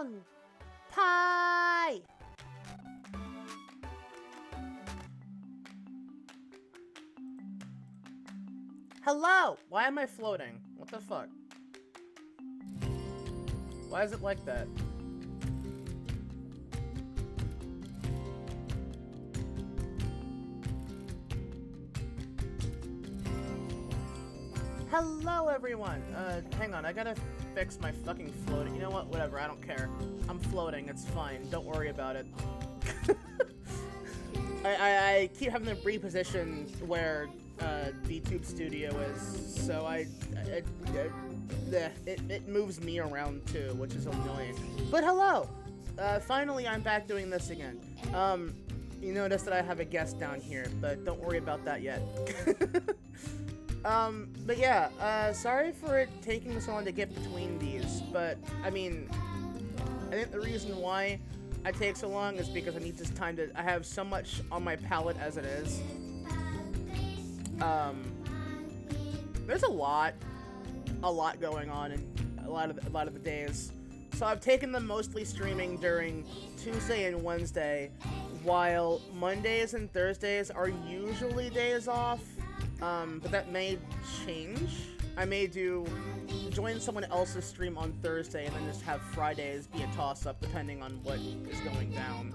along! Pie! Hello! Why am I floating? What the fuck? Why is it like that? Hello, everyone! Hang on, I gotta fix my fucking floating. You know what? Whatever, I don't care. I'm floating, it's fine. Don't worry about it. I keep having to reposition where VTube Studio is, so it moves me around too, which is annoying. But hello! Finally I'm back doing this again. You notice that I have a guest down here, but don't worry about that yet. But yeah, sorry for it taking so long to get between these, but, I mean, I think the reason why I take so long is because I need this time to, I have so much on my palette as it is. There's a lot going on in a lot of the days. So I've taken them mostly streaming during Tuesday and Wednesday, while Mondays and Thursdays are usually days off. But that may change. I may join someone else's stream on Thursday and then just have Fridays be a toss-up depending on what is going down.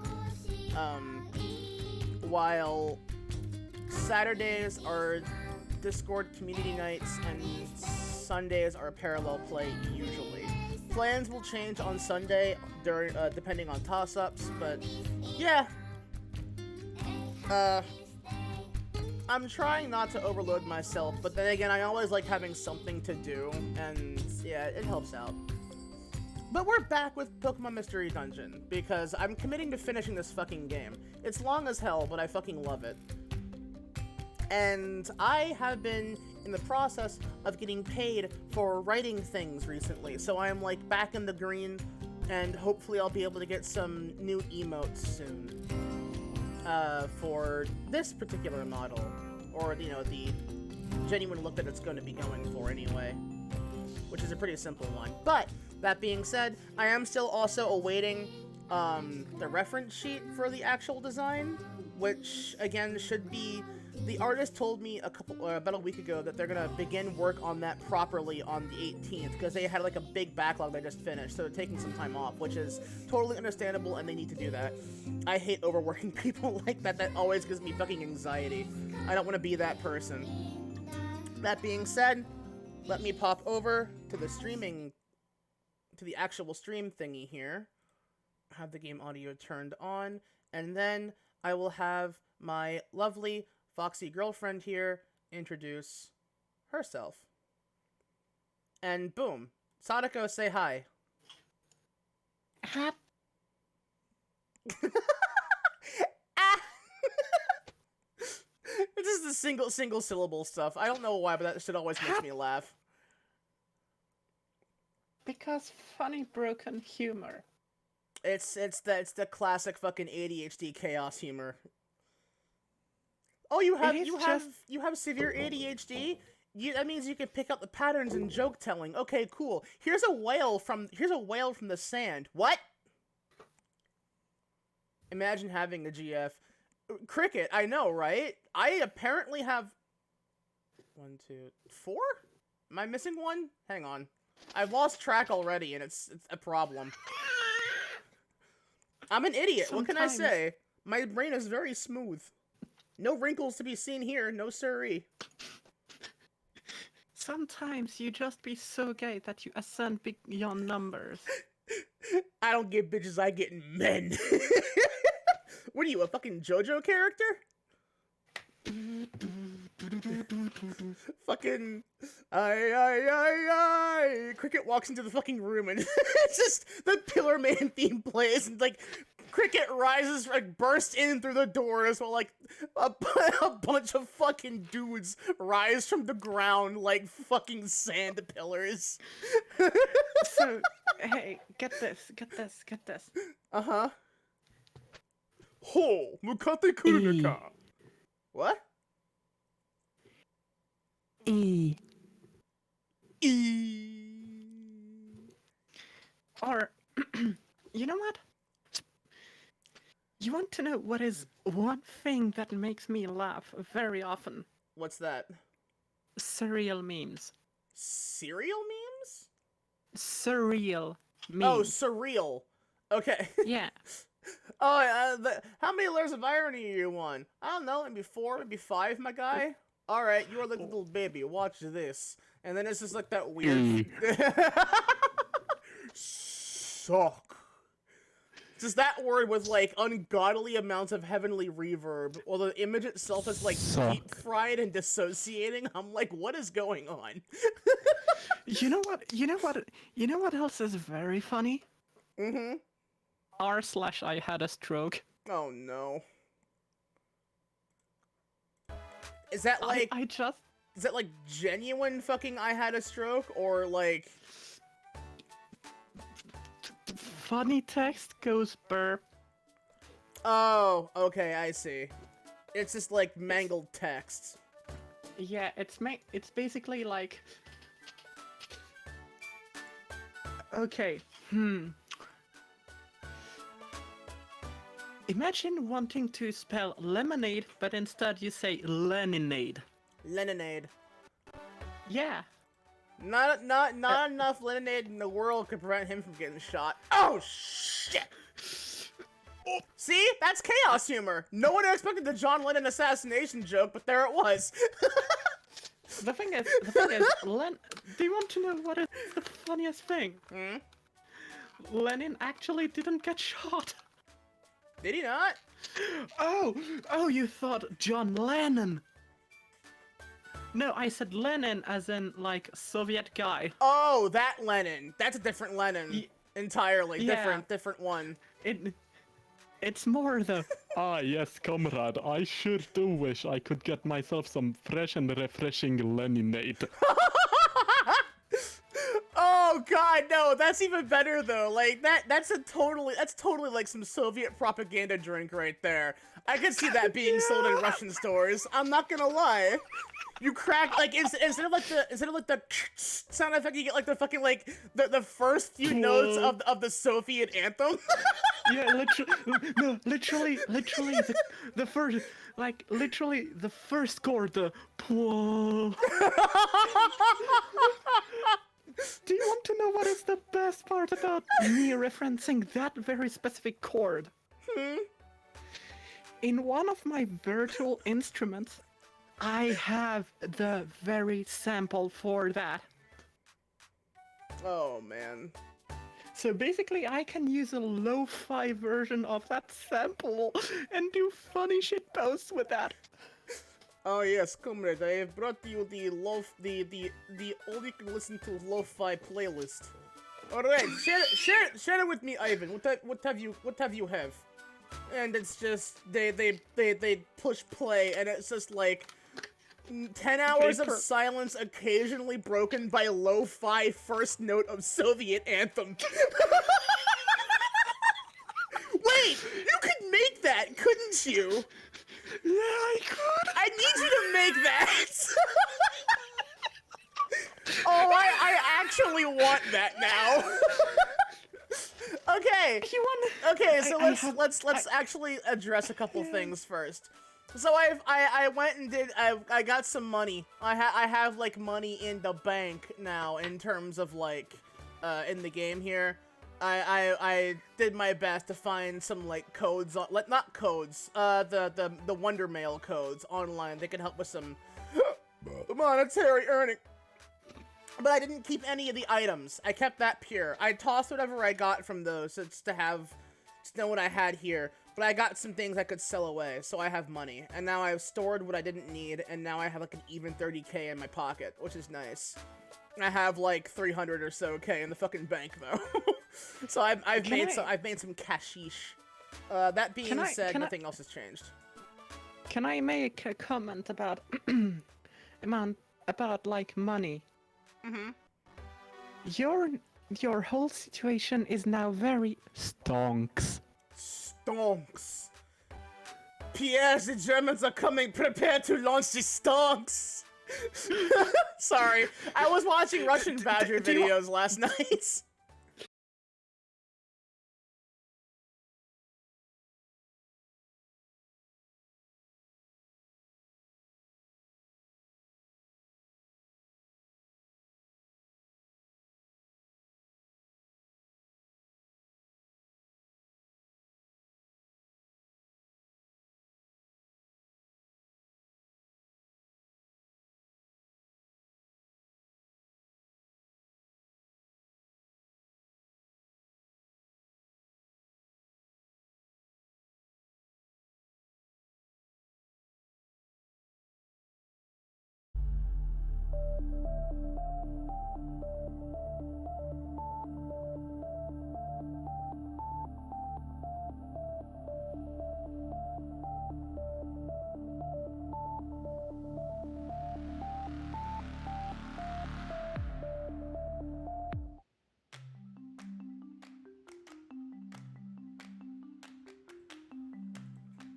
While Saturdays are Discord community nights and Sundays are parallel play usually. Plans will change on Sunday during depending on toss-ups, but yeah. I'm trying not to overload myself, but then again, I always like having something to do, and yeah, it helps out. But we're back with Pokemon Mystery Dungeon, because I'm committing to finishing this fucking game. It's long as hell, but I fucking love it. And I have been in the process of getting paid for writing things recently, so I am like back in the green, and hopefully I'll be able to get some new emotes soon. For this particular model, or, you know, the genuine look that it's going to be going for anyway, which is a pretty simple one. But, that being said, I am still also awaiting, the reference sheet for the actual design, which, again, should be, the artist told me about a week ago that they're gonna begin work on that properly on the 18th, because they had, like, a big backlog they just finished, so they're taking some time off, which is totally understandable, and they need to do that. I hate overworking people like that. That always gives me fucking anxiety. I don't want to be that person. That being said, let me pop over to the actual stream thingy here. Have the game audio turned on, and then I will have my lovely Foxy girlfriend here introduce herself. And boom. Sadako, say hi. Hi. This is the single syllable stuff. I don't know why, but that shit always makes me laugh. Because funny broken humor. It's the classic fucking ADHD chaos humor. Oh, you have severe ADHD? That means you can pick up the patterns in joke telling. Okay, cool. Here's a whale from the sand. What? Imagine having a GF. Cricket, I know, right? I apparently have 1, 2, 4? Am I missing one? Hang on. I've lost track already, and it's a problem. I'm an idiot. Sometimes. What can I say? My brain is very smooth. No wrinkles to be seen here, no siree. Sometimes you just be so gay that you ascend beyond numbers. I don't get bitches, I get men. What are you, a fucking JoJo character? Fucking I Cricket walks into the fucking room and it's just the Pillar Man theme plays and like Cricket rises, like bursts in through the doors while like a bunch of fucking dudes rise from the ground like fucking sand pillars. So, hey, get this. Uh-huh. Ho, Mukate Kurunika. What? E. Or You know what? You want to know what is one thing that makes me laugh very often? What's that? Surreal memes. Cereal memes? Surreal Oh, memes. surreal. Okay. Yeah. Oh, how many layers of irony are you on? I don't know, maybe 4, maybe 5, my guy. All right, you are like a little baby. Watch this, and then it's just like that weird. Suck. Just that word with like ungodly amounts of heavenly reverb, while the image itself is like deep fried and dissociating. I'm like, what is going on? You know what? You know what? You know what else is very funny? Mm-hmm. R/I had a stroke. Oh no. Is that like I just is that like genuine fucking I had a stroke, or like funny text goes burp. oh, okay, I see. It's just like mangled text. Yeah, it's basically like okay. Imagine wanting to spell lemonade, but instead you say Leninade. Leninade. Yeah. Not enough lemonade in the world could prevent him from getting shot. Oh shit! See? That's chaos humor. No one expected the John Lennon assassination joke, but there it was. The thing is, do you want to know what is the funniest thing? Hmm? Lenin actually didn't get shot. Did he not? Oh, you thought John Lennon. No, I said Lenin as in, like, Soviet guy. Oh, that Lenin. That's a different Lenin. Entirely. Yeah. Different one. It's more the... Ah, yes, comrade, I sure do wish I could get myself some fresh and refreshing lemonade. Oh god, no, that's even better though. Like that's totally like some Soviet propaganda drink right there. I could see that being sold in Russian stores. I'm not gonna lie. You crack like instead of like the sound effect, you get like the fucking like the first few notes of the Soviet anthem. Yeah, literally the first, like, literally the first chord, the pwah. Do you want to know what is the best part about me referencing that very specific chord? In one of my virtual instruments, I have the very sample for that. Oh man. So basically, I can use a lo-fi version of that sample and do funny shit posts with that. Oh yes, comrade, I have brought you the all you can listen to lo-fi playlist. All right, share it with me, Ivan. What have you have? And it's just they push play, and it's just like 10 hours of silence, occasionally broken by lo-fi first note of Soviet anthem. Wait, you could make that, couldn't you? Yeah, I could. I need you to make that. Oh, I actually want that now. Okay. Okay, so let's actually address a couple things first. So I went and did I got some money. I have like money in the bank now in terms of like in the game here. I did my best to find some like codes on, like not codes, the Wonder Mail codes online. They can help with some monetary earning. But I didn't keep any of the items. I kept that pure. I tossed whatever I got from those just to know what I had here. But I got some things I could sell away, so I have money. And now I've stored what I didn't need, and now I have like an even 30k in my pocket, which is nice. I have like 300 or so k in the fucking bank though. So I've made some cashish. That being said, nothing else has changed. Can I make a comment about about like money? Mm-hmm. Your whole situation is now very Stonks. Stonks. Pierre, the Germans are coming. Prepare to launch the stonks. Sorry, I was watching Russian Badger videos last night.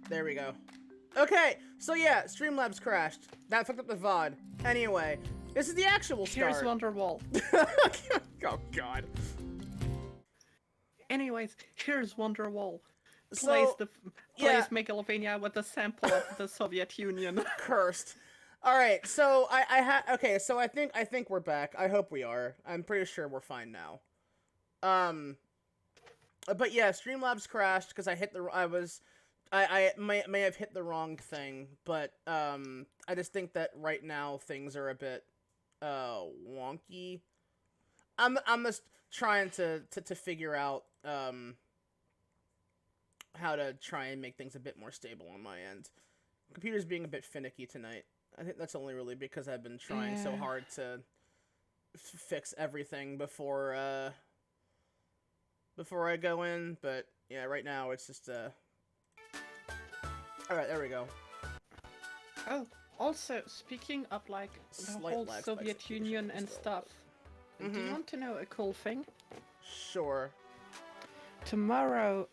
There we go. Okay, so yeah, Streamlabs crashed. That fucked up the VOD. Anyway, this is the actual start. Here's Wonderwall. Oh god. Anyways, here's Wonderwall. So, Place yeah. Megalovania with a sample of the Soviet Union. Cursed. All right, so okay, so I think we're back. I hope we are. I'm pretty sure we're fine now. But yeah, Streamlabs crashed because I may have hit the wrong thing, but I just think that right now things are a bit wonky. I'm just trying to figure out how to try and make things a bit more stable on my end. Computer's being a bit finicky tonight. I think that's only really because I've been trying so hard to fix everything before I go in, but yeah, right now it's just Alright, there we go. Oh, also, speaking of, like, the Slight whole lag Soviet spikes Union and stuff, do you want to know a cool thing? Sure. Tomorrow,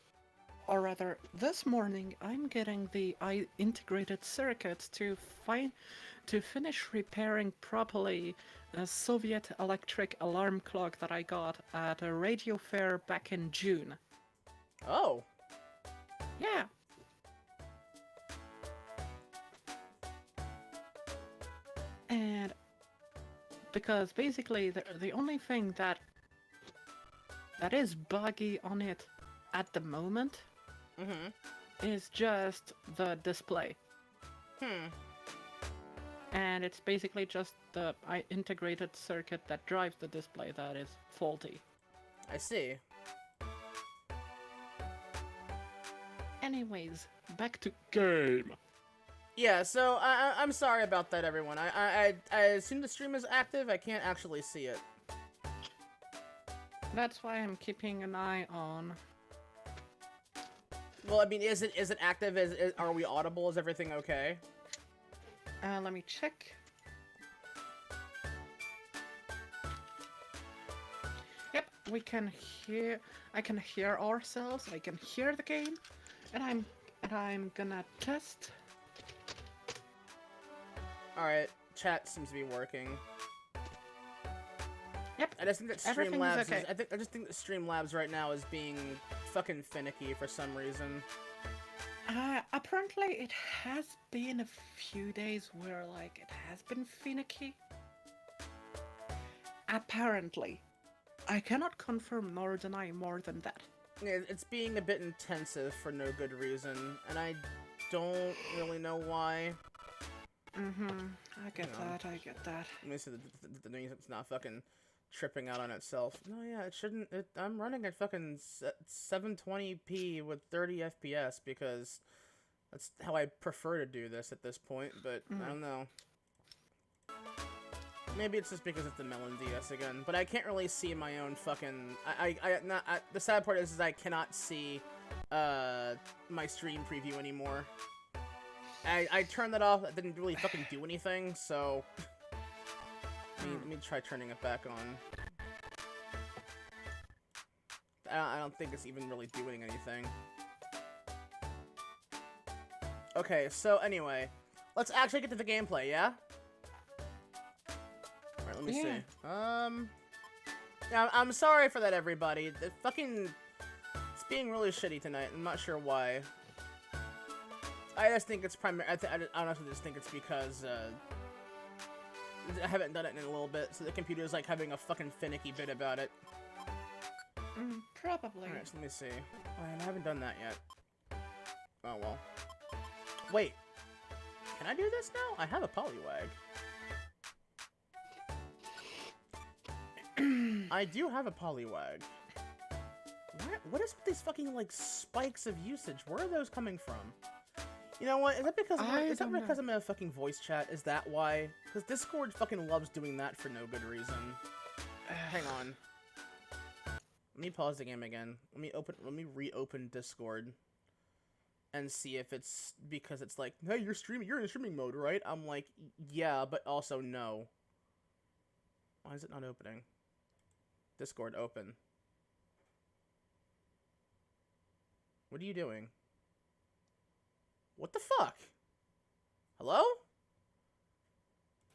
or rather, this morning, I'm getting the integrated circuits to finish repairing properly a Soviet electric alarm clock that I got at a radio fair back in June. Oh. Yeah. And because basically the only thing that is buggy on it at the moment is just the display. And it's basically just the integrated circuit that drives the display that is faulty. I see. Anyways, back to Game. Yeah, so I'm sorry about that, everyone. I assume the stream is active. I can't actually see it. That's why I'm keeping an eye on. Well, I mean, is it active? Are we audible? Is everything okay? Let me check. Yep, we can hear. I can hear ourselves. I can hear the game, and I'm gonna test. All right, chat seems to be working. Yep. I just think that Everything Streamlabs is okay. I just think that Streamlabs right now is being fucking finicky for some reason. Apparently it has been a few days where, like, it has been finicky. Apparently. I cannot confirm nor deny more than that. Yeah, it's being a bit intensive for no good reason, and I don't really know why. I get that, I get that. Let me see the news. It's not fucking tripping out on itself. No, yeah, it shouldn't. I'm running at fucking 720p with 30 FPS because that's how I prefer to do this at this point, but I don't know. Maybe it's just because it's the Melon DS again, but I can't really see my own fucking. The sad part is I cannot see my stream preview anymore. I turned that off. That didn't really fucking do anything. So let me try turning it back on. I don't think it's even really doing anything. Okay, so anyway, let's actually get to the gameplay, yeah? Alright, let me see. Yeah, I'm sorry for that, everybody. The fucking... It's being really shitty tonight. I'm not sure why. I just think it's I honestly just think it's because, I haven't done it in a little bit, so the computer's, like, having a fucking finicky bit about it. Probably. Alright, so let me see. Oh, I haven't done that yet. Oh, well. Wait. Can I do this now? I have a polywag. I do have a polywag. What is with these fucking, like, spikes of usage? Where are those coming from? You know what? Is that because I don't know. I'm in a fucking voice chat? Is that why? Because Discord fucking loves doing that for no good reason. Hang on. Let me pause the game again. Let me reopen Discord and see if it's because it's like, hey, you're in streaming mode, right? I'm like, yeah, but also no. Why is it not opening? Discord open. What are you doing? What the fuck? Hello?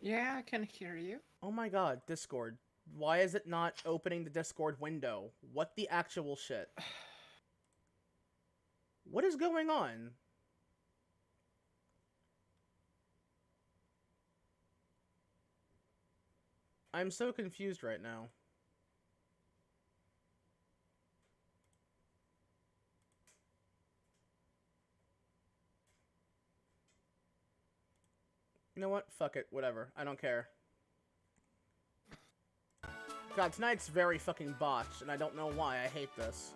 Yeah, I can hear you. Oh my god, Discord. Why is it not opening the Discord window? What the actual shit? What is going on? I'm so confused right now. You know what? Fuck it. Whatever. I don't care. God, tonight's very fucking botched, and I don't know why. I hate this.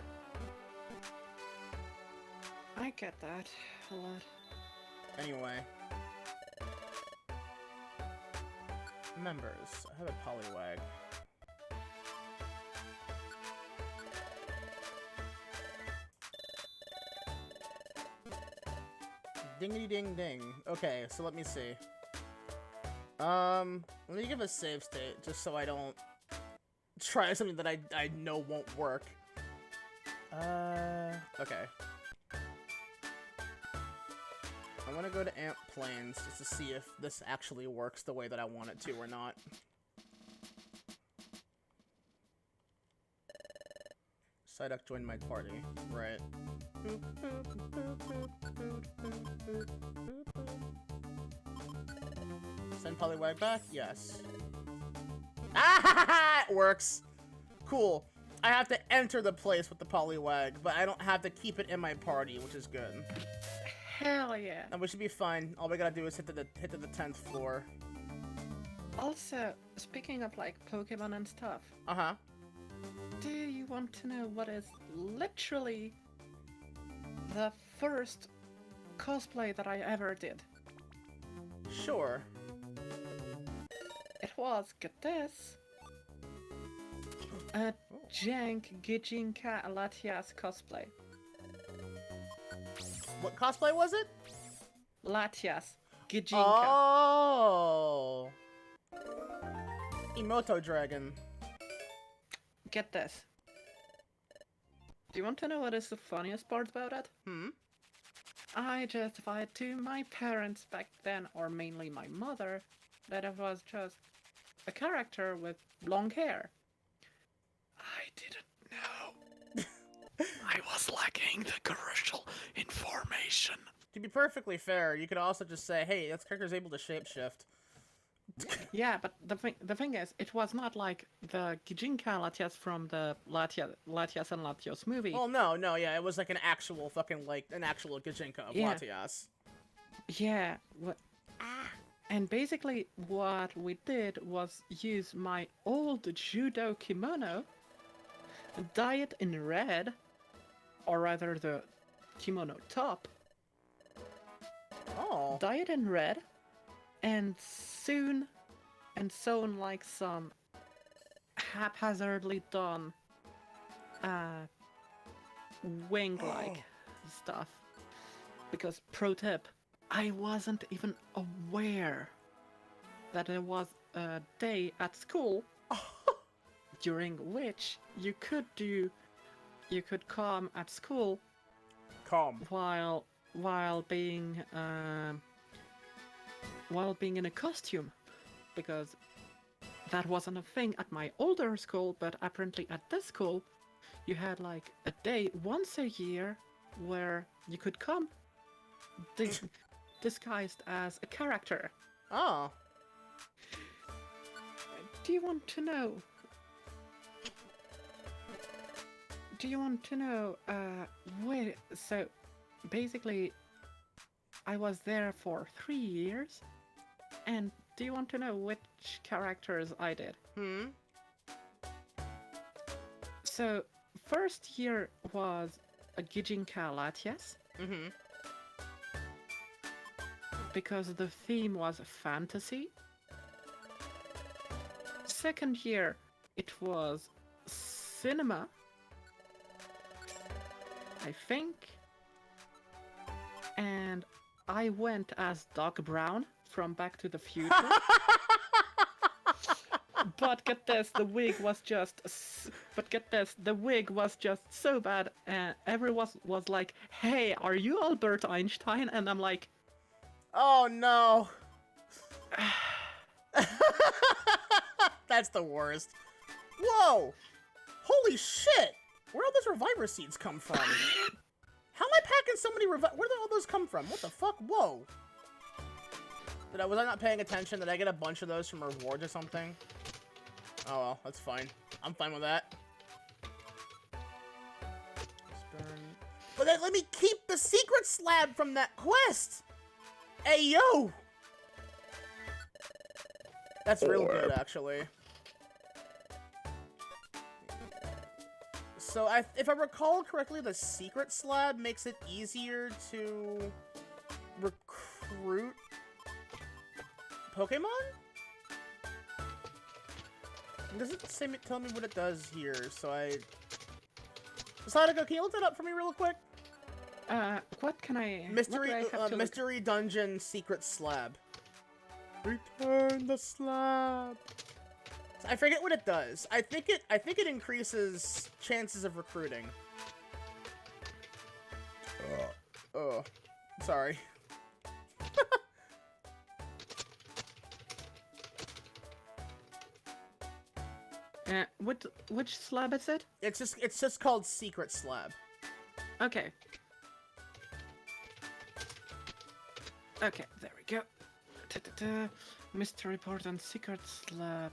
I get that a lot. Anyway. Members. I have a Poliwag. Dingity ding ding. Okay, so let me see. Let me give a save state, just so I don't try something that I know won't work. Okay. I want to go to Ant Plains just to see if this actually works the way that I want it to or not. Psyduck joined my party. Right. Send Poliwag back? Yes. Ah! It works! Cool. I have to enter the place with the Poliwag, but I don't have to keep it in my party, which is good. Hell yeah. And we should be fine. All we gotta do is hit to the 10th floor. Also, speaking of like Pokemon and stuff, Uh-huh. do you want to know what is literally the first cosplay that I ever did? Sure. It was, get this, a jank Gijinka Latias cosplay. What cosplay was it? Latias. Gijinka. Oh! Emoto Dragon. Get this. Do you want to know what is the funniest part about it? I justified to my parents back then, or mainly my mother, that it was just a character with long hair. I didn't know. I was lacking the crucial information. To be perfectly fair, you could also just say, hey, this character's able to shapeshift. Yeah, but the thing is, it was not like the Gijinka Latias from the Latias and Latios movie. Well, no, yeah, it was like an actual fucking, like, an actual Gijinka of Yeah. Latias. Yeah, and basically what we did was use my old judo kimono, dye it in red, or rather the kimono top, Oh. dye it in red, and sewn like some haphazardly done wing-like stuff. Because, pro tip, I wasn't even aware that there was a day at school during which you could come at school Calm. while being in a costume, because that wasn't a thing at my older school, but apparently at this school you had like a day once a year where you could come disguised as a character. Oh. Do you want to know? Wait, so basically I was there for 3 years, and do you want to know which characters I did? So, first year was a Gijinka Latias. because the theme was fantasy. Second year, it was cinema, I think. And I went as Doc Brown from Back to the Future. But get this, the wig was just. But get this, the wig was just so bad, and everyone was like, "Hey, are you Albert Einstein?" And I'm like, Oh no. That's the worst. Whoa! Holy shit! Where all those reviver seeds come from? How am I packing so many where did all those come from? What the fuck? Whoa! Was I not paying attention? Did I get a bunch of those from rewards or something? Oh well, that's fine. I'm fine with that. But then let me keep the secret slab from that quest! Hey, yo! That's real good, actually. So, if I recall correctly, the secret slab makes it easier to recruit Pokemon? It doesn't tell me what it does here, so Sadako, can you look that up for me real quick? What can I... Mystery Dungeon Secret Slab. Return the slab. I forget what it does. I think it increases chances of recruiting. Oh, sorry. Which slab is it? It's just called Secret Slab. Okay. Okay, there we go. Mystery report and secret slab.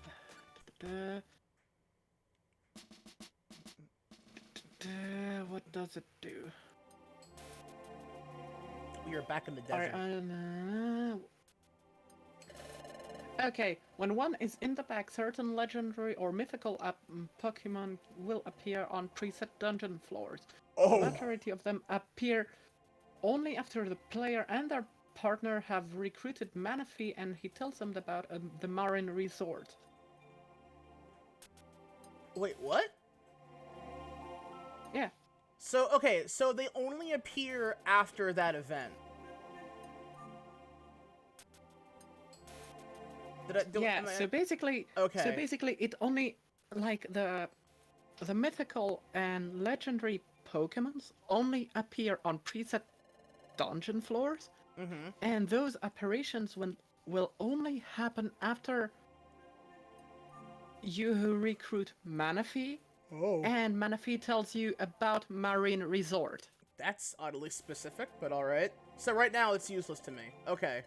What does it do? We are back in the desert. Okay, when one is in the back, certain legendary or mythical Pokemon will appear on preset dungeon floors. Oh. The majority of them appear only after the player and their partner have recruited Manaphy and he tells them about the Marine Resort. Wait, what? Yeah. So, okay, so they only appear after that event. So basically, it only, like, the mythical and legendary Pokemons only appear on preset dungeon floors, and those apparitions will only happen after you recruit Manaphy, and Manaphy tells you about Marine Resort. That's oddly specific, but alright. So right now it's useless to me. Okay.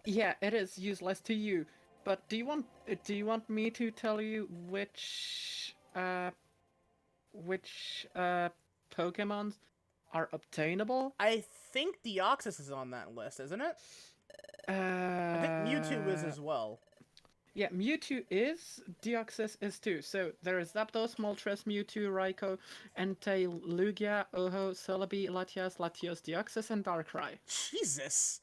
Yeah, it is useless to you. But do you want me to tell you which Pokemons are obtainable? I think Deoxys is on that list, isn't it? I think Mewtwo is as well. Yeah, Mewtwo is, Deoxys is too. So there is Zapdos, Moltres, Mewtwo, Raikou, Entei, Lugia, Ho-Oh, Celebi, Latias, Deoxys, and Darkrai. Jesus!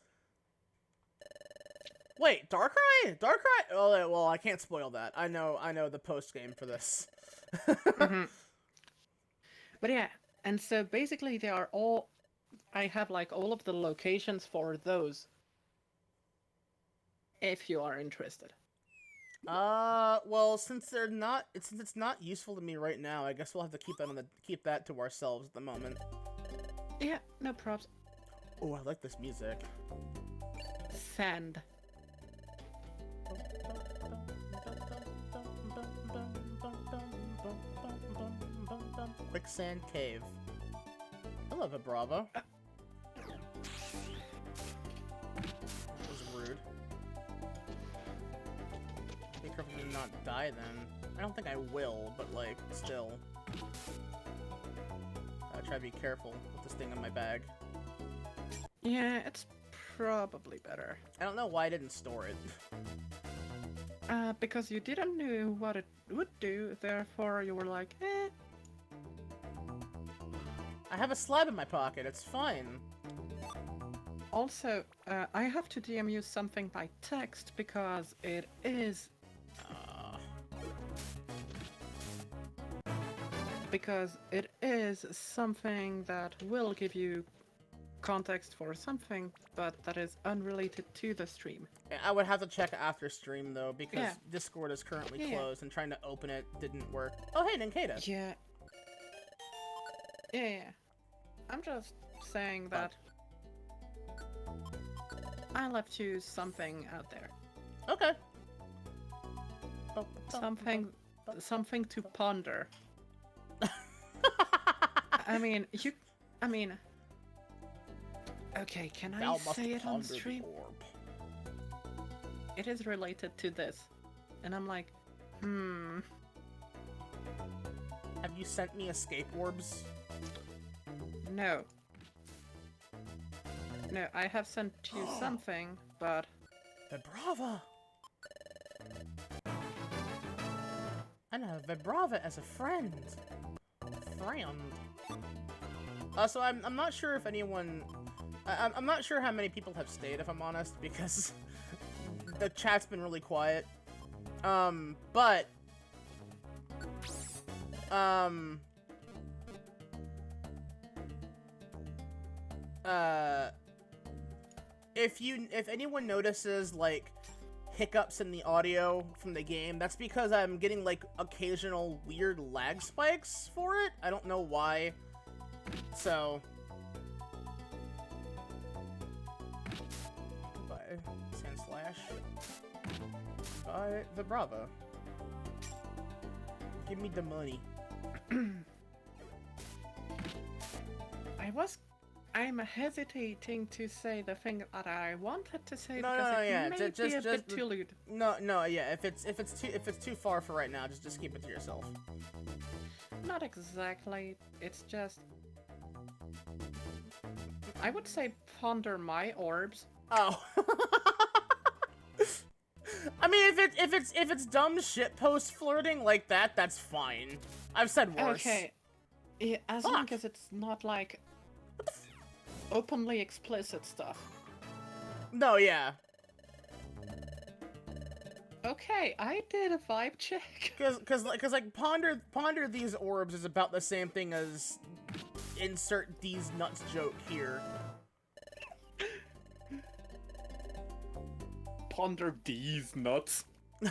Wait, Darkrai? Darkrai? Oh, well, I can't spoil that. I know the post-game for this. But yeah, and so basically they are all... I have, like, all of the locations for those. If you are interested. Well, since it's not useful to me right now, I guess we'll have to keep that to ourselves at the moment. Yeah, no props. Oh, I like this music. Sand. Quicksand Cave. I love a Bravo. That was rude. Be careful to not die then. I don't think I will, but like, still. I'll try to be careful with this thing in my bag. Yeah, it's probably better. I don't know why I didn't store it. Because you didn't know what it would do, therefore you were like, eh. I have a slab in my pocket, it's fine. Also, I have to DM you something by text because it is something that will give you context for something, but that is unrelated to the stream. I would have to check after stream though, because Yeah. Discord is currently Yeah. closed, and trying to open it didn't work. Oh hey, Ninkata. Yeah. Yeah. I'm just saying that I left you something out there. Okay. Something to ponder. I mean, okay, can I Thou must say it on ponder the stream? orb. It is related to this. And I'm like, Have you sent me escape orbs? no. No, I have sent you something, but Vibrava! I know Vibrava as a friend. So I'm not sure if anyone... I'm not sure how many people have stayed, if I'm honest, because the chat's been really quiet. But... If anyone notices, like, hiccups in the audio from the game, that's because I'm getting, like, occasional weird lag spikes for it. I don't know why. So... Goodbye, Sandslash. Goodbye, Vibrava. Give me the money. I'm hesitating to say the thing that I wanted to say No, because no, it yeah, may just be a bit too lewd. No, yeah. If it's too far for right now, just keep it to yourself. Not exactly. It's just I would say ponder my orbs. Oh. I mean, if it's dumb shitpost flirting like that, that's fine. I've said worse. Okay. Yeah, as long as it's not like openly explicit stuff. No, yeah. Okay, I did a vibe check. Cause like ponder these orbs is about the same thing as insert these nuts joke here. Ponder these nuts. You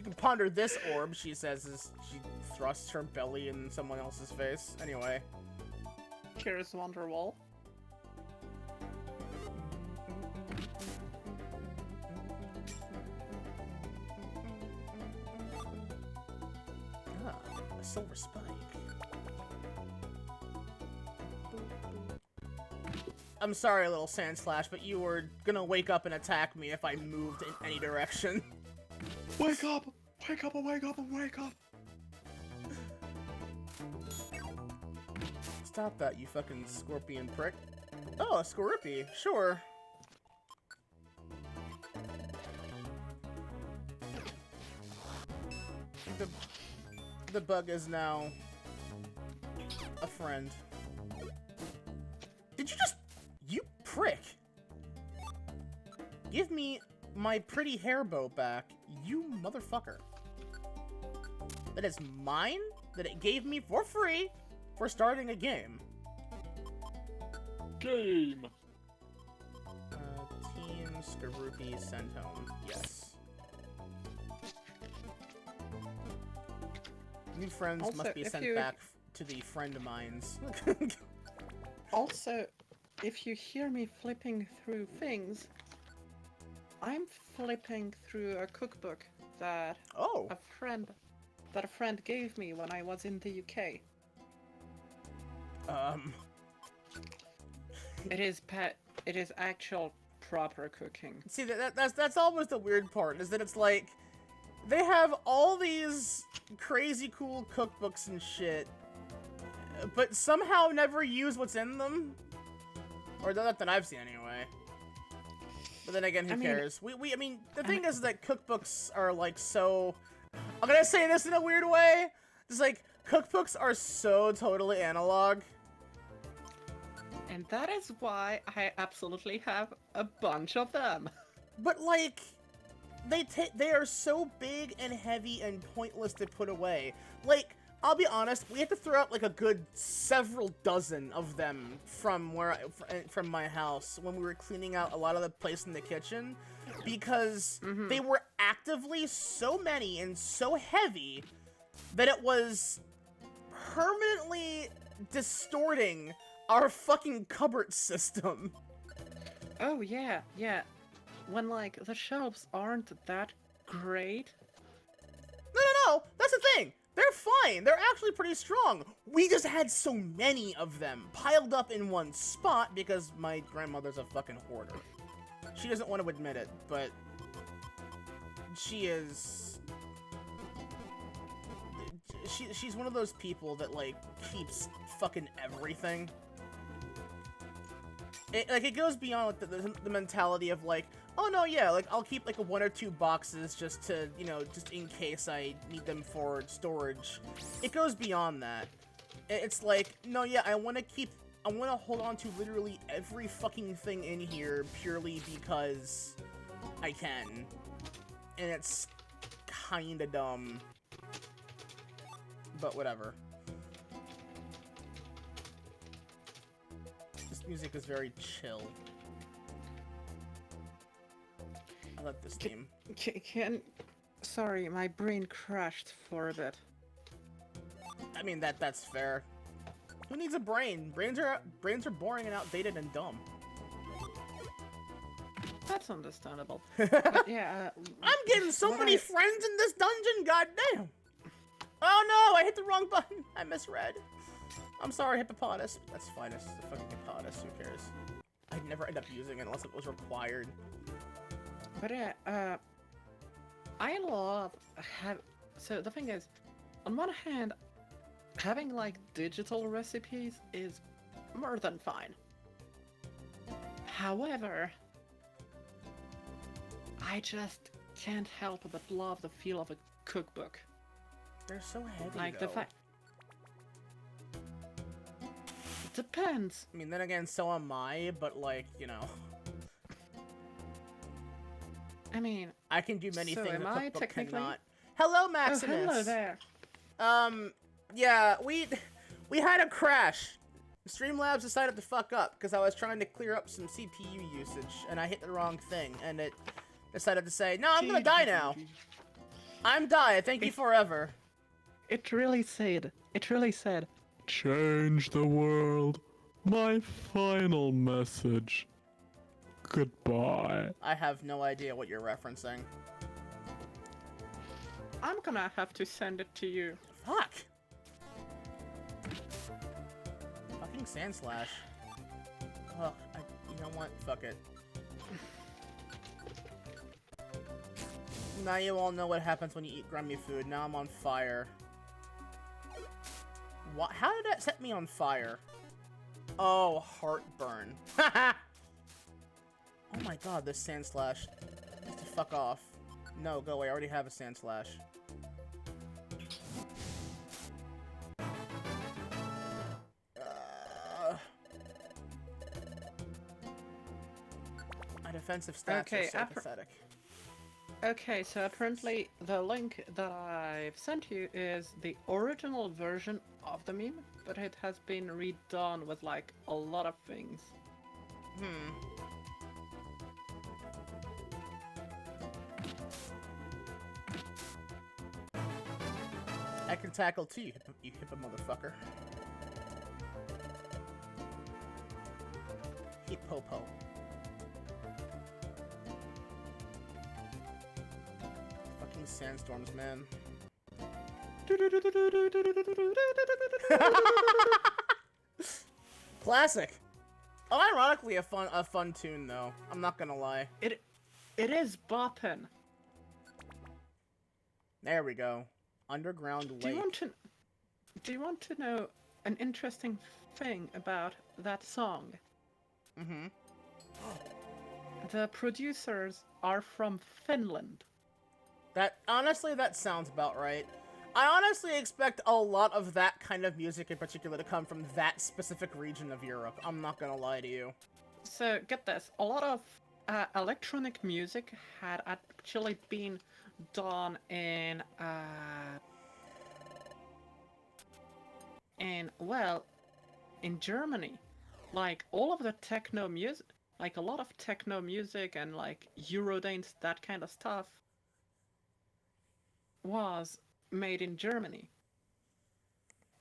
can ponder this orb, she says as she thrusts her belly in someone else's face. Anyway. Here's Wonderwall. Ah, a silver spike. I'm sorry, little Sandslash, but you were gonna wake up and attack me if I moved in any direction. Wake up! Wake up! Wake up! Wake up! Stop that, you fucking scorpion prick. Oh, a Scorupy, sure. The bug is now a friend. Did you just... You prick! Give me my pretty hair bow back, you motherfucker. That is mine? That it gave me for free for starting a game. Game! Team Scorupy sent home. Yes. New friends Also, must be if sent you- back to the friend mines. Also, if you hear me flipping through things, I'm flipping through a cookbook that Oh! a friend gave me when I was in the UK. It is actual proper cooking. See, that's almost the weird part, is that it's like, they have all these crazy cool cookbooks and shit, but somehow never use what's in them. Or not that I've seen anyway. But then again, who cares? I mean, the thing is that cookbooks are like so... I'm gonna say this in a weird way. It's like, cookbooks are so totally analog. And that is why I absolutely have a bunch of them. But like, they are so big and heavy and pointless to put away. Like, I'll be honest, we had to throw out like a good several dozen of them from from my house when we were cleaning out a lot of the place in the kitchen, because they were actively so many and so heavy that it was permanently distorting our fucking cupboard system. Oh yeah, yeah. When like the shelves aren't that great. No, that's the thing. They're fine. They're actually pretty strong. We just had so many of them piled up in one spot because my grandmother's a fucking hoarder. She doesn't want to admit it, but she is. She's one of those people that like keeps fucking everything. It goes beyond like the mentality of like, oh no, yeah, like I'll keep like one or two boxes just to, you know, just in case I need them for storage. It goes beyond that. It's like, no, yeah, I want to hold on to literally every fucking thing in here purely because I can. And it's kinda dumb. But whatever. This music is very chill. I like this theme. Sorry, my brain crashed for a bit. I mean, that's fair. Who needs a brain? Brains are boring and outdated and dumb. That's understandable. But yeah, I'm getting so many friends in this dungeon, goddamn! Oh no, I hit the wrong button. I misread. I'm sorry, hippopotamus. That's fine, it's a fucking hippopotamus, who cares? I'd never end up using it unless it was required. But yeah, I love so the thing is, on one hand, having like digital recipes is more than fine. However, I just can't help but love the feel of a cookbook. They're so heavy, Like though. the fact. It depends. I mean, then again, so am I, but like, you know. I mean, I can do many so things am a I cookbook technically? cannot. Hello, Oh, Maximus! hello there. Yeah, we had a crash. Streamlabs decided to fuck up because I was trying to clear up some CPU usage and I hit the wrong thing and it decided to say, no, I'm gonna die now. I'm die, thank you forever. It really said. Change the world. My final message. Goodbye. I have no idea what you're referencing. I'm gonna have to send it to you. Fuck. Fucking Sand Slash. Ugh, you know what? Fuck it. Now you all know what happens when you eat grummy food. Now I'm on fire. What? How did that set me on fire? Oh, heartburn. Oh my god, this Sand Slash. Just to fuck off. No, go away. I already have a Sand Slash. My defensive stats Okay, are so pathetic. Okay, so apparently the link that I've sent you is the original version of the meme, but it has been redone with like a lot of things. I can tackle too, you hippo motherfucker. Hippopo. Fucking sandstorms, man. Classic. Oh, ironically, a fun tune though. I'm not gonna lie. It is boppin'. There we go. Underground lake. Do you want to know an interesting thing about that song? Mm-hmm. The producers are from Finland. Honestly, that sounds about right. I honestly expect a lot of that kind of music in particular to come from that specific region of Europe. I'm not gonna lie to you. So get this, a lot of electronic music had actually been done in Germany. Like all of the techno music, like a lot of techno music and like Eurodance, that kind of stuff was made in Germany.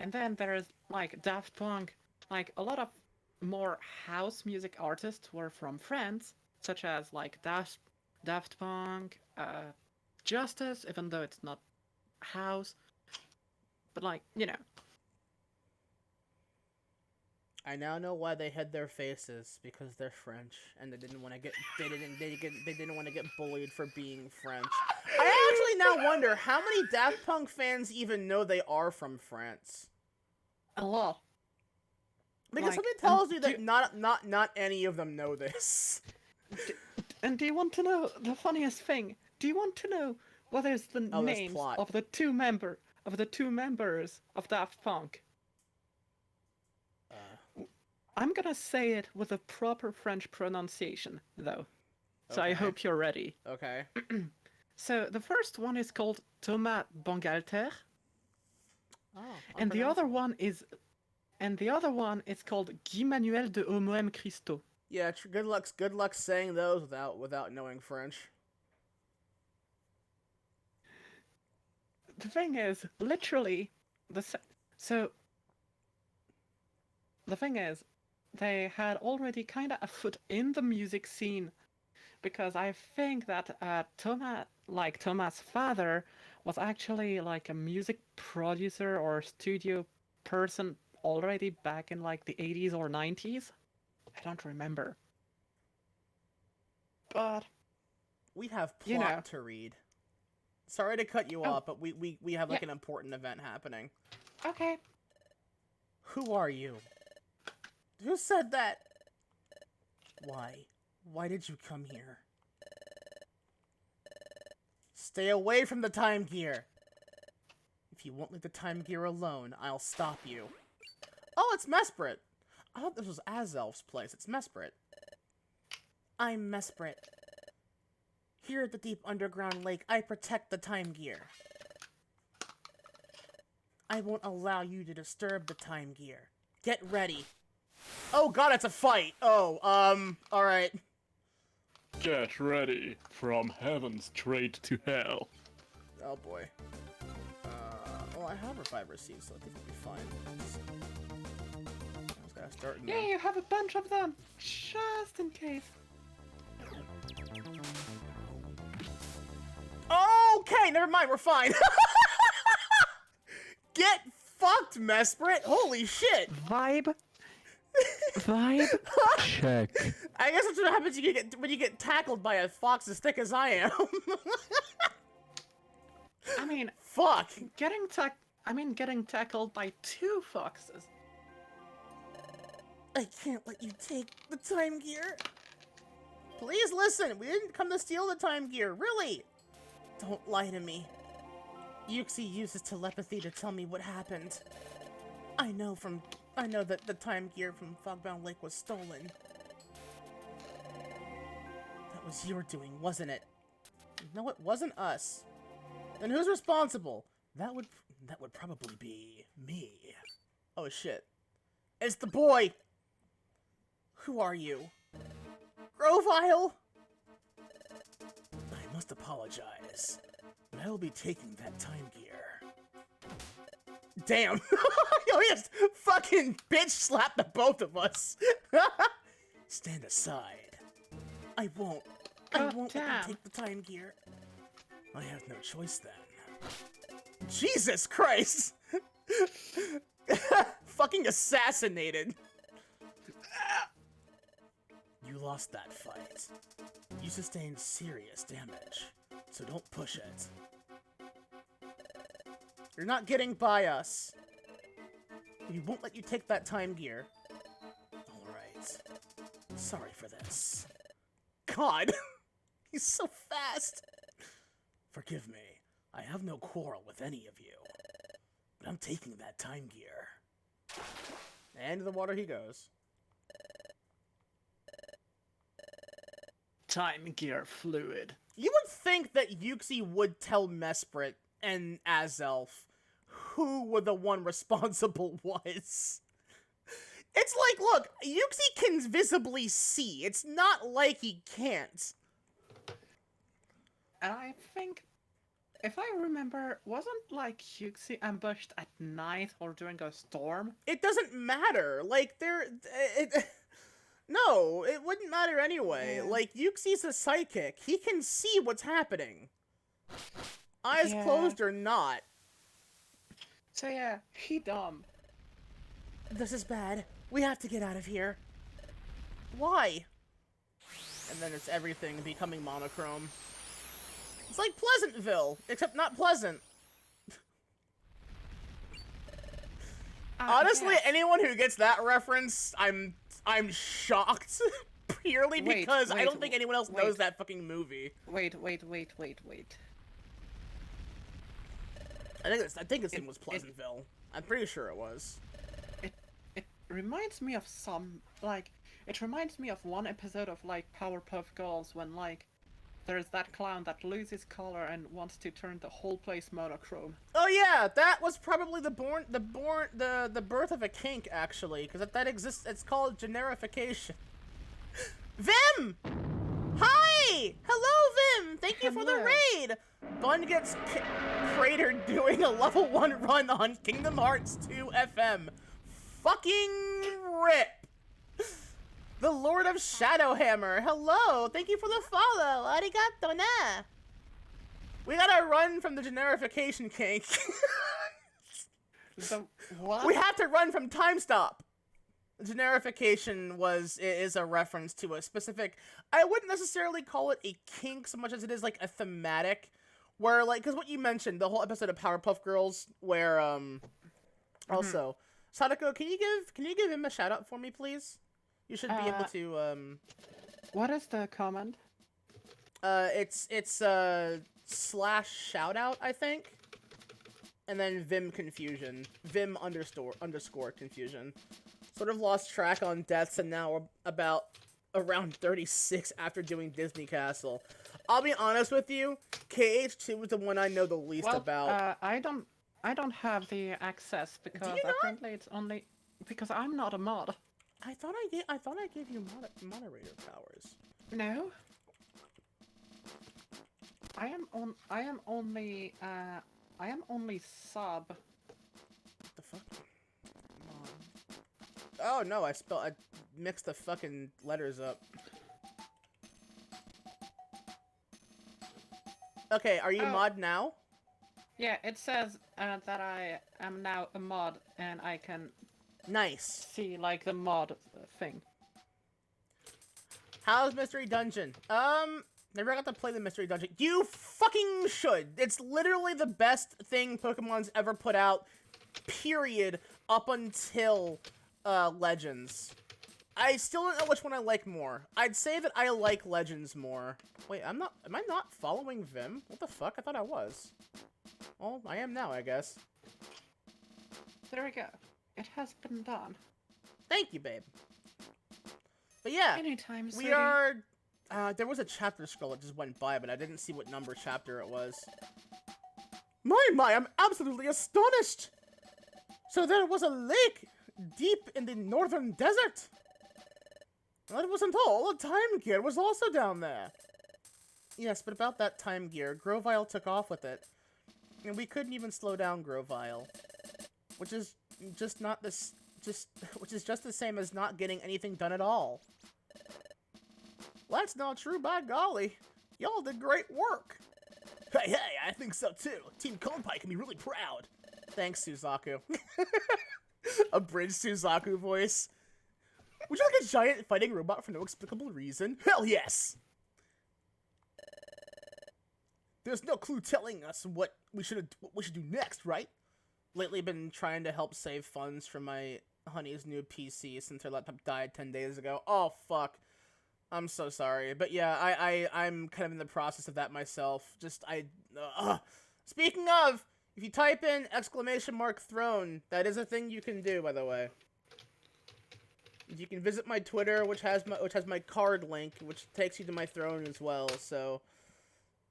And then there's like Daft Punk, like a lot of more house music artists were from France, such as like Daft Punk, Justice, even though it's not house, but like, you know. I now know why they hid their faces, because they're French and they didn't want to get they didn't want to get bullied for being French. I actually now wonder how many Daft Punk fans even know they are from France. A lot. Because Like, something tells me that not any of them know this. And do you want to know the funniest thing? Do you want to know what is the names plot. of the two members of Daft Punk? I'm gonna say it with a proper French pronunciation, though. So I Okay. hope you're ready. Okay. So the first one is called Thomas Bangalter, Oh, and the other one is called Guy Manuel de Homoem Christo. Yeah, good luck saying those without knowing French. The thing is, literally, the thing is, they had already kind of a foot in the music scene, because I think that Thomas' father was actually like a music producer or studio person already back in like the 80s or 90s. I don't remember. But We have plot you know. to read. Sorry to cut you Oh. off, but we have like Yeah. an important event happening. Okay. Who are you? Who said that? Why? Why did you come here? Stay away from the time gear. If you won't leave the time gear alone, I'll stop you. Oh, it's Mesprit. I thought this was Azelf's place. It's Mesprit. I'm Mesprit. Here at the deep underground lake, I protect the time gear. I won't allow you to disturb the time gear. Get ready. Oh god, it's a fight! Oh, alright. Get ready. From heaven straight to hell. Oh boy. Well, I have Reviver Seeds, so I think it'll be fine. I just gotta start in Yeah, you have a bunch of them, just in case. Okay, never mind, we're fine. Get fucked, Mesprit! Holy shit! Vibe. Check. I guess that's what happens when you get tackled by a fox as thick as I am. I mean, Fuck! getting tackled by two foxes. I can't let you take the time gear. Please listen, we didn't come to steal the time gear, really! Don't lie to me. Yuxi uses telepathy to tell me what happened. I know that the time gear from Fogbound Lake was stolen. That was your doing, wasn't it? No, it wasn't us. Then who's responsible? That would probably be me. Oh shit. It's the boy! Who are you? Grovile? I must apologize, but I will be taking that time gear. Damn! Yo, he just fucking bitch slapped the both of us! Stand aside. I won't let them take the time gear. I have no choice then. Jesus Christ! Fucking assassinated! You lost that fight. You sustained serious damage, so don't push it. You're not getting by us. We won't let you take that time gear. Alright. Sorry for this. God! He's so fast! Forgive me. I have no quarrel with any of you. But I'm taking that time gear. And in the water he goes. Time gear fluid. You would think that Yuxi would tell Mesprit and Azelf who the one responsible was. It's like, look, Yuxi can visibly see. It's not like he can't. And I think, if I remember, wasn't like Huxley ambushed at night or during a storm? It doesn't matter. Like, no, it wouldn't matter anyway. Yeah. Like, Yuxi's a psychic. He can see what's happening. Eyes Yeah. closed or not. So yeah, he dumb. This is bad. We have to get out of here. Why? And then it's everything becoming monochrome. It's like Pleasantville, except not pleasant. Honestly, yes. anyone who gets that reference, I'm shocked. Purely Wait, because I wait, don't think anyone else knows wait. that fucking movie. Wait. I think its name was Pleasantville. I'm pretty sure it was. It reminds me of it reminds me of one episode of like Powerpuff Girls when like there's that clown that loses color and wants to turn the whole place monochrome. Oh yeah, that was probably the birth of a kink, actually, because that exists. It's called generification. Vim! Hi! Hello, Vim! Thank you for the Hello. raid! Bun gets cratered doing a level 1 run on Kingdom Hearts 2 FM. Fucking rip! The Lord of Shadowhammer, hello! Thank you for the follow! Arigato na! We gotta run from the generification kink. The what? We have to run from Time Stop. Generification is a reference to a specific, I wouldn't necessarily call it a kink so much as it is like a thematic, where like, because what you mentioned, the whole episode of Powerpuff Girls, where also, Sadako, can you give him a shout out for me, please? You should be able to What is the comment? it's slash shout out, I think, and then Vim confusion, Vim underscore confusion. Sort of lost track on deaths, and now we're around 36 after doing Disney Castle. I'll be honest with you, KH2 is the one I know the least about. I don't have the access because you not? apparently it's only because I'm not a mod. I thought I gave you moderator powers. No. I am only sub. What the fuck? Oh no, I mixed the fucking letters up. Okay, are you mod now? Yeah, it says that I am now a mod and I can Nice. see like the mod thing. How's Mystery Dungeon? Never got to play the Mystery Dungeon. You fucking should. It's literally the best thing Pokemon's ever put out, period, up until Legends. I still don't know which one I like more. I'd say that I like Legends more. Wait, am I not following Vim? What the fuck? I thought I was. Well, I am now, I guess. There we go. It has been done. Thank you, babe. But yeah, Anytime, we sweetie. are... there was a chapter scroll that just went by, but I didn't see what number chapter it was. My, I'm absolutely astonished! So there was a lake deep in the northern desert? That wasn't all. The time gear was also down there. Yes, but about that time gear, Grovile took off with it. And we couldn't even slow down Grovile. Which is just not this... which is just the same as not getting anything done at all. Well, that's not true, by golly. Y'all did great work. Hey, I think so too. Team Konpai can be really proud. Thanks, Suzaku. A bridge Suzaku voice. Would you like a giant fighting robot for no explicable reason? Hell yes! There's no clue telling us what we should do next, right? Lately been trying to help save funds for my honey's new PC since her laptop died 10 days ago. Oh, fuck. I'm so sorry. But yeah, I'm kind of in the process of that myself. Speaking of, If you type in !throne, that is a thing you can do, by the way. You can visit my Twitter, which has my card link, which takes you to my throne as well. So,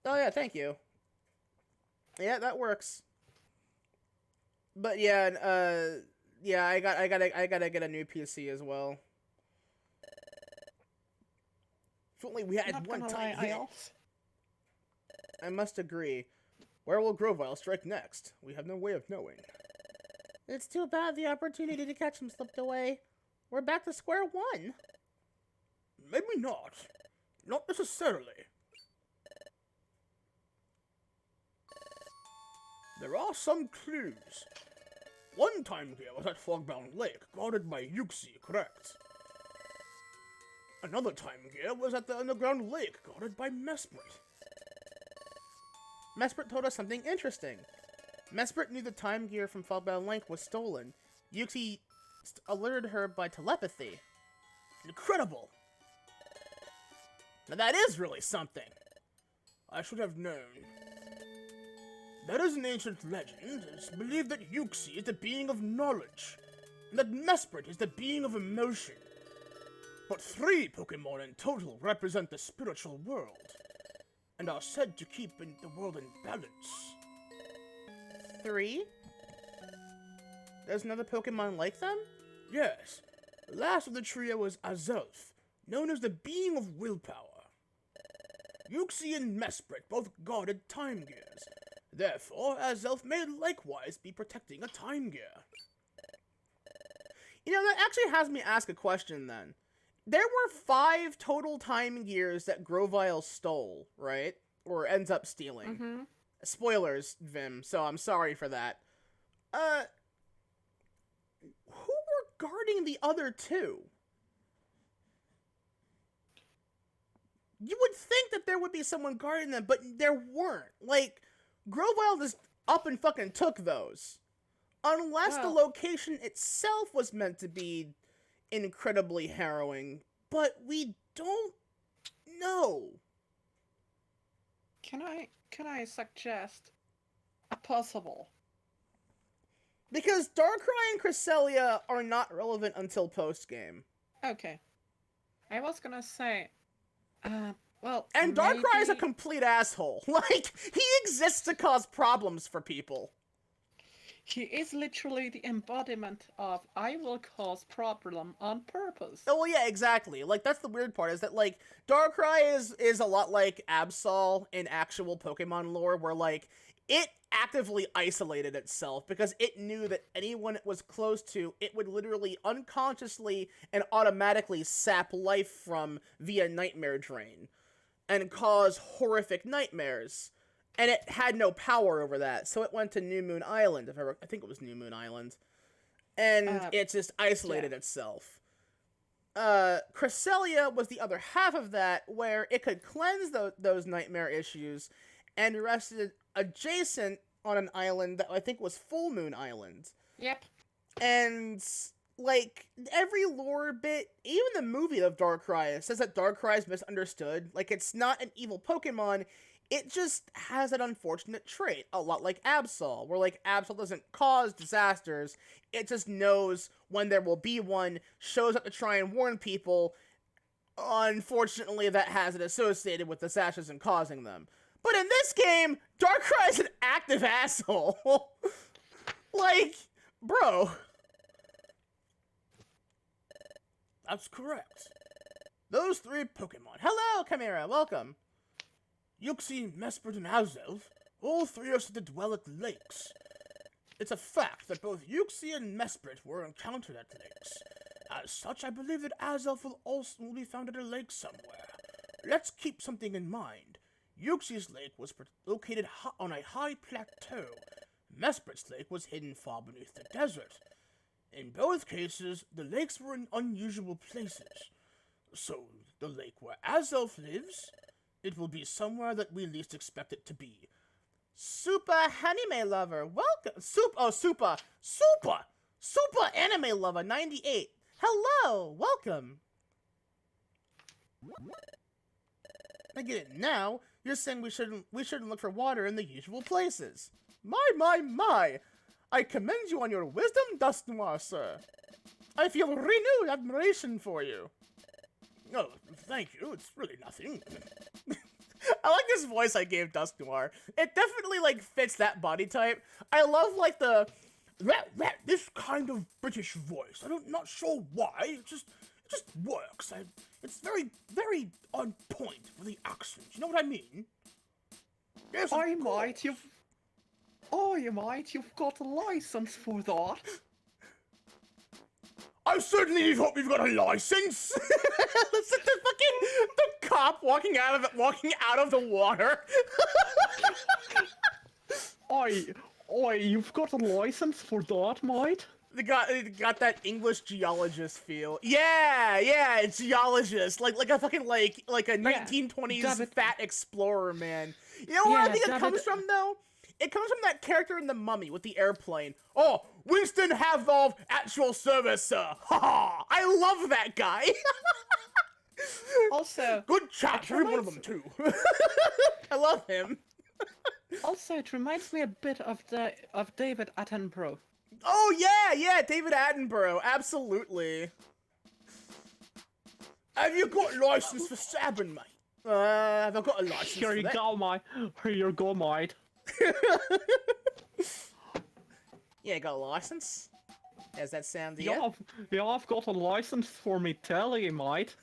oh yeah, thank you. Yeah, that works. But yeah, yeah, I gotta get a new PC as well. If only we had Not one gonna time. lie, I must agree. Where will Grovile strike next? We have no way of knowing. It's too bad the opportunity to catch him slipped away. We're back to square one. Maybe not. Not necessarily. There are some clues. One time gear was at Fogbound Lake, guarded by Yuxi, correct? Another time gear was at the underground lake, guarded by Mesprit. Mesprit told us something interesting. Mesprit knew the time gear from Fogbound Lake was stolen. Yuxi alerted her by telepathy. Incredible! Now that is really something. I should have known. There is an ancient legend. It's believed that Yuxi is the being of knowledge, and that Mesprit is the being of emotion. But 3 Pokemon in total represent the spiritual world, and are said to keep the world in balance. 3? There's another Pokemon like them? Yes. The last of the trio was Azelf, known as the being of willpower. Yuxi and Mesprit both guarded time gears. Therefore, Azelf may likewise be protecting a time gear. You know, that actually has me ask a question then. There were 5 total time gears that Grovile stole, right? Or ends up stealing. Mm-hmm. Spoilers, Vim, so I'm sorry for that. Who were guarding the other 2? You would think that there would be someone guarding them, but there weren't. Like, Grovile just up and fucking took those. Unless the location itself was meant to be incredibly harrowing, but we don't know. Can I suggest a possible? Because Darkrai and Cresselia are not relevant until post-game. Okay. I was gonna say, well, And Darkrai is a maybe- complete asshole. Like, he exists to cause problems for people. He is literally the embodiment of I will cause problem on purpose. Oh, well, yeah, exactly. Like, that's the weird part, is that, like, Darkrai is a lot like Absol in actual Pokemon lore, where, like, it actively isolated itself because it knew that anyone it was close to, it would literally unconsciously and automatically sap life from via Nightmare Drain and cause horrific nightmares. And it had no power over that, so it went to New Moon Island, I think it was New Moon Island. And it just isolated itself. Cresselia was the other half of that, where it could cleanse those nightmare issues and rested adjacent on an island that I think was Full Moon Island. Yep. And, like, every lore bit, even the movie of Darkrai, says that Darkrai is misunderstood. Like, it's not an evil Pokemon, it just has an unfortunate trait, a lot like Absol, where, like, Absol doesn't cause disasters, it just knows when there will be one, shows up to try and warn people. Unfortunately, that has it associated with disasters and causing them. But in this game, Darkrai is an active asshole. Like, bro. That's correct. Those 3 Pokemon. Hello, Chimera, welcome. Yuxi, Mesprit, and Azelf, all 3 are said to dwell at lakes. It's a fact that both Yuxi and Mesprit were encountered at lakes. As such, I believe that Azelf will also be found at a lake somewhere. Let's keep something in mind. Yuxi's lake was located on a high plateau. Mesprit's lake was hidden far beneath the desert. In both cases, the lakes were in unusual places. So, the lake where Azelf lives, it will be somewhere that we least expect it to be. Super anime lover, welcome. Super anime lover 98. Hello, welcome. I get it now. You're saying we shouldn't look for water in the usual places. My. I commend you on your wisdom, Dust Noir, sir. I feel renewed admiration for you. Oh, thank you. It's really nothing. I like this voice I gave Dust Noir. It definitely, like, fits that body type. I love, like, this kind of British voice. Not sure why. It just works. It's very, very on point for the accent. You know what I mean? Yes, of course. You've got a license for that. I certainly hope you've got a license. Listen to the cop walking out of the water. You've got a license for that, mate? They got that English geologist feel. Yeah, geologist. Like a fucking like a 1920s fat explorer, man. You know where I think it comes from though? It comes from that character in The Mummy with the airplane. Oh, Winston Havdolf at your service, sir. Ha ha! I love that guy. Also, good chat. Every one of them too. I love him. Also, it reminds me a bit of David Attenborough. Oh yeah, David Attenborough, absolutely. Have you got a license for stabbing, mate? Have I got a license Here for you that? go, mate. Here you go, mate. Yeah, got a license? Does that sound to you? Yeah, I've got a license for me telly, mate.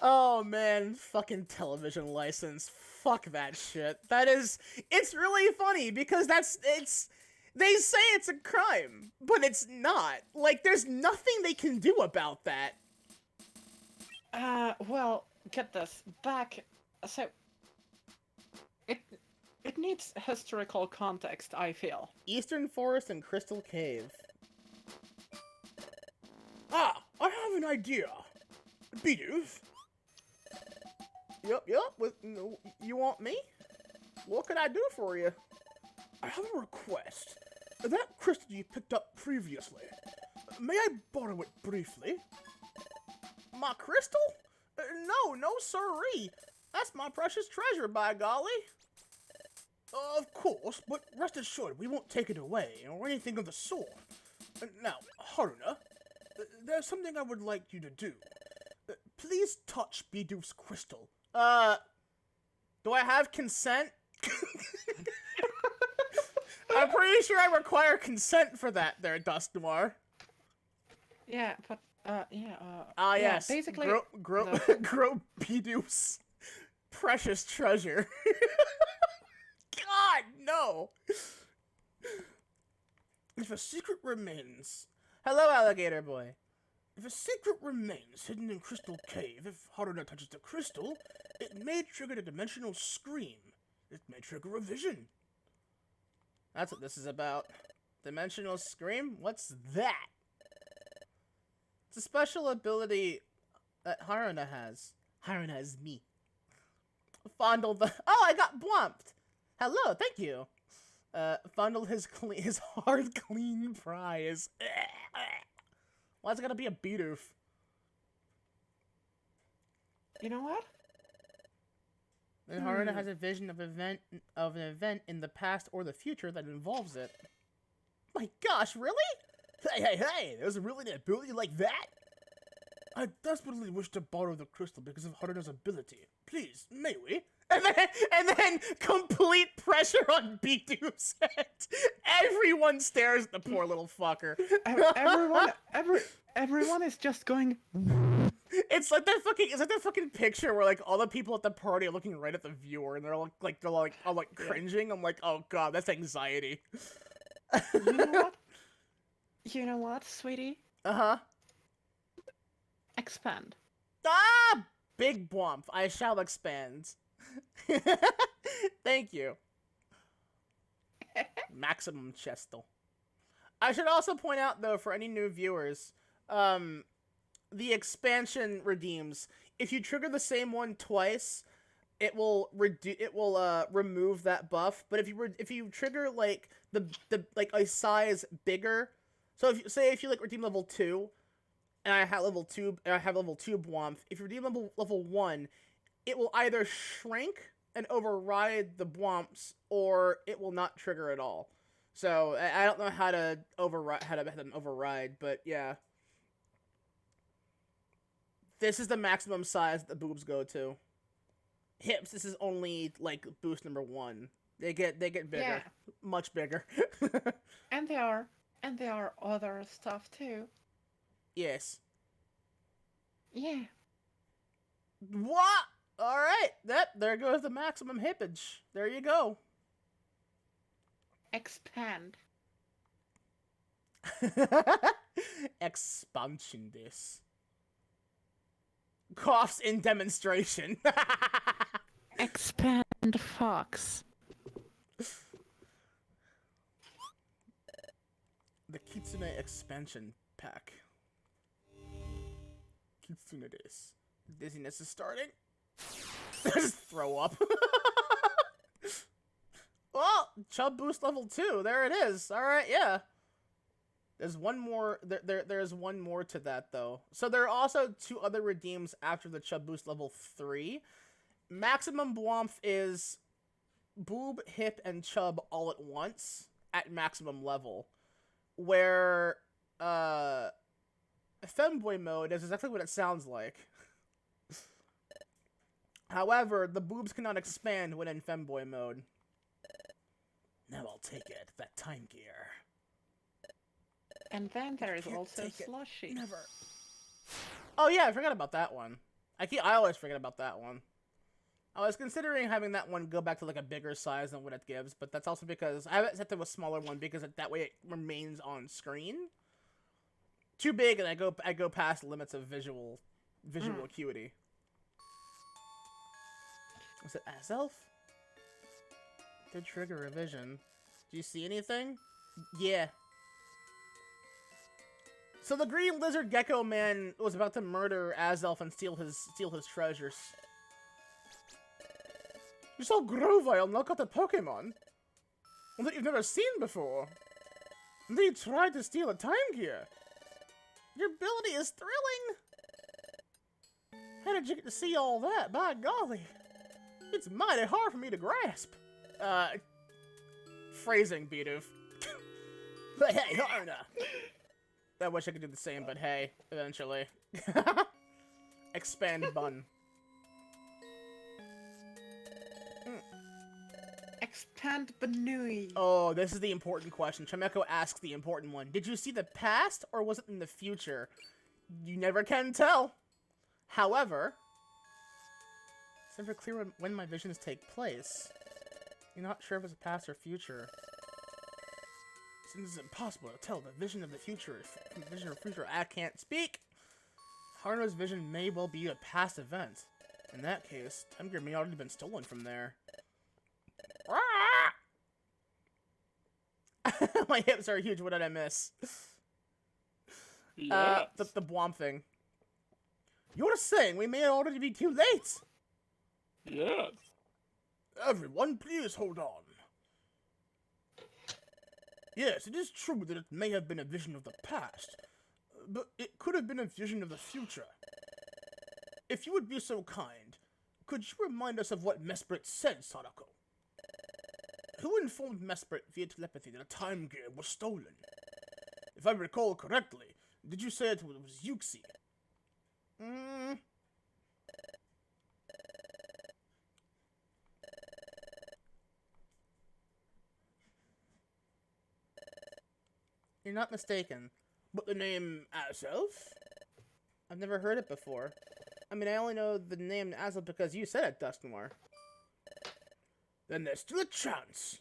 Oh man, fucking television license. Fuck that shit. It's really funny because they say it's a crime, but it's not. Like, there's nothing they can do about that. Well, get this. So, it needs historical context, I feel. Eastern Forest and Crystal Cave. Ah, I have an idea. Bidoof. Yup. You want me? What can I do for you? I have a request. That crystal you picked up previously, may I borrow it briefly? My crystal? No, sirree. That's my precious treasure, by golly. Of course, but rest assured we won't take it away, or anything of the sort. Now, Haruna, there's something I would like you to do. Please touch Bidoof's crystal. Do I have consent? I'm pretty sure I require consent for that there, Dust Noir. Yeah, but, Yes. basically... Grow Bidoof's precious treasure. God, no! If a secret remains... Hello, alligator boy. If a secret remains hidden in Crystal Cave, if Haruna touches the crystal, it may trigger a dimensional scream. It may trigger a vision. That's what this is about. Dimensional scream? What's that? It's a special ability that Haruna has. Haruna is me. Fondle the... Oh, I got blumped! Hello, thank you. Fondle his hard, clean prize. Why is it gotta be a Bidoof? You know what? Then Haruna has a vision of an event in the past or the future that involves it. My gosh, really? Hey, there's really an ability like that? I desperately wish to borrow the crystal because of Haruna's ability. Please, may we? And then complete pressure on Bidoof's head. Everyone stares at the poor little fucker. Everyone is just going... It's like that fucking picture where like all the people at the party are looking right at the viewer and they're all cringing. I'm like, oh god, that's anxiety. You know what? You know what, sweetie? Uh-huh. Expand. Ah! Big bwomp. I shall expand. Thank you. Maximum chestal. I should also point out, though, for any new viewers, the expansion redeems. If you trigger the same one twice, it will remove that buff. But if you trigger like the a size bigger, so if you like redeem level 2, and I have level 2 Bwomp, if you redeem level 1, it will either shrink and override the Bwomps, or it will not trigger at all. So I don't know how to have them override, but yeah. This is the maximum size that the boobs go to. Hips, this is only like boost number 1. They get bigger, Yeah. much bigger. And there are other stuff too. Yes. Yeah. What? All right. There goes the maximum hippage. There you go. Expand. Expansion this. Coughs in demonstration. Expand Fox. The Kitsune expansion pack. Kitsune this. Dizziness is starting. Just throw up. Oh, Chub Boost level 2. There it is. All right, yeah. There's one more. There's one more to that though. So there are also 2 other redeems after the Chub Boost level 3. Maximum Bwomp is Boob, Hip, and Chub all at once at maximum level, where Femboy mode is exactly what it sounds like. However, the boobs cannot expand when in Femboy mode. Now I'll take it. That time gear. And then there is Can't also take it. Slushy. Never. Oh yeah, I forgot about that one. I always forget about that one. I was considering having that one go back to like a bigger size than what it gives, but that's also because I have it set to a smaller one because that way it remains on screen. Too big, and I go past limits of visual acuity. Was it Azelf? Did trigger revision. Do you see anything? Yeah. So the green lizard gecko man was about to murder Azelf and steal his treasures. You're so groovy, I'll knock out the Pokemon. One that you've never seen before. And then you tried to steal a time gear. Your ability is thrilling. How did you get to see all that? By golly. It's mighty hard for me to grasp. Phrasing, Bidoof. But hey, Harna. I wish I could do the same, but hey, eventually. Expand bun. Expand Banui. Oh, this is the important question. Chimeko asks the important one. Did you see the past, or was it in the future? You never can tell. However, it's never clear when my visions take place. You're not sure if it's past or future. Since it's impossible to tell the vision of the future from the vision of the future, I can't speak. Haruno's vision may well be a past event. In that case, time gear may already been stolen from there. My hips are huge. What did I miss? Yes. The Bwomp thing. You're saying we may already be too late. Yes. Everyone, please hold on. Yes, it is true that it may have been a vision of the past, but it could have been a vision of the future. If you would be so kind, could you remind us of what Mesprit said, Sadako? Who informed Mesprit via telepathy that a time gear was stolen? If I recall correctly, did you say it was Yuxi? You're not mistaken. But the name Azelf? I've never heard it before. I mean, I only know the name Azelf because you said it, Dusknoir. Then there's still a chance.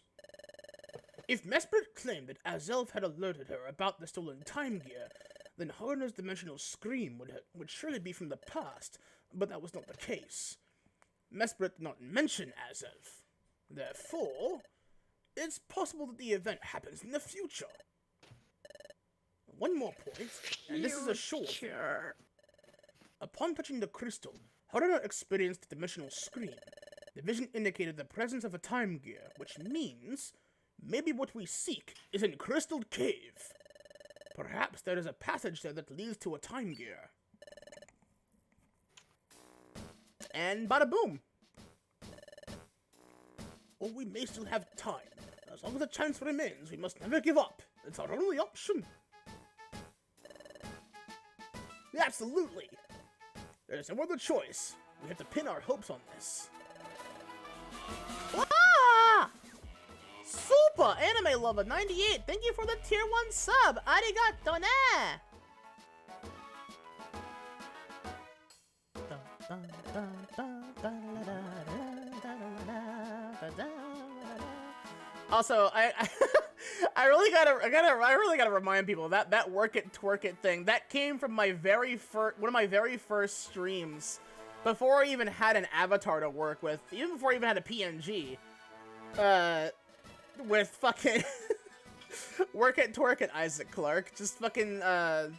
If Mesprit claimed that Azelf had alerted her about the stolen time gear, then Haruno's dimensional scream would surely be from the past, but that was not the case. Mesprit did not mention Azelf. Therefore, it's possible that the event happens in the future. One more point, and this is a short. Future. Upon touching the crystal, Haruno experienced a dimensional scream. The vision indicated the presence of a time gear, which means maybe what we seek is in Crystal Cave. Perhaps there is a passage there that leads to a time gear. And bada boom. But we may still have time. As long as the chance remains, we must never give up. It's our only option. Absolutely. There's no other choice. We have to pin our hopes on this. Ah! Super! Anime Lover 98, thank you for the tier 1 sub! Arigato ne! Also, I really gotta remind people that work it twerk it thing that came from my one of my very first streams, before I even had an avatar to work with, even before I even had a PMG, with fucking work it twerk it Isaac Clarke, just fucking the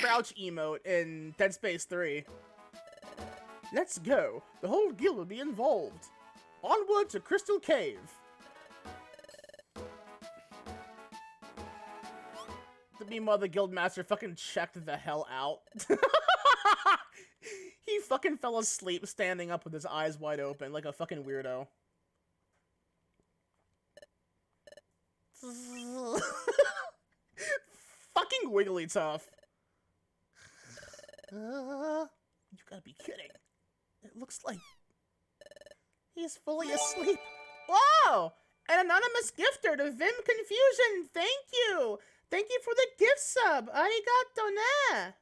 crouch emote in Dead Space 3. Let's go. The whole guild will be involved. Onward to Crystal Cave. Meanwhile, the guildmaster fucking checked the hell out. He fucking fell asleep standing up with his eyes wide open like a fucking weirdo. Fucking Wigglytuff. You gotta be kidding. It looks like he's fully asleep. Whoa! An anonymous gifter to Vim Confusion. Thank you. Thank you for the gift sub. Arigato ne.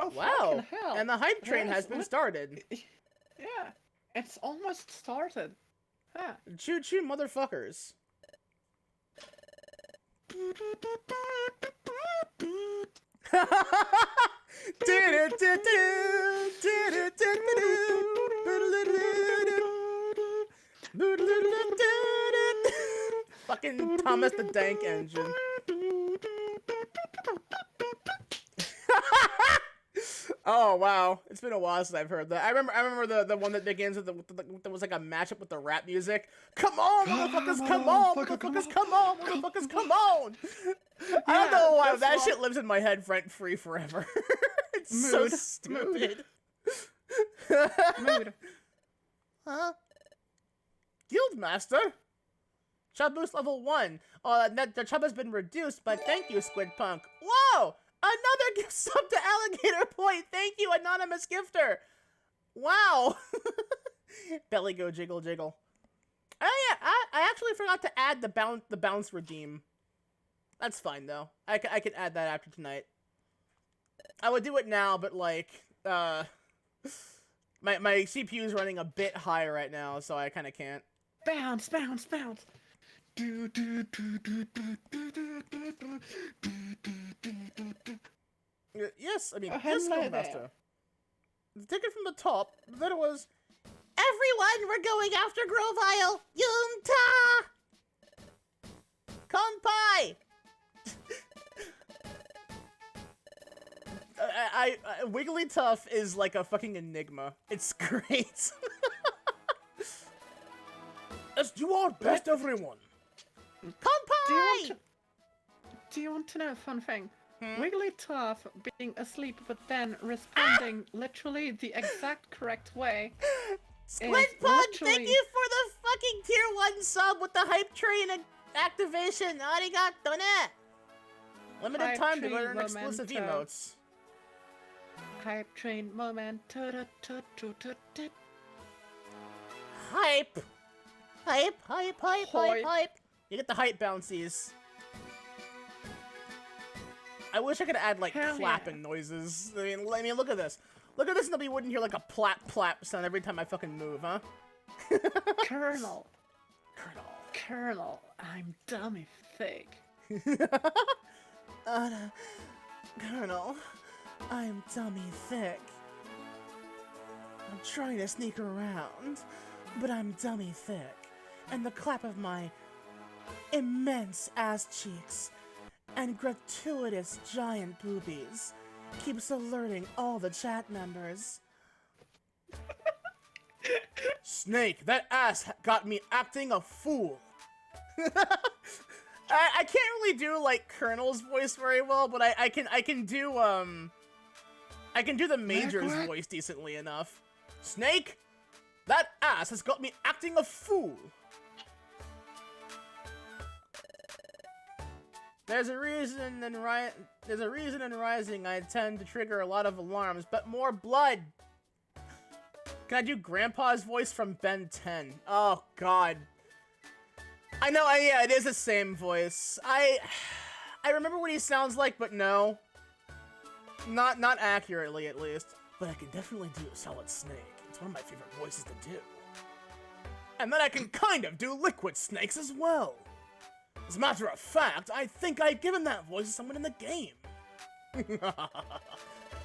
Oh, wow. fucking hell. And the hype train has been started. Yeah, it's almost started. Huh. Choo choo, motherfuckers. Fucking Thomas the Dank Engine. Oh wow, it's been a while since I've heard that. I remember the one that begins with there was like a matchup with the rap music. Come on, motherfuckers, come on, motherfuckers, come on, motherfuckers, come on. I don't know why that shit lives in my head rent free forever. It's so stupid. Mood. Huh? Guildmaster? Chub boost level 1. The chub has been reduced, but thank you, Squid Punk. Whoa! Another gift sub to Alligator Point. Thank you, anonymous gifter. Wow. Belly go jiggle jiggle. Oh yeah, I actually forgot to add the bounce redeem. That's fine though. I could add that after tonight. I would do it now, but like my CPU is running a bit high right now, so I kind of can't. Bounce, bounce, bounce. Yes, I mean, Oh, yes, hello Guildmaster. there. Take it from the top. Then it was, everyone, we're going after Grovile. Yunta! Konpai! Wigglytuff is like a fucking enigma. It's great. Let's do our best, everyone. Konpai! Do you want to know a fun thing? Wigglytuff being asleep but then responding literally the exact correct way. Squid Pug, thank you for the fucking tier 1 sub with the hype train activation. Arigato ne. Limited Hype time to train learn exclusive momento. emotes. Hype train moment. Hype. Hype, hype, hype, hype, Hype. hype. You get the hype bouncies. I wish I could add like Hell clapping noises. I mean, look at this. Look at this, and then we wouldn't hear like a plap plap sound every time I fucking move, huh? Colonel, Colonel. Colonel, I'm dummy thick. Colonel, I'm dummy thick. I'm trying to sneak around, but I'm dummy thick. And the clap of my immense ass cheeks and gratuitous giant boobies keeps alerting all the chat members. Snake, that ass got me acting a fool. I can't really do like Colonel's voice very well, but I can do the Major's voice decently enough. Snake, that ass class has got me acting a fool. There's a reason in Rising I tend to trigger a lot of alarms, but more blood. Can I do Grandpa's voice from Ben 10? Oh, God. I know, yeah, it is the same voice. I remember what he sounds like, but no. Not accurately, at least. But I can definitely do a Solid Snake. It's one of my favorite voices to do. And then I can kind of do Liquid Snakes as well. As a matter of fact, I think I've given that voice to someone in the game.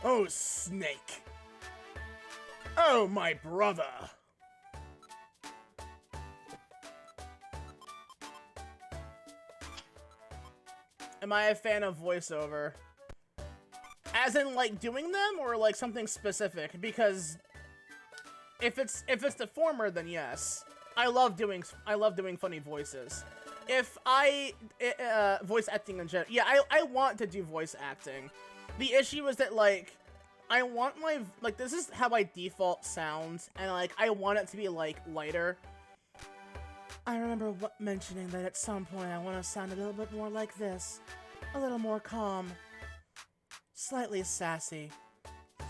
Oh, Snake. Oh, my brother. Am I a fan of voiceover? As in, like, doing them, or, like, something specific? Because if it's the former, then yes. I love doing funny voices. If voice acting in general, yeah, I want to do voice acting. The issue is that, like, I want my, like, this is how my default sounds, and, like, I want it to be, like, lighter. I remember mentioning that at some point I want to sound a little bit more like this. A little more calm. Slightly sassy.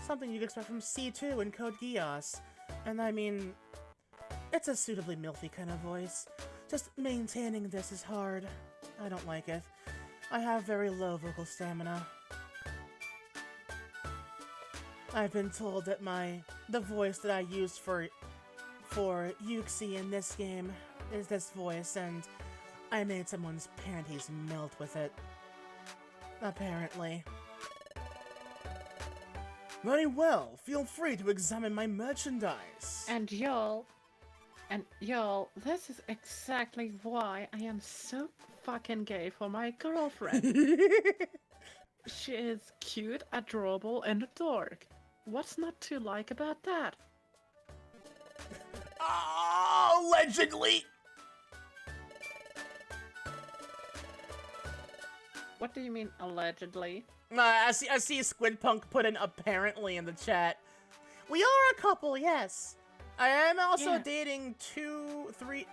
Something you'd expect from C2 in Code Geass. And I mean, it's a suitably milfy kind of voice. Just maintaining this is hard. I don't like it. I have very low vocal stamina. I've been told that the voice that I used for Yuxi in this game is this voice, and I made someone's panties melt with it. Apparently. Very well, feel free to examine my merchandise. And y'all, this is exactly why I am so fucking gay for my girlfriend. She is cute, adorable, and a dork. What's not to like about that? Allegedly! What do you mean, allegedly? I see Squidpunk put an apparently in the chat. We are a couple, yes. I am also dating three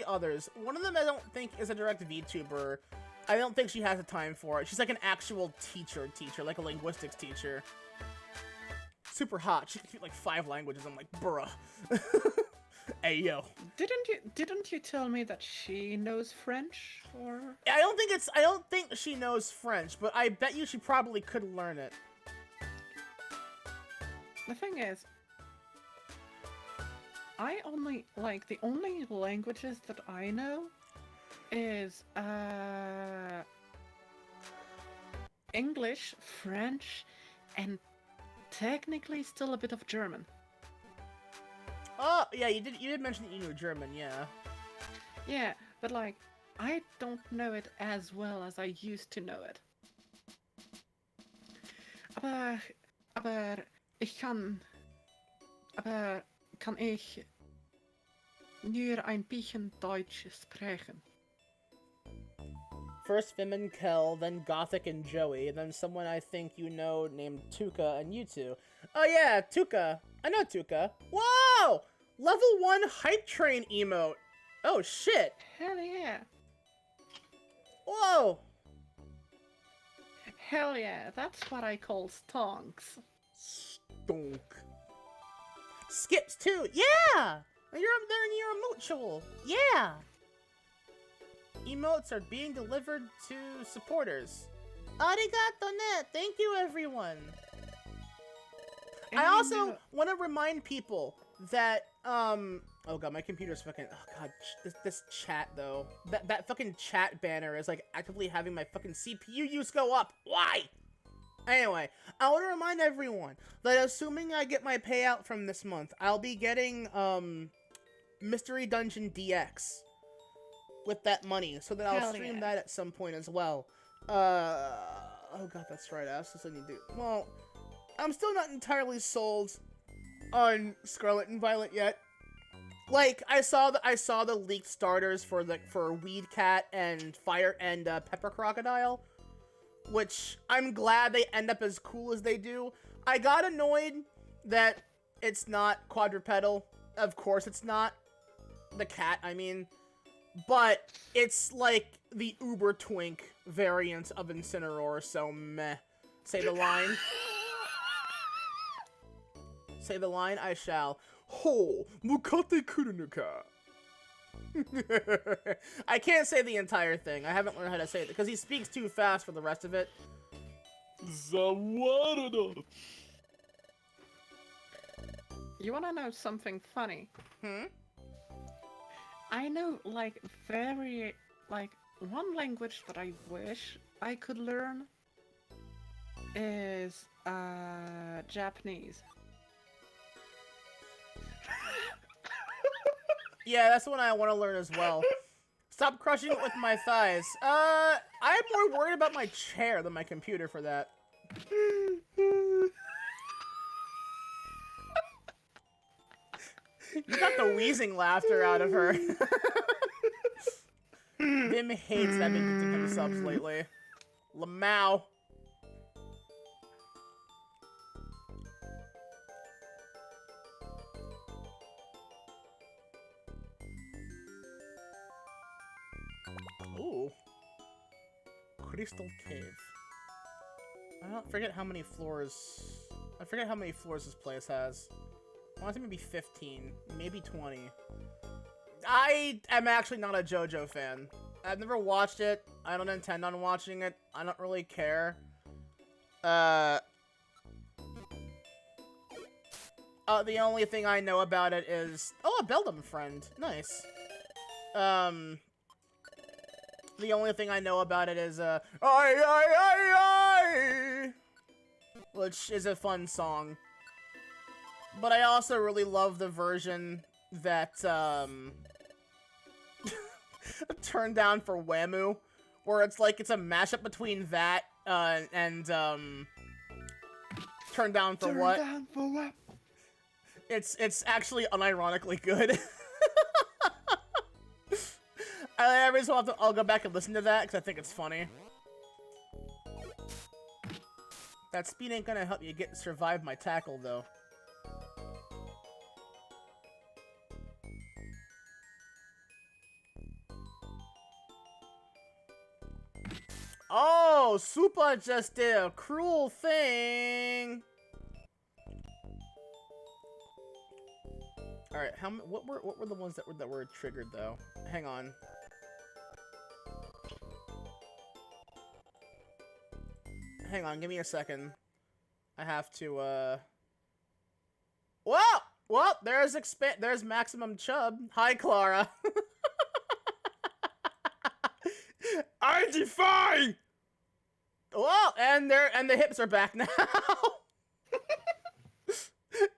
others. One of them I don't think is a direct VTuber. I don't think she has the time for it. She's like an actual teacher, like a linguistics teacher. Super hot. She can speak like 5 languages. I'm like, bruh. Hey, yo. Didn't you tell me that she knows French, or? I don't think she knows French, but I bet you she probably could learn it. The thing is, the only languages that I know is, English, French, and technically still a bit of German. Oh, yeah, you did mention that you knew German, yeah. Yeah, but like, I don't know it as well as I used to know it. Aber kann ich nur ein bisschen Deutsch sprechen? First Vim and Kel, then Gothic and Joey, then someone I think you know named Tuka and you two. Oh yeah, Tuka. I know Tuka. Whoa! Level 1 Hype Train emote. Oh shit. Hell yeah. Whoa. Hell yeah, that's what I call stonks. Stonk. Skips too. Yeah! They're a mutual. Yeah! Emotes are being delivered to supporters. Arigato ne! Thank you, everyone! I also want to remind people that, oh god, my computer's fucking, oh god, this chat, though. That fucking chat banner is, like, actively having my fucking CPU use go up. Why? Anyway, I want to remind everyone that assuming I get my payout from this month, I'll be getting, Mystery Dungeon DX with that money, so that I'll stream that at some point as well. Oh god, that's right, I also need to, well, I'm still not entirely sold on Scarlet and Violet yet. Like, I saw the leaked starters for Weed Cat and Fire and Pepper Crocodile, which I'm glad they end up as cool as they do. I got annoyed that it's not quadrupedal, Of course it's not. The cat, I mean. But it's like the uber twink variant of Incineroar, so meh. Say the line. Say the line, I shall. Ho, mukate kurunuka. I can't say the entire thing. I haven't learned how to say it because he speaks too fast for the rest of it. Zawarudo. You wanna know something funny? Hmm? I know, like, one language that I wish I could learn is, Japanese. Yeah, that's the one I want to learn as well. Stop crushing it with my thighs. I'm more worried about my chair than my computer for that. You got the wheezing laughter out of her. Vim hates that I've been gifting him subs lately. Lamau. Ooh. Crystal Cave. I don't forget how many floors. I forget how many floors this place has. I want to say maybe 15, maybe 20. I am actually not a JoJo fan. I've never watched it. I don't intend on watching it. I don't really care. The only thing I know about it is... Oh, a Beldum friend. Nice. The only thing I know about it is, I, which is a fun song. But I also really love the version that, turned down for Whamu, where it's like, it's a mashup between that, and, turned down for what? Turn down for what? It's actually unironically good. Every so often I'll go back and listen to that, because I think it's funny. That speed ain't gonna help you survive my tackle, though. Oh, Super just did a cruel thing. All right, what were the ones that were triggered though? Hang on. Hang on, give me a second. I have to Whoa! There's Maximum Chub. Hi, Clara. I defy! Well, and the hips are back now.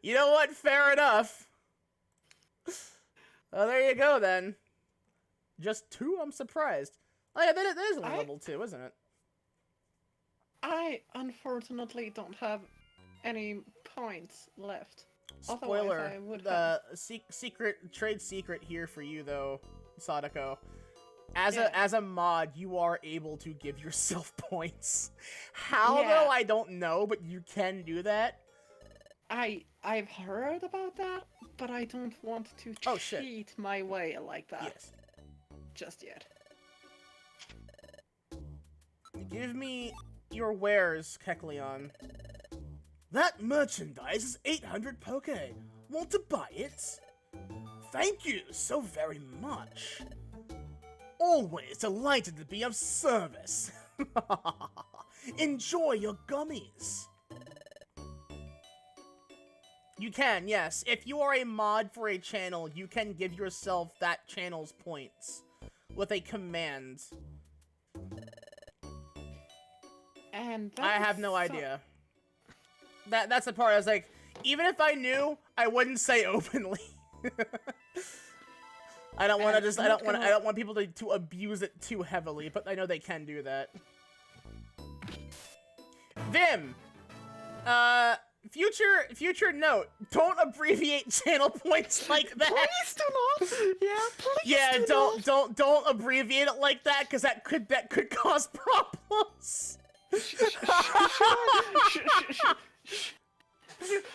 You know what? Fair enough. Oh, there you go then. Just 2? I'm surprised. Oh yeah, that is only level 2, isn't it? I unfortunately don't have any points left. Spoiler. Otherwise, I would have. Trade secret here for you though, Sadako. As a mod, you are able to give yourself points. How though, I don't know, but you can do that. I've heard about that, but I don't want to cheat my way like that. Yes. Just yet. Give me your wares, Kecleon. That merchandise is 800 Poke. Want to buy it? Thank you so very much. Always delighted to be of service. Enjoy your gummies. You can, yes. If you are a mod for a channel, you can give yourself that channel's points with a command. And I have no idea. That's the part I was like, even if I knew, I wouldn't say openly. I don't want to I don't want people to abuse it too heavily, but I know they can do that. Vim! Future note, don't abbreviate channel points like that. Please do not. Yeah, please. Yeah, don't abbreviate it like that, because that could cause problems.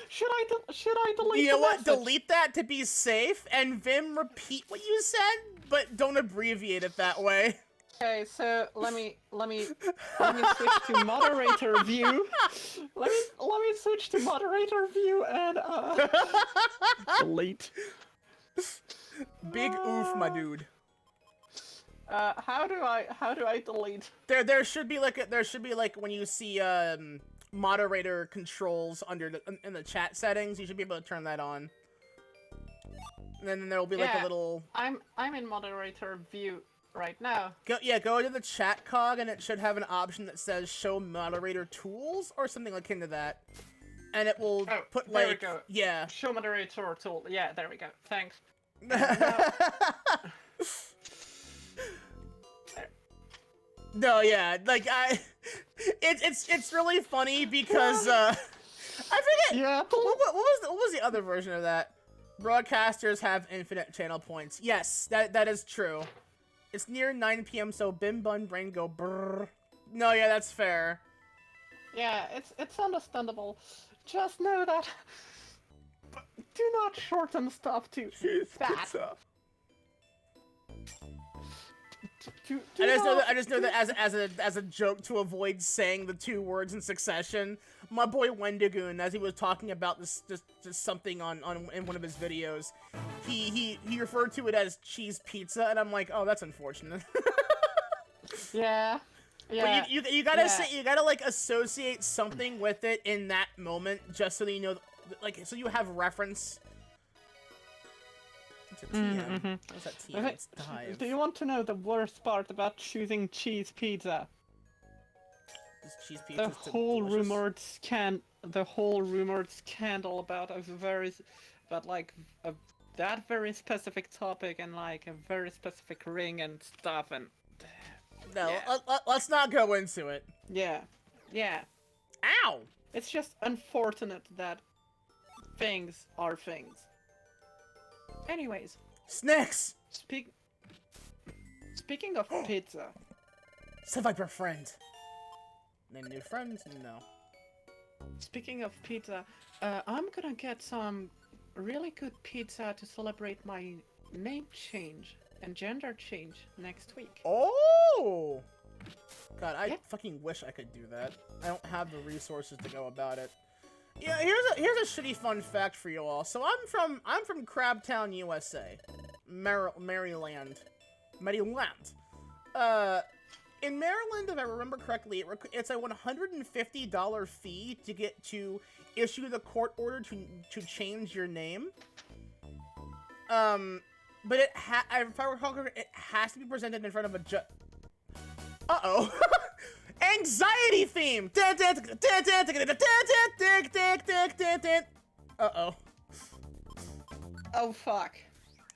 Should I delete You know the what? message? Delete that to be safe, and Vim, repeat what you said, but don't abbreviate it that way. Okay, so let me switch to moderator view. Let me switch to moderator view and delete. Big oof, my dude. How do I delete? There should be like when you see moderator controls in the chat settings, you should be able to turn that on. And then there will be like a Yeah. little I'm in moderator view right now. go to the chat cog, and it should have an option that says show moderator tools or something akin to that. And it will Oh, put there we like go. yeah. Show moderator tool. Yeah, there we go. Thanks. No, yeah, like it's really funny because I forget Yeah. what was the other version of that? Broadcasters have infinite channel points. Yes, that is true. It's near 9 p.m. so bim bun brain go brrr. No, yeah, that's fair. Yeah, it's understandable. Just know that. Do not shorten stuff to that. I just know that as a joke to avoid saying the two words in succession, my boy Wendigoon, as he was talking about this just something on in one of his videos, he referred to it as cheese pizza, and I'm like, oh, that's unfortunate. Yeah. Yeah. But you gotta yeah. say, you gotta like associate something with it in that moment, just so that you know, like, so you have reference. It's a TM. What's that TM? It's dive. Do you want to know the worst part about choosing cheese pizza? Is cheese The pizza's whole delicious? rumored scandal about that very specific topic and like a very specific ring and stuff and No, yeah. let's not go into it. yeah. Ow! It's just unfortunate that things are things. Anyways, Snacks! speaking of pizza, Survivor friend. Name new friends? No. speaking of pizza, I'm gonna get some really good pizza to celebrate my name change and gender change next week. Oh! God, I Yeah. fucking wish I could do that. I don't have the resources to go about it. Yeah, here's a shitty fun fact for you all. So I'm from Crabtown, USA, Maryland. In Maryland, if I remember correctly, it's a $150 fee to get to issue the court order to change your name. But if I recall correctly, it has to be presented in front of a judge. Uh-oh. Anxiety theme! Uh-oh. Oh fuck.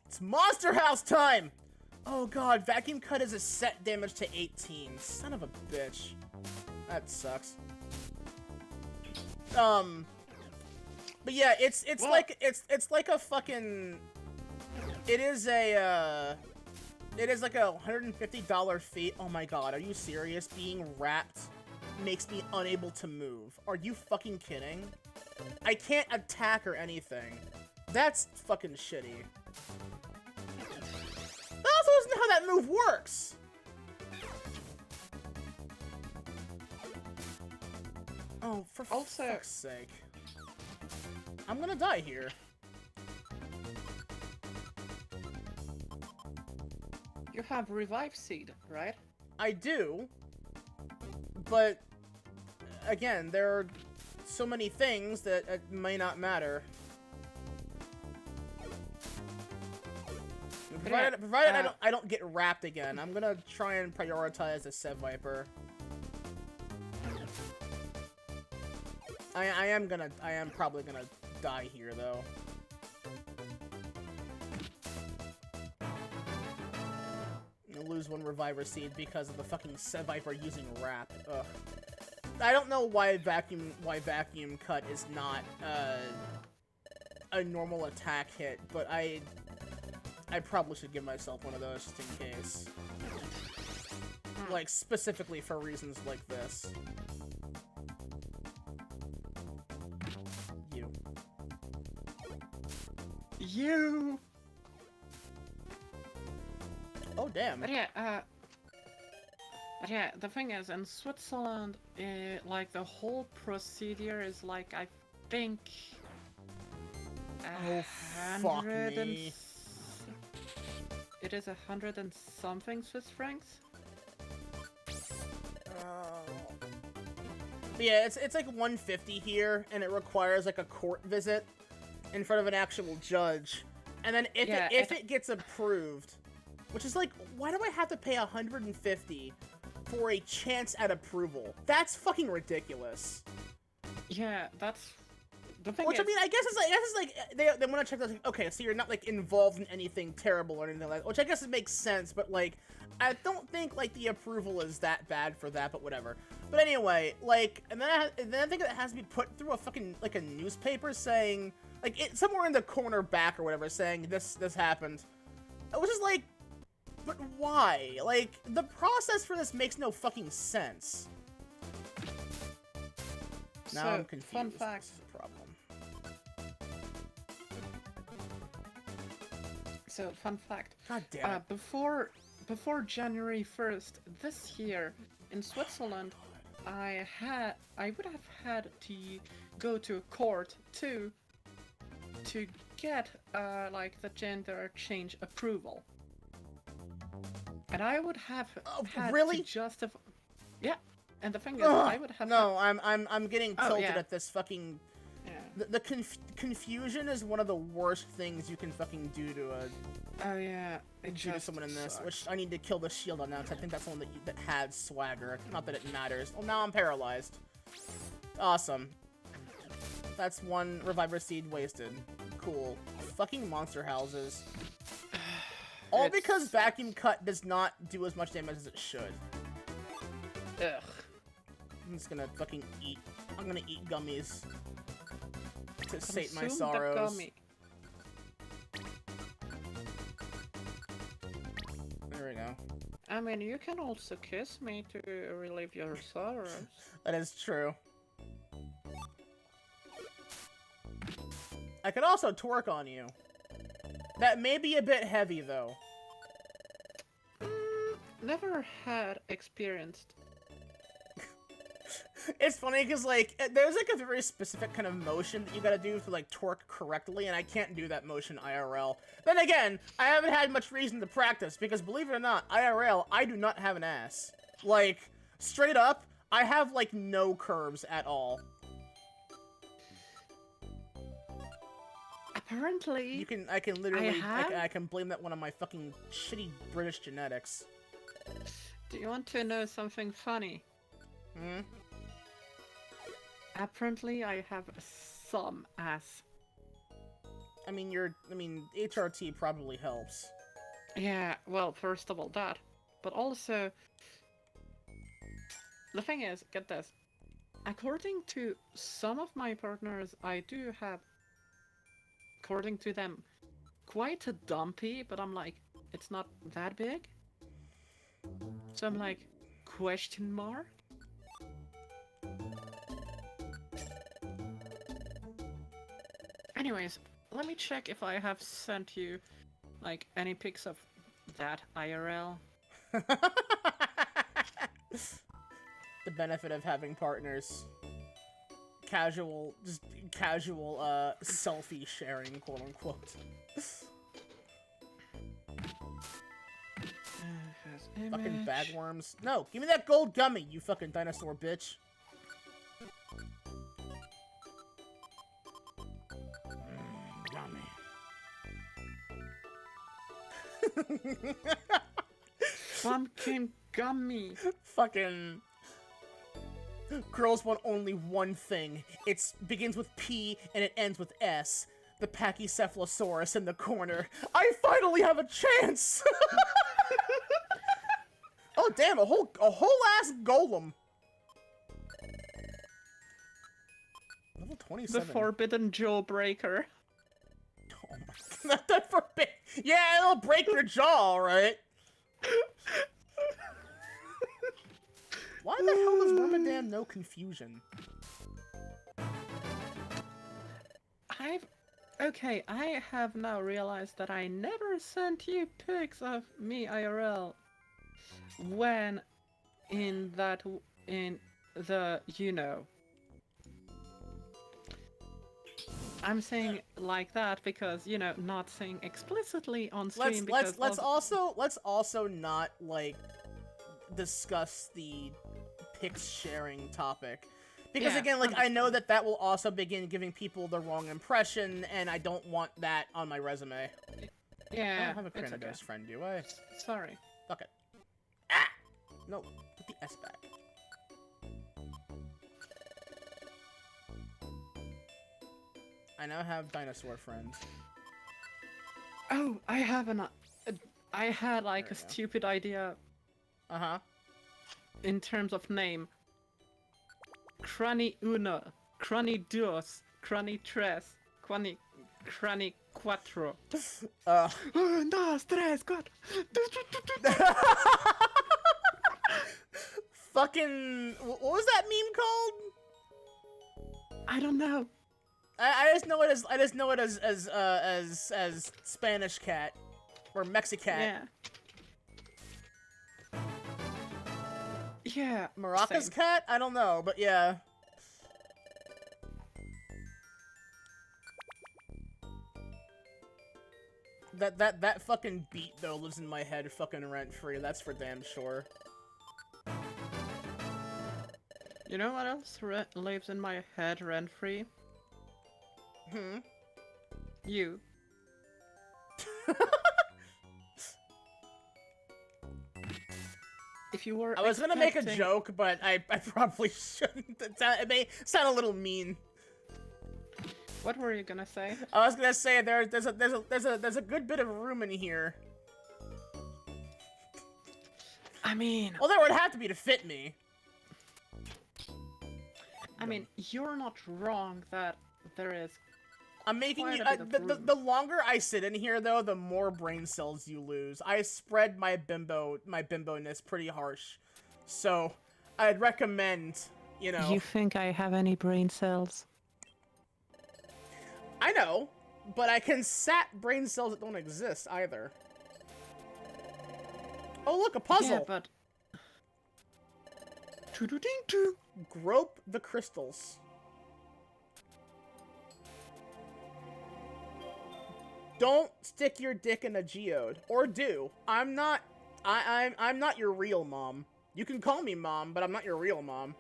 It's Monster House time! Oh god, vacuum cut is a set damage to 18. Son of a bitch. That sucks. But yeah, it's Well- like a fucking... It is like a $150 fee. Oh my god, are you serious? Being wrapped makes me unable to move. Are you fucking kidding? I can't attack or anything. That's fucking shitty. That also isn't how that move works! Oh, for fuck's sake. I'm gonna die here. You have revive seed, right? I do, but again, there are so many things that it may not matter. Provided I don't get wrapped again, I'm gonna try and prioritize the Sev Viper. I am probably gonna die here though. Lose one reviver seed because of the fucking Sev Viper using wrap. Ugh. I don't know why vacuum cut is not a normal attack hit, but I probably should give myself one of those just in case. Like specifically for reasons like this. You. you. Oh, damn. But yeah, the thing is, in Switzerland, like the whole procedure is like, I think, Oh, fuck me. It is 100 and something Swiss francs. But yeah, it's like 150 here, and it requires like a court visit in front of an actual judge. And then if it gets approved, which is like, why do I have to pay 150 for a chance at approval? That's fucking ridiculous. Yeah, that's the thing. Which, I mean, I guess it's like they want to check that. Like, okay, so you're not like involved in anything terrible or anything like that, which I guess it makes sense. But like, I don't think like the approval is that bad for that. But whatever. But anyway, like, and then I think it has to be put through a fucking like a newspaper saying like it somewhere in the corner back or whatever saying this happened. Which is like, but why? Like, the process for this makes no fucking sense. Now So, I'm confused. fun fact. This is a problem. So, fun fact. God damn it. Before January 1st this year in Switzerland, I would have had to go to a court to get like the gender change approval, and I would have had really? to justify. Yeah, and the thing is, Ugh, I would have. no, I'm getting tilted yeah. at this fucking. Yeah. The confusion is one of the worst things you can fucking do to someone in this. sucks. Which I need to kill the shield on now, because I think that's the one that had swagger. Not that it matters. Well, now I'm paralyzed. Awesome. That's one reviver seed wasted. Cool. Fucking monster houses. All because vacuum cut does not do as much damage as it should. Ugh. I'm just gonna fucking eat. I'm gonna eat gummies to sate my Consume the sorrows. gummy. There we go. I mean, you can also kiss me to relieve your sorrows. That is true. I could also twerk on you. That may be a bit heavy, though. Never had experienced. It's funny because, like, there's, like, a very specific kind of motion that you gotta do to, like, twerk correctly, and I can't do that motion IRL. Then again, I haven't had much reason to practice, because believe it or not, IRL, I do not have an ass. Like, straight up, I have, like, no curves at all. Apparently, I can literally, have? I can blame that one on my fucking shitty British genetics. do you want to know something funny? Hmm? Apparently, I have some ass. I mean, HRT probably helps. Yeah, well, first of all, that. But also, the thing is, get this. According to some of my partners, I do have, according to them, quite a dumpy, but I'm like, it's not that big. So I'm like, question mark? Anyways, let me check if I have sent you, like, any pics of that IRL. The benefit of having partners. Just casual, selfie sharing, quote unquote. Fucking bagworms. No, give me that gold gummy, you fucking dinosaur bitch. Gummy. Pumpkin gummy. Fucking... Girls want only one thing. It begins with P and it ends with S. The Pachycephalosaurus in the corner. I finally have a chance! Oh damn, a whole ass golem. Level 27. The forbidden jawbreaker. Oh my god, not that forbidden. Yeah, it'll break your jaw, right? Why the hell does Wormadam know confusion? Okay, I have now realized that I never sent you pics of me IRL when in that in the I'm saying like that because not saying explicitly on stream because Let's also not like discuss the pics sharing topic. Because Yeah, again, like, I know understand. that will also begin giving people the wrong impression, and I don't want that on my resume. I Yeah, don't have a it's okay. Cranidos friend, do I? Sorry. Fuck it. Ah! No, put the S back. I now have dinosaur friends. Oh, I had like There a we go. stupid idea Uh-huh. in terms of name. Crani uno, crani dos, crani tres, crani cuatro. Un, dos, tres, cuatro. Fucking... What was that meme called? I don't know. I just know it as Spanish cat. Or Mexicat. Yeah. Yeah. Maracas same. cat? I don't know, but yeah. That fucking beat though lives in my head fucking rent free. That's for damn sure. You know what else lives in my head rent free? Hmm. You. If you were I was gonna make a expecting- joke, but I probably shouldn't. It may sound a little mean. What were you gonna say? I was gonna say there's a good bit of room in here. I mean, Well, there would have to be to fit me. you're not wrong that there is. I'm making Quite you. a bit of room. The longer I sit in here, though, the more brain cells you lose. I spread my bimbo-ness pretty harsh, so I'd recommend, you know. You think I have any brain cells? I know, but I can sat brain cells that don't exist either. Oh, look, a puzzle. Yeah, but. Doo-doo-ding-doo. Grope the crystals. Don't stick your dick in a geode, or do. I'm not your real mom. You can call me mom, but I'm not your real mom.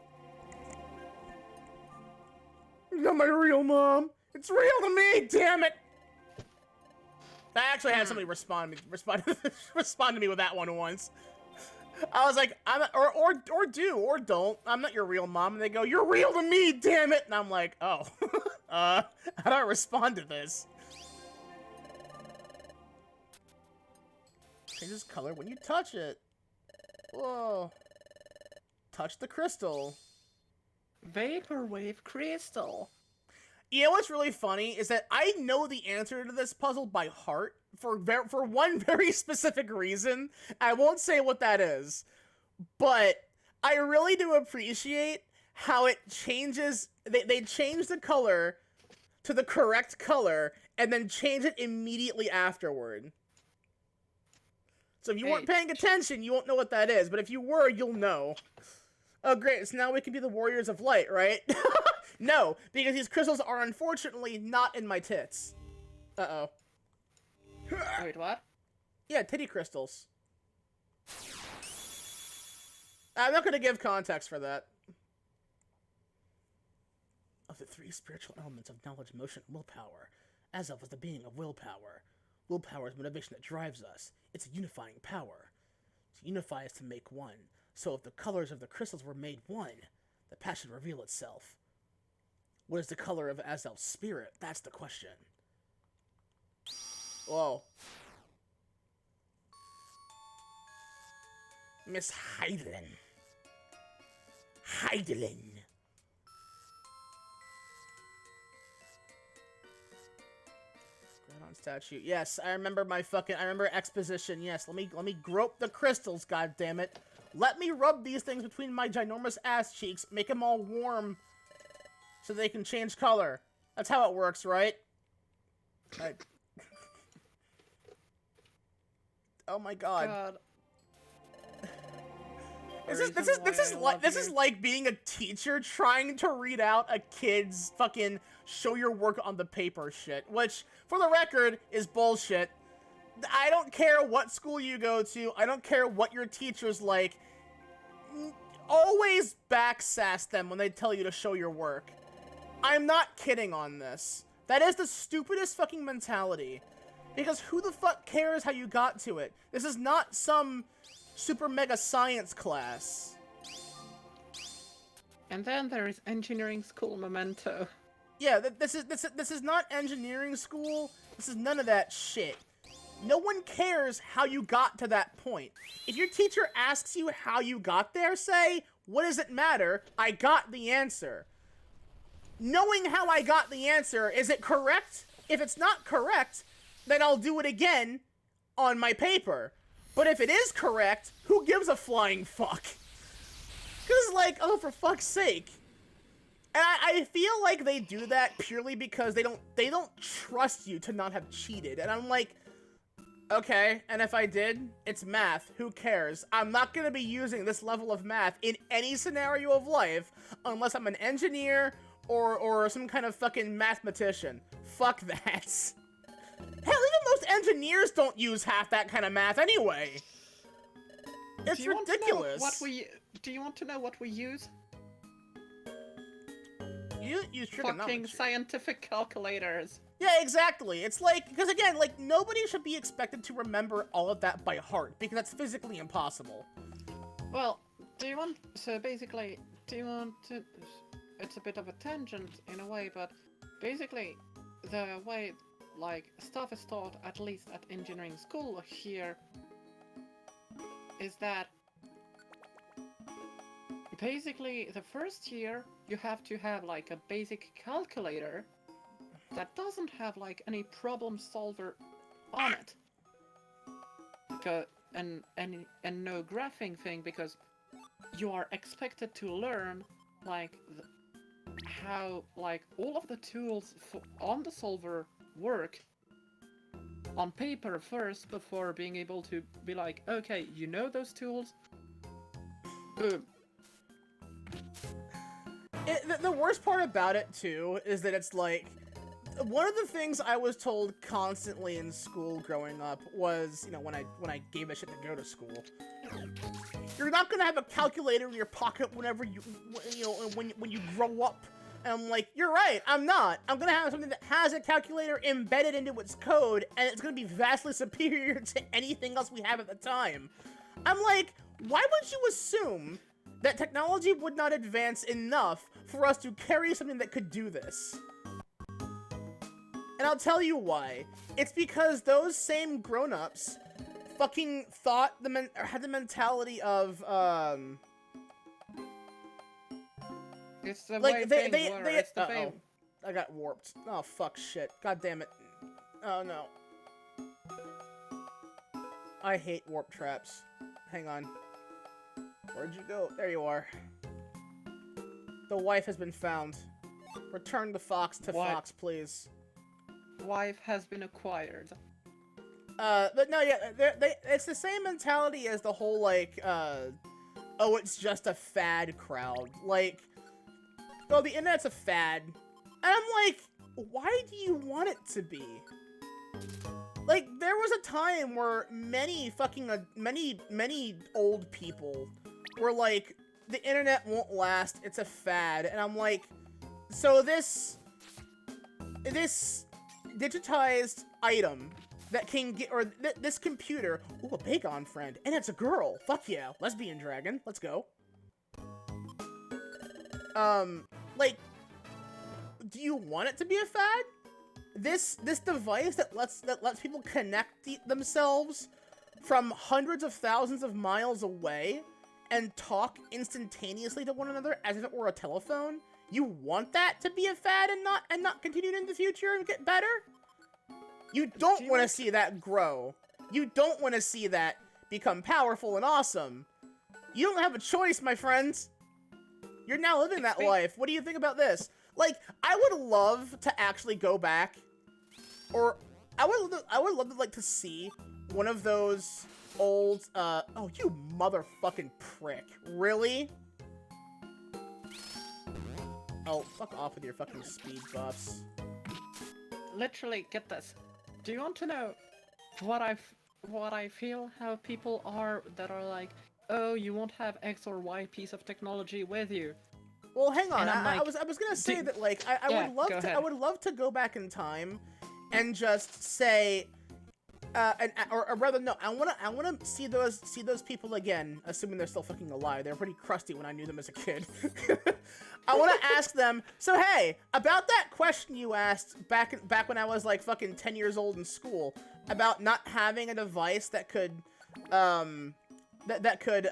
You're not my real mom. It's real to me, damn it. I actually had somebody respond to me with that one once. I was like, or do, or don't. I'm not your real mom. And they go, you're real to me, damn it. And I'm like, oh, how do I respond to this? Changes color when you touch it. Whoa. Touch the crystal. Vaporwave crystal. You know what's really funny is that I know the answer to this puzzle by heart for one very specific reason. I won't say what that is, but I really do appreciate how it changes. They change the color to the correct color and then change it immediately afterward. So if you weren't paying attention, you won't know what that is, but if you were, you'll know. Oh, great, so now we can be the Warriors of Light, right? No, because these crystals are unfortunately not in my tits. Uh-oh. Wait, what? Yeah, titty crystals. I'm not gonna give context for that. Of the three spiritual elements of knowledge, motion, and willpower, Azov was the being of willpower. Willpower is motivation that drives us. It's a unifying power. To unify is to make one. So if the colors of the crystals were made one, the path should reveal itself. What is the color of Azov's spirit? That's the question. Whoa. Miss Heidelin. Heidelin. Ground on statue. Yes, I remember I remember exposition. Yes, let me grope the crystals, goddammit. Let me rub these things between my ginormous ass cheeks, make them all warm so they can change color. That's how it works, right? Oh my god. God. This is like being a teacher trying to read out a kid's fucking show your work on the paper shit, which, for the record, is bullshit. I don't care what school you go to, I don't care what your teacher's like, always backsass them when they tell you to show your work. I'm not kidding on this. That is the stupidest fucking mentality. Because who the fuck cares how you got to it? This is not some super mega science class. And then there is engineering school memento. Yeah, this is not engineering school. This is none of that shit. No one cares how you got to that point. If your teacher asks you how you got there, say, what does it matter? I got the answer. Knowing how I got the answer, is it correct? If it's not correct, then I'll do it again on my paper. But if it is correct, who gives a flying fuck? Because, like, oh, for fuck's sake. And I feel like they do that purely because they don't trust you to not have cheated. And I'm like, okay, and if I did, it's math. Who cares? I'm not going to be using this level of math in any scenario of life unless I'm an engineer or some kind of fucking mathematician. Fuck that. Hell, even most engineers don't use half that kind of math anyway. It's ridiculous. Do you want to know what we use? You use trigonometry. Fucking scientific calculators. Yeah, exactly. It's like, because again, like, nobody should be expected to remember all of that by heart, because that's physically impossible. Well, so basically, do you want to, it's a bit of a tangent in a way, but basically, the way, like, stuff is taught, at least at engineering school here, is that basically the first year you have to have like a basic calculator that doesn't have like any problem solver on it, and no graphing thing, because you are expected to learn like how like all of the tools on the solver work on paper first before being able to be like, okay, you know those tools? Boom. The worst part about it, too, is that it's like, one of the things I was told constantly in school growing up was, you know, when I gave a shit to go to school, you're not gonna have a calculator in your pocket whenever when you grow up. And I'm like, you're right, I'm not. I'm gonna have something that has a calculator embedded into its code, and it's gonna be vastly superior to anything else we have at the time. I'm like, why would you assume that technology would not advance enough for us to carry something that could do this? And I'll tell you why. It's because those same grown-ups fucking thought had the mentality of, It's the like, way they things were. It's the uh-oh. I got warped. Oh, fuck shit. God damn it. Oh, no. I hate warp traps. Hang on. Where'd you go? There you are. The wife has been found. Return the fox to What? Fox, please. Wife has been acquired. But no, yeah, it's the same mentality as the whole, like, oh, it's just a fad crowd. Like, oh, the internet's a fad. And I'm like, why do you want it to be? Like, there was a time where many old people were like, the internet won't last, it's a fad. And I'm like, so this digitized item that can get, or this computer, ooh, a Bagon friend, and it's a girl. Fuck yeah, lesbian dragon, let's go. Like, do you want it to be a fad? This device that lets people connect themselves from hundreds of thousands of miles away and talk instantaneously to one another as if it were a telephone? You want that to be a fad and not continue in the future and get better? You don't want to see that grow. You don't want to see that become powerful and awesome. You don't have a choice, my friends. You're now living that life. What do you think about this? Like, I would love to actually go back Or I would love to like to see one of those old oh, you motherfucking prick. Really? Oh, fuck off with your fucking speed buffs. Literally, get this. Do you want to know what I feel? How people are that are like, oh, you won't have X or Y piece of technology with you. Well, hang on. And I'm like, I was gonna say do- that like I Yeah, would love go to ahead. love to go back in time and just say or rather no, I wanna see those people again, assuming they're still fucking alive. They were pretty crusty when I knew them as a kid. I wanna ask them, so hey, about that question you asked back when I was like fucking 10 years old in school, about not having a device that could that could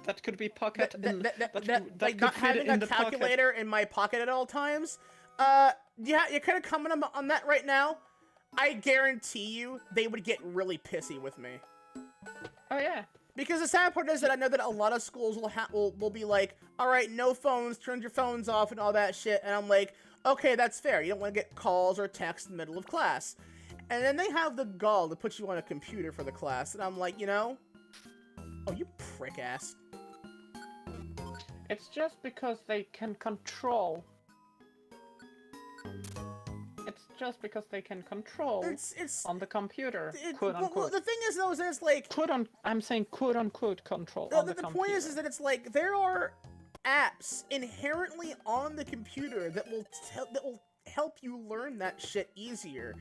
That could be pocket in, that like could not fit having in a the pocket. calculator in my pocket at all times. Yeah, you're kind of comment on that right now. I guarantee you they would get really pissy with me. Oh yeah. Because the sad part is that I know that a lot of schools will be like, all right, no phones, turn your phones off and all that shit. And I'm like, okay, that's fair. You don't want to get calls or texts in the middle of class. And then they have the gall to put you on a computer for the class. And I'm like, you know, oh, you prick ass. It's just because they can control. It's just because they can control It's on the computer, quote well, unquote. the thing is though, is that it's like I'm saying quote unquote control on the the computer. point is that it's like there are apps inherently on the computer that will help you learn that shit easier.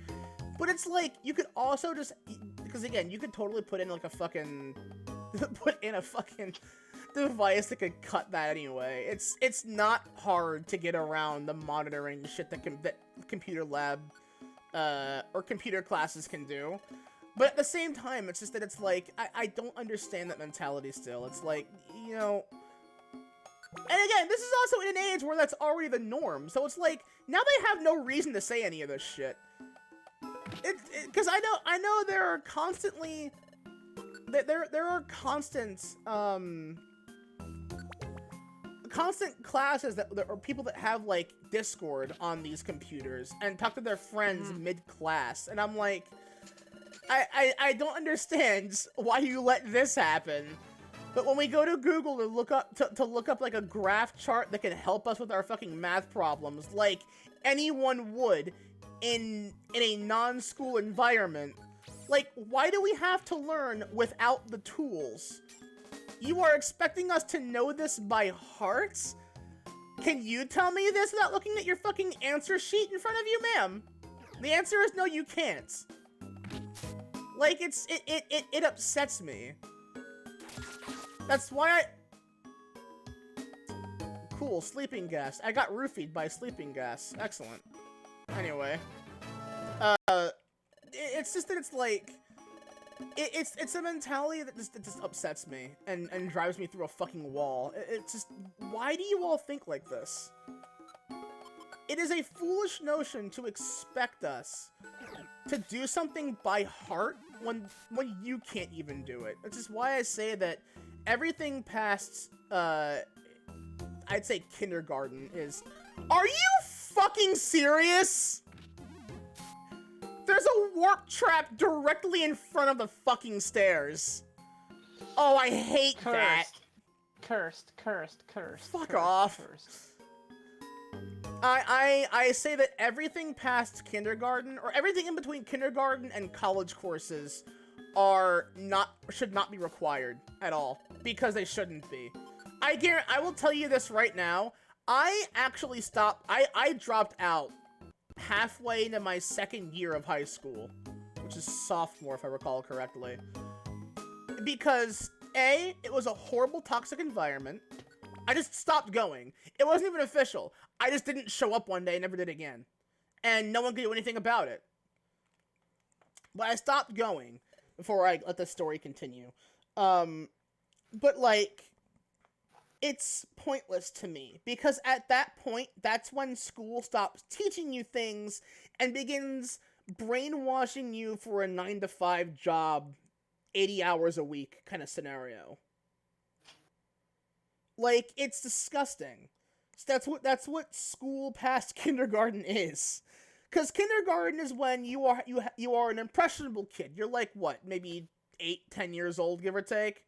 But it's like you could also just, because again, you could totally put in like a fucking device that could cut that anyway. It's not hard to get around the monitoring shit that computer lab or computer classes can do. But at the same time, it's just that it's like I don't understand that mentality still. It's like, you know. And again, this is also in an age where that's already the norm. So it's like now they have no reason to say any of this shit. Because I know there are constantly there are constant classes that or people that have like Discord on these computers and talk to their friends mid-class, and I'm like, I don't understand why you let this happen. But when we go to Google to look up like a graph chart that can help us with our fucking math problems, like anyone would in a non-school environment, like why do we have to learn without the tools? You are expecting us to know this by heart? Can you tell me this without looking at your fucking answer sheet in front of you, ma'am? The answer is no, you can't. Like, it upsets me. That's why Cool, sleeping gas. I got roofied by sleeping gas. Excellent. Anyway. It's just that it's like... It's a mentality that just upsets me and drives me through a fucking wall. It's just, why do you all think like this? It is a foolish notion to expect us to do something by heart when you can't even do it. Which is why I say that everything past, I'd say kindergarten is... Are you fucking serious? There's a warp trap directly in front of the fucking stairs. Oh, I hate that. Cursed. Fuck off. Cursed. I say that everything past kindergarten, or everything in between kindergarten and college courses, should not be required at all, because they shouldn't be. I will tell you this right now. I actually stopped. I dropped out halfway into my second year of high school, which is sophomore if I recall correctly, because A, it was a horrible toxic environment. I just stopped going. It wasn't even official. I just didn't show up one day and never did again, and no one could do anything about it. But I stopped going before I let the story continue. But like, it's pointless to me, because at that point, that's when school stops teaching you things and begins brainwashing you for a 9-to-5 job, 80 hours a week kind of scenario. Like, it's disgusting. So that's what school past kindergarten is. Because kindergarten is when you are an impressionable kid. You're like, what, maybe 8-10 years old, give or take?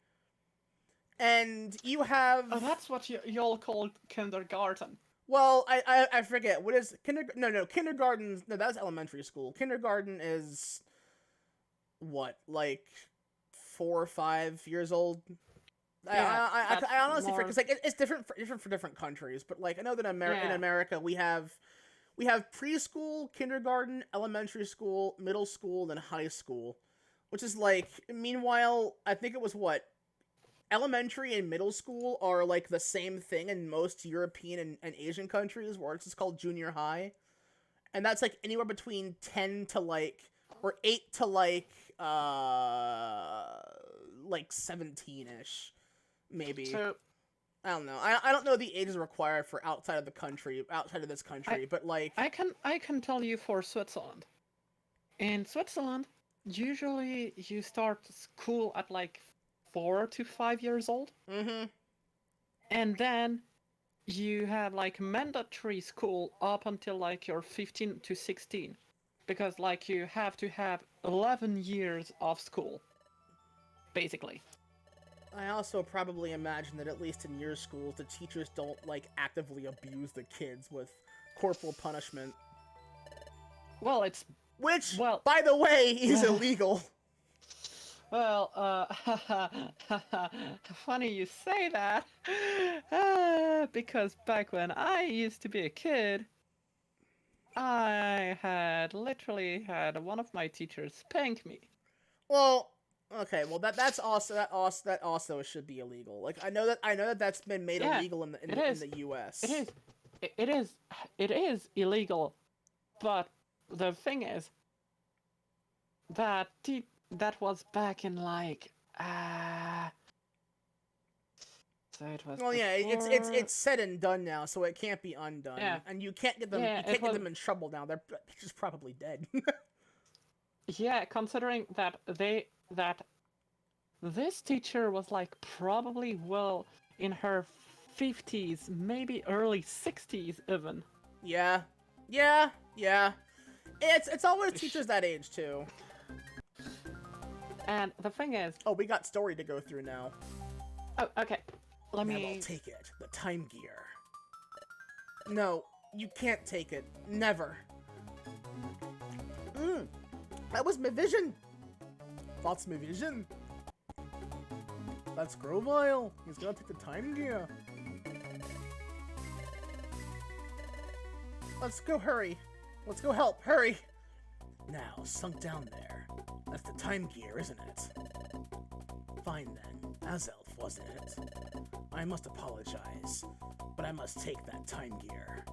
And you have... Oh, that's what y'all call kindergarten. Well, I forget. What is... kindergarten... No, that's elementary school. Kindergarten is... What, like 4 or 5 years old? Yeah, I honestly forget, more... because like it's different for different countries. But like I know that in America we have preschool, kindergarten, elementary school, middle school, then high school, which is like. Meanwhile, I think it was what elementary and middle school are like the same thing in most European and Asian countries, where it's just called junior high, and that's like anywhere between 10 to like or 8 to like 17-ish. Maybe. So, I don't know. I don't know the ages required for outside of this country, but like I can tell you for Switzerland. In Switzerland, usually you start school at like 4 to 5 years old. mm-hmm. And then you have like mandatory school up until like you're 15 to 16. Because like you have to have 11 years of school. Basically. I also probably imagine that at least in your schools, the teachers don't like actively abuse the kids with corporal punishment. Well, it's... Which, well, by the way, is illegal. Well, funny you say that. Because back when I used to be a kid, I had literally had one of my teachers spank me. Well, okay, well that also should be illegal. Like I know that that's been made illegal in the U.S. It is illegal, but the thing is that that was back in like so it was. Well, yeah, before... it's said and done now, so it can't be undone. Yeah. And you can't get them. Yeah, you can't get them in trouble now. They're just probably dead. Yeah, considering that this teacher was like probably well in her 50s, maybe early 60s even. Yeah. It's always teachers that age too. And the thing is... Oh, we got story to go through now. Oh, okay. Let Now me... I'll take it. The time gear. No, you can't take it. Never. That was my vision. That's my vision. That's Grovile. He's gonna take the time gear. Let's go, hurry. Let's go help, hurry. Now, sunk down there. That's the time gear, isn't it? Fine then. Azelf, wasn't it? I must apologize, but I must take that time gear.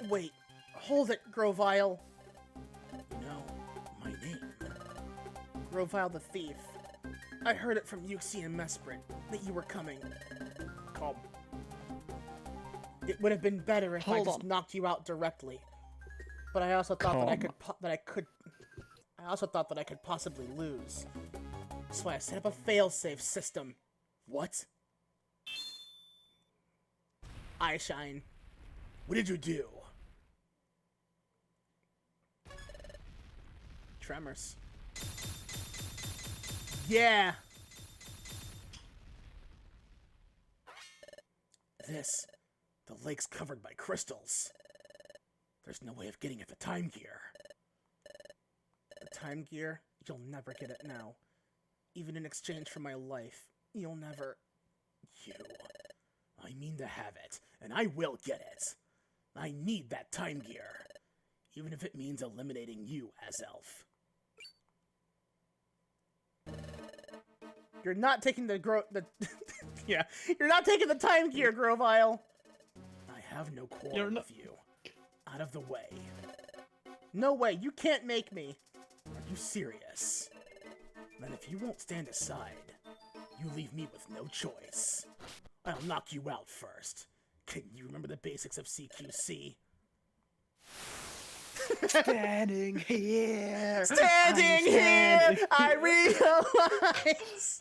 Wait, hold it, Grovile. You know, my name. Grovile the Thief. I heard it from Yuxi and Mesprit that you were coming. Calm. It would have been better if I just knocked you out directly. But I also thought I also thought that I could possibly lose. So I set up a failsafe system. What? Eyeshine. What did you do? Tremors. Yeah! The lake's covered by crystals. There's no way of getting at the time gear. The time gear? You'll never get it now. Even in exchange for my life, you'll never... You. I mean to have it, and I will get it. I need that time gear. Even if it means eliminating you, Azelf. You're not taking yeah, you're not taking the time gear, Grovile. I have no quarrel with you. Out of the way. No way, you can't make me. Are you serious? Then if you won't stand aside, you leave me with no choice. I'll knock you out first. Can you remember the basics of CQC? Standing here. Standing here, I realize.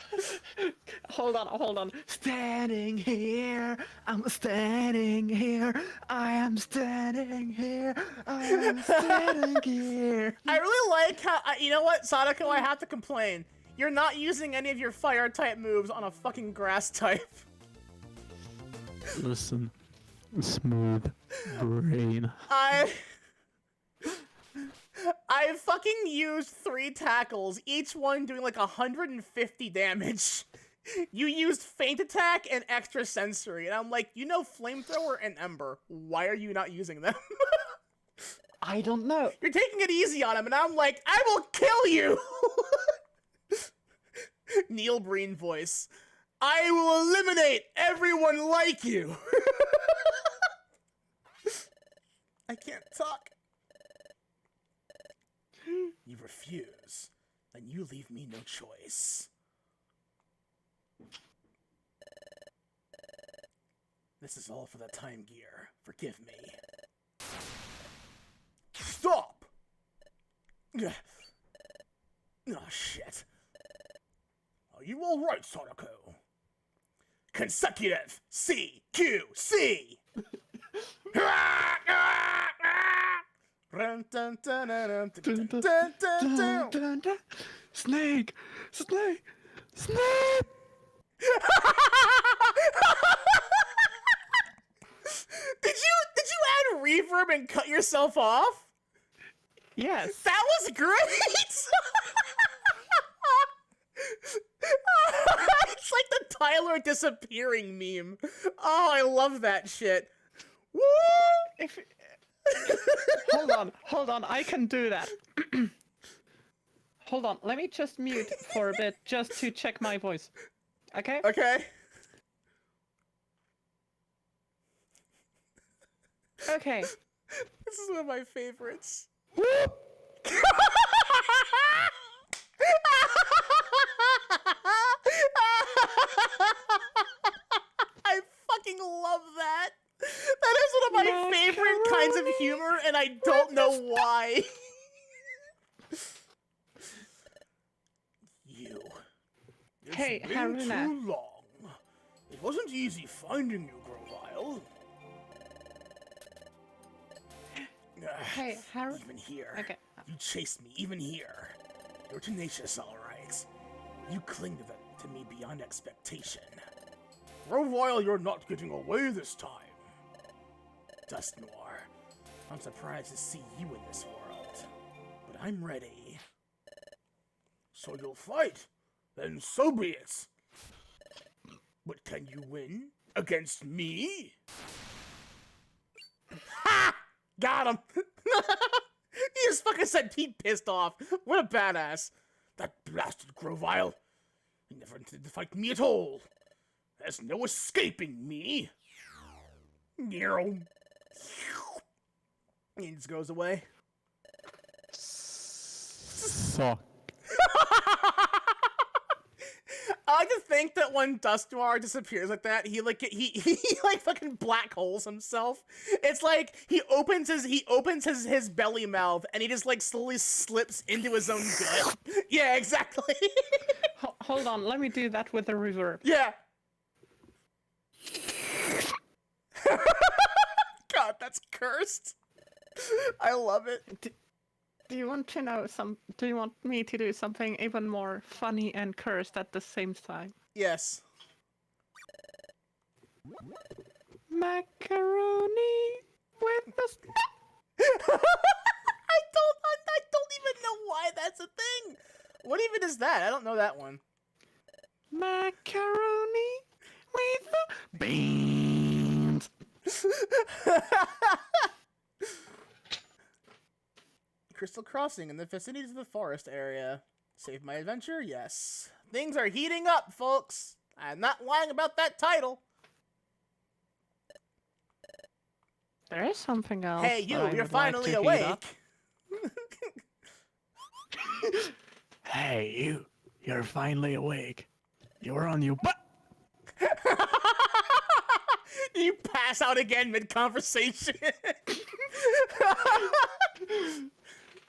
hold on. Standing here, I'm standing here, I am standing here, I am standing here. I really like how, you know what, Sadako, I have to complain. You're not using any of your fire type moves on a fucking grass type. Listen, smooth brain. I fucking used 3 tackles, each one doing like 150 damage. You used feint attack and extra sensory, and I'm like, you know, flamethrower and ember. Why are you not using them? I don't know. You're taking it easy on him, and I'm like, I will kill you. Neil Breen voice. I will eliminate everyone like you. I can't talk. You refuse, then you leave me no choice. This is all for the time gear. Forgive me. Stop! Oh, shit. Are you alright, Sadako? Consecutive! C, Q, C! Snake! Snake! Snake! Did you add reverb and cut yourself off? Yes. That was great! It's like the Tyler disappearing meme. Oh, I love that shit. Woo! If hold on, I can do that. Hold on, let me just mute for a bit just to check my voice. Okay? Okay. Okay. This is one of my favorites. I fucking love that. That is one of my favorite kinds of humor, and I don't know why. You. It's Hey, been Haruna. too long. It wasn't easy finding you, Grovile. Hey, Haruna. Even here. Okay. You chased me, even here. You're tenacious, alright. You cling to me beyond expectation. Grovile, you're not getting away this time. Dust Noir, I'm surprised to see you in this world. But I'm ready. So you'll fight? Then so be it. But can you win against me? Ha! Got him! He just fucking said he pissed off. What a badass. That blasted Grovile. He never intended to fight me at all. There's no escaping me. He just goes away. Suck. I like to think that when Dust Noir disappears like that, he like fucking black holes himself. It's like he opens his belly mouth and he just like slowly slips into his own gut. Yeah, exactly. Hold on, let me do that with the reverb. Yeah. God, that's cursed. I love it. Do you want to know do you want me to do something even more funny and cursed at the same time? Yes. Macaroni with the I don't even know why that's a thing. What even is that? I don't know that one. macaroni with the beans. Crystal Crossing in the vicinity of the forest area. Save my adventure? Yes. Things are heating up, folks. I'm not lying about that title. There is something else. Hey, you, that I you're would like finally to heat awake. up. Hey, you're finally awake. You're on your butt. You pass out again mid-conversation.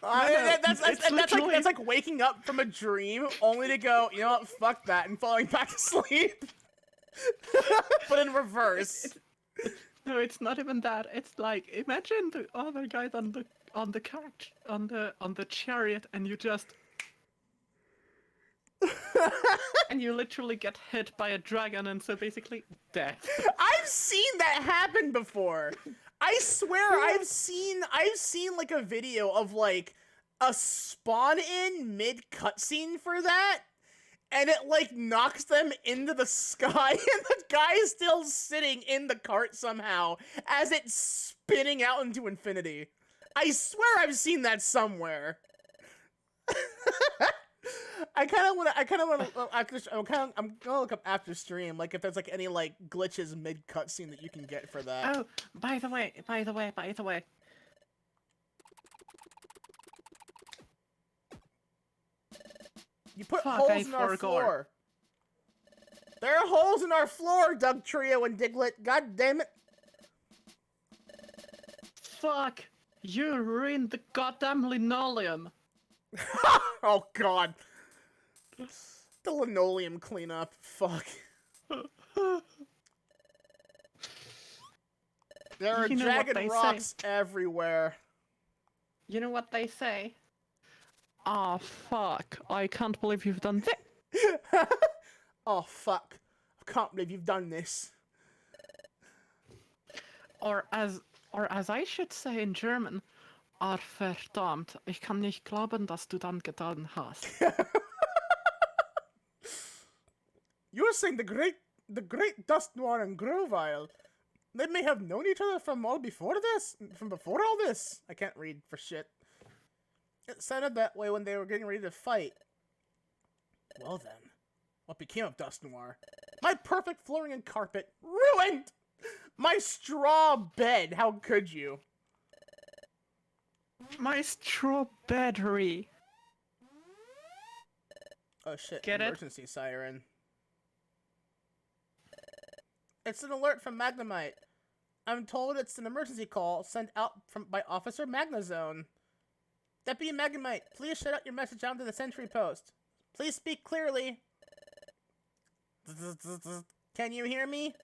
That's like waking up from a dream only to go, you know what, fuck that, and falling back to sleep. But in reverse. No, it's not even that. It's like, imagine the other guy on the cart, on the chariot, and you just and you literally get hit by a dragon, and so basically death. I've seen that happen before. I swear I've seen like a video of like a spawn in mid cutscene for that, and it like knocks them into the sky, and the guy is still sitting in the cart somehow as it's spinning out into infinity. I swear I've seen that somewhere. I'm gonna look up after stream, like if there's like any like glitches mid cutscene that you can get for that. Oh, by the way. You put Fuck, holes I in our forgot. floor. There are holes in our floor, Doug Trio and Diglett. God damn it. Fuck! You ruined the goddamn linoleum. Oh god. The linoleum cleanup. Fuck. There are You know what jagged they rocks everywhere. You know what they say? Ah, fuck! I can't believe you've done this. Oh fuck. I can't believe you've done this. Or as I should say in German, ah verdammt, ich kann nicht glauben, dass du dann getan hast. You're saying the great Dust Noir and Grovile. They may have known each other from before all this. I can't read for shit. It sounded that way when they were getting ready to fight. Well then, what became of Dust Noir? My perfect flooring and carpet ruined! My straw bed, how could you? My strawberry. Oh shit, Get it? emergency siren. It's an alert from Magnemite. I'm told it's an emergency call sent out by Officer Magnazone. Deputy Magnemite, please shout out your message out to the sentry post. Please speak clearly. Can you hear me?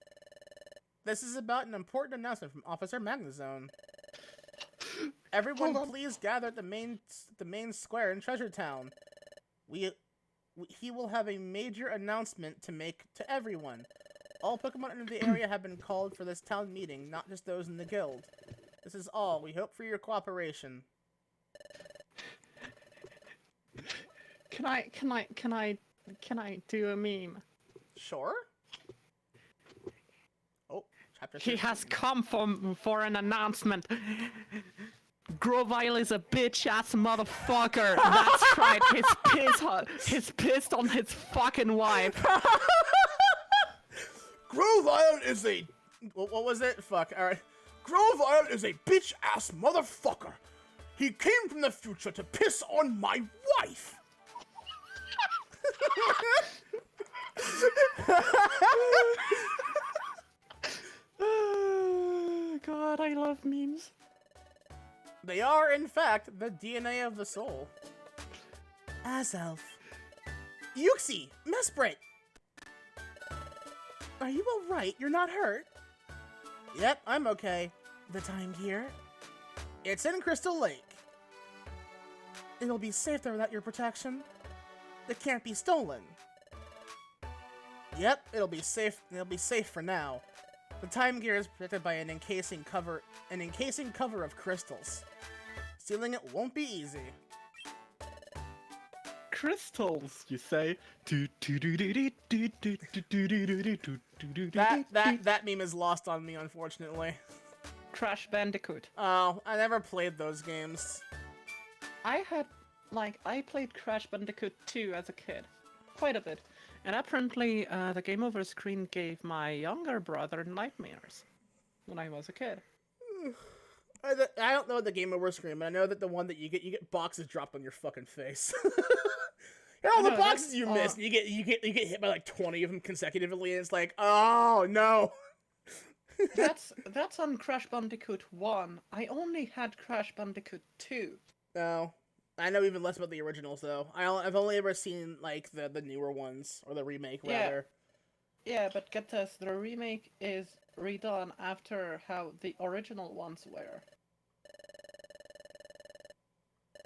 This is about an important announcement from Officer Magnazone. Everyone, please gather at the main square in Treasure Town. He will have a major announcement to make to everyone. All Pokemon in the area have been called for this town meeting, not just those in the guild. This is all. We hope for your cooperation. Can I do a meme? Sure. Oh, chapter 13. He has come for an announcement. Grovile is a bitch-ass motherfucker. That's right. He's pissed on his fucking wife. Grovile is a... What was it? Fuck, alright. Grovile is a bitch-ass motherfucker. He came from the future to piss on my wife. God, I love memes. They are, in fact, the DNA of the soul. Azelf. Yuxi! Mesprit! Are you alright? You're not hurt? Yep, I'm okay. The time here? It's in Crystal Lake. It'll be safe there without your protection. It can't be stolen. Yep, it'll be safe for now. The time gear is protected by an encasing cover of crystals. Stealing it won't be easy. Crystals, you say? That meme is lost on me, unfortunately. Crash Bandicoot. Oh, I never played those games. I played Crash Bandicoot 2 as a kid. Quite a bit. And apparently, the game over screen gave my younger brother nightmares when I was a kid. I don't know the game over screen, but I know that the one that you get boxes dropped on your fucking face. And all the boxes you miss, and you get hit by like 20 of them consecutively, and it's like, oh no. That's on Crash Bandicoot 1. I only had Crash Bandicoot 2. No. I know even less about the originals though. I've only ever seen like the newer ones or the remake Yeah. rather. Yeah, but get this, the remake is redone after how the original ones were.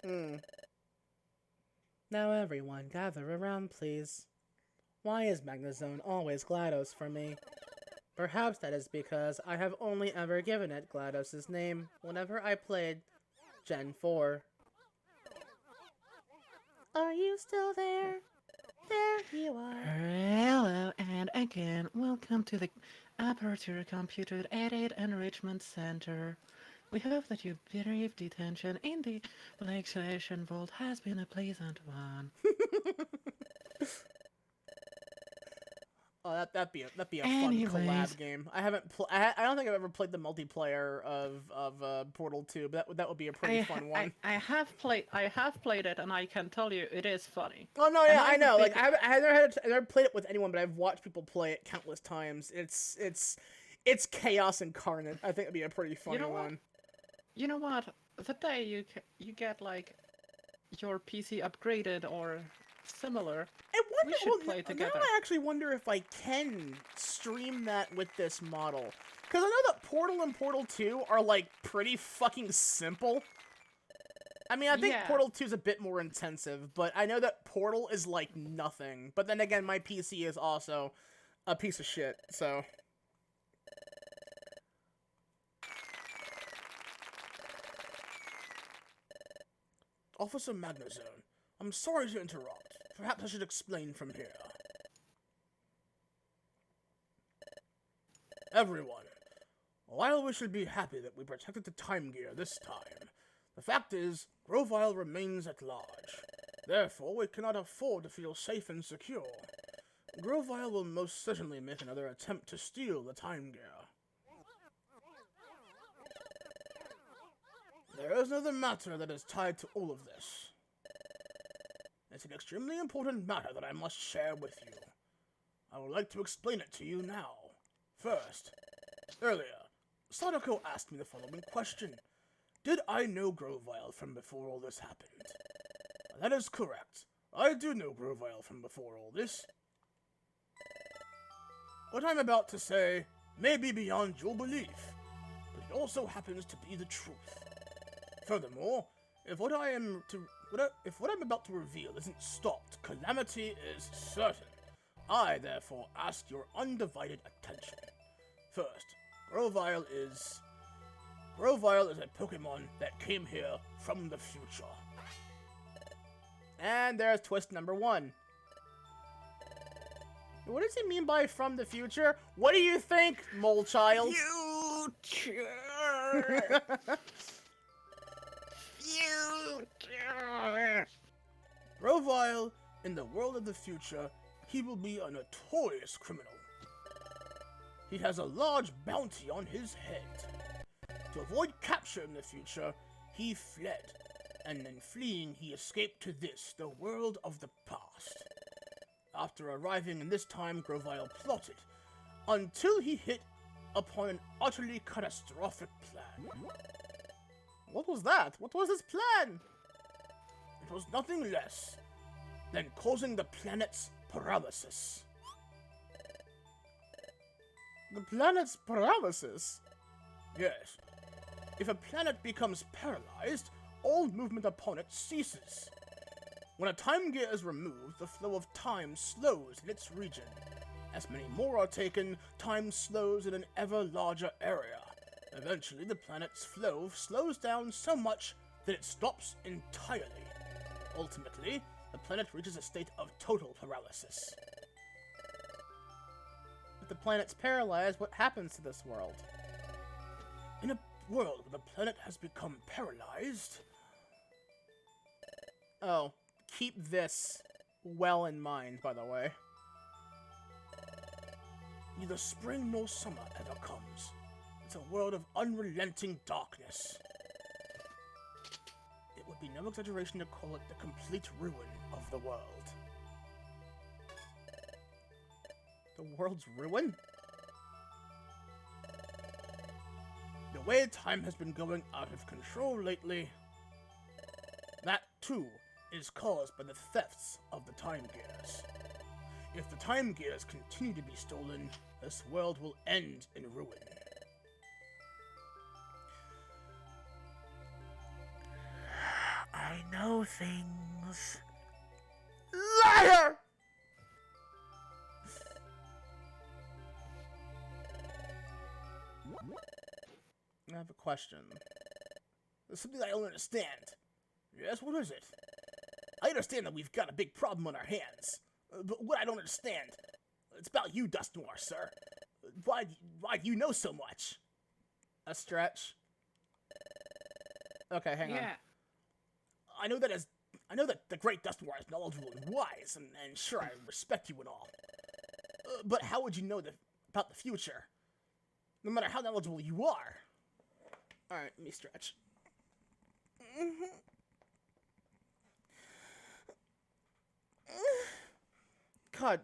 Hmm. Now everyone, gather around, please. Why is Magnazone always GLaDOS for me? Perhaps that is because I have only ever given it GLaDOS' name whenever I played Gen 4. Are you still there? There you are. Hello, and again, welcome to the Aperture Computer Aided Enrichment Center. We hope that your brief detention in the Flexation Vault has been a pleasant one. Oh, that'd be a fun Anyways. collab game. I haven't. I don't think I've ever played the multiplayer of Portal 2, but that would be a pretty fun one. I have played it, and I can tell you it is funny. Oh no, And yeah, I know. been- Like I never played it with anyone, but I've watched people play it countless times. It's chaos incarnate. I think it'd be a pretty funny know what? one. You know what? The day you get like your PC upgraded or similar, I wonder. we should Well, play now together. I actually wonder if I can stream that with this model, because I know that Portal and Portal 2 are like pretty fucking simple. I mean, I think Yeah. Portal 2 is a bit more intensive, but I know that Portal is like nothing. But then again, my PC is also a piece of shit, so. Officer Magnazone, I'm sorry to interrupt. Perhaps I should explain from here. Everyone, while we should be happy that we protected the Time Gear this time, the fact is, Grovile remains at large. Therefore, we cannot afford to feel safe and secure. Grovile will most certainly make another attempt to steal the Time Gear. There is another matter that is tied to all of this. It's an extremely important matter that I must share with you. I would like to explain it to you now. First, earlier, Sadako asked me the following question. Did I know Grovile from before all this happened? That is correct. I do know Grovile from before all this. What I'm about to say may be beyond your belief, but it also happens to be the truth. Furthermore, if what I'm about to reveal isn't stopped, calamity is certain. I therefore ask your undivided attention. First, Grovile is a Pokemon that came here from the future. And there's twist number 1. What does he mean by from the future? What do you think, mole child? Future. Grovile, in the world of the future, he will be a notorious criminal. He has a large bounty on his head. To avoid capture in the future, he fled, and in fleeing he escaped to this, the world of the past. After arriving in this time, Grovile plotted, until he hit upon an utterly catastrophic plan. What was that? What was his plan? It was nothing less than causing the planet's paralysis. The planet's paralysis? Yes. If a planet becomes paralyzed, all movement upon it ceases. When a time gear is removed, the flow of time slows in its region. As many more are taken, time slows in an ever larger area. Eventually, the planet's flow slows down so much that it stops entirely. Ultimately, the planet reaches a state of total paralysis. If the planet's paralyzed, what happens to this world? In a world where the planet has become paralyzed... Oh, keep this well in mind, by the way. Neither spring nor summer ever comes. It's a world of unrelenting darkness. It would be no exaggeration to call it the complete ruin of the world. The world's ruin? The way time has been going out of control lately, that too, is caused by the thefts of the time gears. If the time gears continue to be stolen, this world will end in ruin. I know things. Liar! I have a question. There's something I don't understand. Yes, what is it? I understand that we've got a big problem on our hands. But what I don't understand, it's about you, Dust Noir, sir. Why do you know so much? A stretch. Okay, hang on. Yeah. I know that the great Dust Noir is knowledgeable and wise, and sure, I respect you and all. But how would you know about the future? No matter how knowledgeable you are. Alright, let me stretch. God,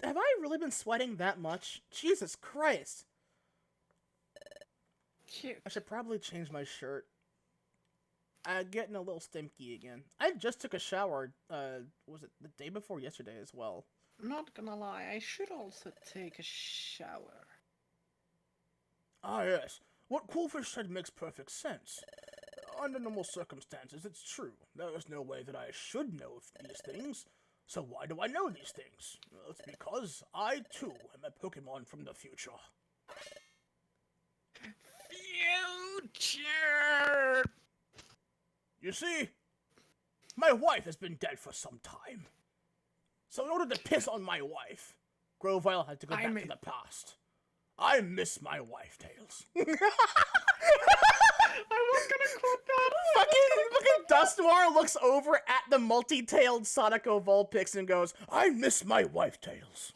have I really been sweating that much? Jesus Christ. Cute. I should probably change my shirt. I'm getting a little stinky again. I just took a shower, was it the day before yesterday as well? Not gonna lie, I should also take a shower. Ah, yes. What Coolfish said makes perfect sense. Under normal circumstances, it's true. There is no way that I should know these things. So why do I know these things? Well, it's because I, too, am a Pokemon from the future. Future! You see, my wife has been dead for some time. So in order to piss on my wife, Grovyle had to go back to the past. I miss my wife, Tails. I was gonna quote that. Fucking Dust Noir looks over at the multi-tailed Sonic Vulpix and goes, I miss my wife, Tails.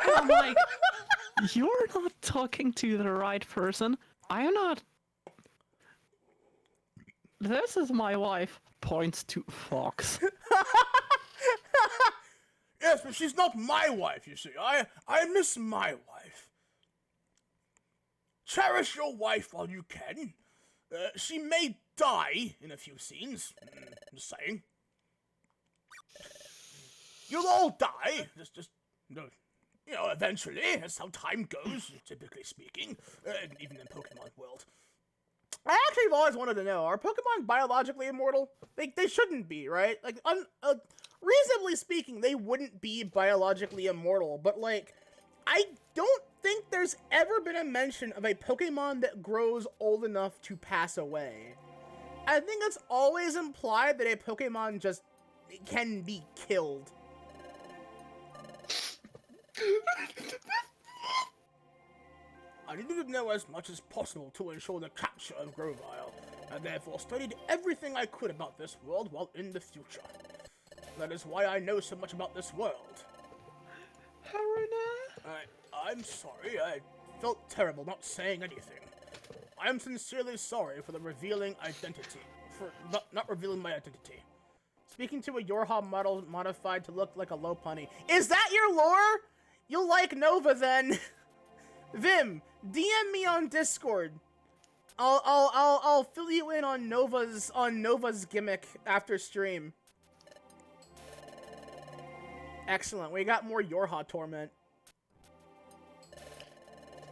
And I'm like, you're not talking to the right person. I'm not. This is my wife. Points to Fox. Yes, but she's not my wife, you see. I miss my wife. Cherish your wife while you can. She may die in a few scenes. Just saying. You'll all die. Just, eventually. That's how time goes, typically speaking. Even in Pokemon world. I actually have always wanted to know, are Pokemon biologically immortal? They shouldn't be, right? Like, reasonably speaking, they wouldn't be biologically immortal, but, like, I don't think there's ever been a mention of a Pokemon that grows old enough to pass away. I think it's always implied that a Pokemon just can be killed. I needed to know as much as possible to ensure the capture of Grovyle, and therefore studied everything I could about this world while in the future. That is why I know so much about this world. Haruna? I'm sorry, I felt terrible not saying anything. I am sincerely sorry for the revealing identity, for not revealing my identity. Speaking to a Yorha model modified to look like a Lopunny. Is that your lore? You'll like Nova then. Vim, DM me on Discord. I'll fill you in on Nova's gimmick after stream. Excellent. We got more Yorha torment.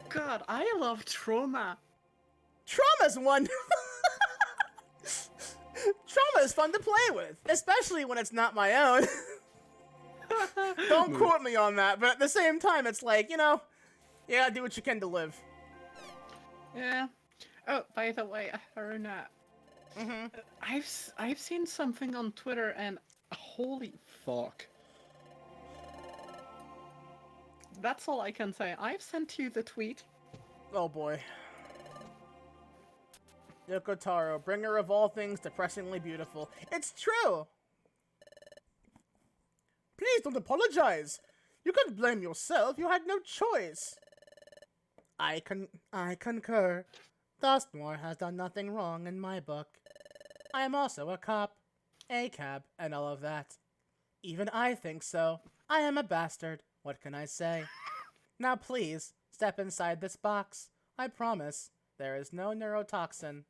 God, I love Trauma. Trauma's one. Trauma is fun to play with, especially when it's not my own. Don't quote me on that, but at the same time, it's like, you gotta do what you can to live. Yeah. Oh, by the way, Haruna. I've seen something on Twitter and holy fuck. That's all I can say. I've sent you the tweet. Oh boy. Yokotaro, bringer of all things depressingly beautiful. It's true! Please don't apologize. You can't blame yourself. You had no choice. I concur. Dust Noir has done nothing wrong in my book. I am also a cop, a cab, and all of that. Even I think so. I am a bastard. What can I say? Now please, step inside this box. I promise, there is no neurotoxin.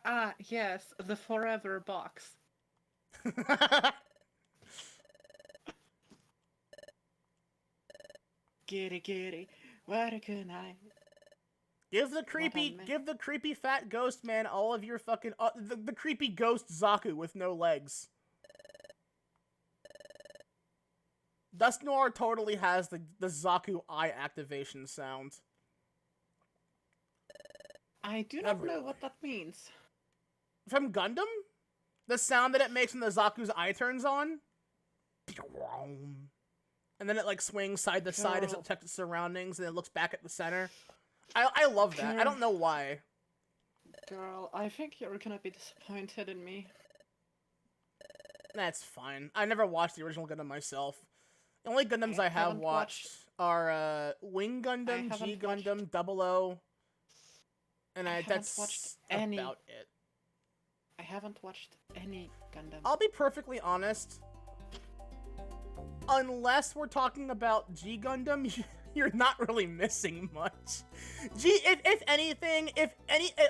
Ah, yes, the forever box. Giddy giddy, what a good night. Give the creepy fat ghost man all of your fucking the creepy ghost Zaku with no legs. Dust Noir totally has the Zaku eye activation sound. I do not know what that means. From Gundam? The sound that it makes when the Zaku's eye turns on? And then it like swings side to side as it checks its surroundings and it looks back at the center. I love that. I don't know why. Girl, I think you're gonna be disappointed in me. That's fine. I never watched the original Gundam myself. The only Gundams I have watched are Wing Gundam, G Gundam, 00, and that's about it. I haven't watched any Gundam. I'll be perfectly honest. Unless we're talking about G Gundam, you're not really missing much. If anything,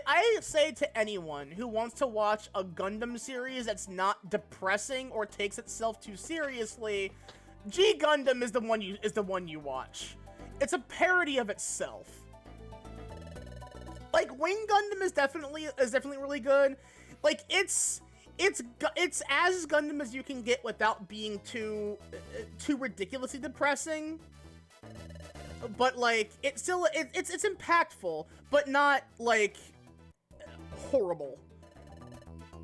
I say to anyone who wants to watch a Gundam series that's not depressing or takes itself too seriously, G Gundam is the one you watch. It's a parody of itself. Like Wing Gundam is definitely really good. Like it's as Gundam as you can get without being too ridiculously depressing. But like it's impactful, but not like horrible.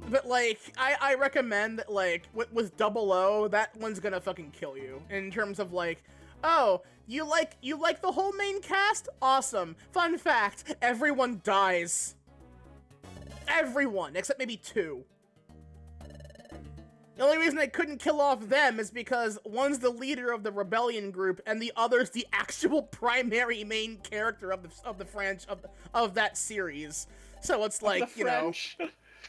But like I recommend that like with 00, that one's gonna fucking kill you in terms of like, oh, you like the whole main cast? Awesome. Fun fact, everyone dies. Everyone except maybe 2. The only reason I couldn't kill off them is because one's the leader of the rebellion group and the other's the actual primary main character of that series. So it's like, you know.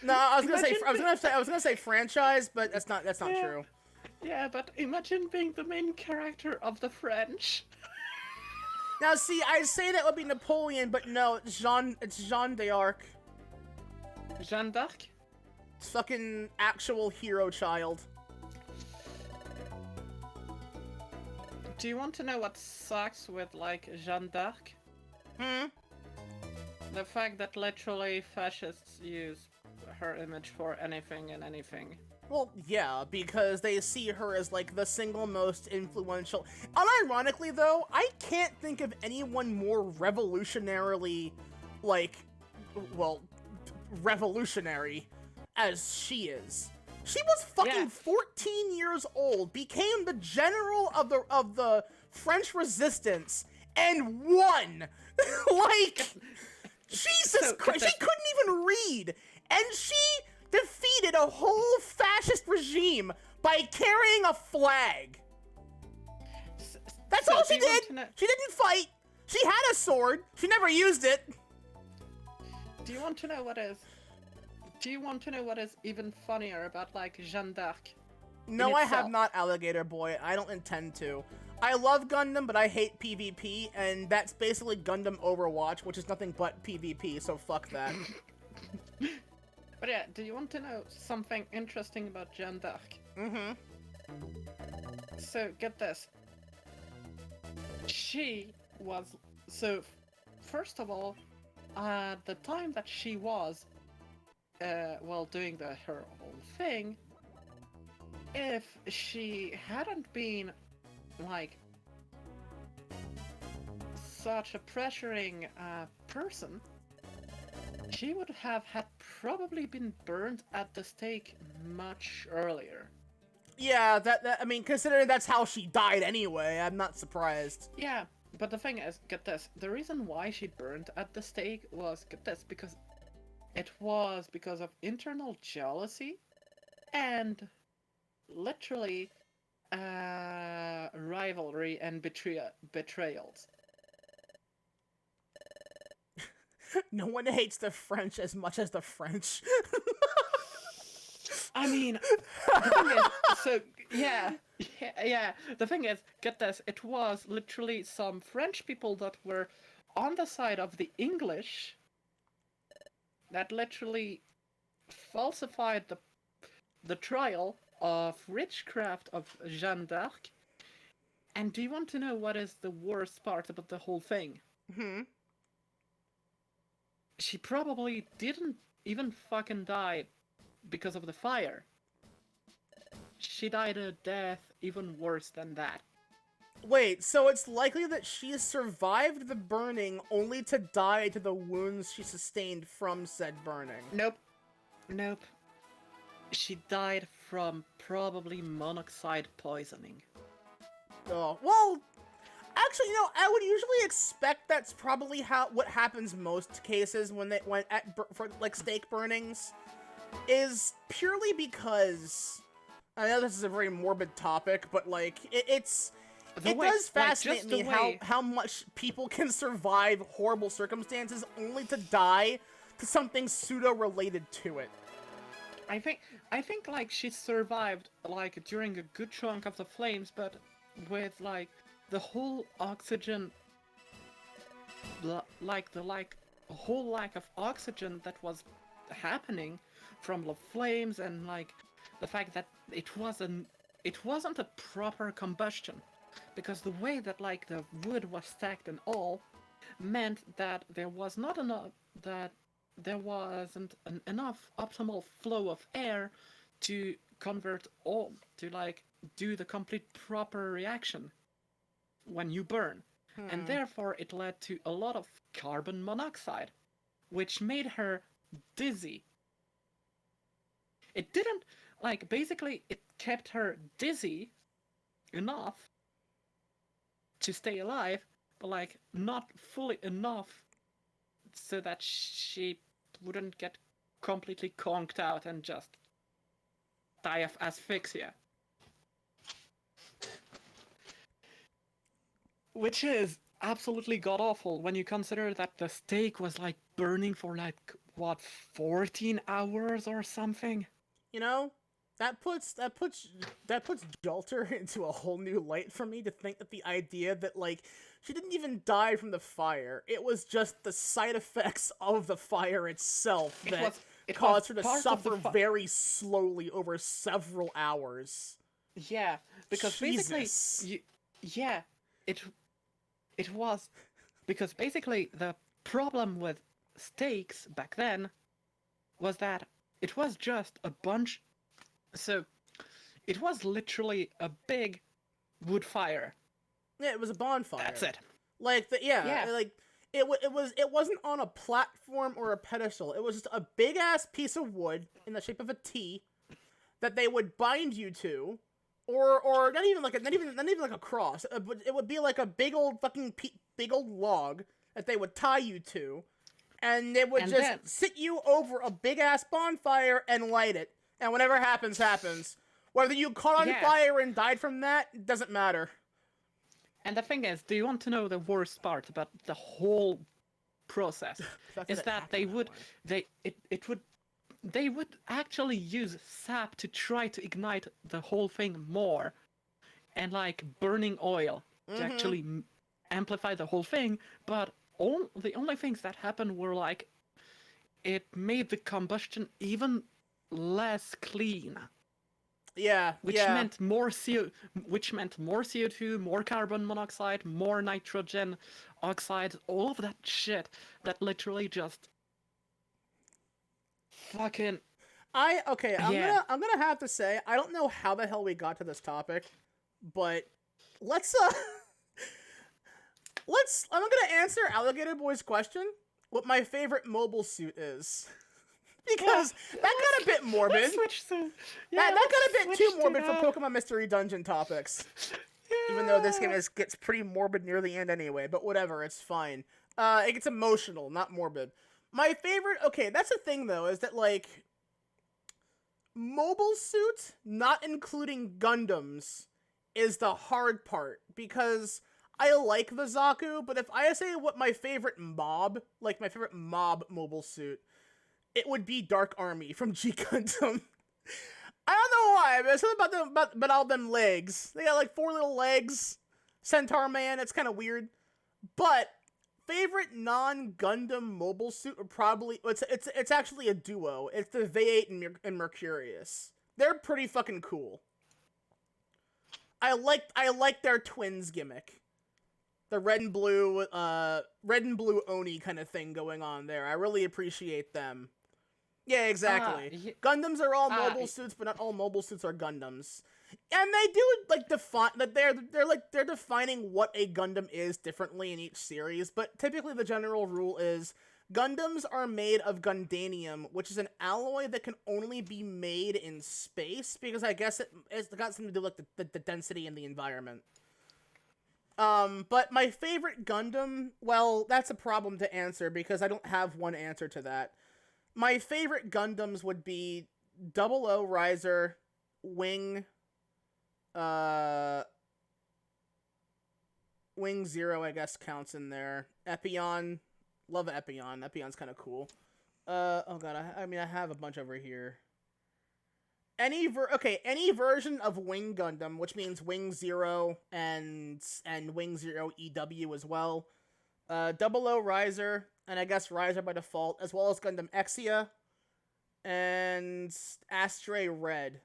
No, I was gonna say franchise, but that's not true. Yeah, but imagine being the main character of the French. Now see, I say that would be Napoleon, but no, it's Jeanne d'Arc. Jeanne d'Arc? Fucking actual hero child. Do you want to know what sucks with, like, Jeanne d'Arc? The fact that literally fascists use her image for anything and anything. Well, yeah, because they see her as, like, the single most influential... Unironically, though, I can't think of anyone more revolutionarily, like, well, revolutionary as she is. She was fucking 14 years old, became the general of the French resistance, and won! Like, Jesus Christ, she couldn't even read! And she defeated a whole fascist regime by carrying a flag. That's all she did! She didn't fight! She had a sword! She never used it! Do you want to know what is... Do you want to know what is even funnier about, like, Jeanne d'Arc? No, I have not, Alligator Boy. I don't intend to. I love Gundam, but I hate PvP, and that's basically Gundam Overwatch, which is nothing but PvP, so fuck that. But yeah, do you want to know something interesting about Jeanne d'Arc? Mm-hmm. So, get this. She was... So, first of all, the time that she was while doing her whole thing, if she hadn't been, like, such a pressuring person, she would have had probably been burned at the stake much earlier. Yeah, that I mean, considering that's how she died anyway, I'm not surprised. Yeah, but the thing is, get this, the reason why she burned at the stake was, get this, because it was because of internal jealousy and literally rivalry and betrayals. No one hates the French as much as the French. I mean, the thing is, so, yeah, the thing is, get this, it was literally some French people that were on the side of the English that literally falsified the trial of witchcraft of Jeanne d'Arc. And do you want to know what is the worst part about the whole thing? Hmm. She probably didn't even fucking die because of the fire. She died a death even worse than that. Wait, so it's likely that she survived the burning only to die to the wounds she sustained from said burning. Nope. Nope. She died from probably monoxide poisoning. Oh, well, actually, I would usually expect that's probably what happens most cases when for like steak burnings, is purely because I know this is a very morbid topic, but like it does fascinate me how much people can survive horrible circumstances only to die to something pseudo related to it. I think like she survived like during a good chunk of the flames, but with like the whole oxygen, like the whole lack of oxygen that was happening from the flames, and like the fact that it wasn't a proper combustion, because the way that like the wood was stacked and all meant that there was not enough that there wasn't enough optimal flow of air to convert all to like do the complete proper reaction when you burn. And therefore it led to a lot of carbon monoxide, which made her dizzy. It didn't, like, basically it kept her dizzy enough to stay alive, but like not fully enough so that she wouldn't get completely conked out and just die of asphyxia. Which is absolutely god awful when you consider that the steak was like burning for like what, 14 hours or something. You know, that puts Jolter into a whole new light for me to think that the idea that like she didn't even die from the fire. It was just the side effects of the fire itself that caused her to suffer very slowly over several hours. Yeah, because basically, yeah, it was because basically the problem with steaks back then was that it was just a bunch. So it was literally a big wood fire. Yeah, it was a bonfire. That's it. Like like it wasn't on a platform or a pedestal. It was just a big ass piece of wood in the shape of a T that they would bind you to, or not even like a cross. It would be like a big old log that they would tie you to, and they would sit you over a big ass bonfire and light it. And whatever happens, happens. Whether you caught on fire and died from that, doesn't matter. And the thing is, do you want to know the worst part about the whole process? Is that they would actually use sap to try to ignite the whole thing more, and like burning oil to actually amplify the whole thing. But the only things that happened were like it made the combustion even less clean. Yeah, which meant more CO2, more carbon monoxide, more nitrogen oxide, all of that shit that literally just fucking. I'm gonna have to say, I don't know how the hell we got to this topic, but let's I'm gonna answer Alligator Boy's question, what my favorite mobile suit is. Because that got a bit morbid. That got a bit too morbid for Pokemon Mystery Dungeon topics. Yeah. Even though this game gets pretty morbid near the end anyway, but whatever, it's fine. It gets emotional, not morbid. My favorite, that's the thing though, is that like, mobile suit, not including Gundams, is the hard part, because I like the Zaku, but if I say what my favorite mob mobile suit, it would be Dark Army from G Gundam. I don't know why, but it's something about all them legs. They got like 4 little legs. Centaur Man, it's kind of weird. But favorite non-Gundam mobile suit would probably it's actually a duo. It's the V8 and Mercurius. They're pretty fucking cool. I like their twins gimmick. The red and blue Oni kind of thing going on there. I really appreciate them. Yeah, exactly. Gundams are all mobile suits, but not all mobile suits are Gundams. And they do like define that they're defining what a Gundam is differently in each series, but typically the general rule is Gundams are made of Gundanium, which is an alloy that can only be made in space, because I guess it's got something to do with the density in the environment. But my favorite Gundam, well, that's a problem to answer because I don't have one answer to that. My favorite Gundams would be 00 Riser, Wing, Wing Zero, I guess, counts in there. Epion. Love Epion. Epion's kind of cool. Oh god, I mean, I have a bunch over here. Any version of Wing Gundam, which means Wing Zero and Wing Zero EW as well. 00 Riser, and I guess Riser by default, as well as Gundam Exia and Astray Red.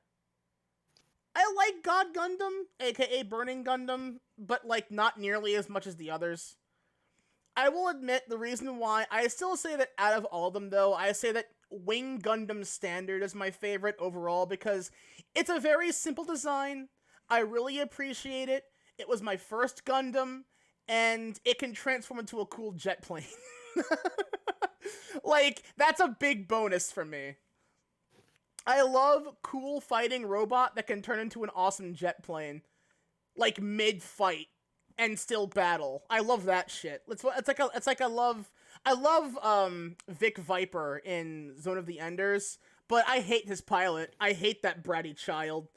I like God Gundam, aka Burning Gundam, but like not nearly as much as the others. I will admit the reason why I still say that out of all of them, though, I say that Wing Gundam Standard is my favorite overall because it's a very simple design. I really appreciate it. It was my first Gundam, and it can transform into a cool jet plane. Like, that's a big bonus for me. I love cool fighting robot that can turn into an awesome jet plane, like mid-fight and still battle. I love that shit. I love Vic Viper in Zone of the Enders, but I hate his pilot. I hate that bratty child.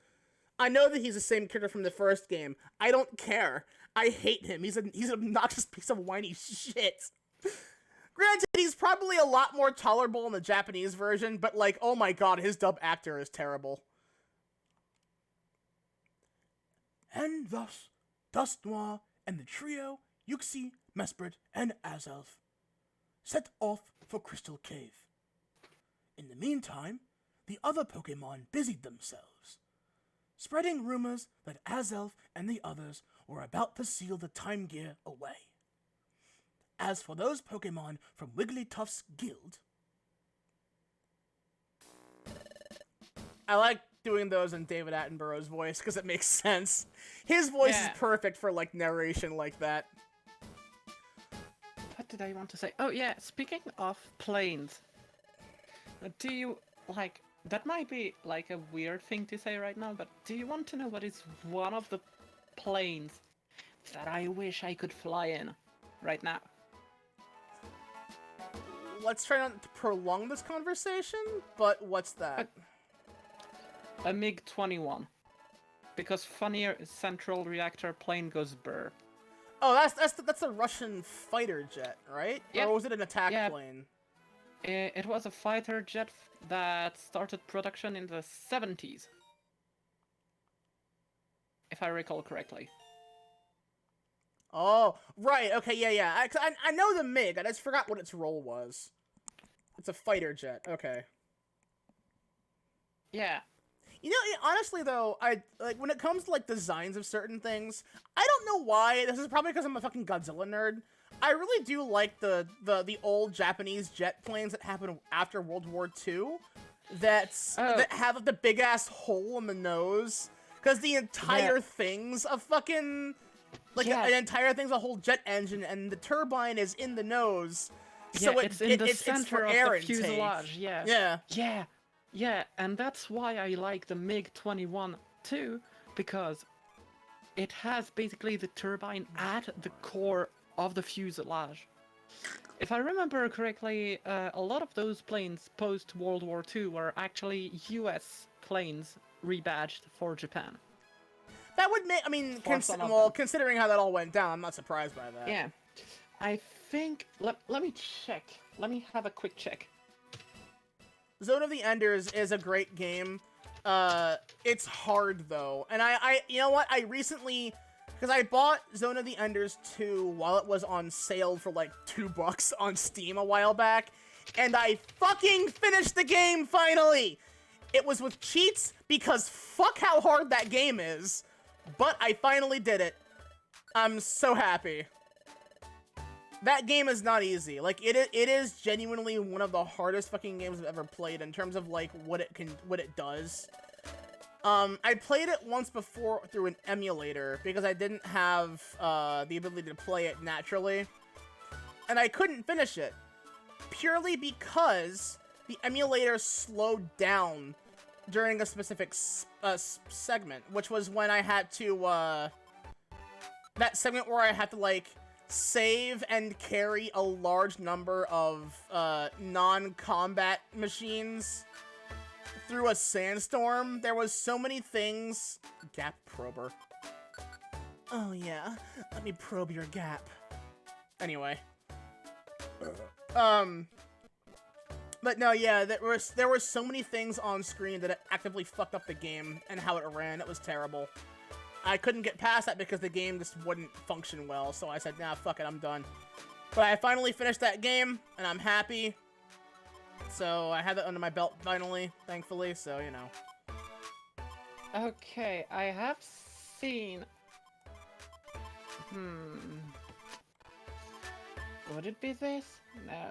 I know that he's the same character from the first game. I don't care. I hate him. He's an obnoxious piece of whiny shit. Granted, he's probably a lot more tolerable in the Japanese version, but like, oh my god, his dub actor is terrible. And thus, Dust Noir and the trio, Yuxi, Mesprit, and Azelf, set off for Crystal Cave. In the meantime, the other Pokemon busied themselves, spreading rumors that Azelf and the others were about to seal the Time Gear away. As for those Pokemon from Wigglytuff's guild, I like doing those in David Attenborough's voice because it makes sense. His voice is perfect for like narration like that. What did I want to say? Oh yeah, speaking of planes, do you like? That might be like a weird thing to say right now, but do you want to know what is one of the planes that I wish I could fly in right now? Let's try not to prolong this conversation, but what's that? A MiG-21. Because funnier central reactor plane goes burr. Oh, that's a Russian fighter jet, right? Yep. Or was it an attack plane? It was a fighter jet that started production in the 70s. If I recall correctly. Oh, right, okay, yeah. I know the MiG, I just forgot what its role was. It's a fighter jet, okay. Yeah. You know, honestly though, when it comes to like designs of certain things, I don't know why. This is probably because I'm a fucking Godzilla nerd. I really do like the old Japanese jet planes that happened after World War II that have the big ass hole in the nose, because the entire thing's a fucking an entire thing's a whole jet engine, and the turbine is in the nose. So it's in the center of the fuselage. Yeah, and that's why I like the MiG-21 too, because it has basically the turbine at the core of the fuselage. If I remember correctly, a lot of those planes post-World War II were actually US planes rebadged for Japan. That would make, I mean, considering how that all went down, I'm not surprised by that. Yeah. I think, let me check. Let me have a quick check. Zone of the Enders is a great game. It's hard though, and I you know what? I recently Because I bought Zone of the Enders 2 while it was on sale for like $2 on Steam a while back, and I fucking finished the game finally! It was with cheats because fuck how hard that game is, but I finally did it. I'm so happy. That game is not easy. Like, it is genuinely one of the hardest fucking games I've ever played in terms of like what it does. I played it once before through an emulator because I didn't have the ability to play it naturally, and I couldn't finish it purely because the emulator slowed down during a specific segment, which was when I had to that segment where I had to like save and carry a large number of non-combat machines through a sandstorm. There was so many things. Gap prober. Oh yeah, let me probe your gap. Anyway. But no, yeah, there were so many things on screen that it actively fucked up the game and how it ran. It was terrible. I couldn't get past that because the game just wouldn't function well, so I said, nah, fuck it, I'm done. But I finally finished that game, and I'm happy. So I have that under my belt finally, thankfully, so, you know. Okay, I have seen... Would it be this? No.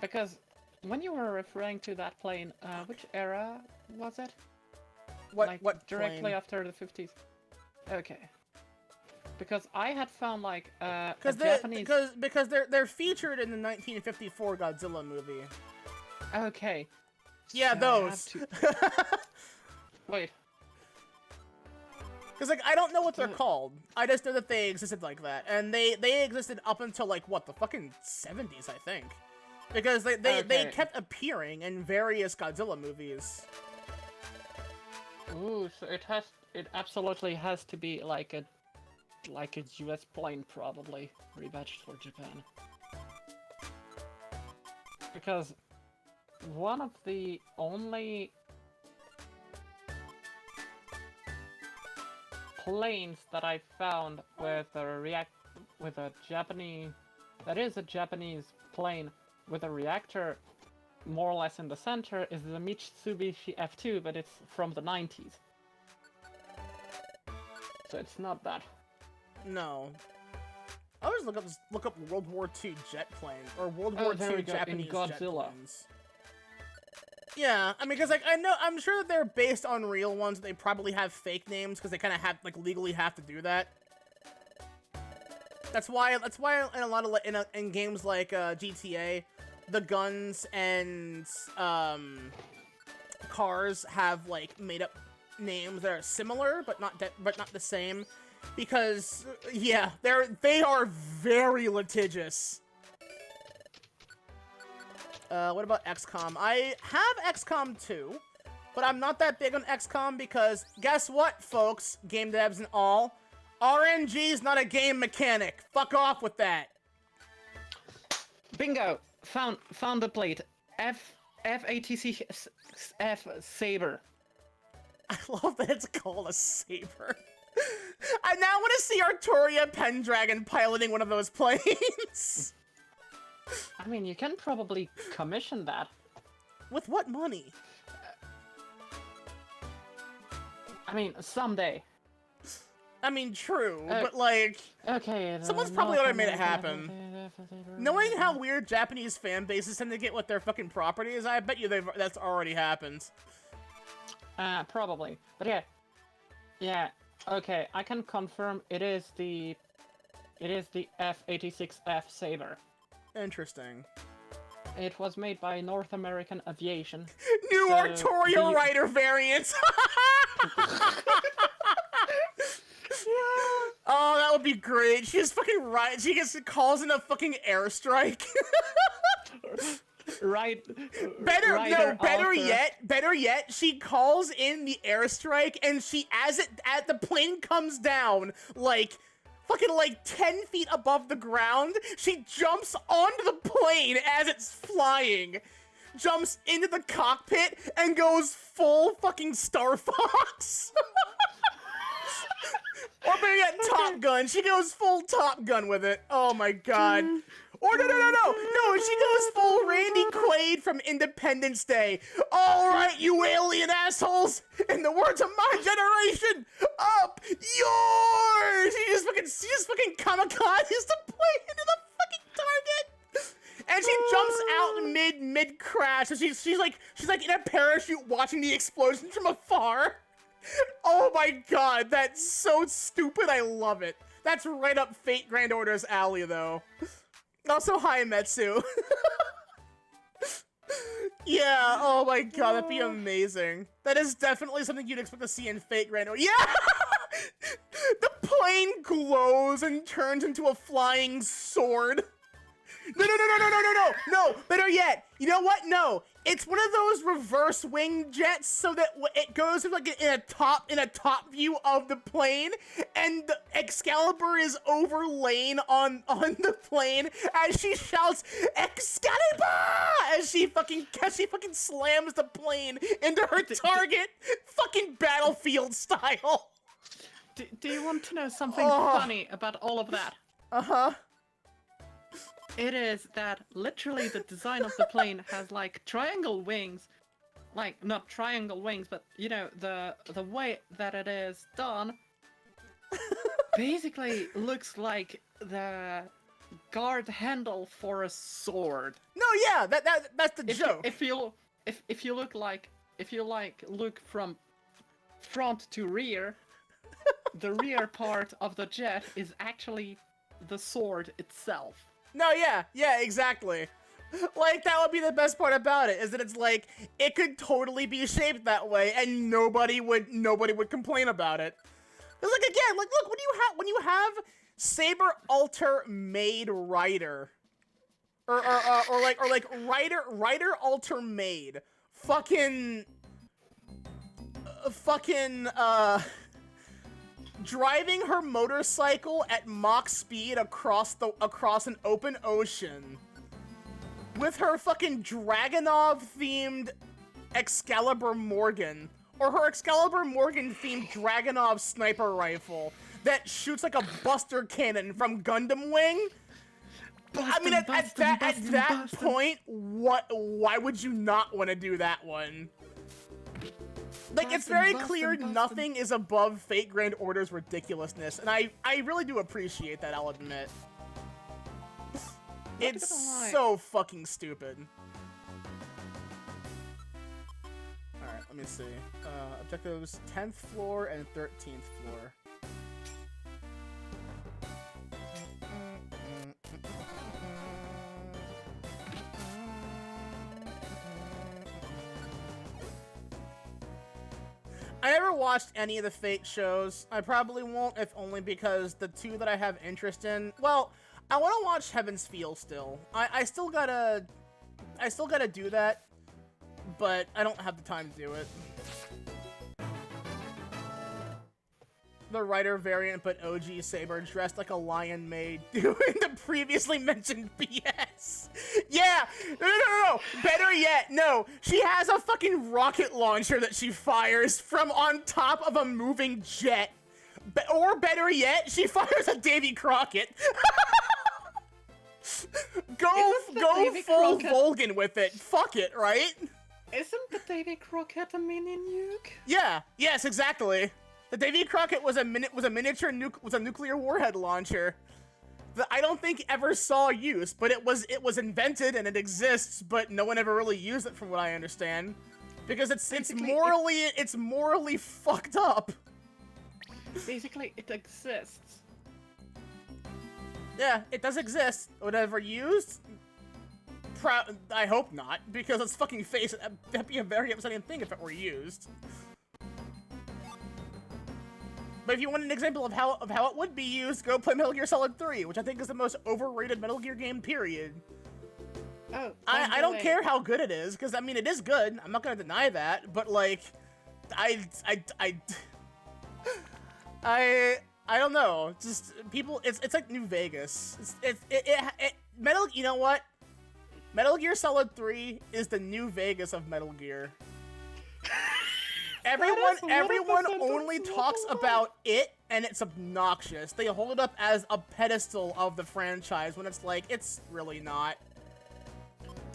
Because when you were referring to that plane, which era was it? What directly plane? after the 50s? Okay. Because I had found like a Japanese... Because they're featured in the 1954 Godzilla movie. Okay. Yeah, So those. Wait. Because, like, I don't know what they're called. I just know that they existed like that. And they existed up until, like, what, the fucking 70s, I think. Because they kept appearing in various Godzilla movies. Ooh, so it absolutely has to be like a US plane, probably rebadged for Japan. Because one of the only planes that I found with a Japanese plane with a reactor more or less in the center is the Mitsubishi F2, but it's from the 90s. So it's not that. No. I always look up World War II jet planes, or World War II Japanese jet planes. Yeah, I mean, because, like, I'm sure that they're based on real ones. They probably have fake names, because they kind of have, like, legally have to do that. That's why in a lot of, in games like, GTA, the guns and, cars have, like, made-up names that are similar, but not the same. Because, yeah, they are very litigious. What about XCOM? I have XCOM 2, but I'm not that big on XCOM because, guess what, folks, game devs and all? RNG's not a game mechanic. Fuck off with that. Bingo! Found the plate. F-86 F Saber. I love that it's called a Saber. I now want to see Arturia Pendragon piloting one of those planes. I mean, you can probably commission that. With what money? I mean, someday. I mean, true, but like... Okay. Someone's probably already made it happen. Knowing how weird Japanese fan bases tend to get with their fucking properties, I bet you that's already happened. Probably. But yeah. Yeah, okay, I can confirm it is the F-86F Saber. Interesting. It was made by North American Aviation. New Arturia Rider variants! Oh, that would be great. She just fucking she just calls in a fucking airstrike. Right. Better yet, she calls in the airstrike and as the plane comes down, like, fucking like 10 feet above the ground, she jumps onto the plane as it's flying, jumps into the cockpit, and goes full fucking Star Fox. Or better yet, Top Gun. She goes full Top Gun with it. Oh my god. Or no, she goes full Randy Quaid from Independence Day. All right, you alien assholes. In the words of my generation, up yours. She just fucking kamikazes the plane into the fucking target. And she jumps out mid crash. So she's like in a parachute watching the explosion from afar. Oh my god, that's so stupid. I love it. That's right up Fate Grand Order's alley, though. Also, hi, Metsu. Yeah, oh my god, that'd be amazing. That is definitely something you'd expect to see in Fate Grand Order. Yeah! The plane glows and turns into a flying sword. No, better yet, you know what? No, it's one of those reverse wing jets so that it goes like in a top view of the plane, and the Excalibur is overlain on the plane as she shouts Excalibur as she fucking slams the plane into her target, fucking Battlefield style. Do you want to know something funny about all of that? It is that literally the design of the plane has like triangle wings, like not triangle wings, but you know the way that it is done basically looks like the guard handle for a sword. No, yeah, that's the joke. If you look from front to rear, the rear part of the jet is actually the sword itself. No, yeah, exactly. Like, that would be the best part about it, is that it's like, it could totally be shaped that way, and nobody would complain about it. It's like, again, like, look, when you have Saber Alter made Rider, or Rider Alter made, driving her motorcycle at Mach speed across an open ocean with her fucking Dragonov-themed Excalibur Morgan, or her Excalibur Morgan-themed Dragonov sniper rifle that shoots like a Buster Cannon from Gundam Wing. I mean, at that point, why would you not want to do that one? Like, it's very clear nothing is above Fate Grand Order's ridiculousness, and I really do appreciate that, I'll admit. It's so fucking stupid. Alright, let me see. Objectives 10th floor and 13th floor. I never watched any of the Fate shows. I probably won't, if only because the two that I have interest in... Well, I want to watch Heaven's Feel still. I still gotta do that, but I don't have the time to do it. The Rider variant, but OG Saber dressed like a lion maid doing the previously mentioned BS. Yeah! No. Better yet, no. She has a fucking rocket launcher that she fires from on top of a moving jet. Or better yet, she fires a Davy Crockett. Go full Volgan with it. Fuck it, right? Isn't the Davy Crockett a mini nuke? Yeah. Yes, exactly. The Davy Crockett was a nuclear warhead launcher that I don't think ever saw use, but it was invented and it exists, but no one ever really used it, from what I understand, because it's morally fucked up. Basically, it exists. Yeah, it does exist. Would it ever used? I hope not, because let's fucking face it, that'd be a very upsetting thing if it were used. But if you want an example of how it would be used, go play Metal Gear Solid 3, which I think is the most overrated Metal Gear game, period. Oh, I don't care how good it is, because I mean it is good. I'm not gonna deny that, but like, I don't know. Just people, it's like New Vegas. You know what? Metal Gear Solid 3 is the New Vegas of Metal Gear. everyone 100% only talks absolutely about it, and it's obnoxious. They hold it up as a pedestal of the franchise when it's like, it's really not.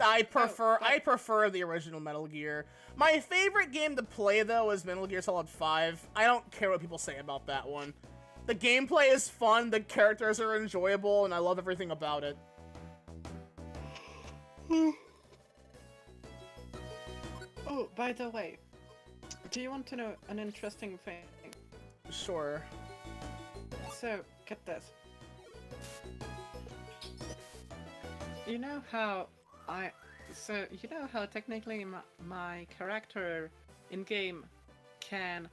I prefer the original Metal Gear. My favorite game to play, though, is Metal Gear Solid 5. I don't care what people say about that one. The gameplay is fun, the characters are enjoyable, and I love everything about it. Oh, by the way, do you want to know an interesting thing? Sure. So, get this. You know how technically my character in game can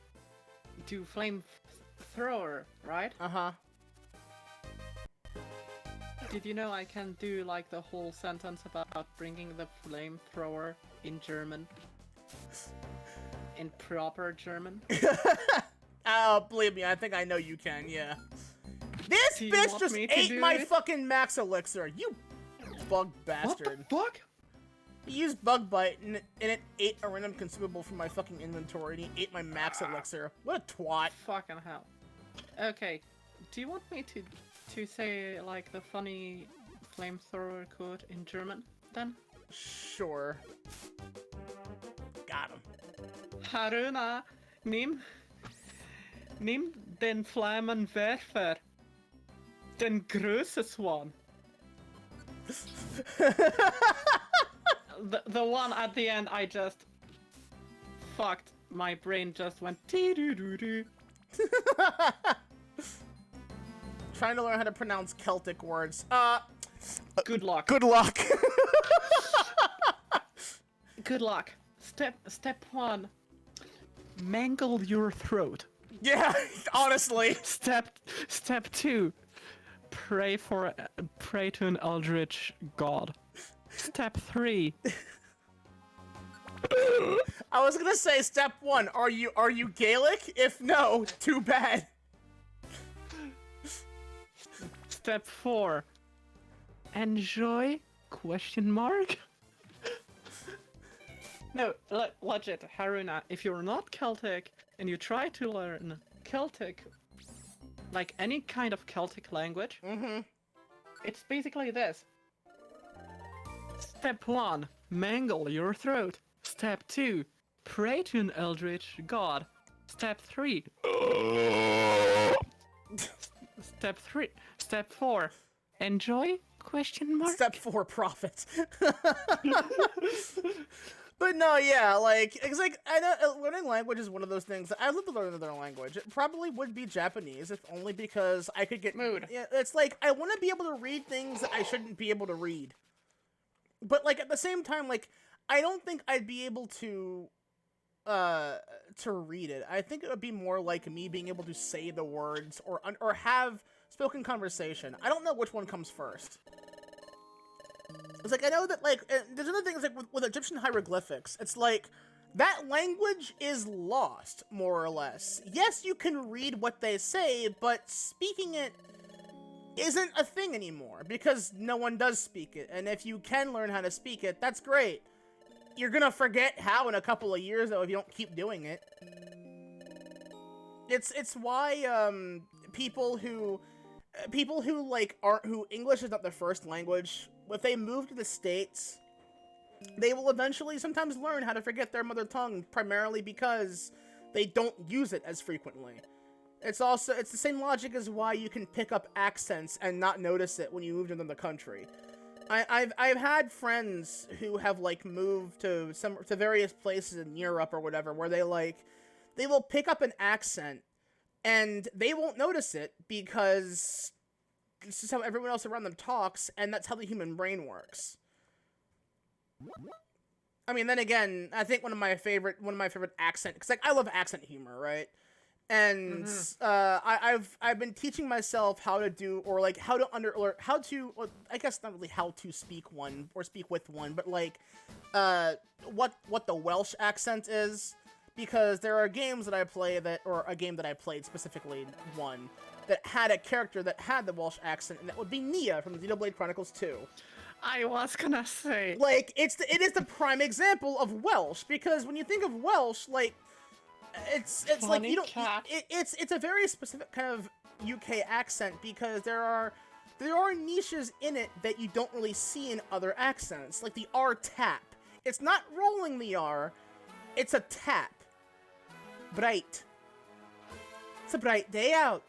do flamethrower, right? Uh-huh. Did you know I can do like the whole sentence about bringing the flamethrower in German? In proper German? Oh, believe me, I think I know you can, yeah. This Do you bitch want just me to ate do my it? fucking max elixir, you bug bastard. What the fuck? He used bug bite and it ate a random consumable from my fucking inventory and he ate my max elixir. What a twat. Fucking hell. Okay, do you want me to say like the funny flamethrower quote in German then? Sure. Got him. Haruna, nimm den Flammenwerfer. Den größtes one. The one at the end I just fucked. My brain just went tee-doo-doo-doo. Trying to learn how to pronounce Celtic words. Good luck. Good luck. Good luck. Step 1. Mangle your throat. Yeah, honestly. Step 2. Pray to an eldritch god. Step 3. I was gonna say step 1. Are you Gaelic? If no, too bad. Step 4. Enjoy? Question mark? No, legit, Haruna, if you're not Celtic and you try to learn Celtic, like any kind of Celtic language, it's basically this. Step 1, mangle your throat. Step 2, pray to an eldritch god. Step 3, Step 4, enjoy? Question mark? Step 4, profit. But no, yeah, like, it's like, I know learning language is one of those things that I'd love to learn another language. It probably would be Japanese, if only because I could get... Mood. Yeah, it's like, I want to be able to read things that I shouldn't be able to read. But, like, at the same time, like, I don't think I'd be able to read it. I think it would be more like me being able to say the words or have spoken conversation. I don't know which one comes first. It's like, I know that, like, there's other things, like, with Egyptian hieroglyphics, it's like, that language is lost, more or less. Yes, you can read what they say, but speaking it isn't a thing anymore, because no one does speak it, and if you can learn how to speak it, that's great. You're gonna forget how in a couple of years, though, if you don't keep doing it. It's why, people who, like, who English is not their first language, if they move to the States, they will eventually sometimes learn how to forget their mother tongue, primarily because they don't use it as frequently. It's the same logic as why you can pick up accents and not notice it when you move to another country. I've had friends who have, like, moved to various places in Europe or whatever, where they will pick up an accent and they won't notice it because it's just how everyone else around them talks, and that's how the human brain works. I mean, then again, I think one of my favorite accent, because, like, I love accent humor, right? And I've been teaching myself how to do, or like how to I guess not really how to speak one or speak with one, but like what the Welsh accent is, because there are games that I play or a game that I played specifically, one that had a character that had the Welsh accent, and that would be Nia from Xenoblade Chronicles 2. I was gonna say, like, it is the prime example of Welsh, because when you think of Welsh, like, it's like Funny you don't. cat. It's a very specific kind of UK accent because there are niches in it that you don't really see in other accents, like the R tap. It's not rolling the R, it's a tap. Bright. It's a bright day out.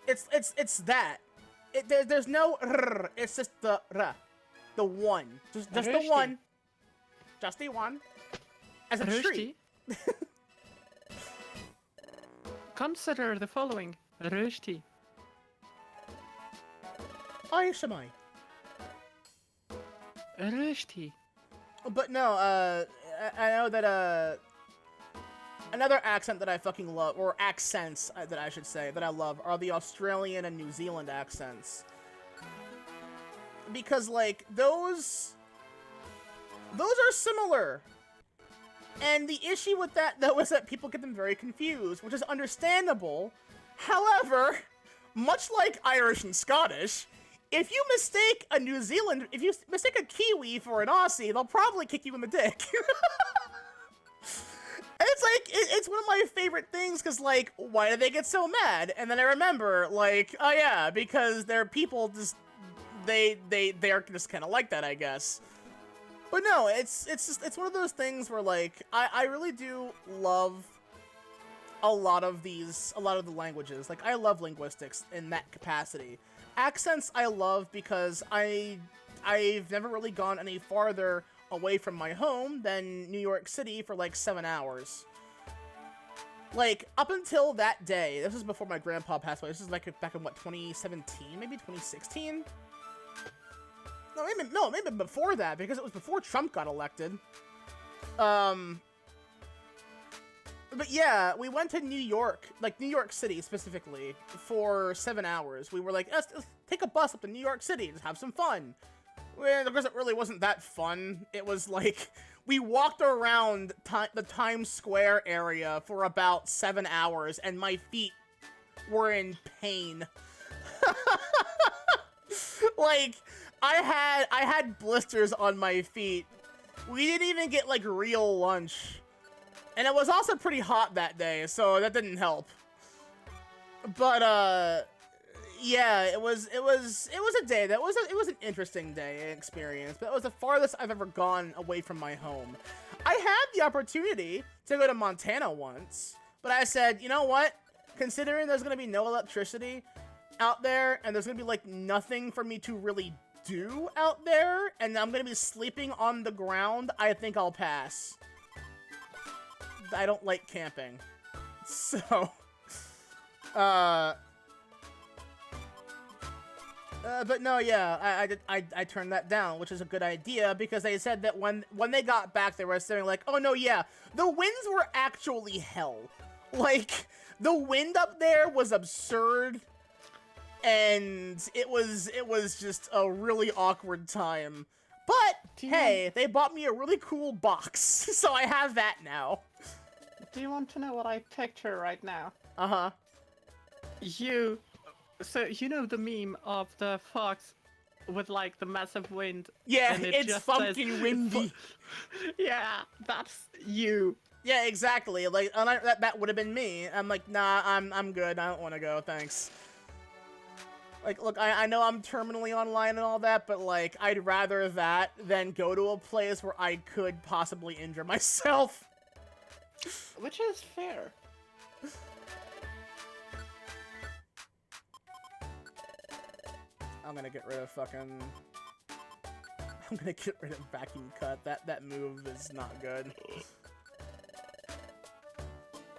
It's that. There's no r. It's just the r, the one. Just the Rusty. one. Just the one. As a tree. Rusty. Consider the following. Rusty. Aye, Shamai. Rusty. But no, I know that, another accent that I fucking love, or accents that I should say, that I love, are the Australian and New Zealand accents. Because, like, those are similar. And the issue with that, though, is that people get them very confused, which is understandable. However, much like Irish and Scottish, if you mistake a a Kiwi for an Aussie, they'll probably kick you in the dick. And it's like, it's one of my favorite things, because, like, why do they get so mad? And then I remember, like, oh yeah, because their people just, they are just kind of like that, I guess. But no, it's one of those things where, like, I really do love a lot of the languages. Like, I love linguistics in that capacity. Accents I love because I've never really gone any farther away from my home than New York City for like 7 hours. Like, up until that day, this was before my grandpa passed away. This is like back in what, 2017, maybe 2016? No, maybe before that, because it was before Trump got elected. But yeah, we went to New York, like New York City specifically, for 7 hours. We were like, let's take a bus up to New York City, just have some fun. Well, of course, it really wasn't that fun. It was like, we walked around the Times Square area for about 7 hours, and my feet were in pain. Like, I had blisters on my feet. We didn't even get, like, real lunch. And it was also pretty hot that day, so that didn't help. But, yeah, it was a day. It was an interesting day experience, but it was the farthest I've ever gone away from my home. I had the opportunity to go to Montana once, but I said, you know what? Considering there's gonna be no electricity out there, and there's gonna be, like, nothing for me to really do out there, and I'm gonna be sleeping on the ground, I think I'll pass. I don't like camping. So, but no, yeah, I turned that down, which is a good idea, because they said that when they got back, they were saying, like, oh no, yeah, the winds were actually hell. Like, the wind up there was absurd, and it was just a really awkward time. But, hey, they bought me a really cool box, so I have that now. Do you want to know what I picture right now? Uh-huh. So, you know the meme of the fox with, like, the massive wind? Yeah, and it's just funky says, windy. Yeah, that's you. Yeah, exactly. Like, and that would have been me. I'm like, nah, I'm good. I don't want to go, thanks. Like, look, I know I'm terminally online and all that, but, like, I'd rather that than go to a place where I could possibly injure myself. Which is fair. I'm gonna get rid of fucking... I'm gonna get rid of vacuum cut. That move is not good.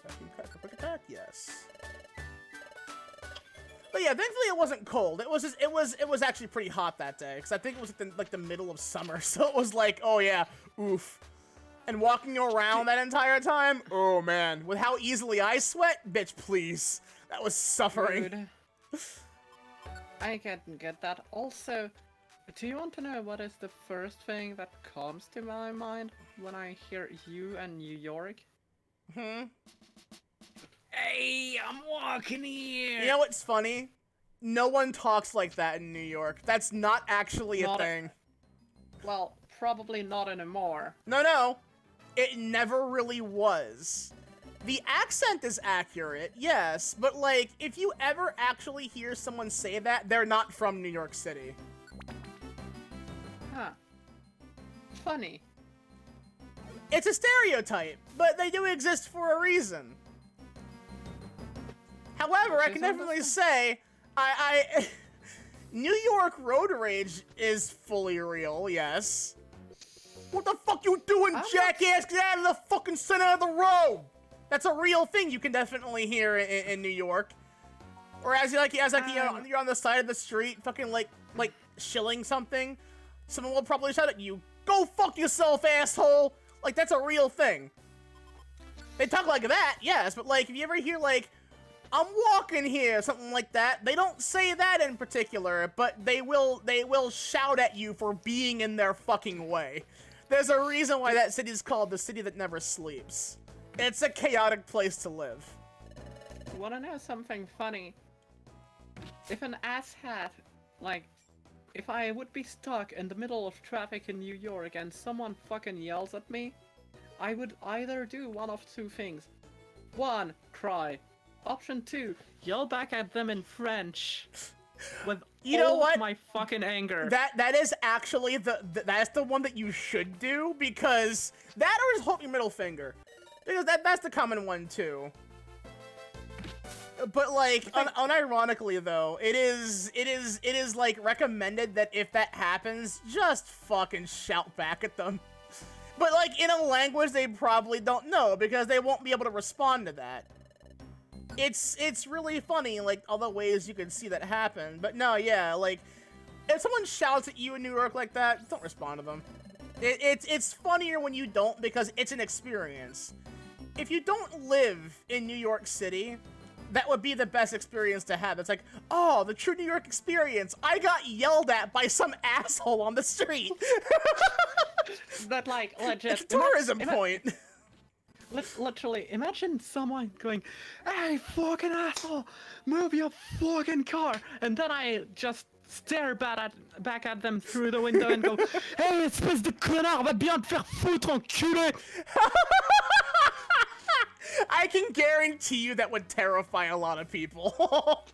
Vacuum cut for quick attack, yes. But yeah, thankfully it wasn't cold. It was actually pretty hot that day, because I think it was like the middle of summer, so it was like, oh yeah, oof. And walking around that entire time, oh man, with how easily I sweat, bitch, please. That was suffering. Rude. I can get that. Also, do you want to know what is the first thing that comes to my mind when I hear you and New York? Hey, I'm walking here! You know what's funny? No one talks like that in New York. That's not actually a thing. Well, probably not anymore. No. It never really was. The accent is accurate, yes, but like, if you ever actually hear someone say that, they're not from New York City. Huh. Funny. It's a stereotype, but they do exist for a reason. However, I can definitely say, New York road rage is fully real, yes. What the fuck you doing, jackass? Get out of the fucking center of the road! That's a real thing you can definitely hear in New York. Or as you're on the side of the street, fucking like shilling something, someone will probably shout at you, "Go fuck yourself, asshole!" Like, that's a real thing. They talk like that, yes, but like, if you ever hear like, "I'm walking here," something like that, they don't say that in particular, but they will shout at you for being in their fucking way. There's a reason why that city is called the city that never sleeps. It's a chaotic place to live. Wanna know something funny? If an asshat, like, if I would be stuck in the middle of traffic in New York and someone fucking yells at me, I would either do one of two things. 1, cry. Option 2, yell back at them in French. With all of my fucking anger. That is actually that's the one that you should do, because that or just hold your middle finger. Because that's the common one too. But like, unironically though, it is like recommended that if that happens, just fucking shout back at them. But like in a language they probably don't know, because they won't be able to respond to that. It's really funny, like all the ways you can see that happen. But no, yeah, like if someone shouts at you in New York like that, don't respond to them. It's funnier when you don't, because it's an experience. If you don't live in New York City, that would be the best experience to have. It's like, oh, the true New York experience. I got yelled at by some asshole on the street. That, like, legit. It's a tourism point. Literally, imagine someone going, "Hey, fucking asshole, move your fucking car," and then I just stare back at them through the window and go, "Hey, espèce de connard, va bien te faire foutre, enculé!" I can guarantee you that would terrify a lot of people.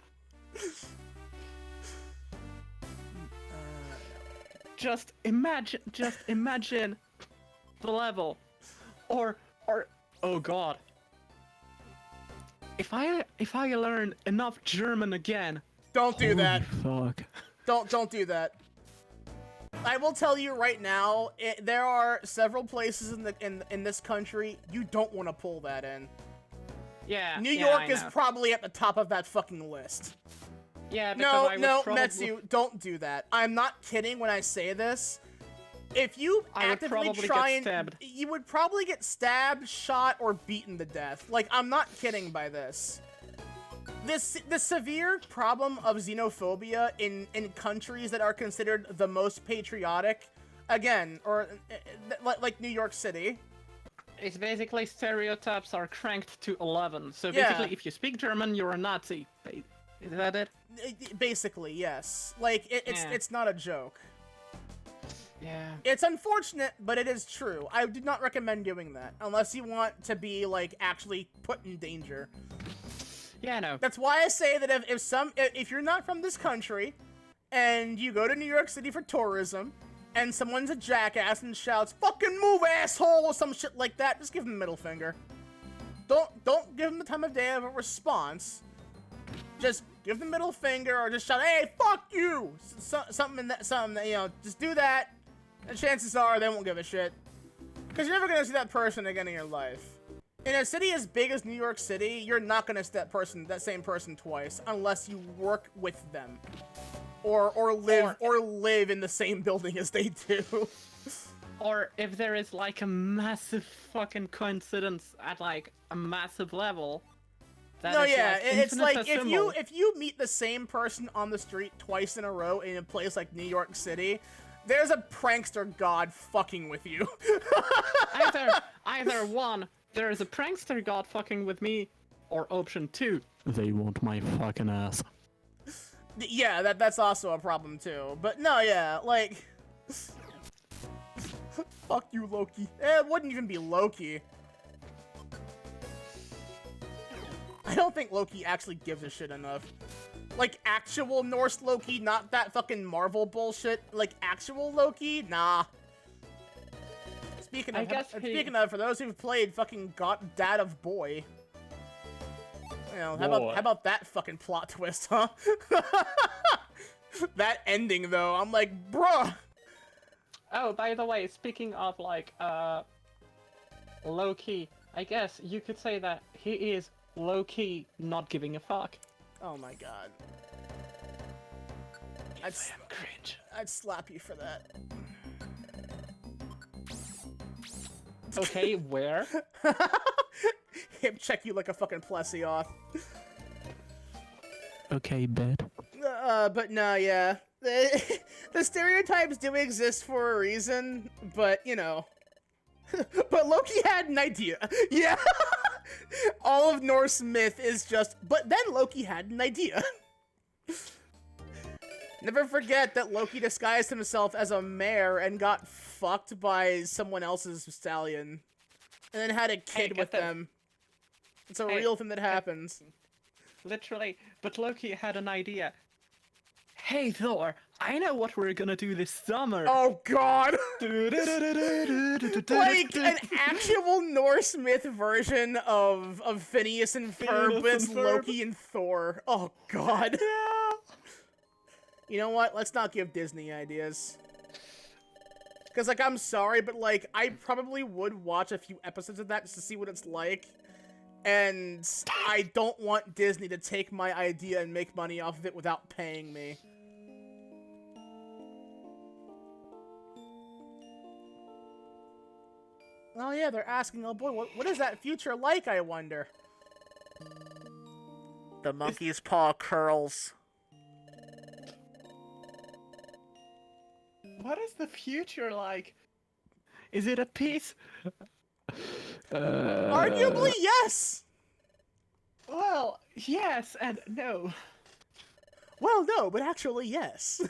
Just imagine the level. Or oh god. If I learn enough German again. Don't do that. Fuck. Don't do that. I will tell you right now, there are several places in this country you don't want to pull that in. Yeah. New York is probably at the top of that fucking list. Yeah, because Metsu, don't do that. I'm not kidding when I say this. If you actively try and you would probably get stabbed, shot, or beaten to death. Like, I'm not kidding by this. The severe problem of xenophobia in countries that are considered the most patriotic, again, or like New York City. It's basically stereotypes are cranked to 11. So basically, if you speak German, you're a Nazi. Is that it? Basically, yes. Like, it's not a joke. Yeah. It's unfortunate, but it is true. I do not recommend doing that, unless you want to be, like, actually put in danger. Yeah, no. That's why I say that if you're not from this country, and you go to New York City for tourism, and someone's a jackass and shouts, "Fucking move, asshole," or some shit like that, just give them the middle finger. Don't give them the time of day of a response. Just give them the middle finger, or just shout, "Hey, fuck you!" Something that, you know, just do that, and chances are they won't give a shit. Because you're never gonna see that person again in your life. In a city as big as New York City, you're not gonna see that same person twice, unless you work with them. Or live in the same building as they do. Or if there is like a massive fucking coincidence at like a massive level. It's like if you meet the same person on the street twice in a row in a place like New York City, there's a prankster god fucking with you. either one, there is a prankster god fucking with me, or option 2, they want my fucking ass. Yeah, that's also a problem too. But no, yeah, like, fuck you, Loki. It wouldn't even be Loki. I don't think Loki actually gives a shit enough. Like, actual Norse Loki, not that fucking Marvel bullshit. Like, actual Loki? Nah. Speaking of, for those who've played fucking Dad of Boy, you know, how about that fucking plot twist, huh? That ending, though, I'm like, bruh! Oh, by the way, speaking of, like, Loki, I guess you could say that he is low-key not giving a fuck. Oh my god. I am cringe. I'd slap you for that. Okay, where? Hip check you like a fucking plessy off. Okay, bed. But no, yeah. The stereotypes do exist for a reason, but, you know. But Loki had an idea. Yeah. All of Norse myth is just, but then Loki had an idea. Never forget that Loki disguised himself as a mare and got fucked by someone else's stallion. And then had a kid with them. It's a real thing that happens. Literally, but Loki had an idea. Hey Thor, I know what we're gonna do this summer. Oh god! Like an actual Norse myth version of Phineas and Ferb, but it's Loki and Thor. Oh god. Yeah. You know what? Let's not give Disney ideas. Because, like, I'm sorry, but, like, I probably would watch a few episodes of that just to see what it's like. And I don't want Disney to take my idea and make money off of it without paying me. Oh yeah, they're asking, oh boy, what is that future like, I wonder? The monkey's paw curls. What is the future like? Is it a piece? Arguably, yes! Well, yes and no. Well, no, but actually, yes.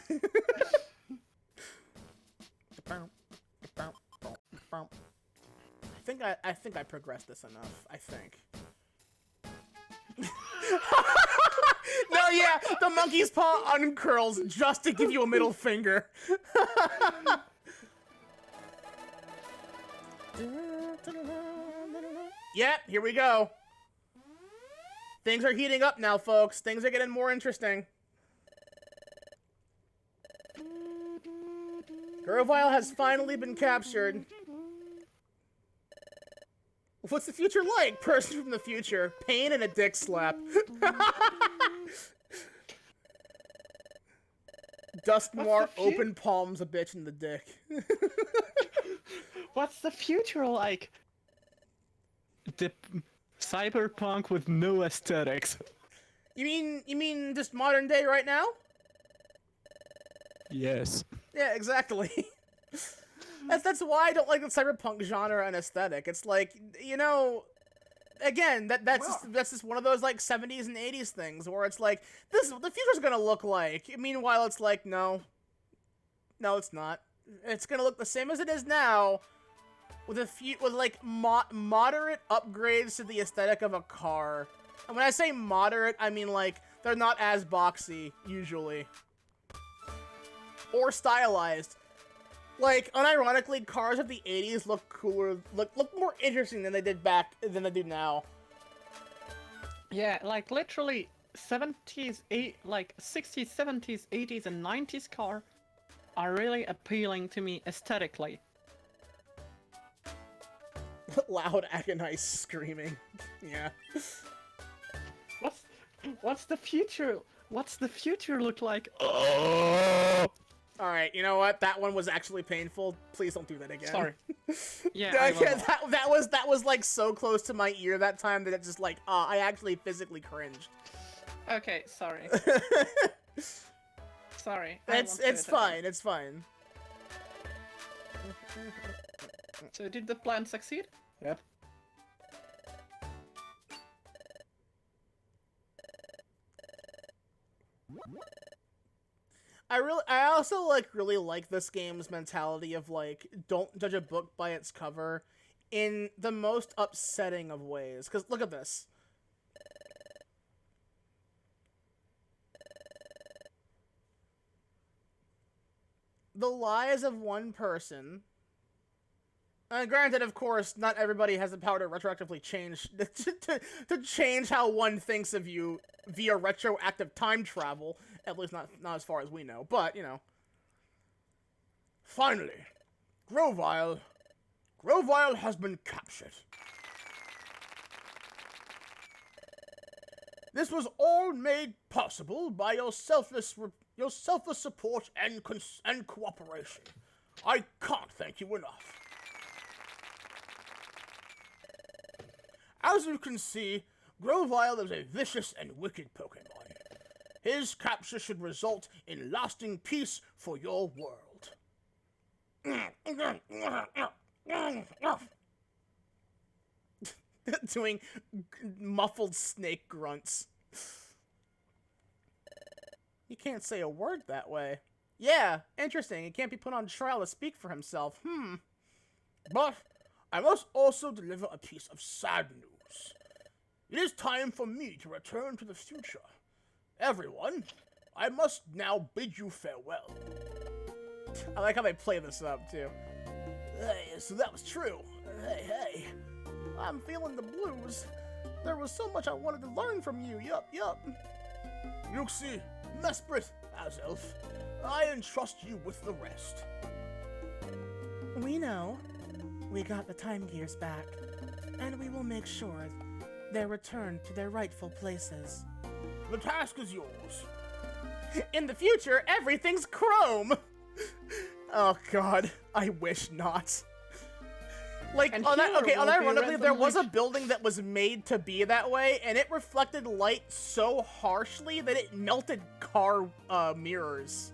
I think I progressed this enough. I think. No, yeah, the monkey's paw uncurls just to give you a middle finger. Yep, here we go. Things are heating up now, folks. Things are getting more interesting. Grovile has finally been captured. What's the future like? Person from the future. Pain and a dick slap. Dusknoir open palms a bitch in the dick. What's the future like? The cyberpunk with no aesthetics. You mean just modern day right now? Yes. Yeah, exactly. That's why I don't like the cyberpunk genre and aesthetic. It's like, you know, again, that's just one of those like 70s and 80s things where it's like, this is what the future's gonna look like. Meanwhile, it's like, no, it's not. It's gonna look the same as it is now, with like moderate upgrades to the aesthetic of a car. And when I say moderate, I mean like they're not as boxy usually, or stylized. Like, unironically, cars of the 80s look cooler, look more interesting than they do now. Yeah, like literally 70s, 60s, 70s, 80s, and 90s car are really appealing to me aesthetically. Loud, agonized screaming. Yeah. What's the future? What's the future look like? Alright, you know what? That one was actually painful. Please don't do that again. Sorry. Yeah, that was like so close to my ear that time that it just like, I actually physically cringed. Okay, sorry. Sorry. It's fine, it's fine. So did the plan succeed? Yep. I also really like this game's mentality of like, don't judge a book by its cover in the most upsetting of ways. Cause look at this. the lies of one person. Granted, of course, not everybody has the power to retroactively change to change how one thinks of you via retroactive time travel. At least not as far as we know. But you know. Finally, Grovile has been captured. This was all made possible by your selfless support and cooperation. I can't thank you enough. As you can see, Grovile is a vicious and wicked Pokemon. His capture should result in lasting peace for your world. Doing muffled snake grunts. He can't say a word that way. Yeah, interesting. He can't be put on trial to speak for himself. But I must also deliver a piece of sad news. It is time for me to return to the future. Everyone, I must now bid you farewell. I like how they play this up, too. Hey, so that was true. Hey. I'm feeling the blues. There was so much I wanted to learn from you. Yup. Yuxi, Mesprit, Azelf, I entrust you with the rest. We know. We got the time gears back, and we will make sure they're returned to their rightful places. The task is yours. In the future, everything's chrome! Oh god, I wish not. Like, unironically, there was a building that was made to be that way, and it reflected light so harshly that it melted car mirrors.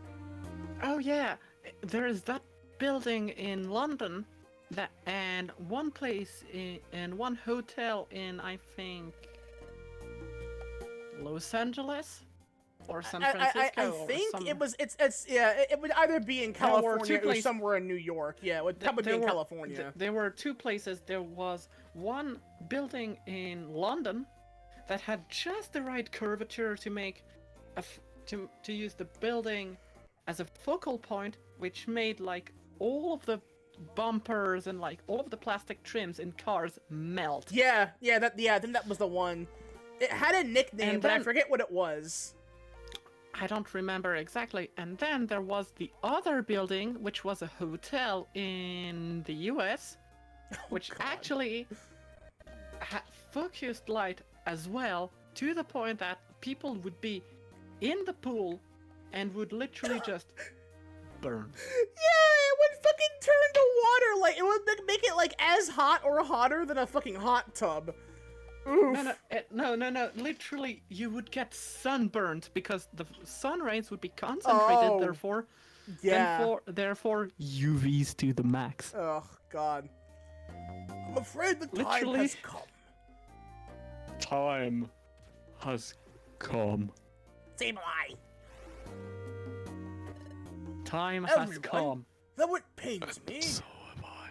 Oh yeah, there's that building in London, and one place and one hotel in, I think, Los Angeles or San Francisco. I think it would either be in California or somewhere in New York. Yeah, it would probably be in California. There were two places. There was one building in London that had just the right curvature to make to use the building as a focal point, which made like all of the bumpers and like all of the plastic trims in cars melt. Yeah, then that was the one. It had a nickname, but I forget what it was. I don't remember exactly. And then there was the other building, which was a hotel in the US, which actually had focused light as well, to the point that people would be in the pool and would literally just burn. Yeah, it would fucking turn to water. Like, it would make it like as hot or hotter than a fucking hot tub. Oof. No. Literally, you would get sunburned because the sun rays would be concentrated. Therefore, UVs to the max. Oh God. I'm afraid the time has come. Time has come. Sableye. Time has come. Though it pains me. So am I.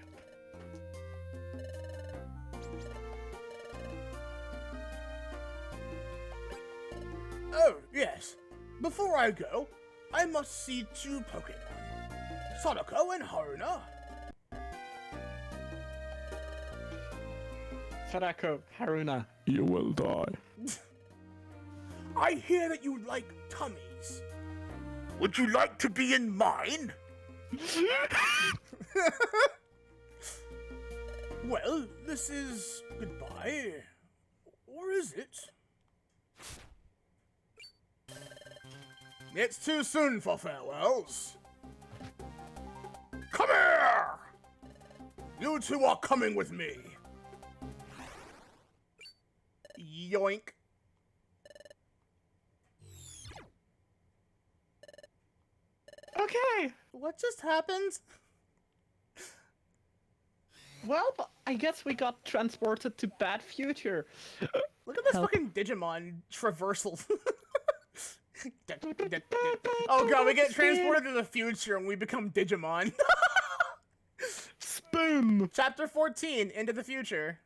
Oh, yes. Before I go, I must see two Pokemon. Sadako and Haruna. Sadako, Haruna. You will die. I hear that you like tummies. Would you like to be in mine? Well, this is goodbye. Or is it? It's too soon for farewells. Come here! You two are coming with me. Yoink. Okay. What just happened? Well, I guess we got transported to bad future. Look at this fucking Digimon traversal. Oh god, we get transported to the future and we become Digimon. Spin! Chapter 14, Into the Future.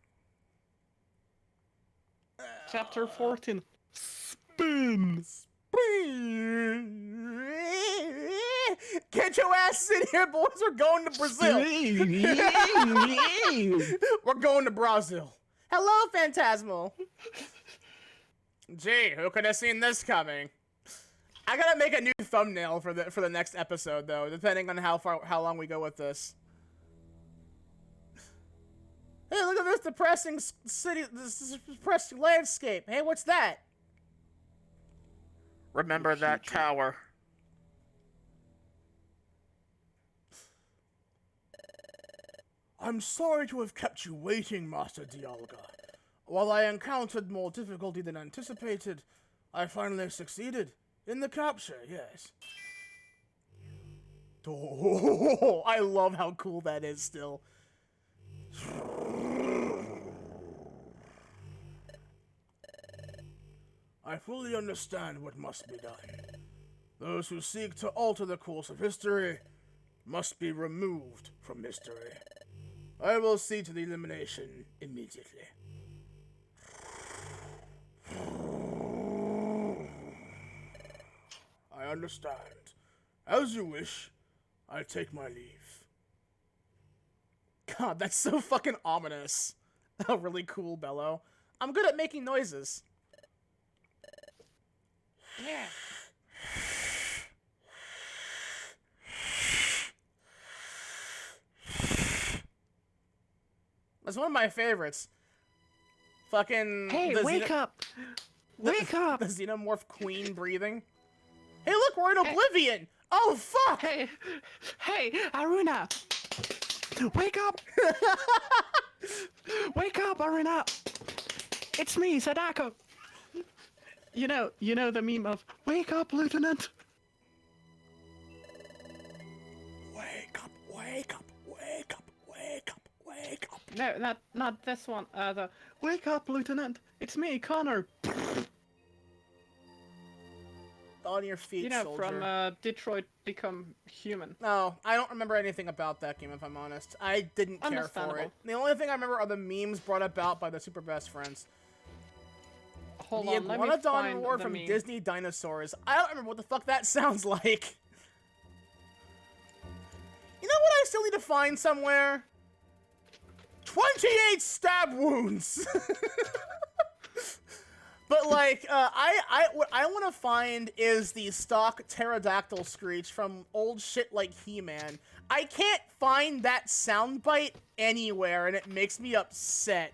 Chapter 14. Spin! Get your asses in here, boys. We're going to Brazil. We're going to Brazil. Hello, Phantasmal. Gee, who could have seen this coming? I gotta make a new thumbnail for the next episode, though, depending on how long we go with this. Hey, look at this depressing city, this depressing landscape. Hey, what's that? Remember that tower. I'm sorry to have kept you waiting, Master Dialga. While I encountered more difficulty than anticipated, I finally succeeded in the capture, yes. Oh, I love how cool that is still. I fully understand what must be done. Those who seek to alter the course of history must be removed from history. I will see to the elimination immediately. I understand. As you wish, I take my leave. God, that's so fucking ominous. A really cool bellow. I'm good at making noises. Yeah. That's one of my favorites. Fucking... Hey, wake up! Wake up! The Xenomorph Queen breathing. Hey, look, we're in Oblivion! Oh, fuck! Hey, Aruna! Wake up! Wake up, Aruna! It's me, Sadako! You know the meme of, wake up, Lieutenant! Wake up, wake up, wake up, wake up, wake up. No, not this one. The wake up, Lieutenant! It's me, Connor! On your feet, You know, soldier. from Detroit Become Human. No, I don't remember anything about that game, if I'm honest. I didn't care for it. Understandable. The only thing I remember are the memes brought about by the Super Best Friends. Hold The on, let me Iguanodon find Roar the from meme. Disney Dinosaurs. I don't remember what the fuck that sounds like. You know what I still need to find somewhere? 28 stab wounds! But, like, what I want to find is the stock pterodactyl screech from old shit like He-Man. I can't find that soundbite anywhere, and it makes me upset.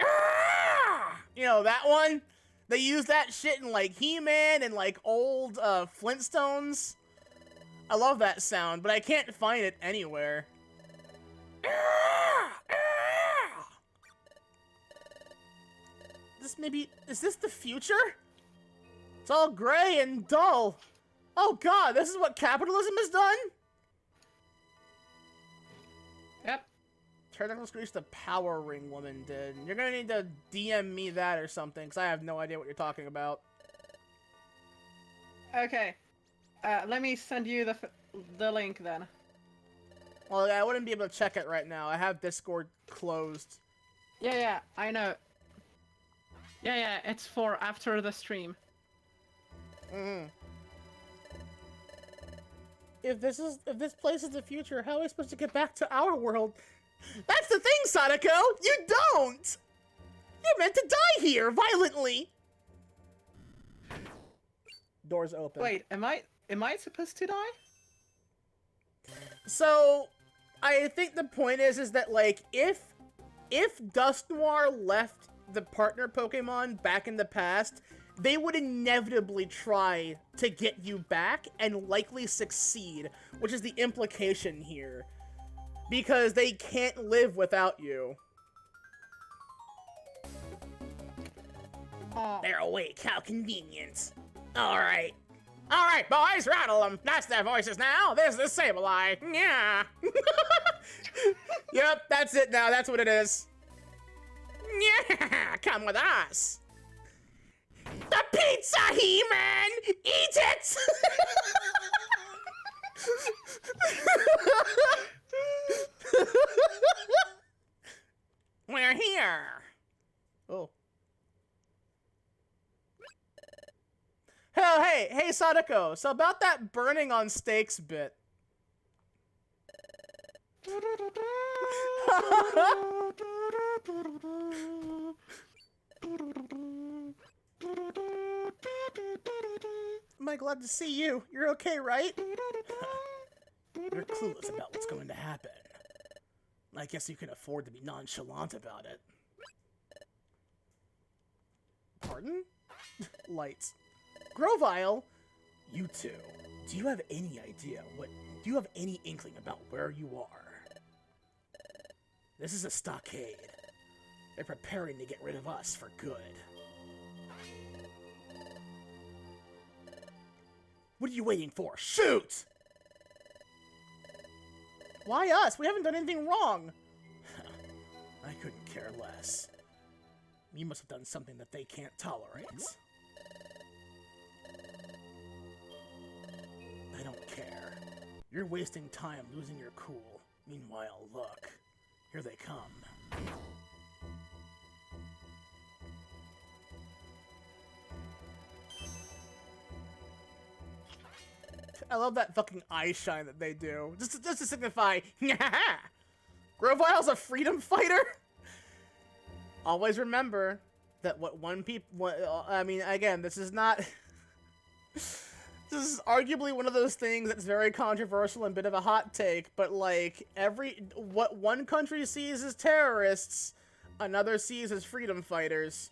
Ah! You know, that one? They use that shit in, like, He-Man and, like, old, Flintstones. I love that sound, but I can't find it anywhere. Ah! Ah! Is this the future? It's all gray and dull. Oh god, this is what capitalism has done? Yep. Pterodactyl Screech the Power Ring woman did. You're gonna need to DM me that or something, because I have no idea what you're talking about. Okay. Let me send you the link then. Well, I wouldn't be able to check it right now. I have Discord closed. Yeah, I know. Yeah, it's for after the stream. Mm-hmm. If this place is the future, how are we supposed to get back to our world? That's the thing, Sadako! You don't! You're meant to die here, violently! Doors open. Wait, am I supposed to die? So, I think the point is that, like, if Dust Noir left the partner Pokemon back in the past, they would inevitably try to get you back and likely succeed, which is the implication here. Because they can't live without you. They're awake, how convenient. Alright. Alright, boys, rattle them. That's their voices now. There's the Sableye. Yeah. Yep, that's it now. That's what it is. Yeah, come with us. The pizza, He-Man! Eat it! We're here. Oh. Hey, Sadako. So about that burning on stakes bit. Am I glad to see you? You're okay, right? You're clueless about what's going to happen. I guess you can afford to be nonchalant about it. Pardon? Lights. Grovile? You two, do you have any idea do you have any inkling about where you are? This is a stockade. They're preparing to get rid of us for good. What are you waiting for? Shoot! Why us? We haven't done anything wrong. I couldn't care less. You must have done something that they can't tolerate. I don't care. You're wasting time losing your cool. Meanwhile, look. Here they come. I love that fucking eye shine that they do. Just to signify, Grovile's a freedom fighter? Always remember that I mean, again, this is not... This is arguably one of those things that's very controversial and a bit of a hot take, but like, what one country sees as terrorists, another sees as freedom fighters.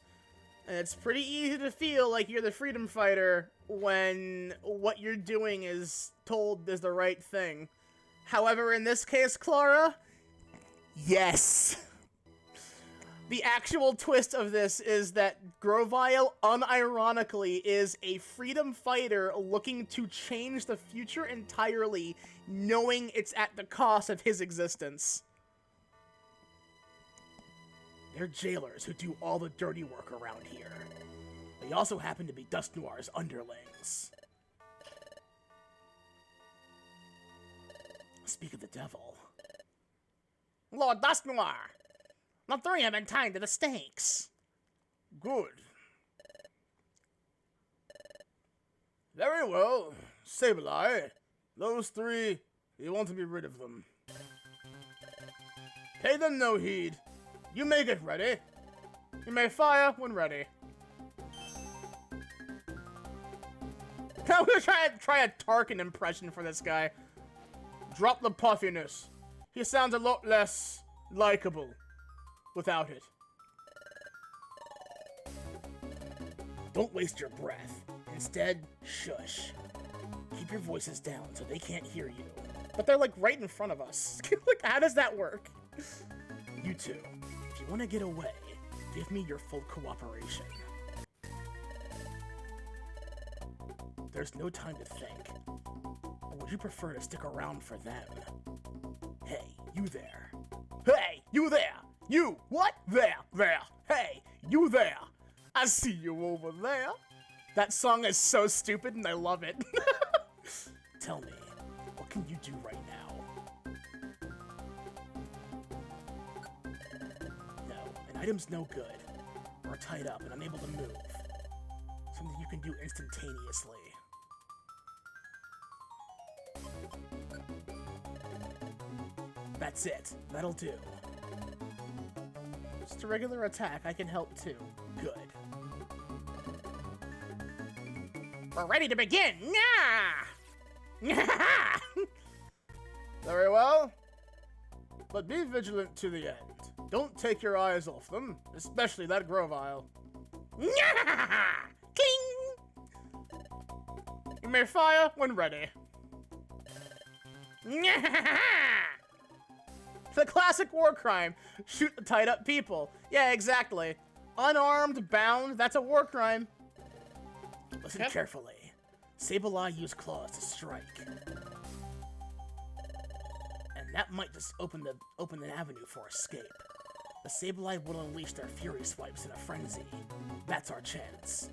And it's pretty easy to feel like you're the freedom fighter when what you're doing is told is the right thing. However, in this case, Clara, yes. The actual twist of this is that Grovile, unironically, is a freedom fighter looking to change the future entirely, knowing it's at the cost of his existence. They're jailers who do all the dirty work around here. They also happen to be Dust Noir's underlings. Speak of the devil. Lord Dust Noir! The three have been tied to the stakes. Good. Very well. Sableye. Those three, you want to be rid of them. Pay them no heed. You may get ready. You may fire when ready. I'm gonna try a Tarkin impression for this guy. Drop the puffiness. He sounds a lot less likable without it. Don't waste your breath. Instead, shush. Keep your voices down so they can't hear you. But they're like right in front of us. Like, how does that work? You two, if you want to get away, give me your full cooperation. There's no time to think. Or would you prefer to stick around for them? Hey, you there. Hey, you there! You! What? There! Hey, you there! I see you over there! That song is so stupid and I love it. Tell me, what can you do right now? No, an item's no good. Or tied up and unable to move. Something you can do instantaneously. That's it. That'll do. Just a regular attack. I can help too. Good. We're ready to begin! Nah! Very well. But be vigilant to the end. Don't take your eyes off them, especially that Grovile. King! You may fire when ready. The classic war crime. Shoot the tied up people. Yeah, exactly. Unarmed, bound, that's a war crime. Listen carefully. Sableye used claws to strike. And that might just open an avenue for escape. The Sableye will unleash their Fury Swipes in a frenzy. That's our chance.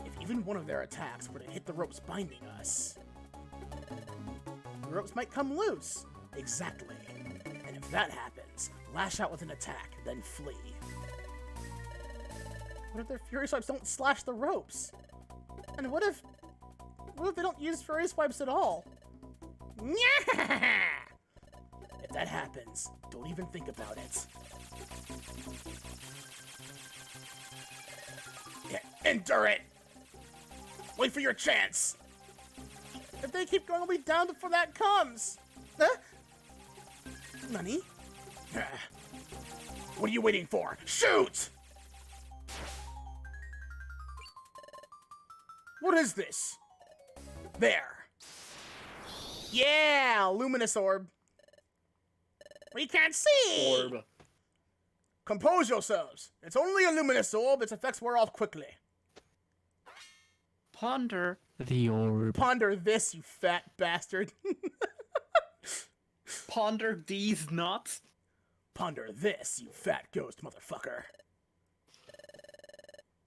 If even one of their attacks were to hit the ropes binding us, the ropes might come loose. Exactly. And if that happens, lash out with an attack, then flee. What if their Fury Swipes don't slash the ropes? And what if they don't use Fury Swipes at all? If that happens, don't even think about it. Yeah, endure it! Wait for your chance! If they keep going, I'll be down before that comes! Huh? Nani? What are you waiting for? Shoot! What is this? There. Yeah, luminous orb. We can't see! Orb. Compose yourselves. It's only a luminous orb. Its effects wear off quickly. Ponder. The orb. Ponder this, you fat bastard. Ponder these nuts. Ponder this, you fat ghost motherfucker.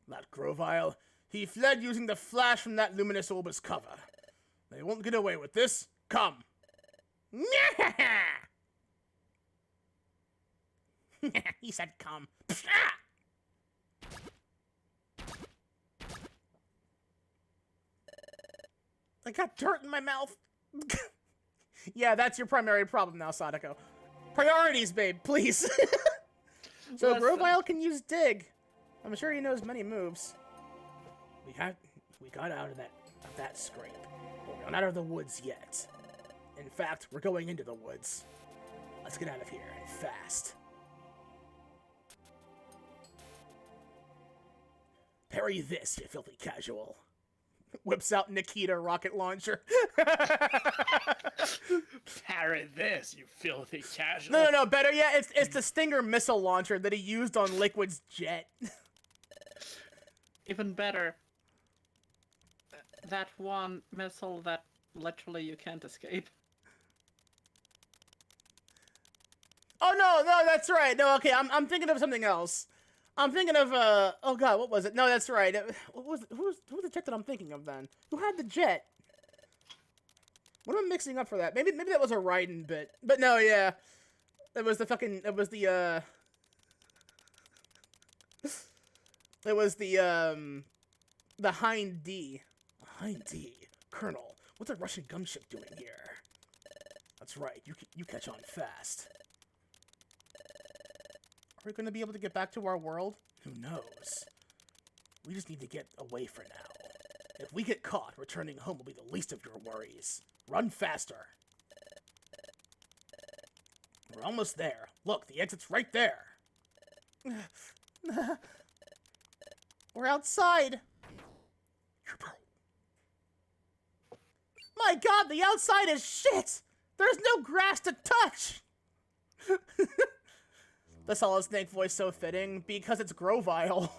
That Grovile, he fled using the flash from that luminous orb as cover. They won't get away with this. Come. He said come. I got dirt in my mouth. Yeah, that's your primary problem now, Sadako. Priorities, babe, please. So Listen. Grovile can use dig. I'm sure he knows many moves. We got out of that scrape. But we're not out of the woods yet. In fact, we're going into the woods. Let's get out of here and fast. Parry this, you filthy casual. Whips out Nikita rocket launcher. Parry this, you filthy casual. No, better yet, it's the Stinger missile launcher that he used on Liquid's jet. Even better. That one missile that literally you can't escape. Oh no, that's right. No, okay, I'm thinking of something else. I'm thinking of oh god, what was it? No, that's right. Who was the jet that I'm thinking of then? Who had the jet? What am I mixing up for that? Maybe that was a Raiden bit. But no, yeah. It was the Hind D. Hind D. Colonel, what's a Russian gunship doing here? That's right, you catch on fast. Are we going to be able to get back to our world? Who knows? We just need to get away for now. If we get caught, returning home will be the least of your worries. Run faster. We're almost there. Look, the exit's right there. We're outside. My god, the outside is shit! There's no grass to touch! The Solid Snake voice so fitting, because it's Grovile.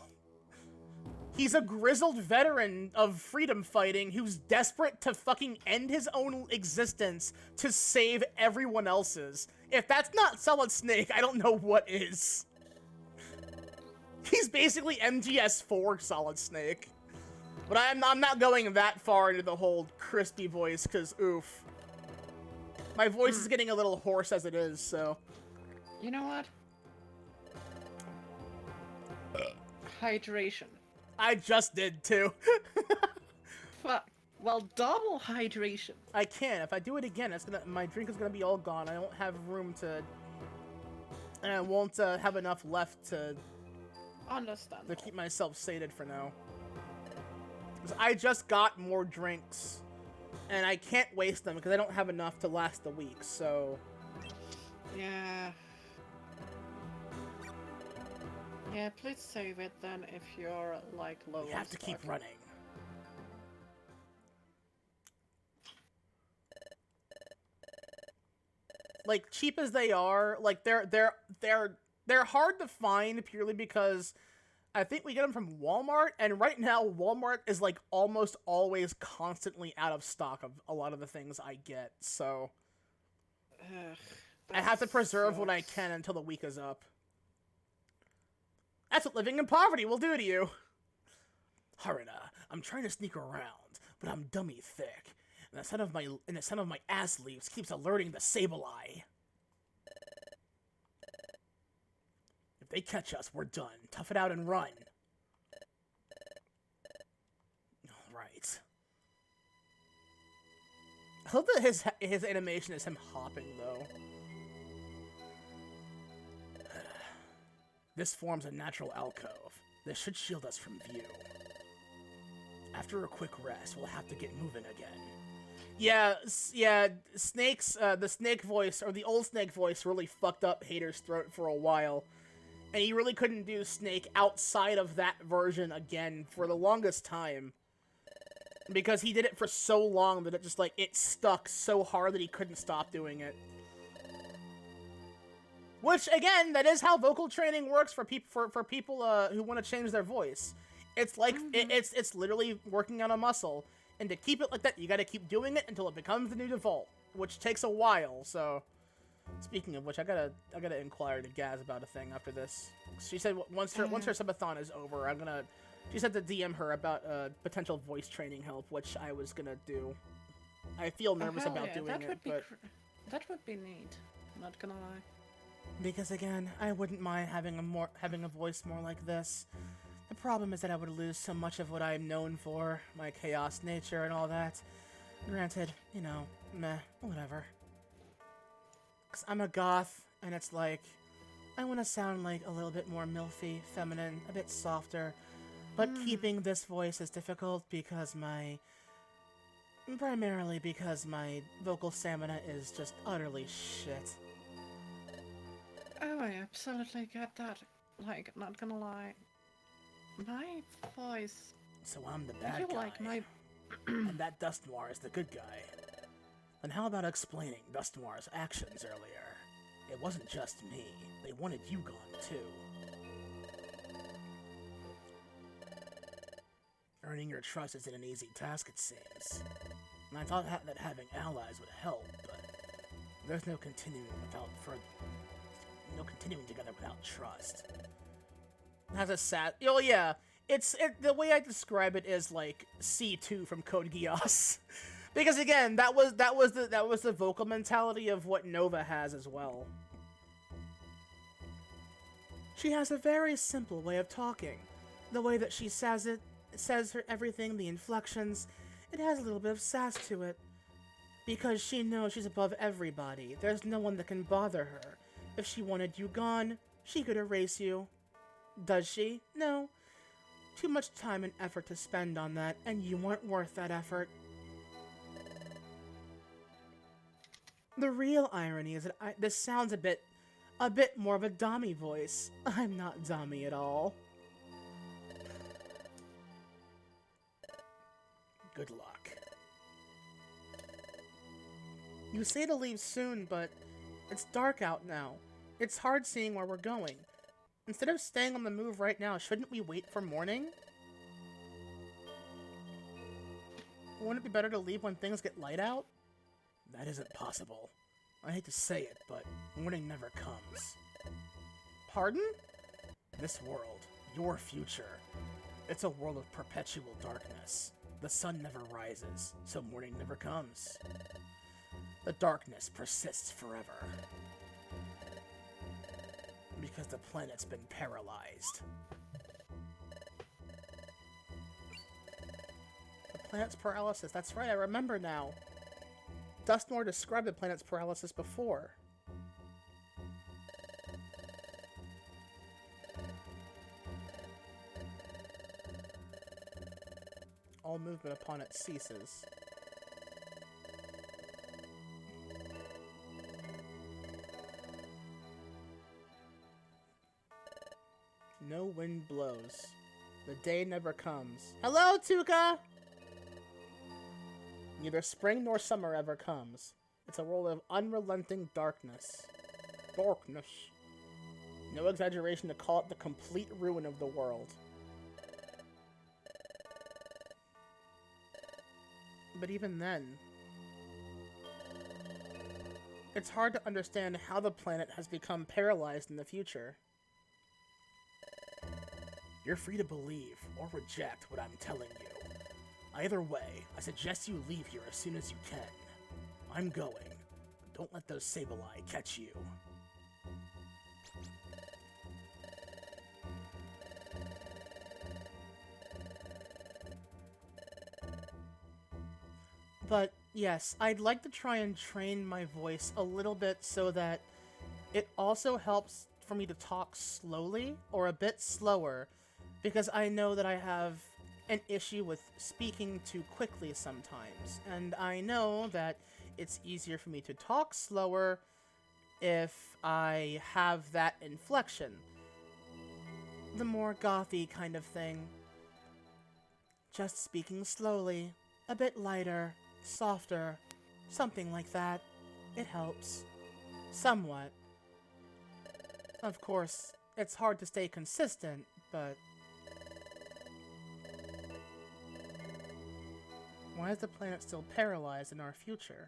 He's a grizzled veteran of freedom fighting who's desperate to fucking end his own existence to save everyone else's. If that's not Solid Snake, I don't know what is. He's basically MGS4 Solid Snake. But I'm not going that far into the whole crispy voice, because oof. My voice is getting a little hoarse as it is, so... You know what? Hydration. I just did, too. Fuck. Well, double hydration. I can. If I do it again, my drink is gonna be all gone. I won't have room to... And I won't have enough left to Understandable. keep myself sated for now. 'Cause I just got more drinks. And I can't waste them because I don't have enough to last the week, so... Yeah. Yeah, please save it then if you're, like, low. We have to keep running. Like, cheap as they are, like, they're hard to find purely because I think we get them from Walmart, and right now Walmart is, like, almost always constantly out of stock of a lot of the things I get, so... Ugh, I have to preserve what I sucks. can until the week is up. That's what living in poverty will do to you. Harina, I'm trying to sneak around, but I'm dummy thick. And the sound of my ass leaves keeps alerting the Sableye. If they catch us, we're done. Tough it out and run. Alright. I hope that his animation is him hopping, though. This forms a natural alcove. This should shield us from view. After a quick rest, we'll have to get moving again. Yeah, Snake's, the Snake voice, or the old Snake voice, really fucked up Hater's throat for a while. And he really couldn't do Snake outside of that version again for the longest time. Because he did it for so long that it just, like, it stuck so hard that he couldn't stop doing it. Which, again, that is how vocal training works for people who want to change their voice. It's like, it's literally working on a muscle. And to keep it like that, you gotta keep doing it until it becomes the new default. Which takes a while, so... Speaking of which, I gotta inquire to Gaz about a thing after this. She said once her subathon is over, she said to DM her about potential voice training help, which I was gonna do. I feel nervous about doing it, but... That would be neat, not gonna lie. Because again, I wouldn't mind having a voice more like this. The problem is that I would lose so much of what I'm known for, my chaos nature and all that. Granted, you know, meh, whatever. 'Cause I'm a goth, and it's like, I want to sound like a little bit more milfy, feminine, a bit softer, but keeping this voice is difficult because primarily because my vocal stamina is just utterly shit. Oh, I absolutely get that. Like, not gonna lie. My voice... So I'm the I bad feel guy, like my... and that Dust Noir is the good guy. Then how about explaining Dust Noir's actions earlier? It wasn't just me. They wanted you gone, too. Earning your trust isn't an easy task, it seems. And I thought that having allies would help, but there's no continuing together without trust. Has a sad... Oh, yeah. The way I describe it is like C2 from Code Geass. Because again, that was the vocal mentality of what Nova has as well. She has a very simple way of talking. The way that she says her everything, the inflections, it has a little bit of sass to it. Because she knows she's above everybody. There's no one that can bother her. If she wanted you gone, she could erase you. Does she? No. Too much time and effort to spend on that, and you weren't worth that effort. The real irony is that this sounds a bit more of a Dami voice. I'm not Dami at all. Good luck. You say to leave soon, but it's dark out now. It's hard seeing where we're going. Instead of staying on the move right now, shouldn't we wait for morning? Wouldn't it be better to leave when things get light out? That isn't possible. I hate to say it, but morning never comes. Pardon? This world, your future, it's a world of perpetual darkness. The sun never rises, so morning never comes. The darkness persists forever. Because the planet's been paralyzed. The planet's paralysis, that's right, I remember now. Dust Noir described the planet's paralysis before. All movement upon it ceases. No wind blows. The day never comes. Hello, Tuka! Neither spring nor summer ever comes. It's a world of unrelenting darkness. Darkness. No exaggeration to call it the complete ruin of the world. But even then, it's hard to understand how the planet has become paralyzed in the future. You're free to believe or reject what I'm telling you. Either way, I suggest you leave here as soon as you can. I'm going. Don't let those Sableye catch you. But yes, I'd like to try and train my voice a little bit so that it also helps for me to talk slowly or a bit slower, because I know that I have an issue with speaking too quickly sometimes, and I know that it's easier for me to talk slower if I have that inflection. The more gothy kind of thing. Just speaking slowly, a bit lighter, softer, something like that. It helps. Somewhat. Of course, it's hard to stay consistent, but... Why is the planet still paralyzed in our future?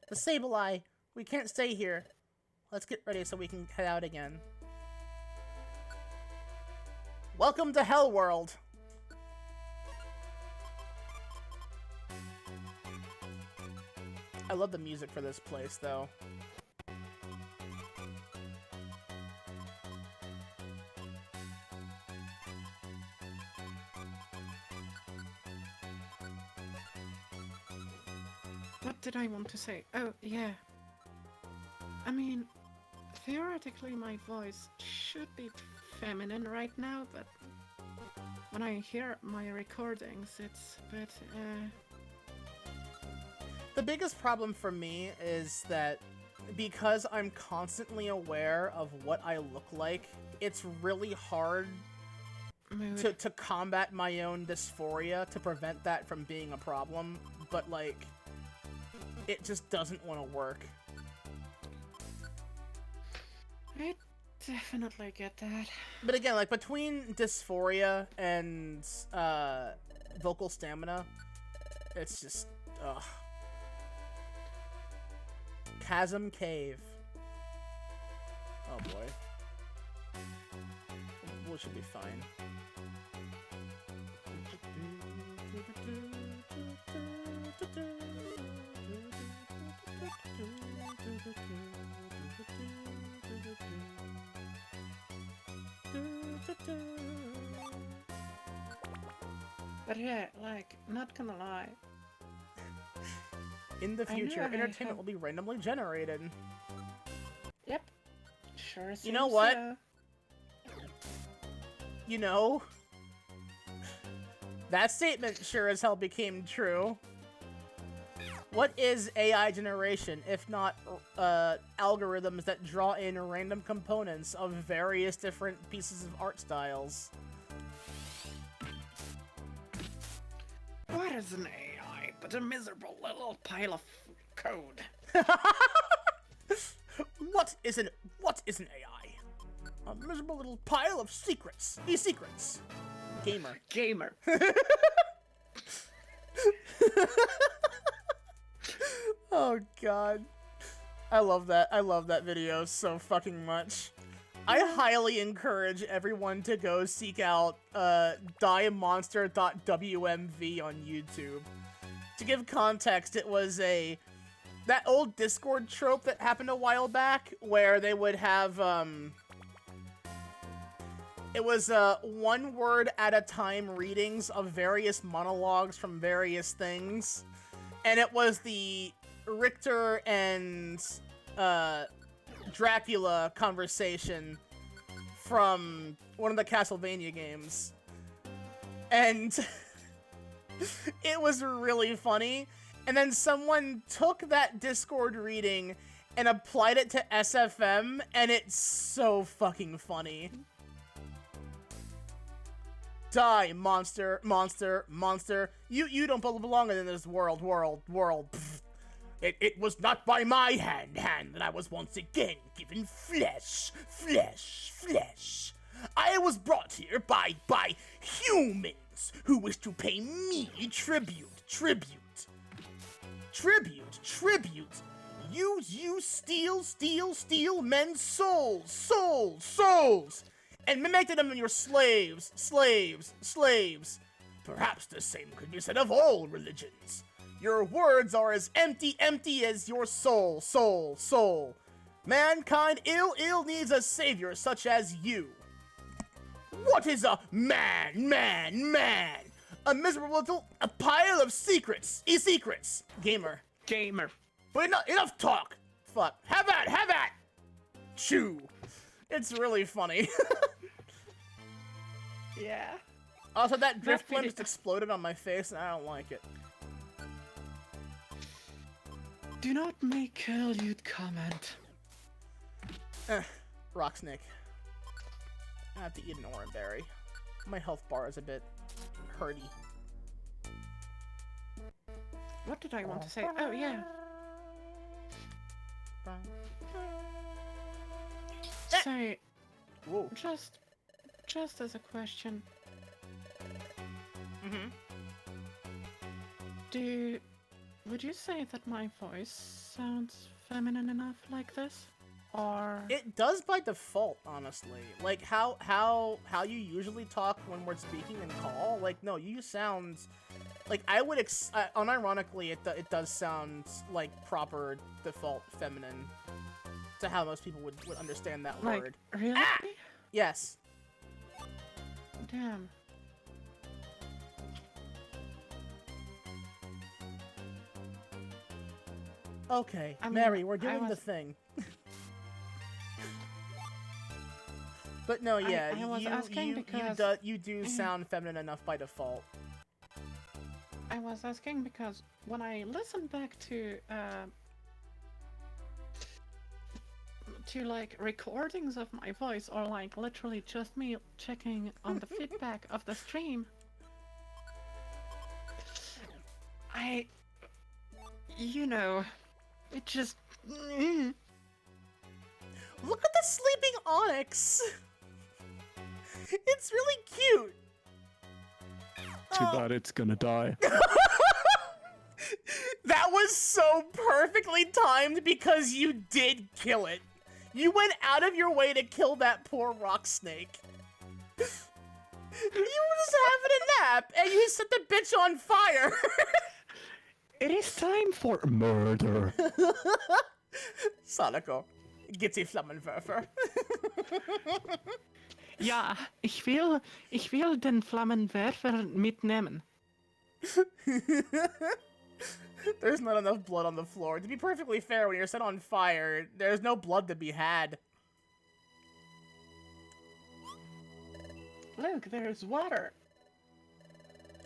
The Sableye! We can't stay here. Let's get ready so we can head out again. Welcome to Hell World! I love the music for this place, though. What did I want to say? Oh, yeah. I mean, theoretically my voice should be feminine right now, but when I hear my recordings, it's a bit, The biggest problem for me is that because I'm constantly aware of what I look like, it's really hard mood. to combat my own dysphoria to prevent that from being a problem, but like, it just doesn't want to work. I definitely get that. But again, like, between dysphoria and vocal stamina, it's just, ugh. Chasm Cave. Oh boy. We should be fine. But yeah, like, not gonna lie. In the I knew future, I entertainment had- will be randomly generated. Yep. Sure seems You know what? so. You know, that statement sure as hell became true. What is AI generation, if not algorithms that draw in random components of various different pieces of art styles? What is an AI but a miserable little pile of code? What is an AI? A miserable little pile of secrets. E-secrets. Gamer. Gamer. Oh god. I love that. I love that video so fucking much. I highly encourage everyone to go seek out diemonster.wmv on YouTube. To give context, it was that old Discord trope that happened a while back where they would have it was one word at a time readings of various monologues from various things. And it was the Richter and Dracula conversation from one of the Castlevania games. And it was really funny. And then someone took that Discord reading and applied it to SFM, and it's so fucking funny. Die, monster, monster, monster. You don't belong in this world. Pfft. It was not by my hand that I was once again given flesh. I was brought here by humans who wish to pay me tribute. You steal men's souls, and make them your slaves. Perhaps the same could be said of all religions. Your words are as empty as your soul. Mankind ill needs a savior such as you. What is a man? A miserable little pile of secrets. E-secrets. Gamer. But enough talk! Fuck. Have at! Chew! It's really funny. Yeah. Also, that drift That's flame pretty- just exploded on my face, and I don't like it. Do not make a lewd comment. Rock snake. I have to eat an orange berry. My health bar is a bit hurty. What did I want to say? Oh, yeah. So, Whoa. just as a question, Mm-hmm. would you say that my voice sounds feminine enough like this? Or... It does by default, honestly. Like, how you usually talk when we're speaking in call, like, no, you sound... Like, I would unironically, it does sound like proper default feminine to how most people would understand that like, word. really? Ah! Yes. Damn. Okay, I mean, Mary, we're I doing the was- thing. But no, yeah, I was asking because- you do sound feminine enough by default. I was asking because when I listened back to like recordings of my voice, or like literally just me checking on the feedback of the stream, it just Look at the sleeping onyx. It's really cute. Too Oh. bad it's gonna die. That was so perfectly timed because you did kill it. You went out of your way to kill that poor rock snake. You were just having a nap and you set the bitch on fire. It is time for murder. Sonico, get die Flammenwerfer. ja, ich will den Flammenwerfer mitnehmen. There's not enough blood on the floor. To be perfectly fair, when you're set on fire, there's no blood to be had. Look, there's water.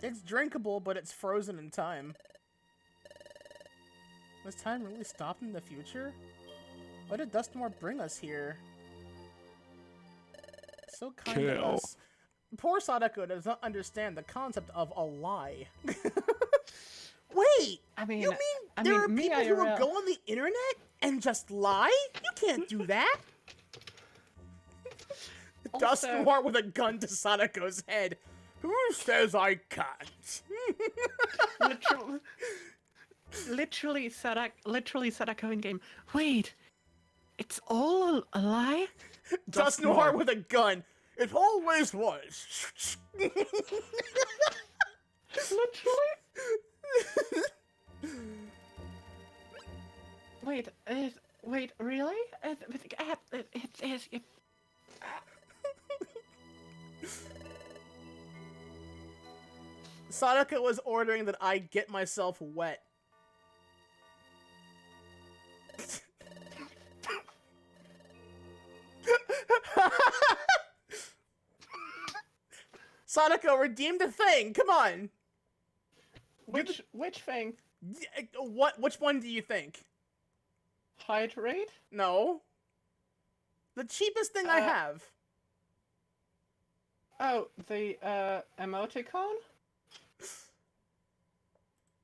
It's drinkable, but it's frozen in time. Was time really stopped in the future? Why did Dustmore bring us here? So kind of Kill. us. Poor Sadako does not understand the concept of a lie. Wait! I mean, You mean there are me people who will IRL. go on the internet and just lie? You can't do that! Also- Dustmore with a gun to Sadako's head. Who says I can't? literally Sadako in game. Wait, it's all a lie? Dustmore with a gun. It always was. Literally? Wait, really? Sadako was ordering that I get myself wet. Sadako, redeem the thing. Come on. Which thing? Which one do you think? Hydrate? No. The cheapest thing I Uh, have. Oh, the emoticon?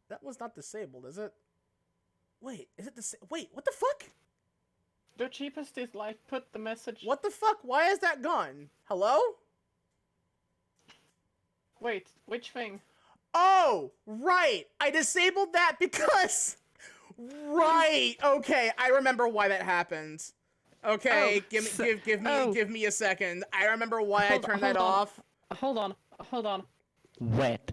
That was not disabled, is it? Wait, is it wait, what the fuck? The cheapest is like put the message. What the fuck? Why is that gone? Hello? Wait, which thing? Oh, right. I disabled that because... Right. Okay, I remember why that happened. Okay, Oh, give me a second. I remember why I Hold- turned that hold on. off. Hold on. Wet.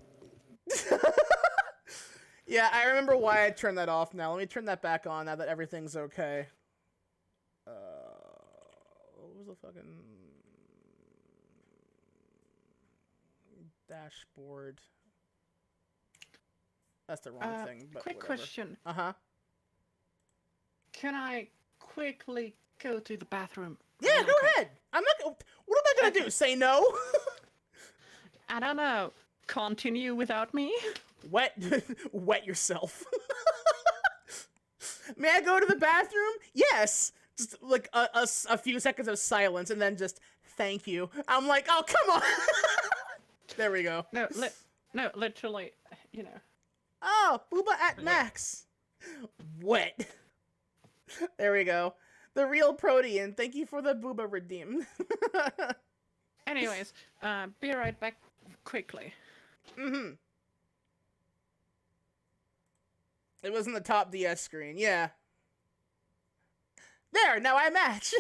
Yeah, I remember why I turned that off now. Let me turn that back on now that everything's okay. What was the fucking... Dashboard. That's the wrong thing, but Quick whatever. question. Uh-huh. Can I quickly go to the bathroom? Yeah, Real go quick? ahead. I'm not. What am I gonna do? Say no? I don't know. Continue without me? Wet, wet yourself. May I go to the bathroom? Yes. Just like a few seconds of silence, and then just thank you. I'm like, oh come on. There we go. No, literally, you know. Oh, Booba at max. Wet. There we go. The real Protean. Thank you for the Booba redeem. Anyways, be right back quickly. It was in the top DS screen, yeah. There, now I match.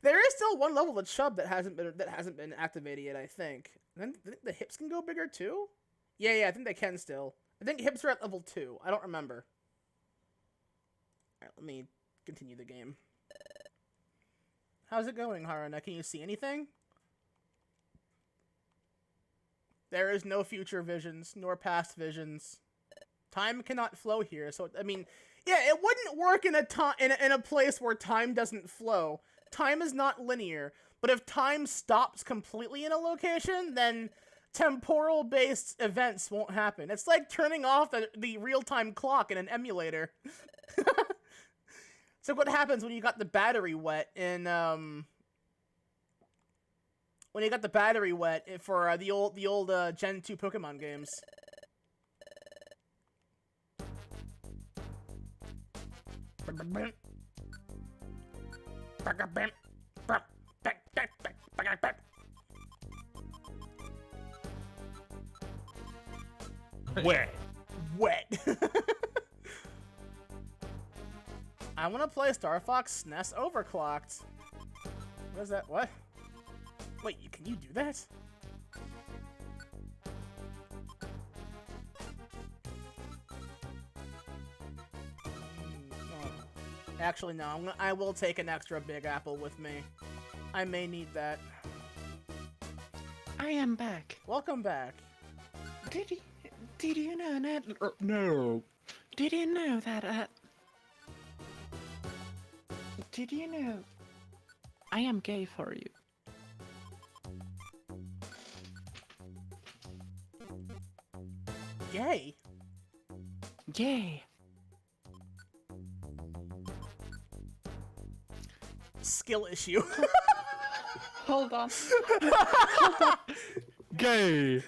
There is still one level of Chub that hasn't been activated yet, I think. And then the hips can go bigger too? Yeah, I think they can still. I think hips are at level 2. I don't remember. Alright, let me continue the game. How's it going, Haruna? Can you see anything? There is no future visions, nor past visions. Time cannot flow here, so, I mean, yeah, it wouldn't work in a place where time doesn't flow. Time is not linear, but if time stops completely in a location, then temporal-based events won't happen. It's like turning off the real-time clock in an emulator. So what happens when you got the battery wet in, when you got the battery wet for the old Gen 2 Pokemon games? Wet. Wet. I want to play Star Fox SNES Overclocked. What is that? What? Wait, can you do that? Actually, no. I will take an extra Big Apple with me. I may need that. I am back. Welcome back. Did you know that? No. Did you know that? Did you know I am gay for you? Yay. Gay. Skill issue. Hold on. Gay.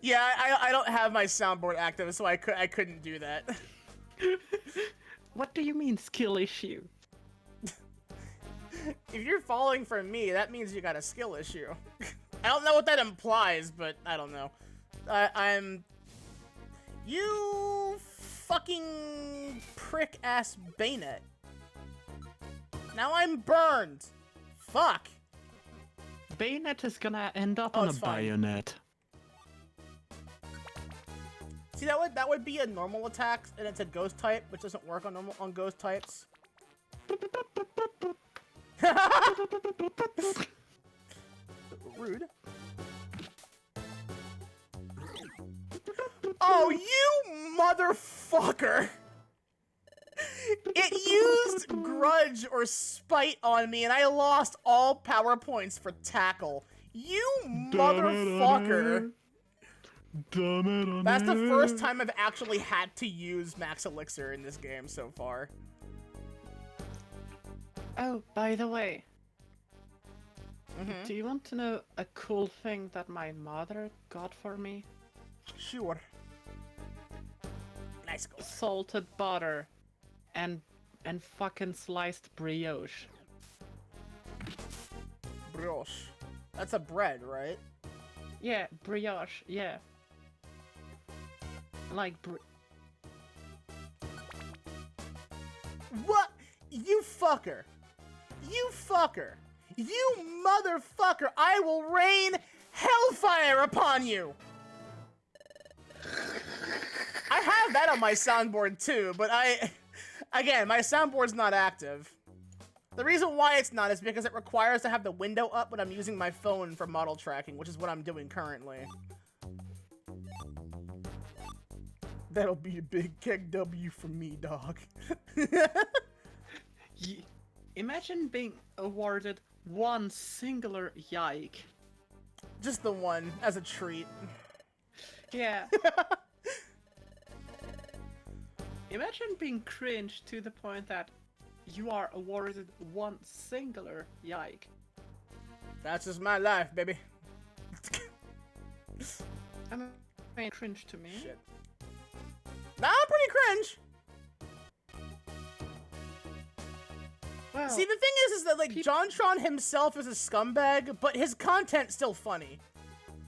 Yeah, I don't have my soundboard active, so I couldn't do that. What do you mean skill issue? If you're falling for me, that means you got a skill issue. I don't know what that implies, but I don't know. I'm... You fucking prick-ass Bayonet. Now I'm burned. Fuck. Bayonet is gonna end up Oh, on a it's fine. bayonet. See, that would be a normal attack, and it's a ghost type, which doesn't work on ghost types. Rude. Oh, you motherfucker! It used grudge or spite on me, and I lost all power points for tackle. You motherfucker! That's the first time I've actually had to use Max Elixir in this game so far. Oh, by the way, do you want to know a cool thing that my mother got for me? Sure. Nice go. Salted butter and fucking sliced brioche. Brioche. That's a bread, right? Yeah, brioche, yeah. Like What? You fucker. You fucker. You motherfucker. I will rain hellfire upon you. I have that on my soundboard too, but again, my soundboard's not active. The reason why it's not is because it requires to have the window up when I'm using my phone for model tracking, which is what I'm doing currently. That'll be a big keg W for me, dog. Imagine being awarded one singular yike. Just the one as a treat. Yeah. Imagine being cringed to the point that you are awarded one singular yike. That's just my life, baby. I mean, cringe to me. Shit. Nah, I'm pretty cringe. Well, See, the thing is that, like, JonTron himself is a scumbag, but his content's still funny.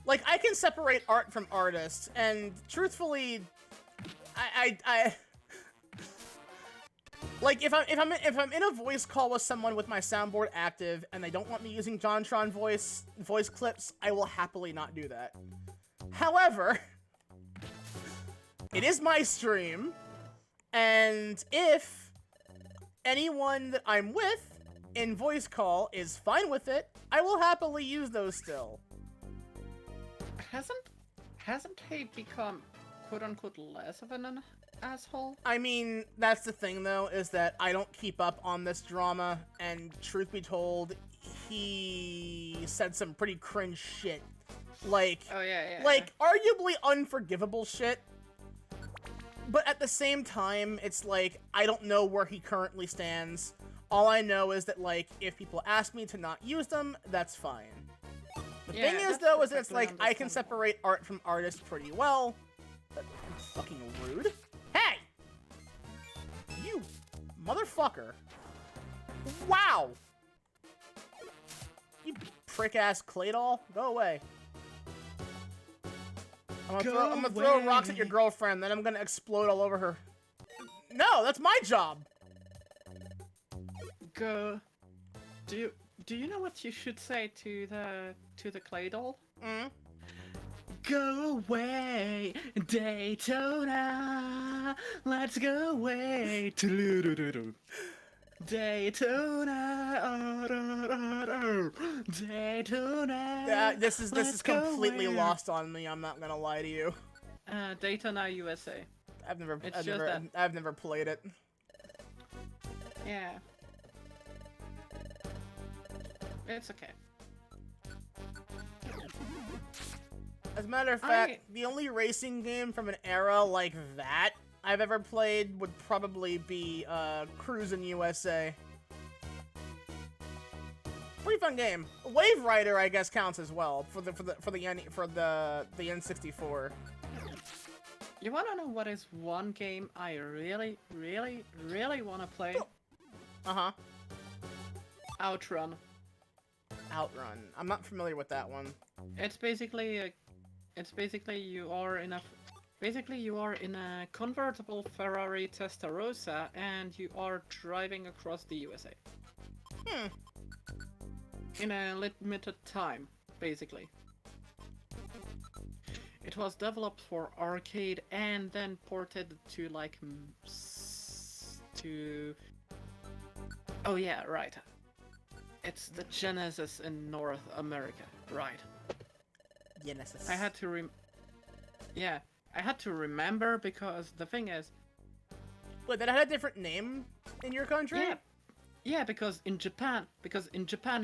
Like, I can separate art from artist, and truthfully, like, if I'm in a voice call with someone with my soundboard active, and they don't want me using JonTron voice clips, I will happily not do that. However, it is my stream, and if anyone that I'm with in voice call is fine with it, I will happily use those still. hasn't he become quote unquote less of an asshole? I mean, that's the thing though, is that I don't keep up on this drama, and truth be told, he said some pretty cringe shit. Like, Oh yeah. like, arguably unforgivable shit. But at the same time, it's like, I don't know where he currently stands. All I know is that, like, if people ask me to not use them, that's fine. The Yeah, thing is, that's though, is that it's like, perfectly I can understandable. separate art from artist pretty well. But fucking rude. Hey! You motherfucker. Wow! You prick-ass Claydol. Go away. I'm gonna throw rocks at your girlfriend, then I'm gonna explode all over her. No, that's my job! Go. Do you know what you should say to the clay doll? Mm? Go away, Daytona. Let's go away. Daytona. Daytona. Yeah, this is Let's go completely where? lost on me, I'm not gonna lie to you. Daytona, USA. I've never played it. Yeah. It's okay. As a matter of fact, the only racing game from an era like that I've ever played would probably be Cruisin' USA. Pretty fun game. Wave Rider, I guess, counts as well for the N64. You wanna know what is one game I really, really, really wanna play? Uh-huh. Outrun. Outrun. I'm not familiar with that one. It's basically you are in a convertible Ferrari Testarossa and you are driving across the USA. In a limited time, basically. It was developed for arcade and then ported to like oh yeah, right. It's the Genesis in North America, right? Genesis. I had to remember because the thing is, Wait, that had a different name in your country? yeah, because in Japan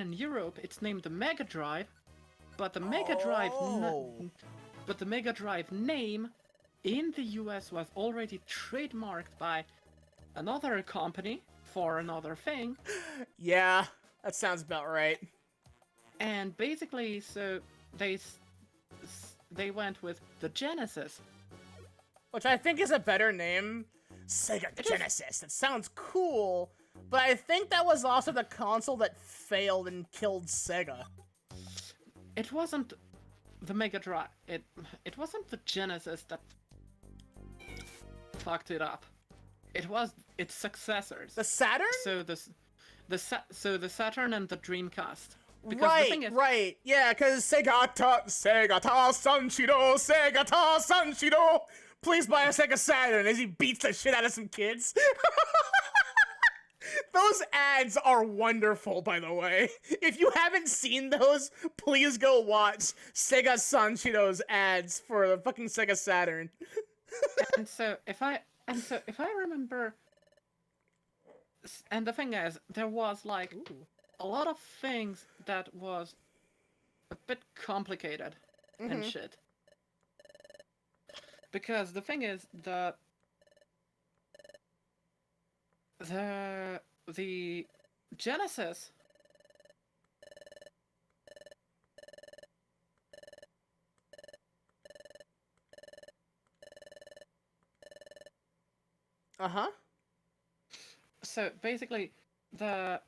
and Europe it's named the Mega Drive, but the Mega Drive name in the US was already trademarked by another company for another thing. Yeah, that sounds about right. And basically, so they went with the Genesis. Which I think is a better name. Sega Genesis. That sounds cool, but I think that was also the console that failed and killed Sega. It wasn't the Mega Drive. It wasn't the Genesis that fucked it up. It was its successors. The Saturn? So the Saturn and the Dreamcast. Because Right, the thing is, right. Yeah, because Sega ta Sanshiro, Sega ta Sanshiro. Please buy a Sega Saturn as he beats the shit out of some kids. Those ads are wonderful, by the way. If you haven't seen those, please go watch Sega Sanshiro's ads for the fucking Sega Saturn. and so if I remember, And the thing is, there was like Ooh. a lot of things that was a bit complicated and shit. Because the thing is, the Genesis Uh-huh. so basically the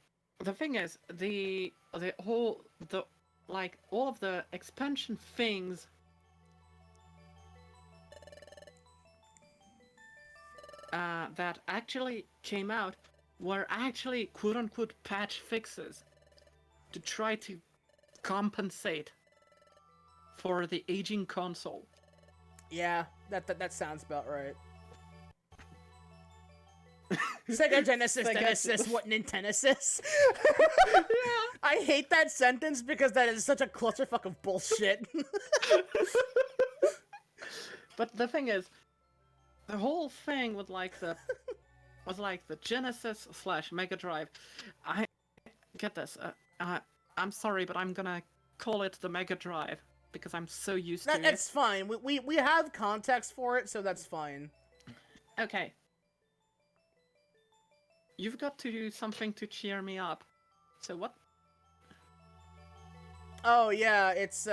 thing is the whole the like all of the expansion things that actually came out were actually quote-unquote patch fixes to try to compensate for the aging console. Yeah, that sounds about right. Sega Genesis, Genesis, what Nintendosis? Yeah. I hate that sentence because that is such a clusterfuck of bullshit. But the thing is, the whole thing with like the was like the Genesis slash Mega Drive. I get this. I'm sorry, but I'm gonna call it the Mega Drive because I'm so used to That's fine. We have context for it, so that's fine. it. Okay. You've got to do something to cheer me up. So what? Oh yeah, it's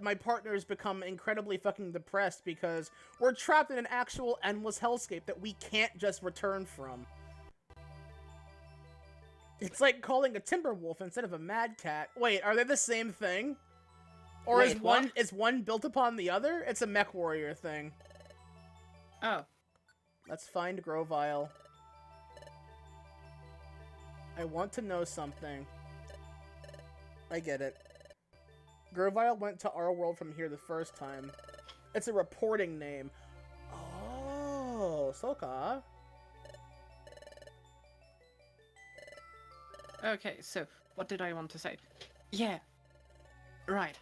my partner's become incredibly fucking depressed because we're trapped in an actual endless hellscape that we can't just return from. It's like calling a timber wolf instead of a mad cat. Wait, are they the same thing? Or Wait, is one built upon the other? It's a mech warrior thing. Oh, Let's find Grovile. I want to know something. I get it. Grovile went to our world from here the first time. It's a reporting name. Oh, Soka. okay. So what did I want to say? Yeah. Right.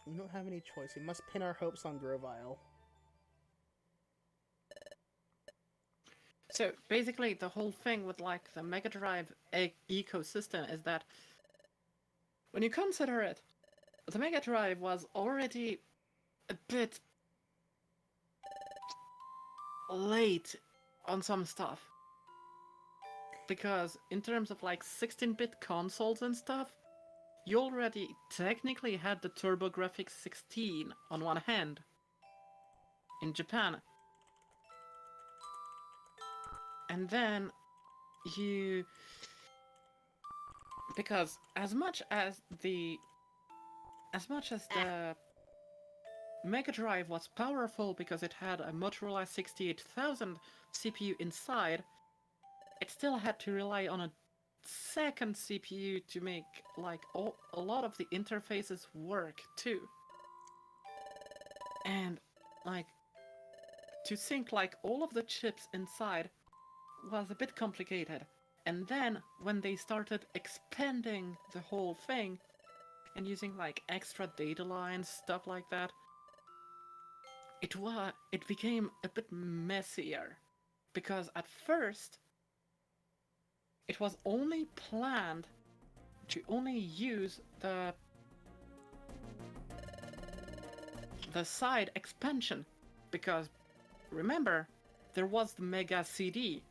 We don't have any choice. We must pin our hopes on Grovile. So basically, the whole thing with like the Mega Drive ecosystem is that when you consider it, the Mega Drive was already a bit late on some stuff. Because in terms of like 16-bit consoles and stuff, you already technically had the TurboGrafx 16 on one hand in Japan. And then you... Because as much as the Mega Drive was powerful because it had a Motorola 6800 CPU inside, it still had to rely on a second CPU to make like a lot of the interfaces work too. And like to sync like all of the chips inside was a bit complicated. And then when they started expanding the whole thing and using like extra data lines, stuff like that, it became a bit messier. Because at first it was only planned to only use the side expansion, because remember, there was the Mega CD.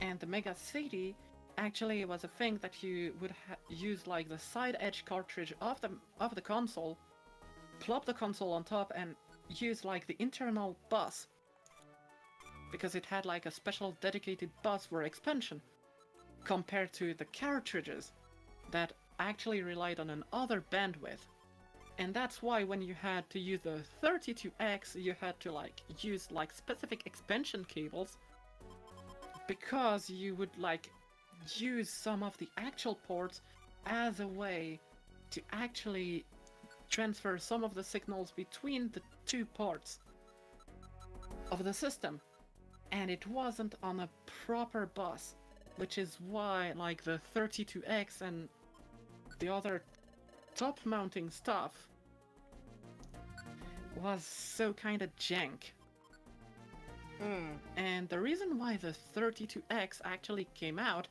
And the Mega CD actually was a thing that you would use like the side edge cartridge of the console, plop the console on top and use like the internal bus, because it had like a special dedicated bus for expansion, compared to the cartridges that actually relied on another bandwidth. And that's why when you had to use the 32X, you had to like use like specific expansion cables, because you would like use some of the actual ports as a way to actually transfer some of the signals between the two ports. of the system, and it wasn't on a proper bus, which is why like the 32X and the other top mounting stuff was so kind of jank. And the reason why the 32X actually came out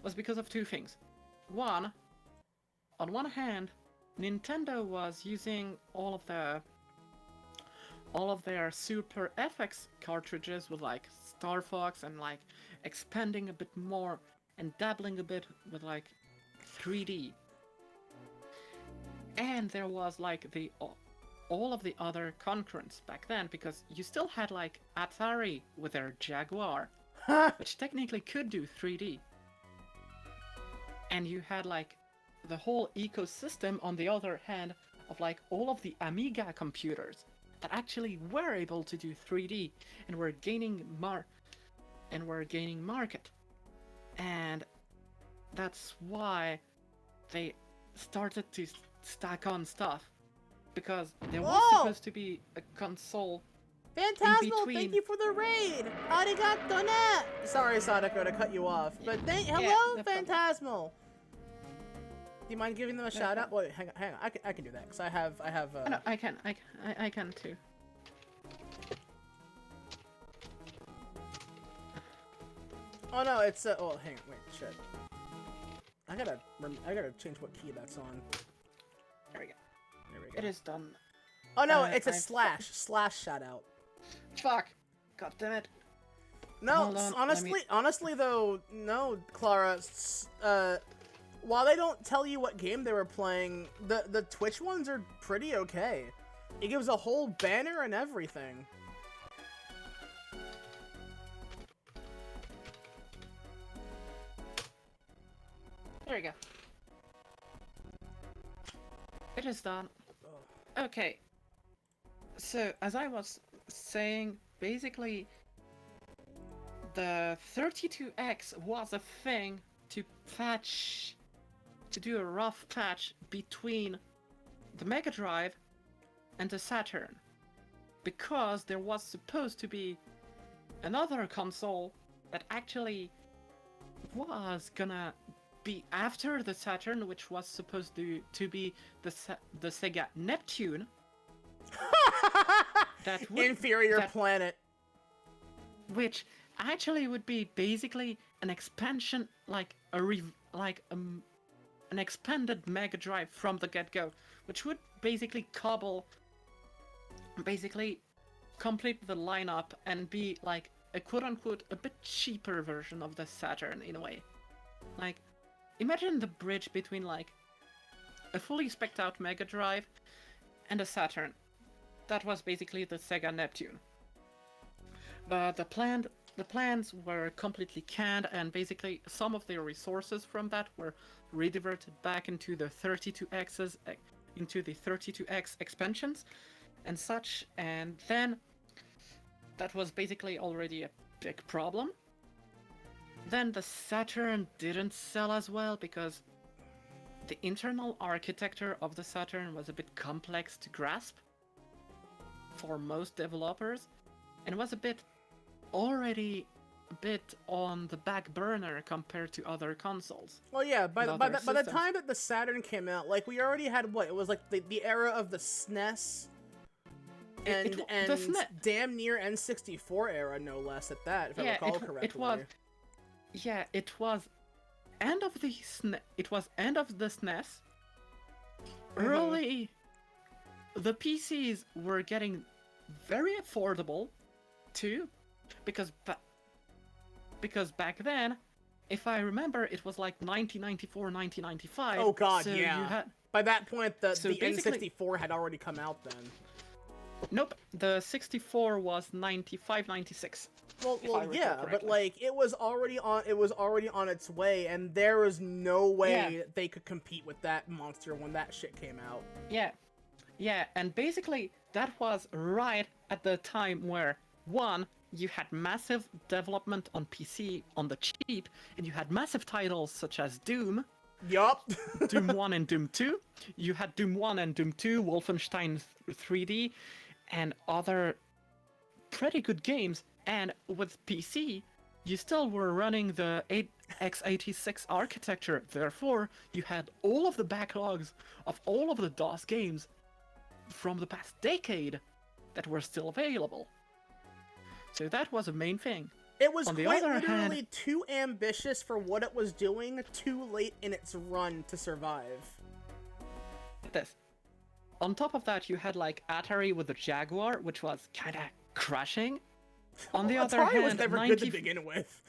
was because of two things. One, on one hand, Nintendo was using all of their Super FX cartridges with like Star Fox and like expanding a bit more and dabbling a bit with like 3D. And there was like all of the other concurrents back then, because you still had like Atari with their Jaguar, which technically could do 3D. And you had like the whole ecosystem on the other hand of like all of the Amiga computers that actually were able to do 3D and were gaining market. And that's why they started to stack on stuff, because there was supposed to be a console Phantasmal, between... thank you for the raid! Arigato ne! Sorry, Sadako, to cut you off, but hello, no problem. Phantasmal! Do you mind giving them a shout out? Wait, hang on, I can do that, because I have, No, I can too. Oh no, it's, oh, hang on, wait, shit. I gotta change what key that's on. There we go. There we go. It is done. Oh no, it's a I've- slash shout out. Fuck! God damn it. No, Hold on, honestly though, no, Clara. While they don't tell you what game they were playing, the Twitch ones are pretty okay. It gives a whole banner and everything. There we go. It is done. Okay. So, as I was saying, basically, the 32X was a thing to do a rough patch between the Mega Drive and the Saturn, because there was supposed to be another console that actually was gonna be after the Saturn, which was supposed to be the Sega Neptune. Inferior planet. Which actually would be basically an expansion, like an expanded Mega Drive from the get-go, which would basically complete the lineup and be like a quote-unquote a bit cheaper version of the Saturn in a way. Like, imagine the bridge between like a fully spec'd out Mega Drive and a Saturn. That was basically the Sega Neptune. But the plans were completely canned, and basically some of the resources from that were rediverted back into the 32X's, into the 32X expansions and such, and then that was basically already a big problem. Then the Saturn didn't sell as well because the internal architecture of the Saturn was a bit complex to grasp for most developers, and was already a bit on the back burner compared to other consoles. Well, yeah, by the time that the Saturn came out, like, we already had what? It was like the era of the SNES. And damn near N64 era, no less, at that, if I recall correctly. It was end of the SNES. Early, the PCs were getting very affordable too, because back then, if I remember, it was like 1994, 1995. Oh god, so yeah. By that point, the N64 had already come out then. Nope, the 64 was 95, 96. Well, yeah, but like it was already on its way, and there was no way they could compete with that monster when that shit came out. Yeah, and basically that was right at the time where, one, you had massive development on PC on the cheap, and you had massive titles such as Doom. Yup. Doom 1 and Doom 2. You had Doom 1 and Doom 2, Wolfenstein 3D, and other pretty good games, and with PC, you still were running the x86 architecture. Therefore, you had all of the backlogs of all of the DOS games from the past decade that were still available. So that was a main thing. It was On the quite other literally hand- too ambitious for what it was doing, too late in its run to survive. This. On top of that, you had like Atari with the Jaguar, which was kind of crashing. On the other Atari hand, was never good to begin with.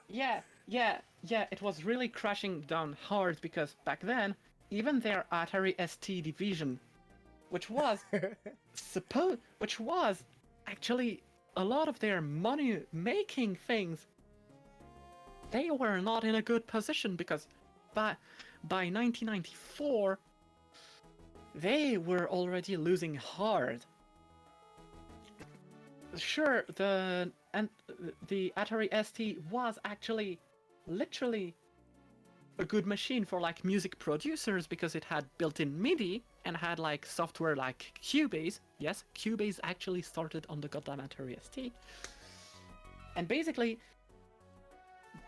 Yeah, it was really crashing down hard because back then, even their Atari ST division, which was actually a lot of their money-making things, they were not in a good position because by 1994, they were already losing hard. Sure, the Atari ST was actually literally a good machine for like music producers because it had built-in MIDI and had like software like Cubase. Yes, Cubase actually started on the goddamn Atari ST. And basically,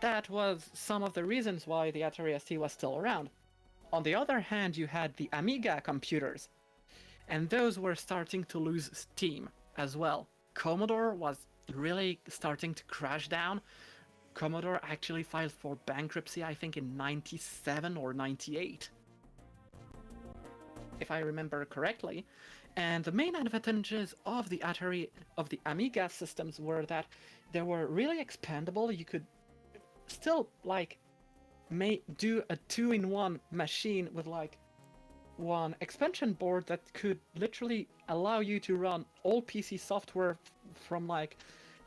that was some of the reasons why the Atari ST was still around. On the other hand, you had the Amiga computers, and those were starting to lose steam as well. Commodore was really starting to crash down. Commodore actually filed for bankruptcy, I think, in 97 or 98, if I remember correctly. And the main advantages of the Amiga systems were that they were really expandable. You could still like do a 2-in-1 machine with like one expansion board that could literally allow you to run all PC software from like,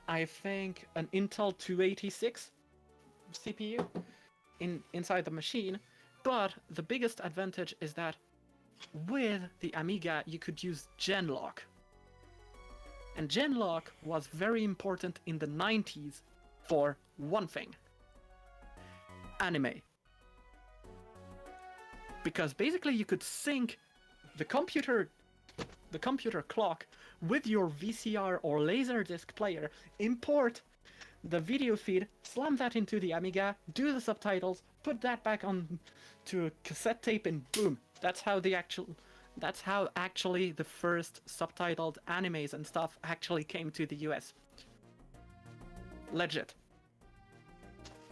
I think, an Intel 286 CPU inside the machine. But the biggest advantage is that with the Amiga you could use Genlock. And Genlock was very important in the 90s for one thing: anime. Because basically you could sync the computer clock with your VCR or Laserdisc player, import the video feed, slam that into the Amiga, do the subtitles, put that back on to a cassette tape, and boom. That's how actually the first subtitled animes and stuff actually came to the US. Legit.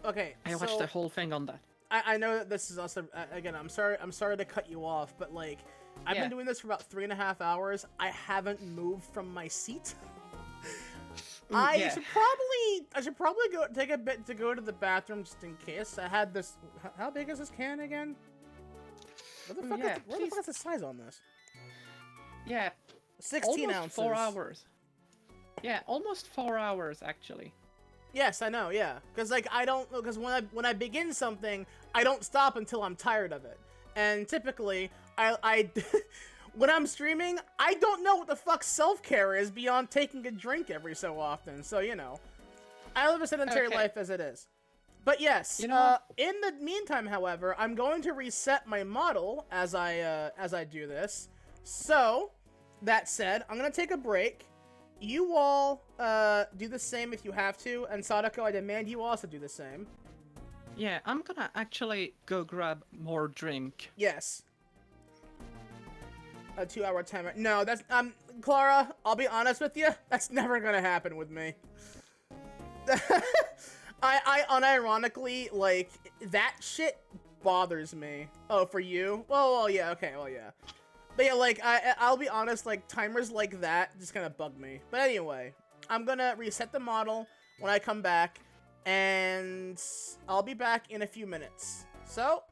Okay, I watched the whole thing on that. I know that this is also, again, I'm sorry to cut you off, but like, I've been doing this for about 3.5 hours. I haven't moved from my seat. I should probably go take a bit to go to the bathroom just in case. I had this. How big is this can again? What the fuck is the size on this? Yeah, 16 almost ounces. 4 hours. Yeah, almost 4 hours actually. Yes, I know. Yeah, because like because when I begin something, I don't stop until I'm tired of it. And typically, I when I'm streaming, I don't know what the fuck self-care is beyond taking a drink every so often. So you know, I live a sedentary life as it is. But yes, you know, in the meantime, however, I'm going to reset my model as I do this. So that said, I'm gonna take a break. You all do the same if you have to, and Sadako, I demand you also do the same. Yeah, I'm gonna actually go grab more drink. Yes. A 2-hour timer. No, that's Clara, I'll be honest with you, that's never gonna happen with me. I unironically, like, that shit bothers me. Oh, for you? Well, yeah, okay, well, yeah. But yeah, like, I'll be honest, like, timers like that just kind of bug me. But anyway, I'm gonna reset the model when I come back, and I'll be back in a few minutes. So,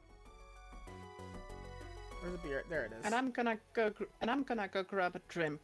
where's the beer? There it is. And I'm gonna go grab a drink.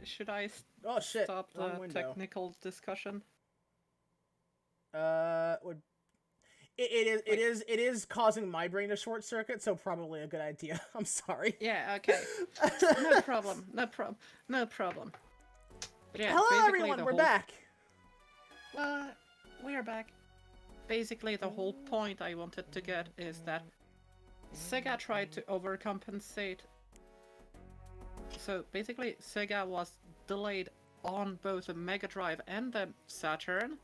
Should I Oh shit. stop Wrong the window. technical discussion? Would it is causing my brain to short circuit, so probably a good idea. I'm sorry. Yeah, okay. No problem. No problem. No problem. But yeah, Hello basically everyone, the we're whole... back. We're back. Basically, the whole point I wanted to get is that Sega tried to overcompensate. So basically, Sega was delayed on both the Mega Drive and the Saturn,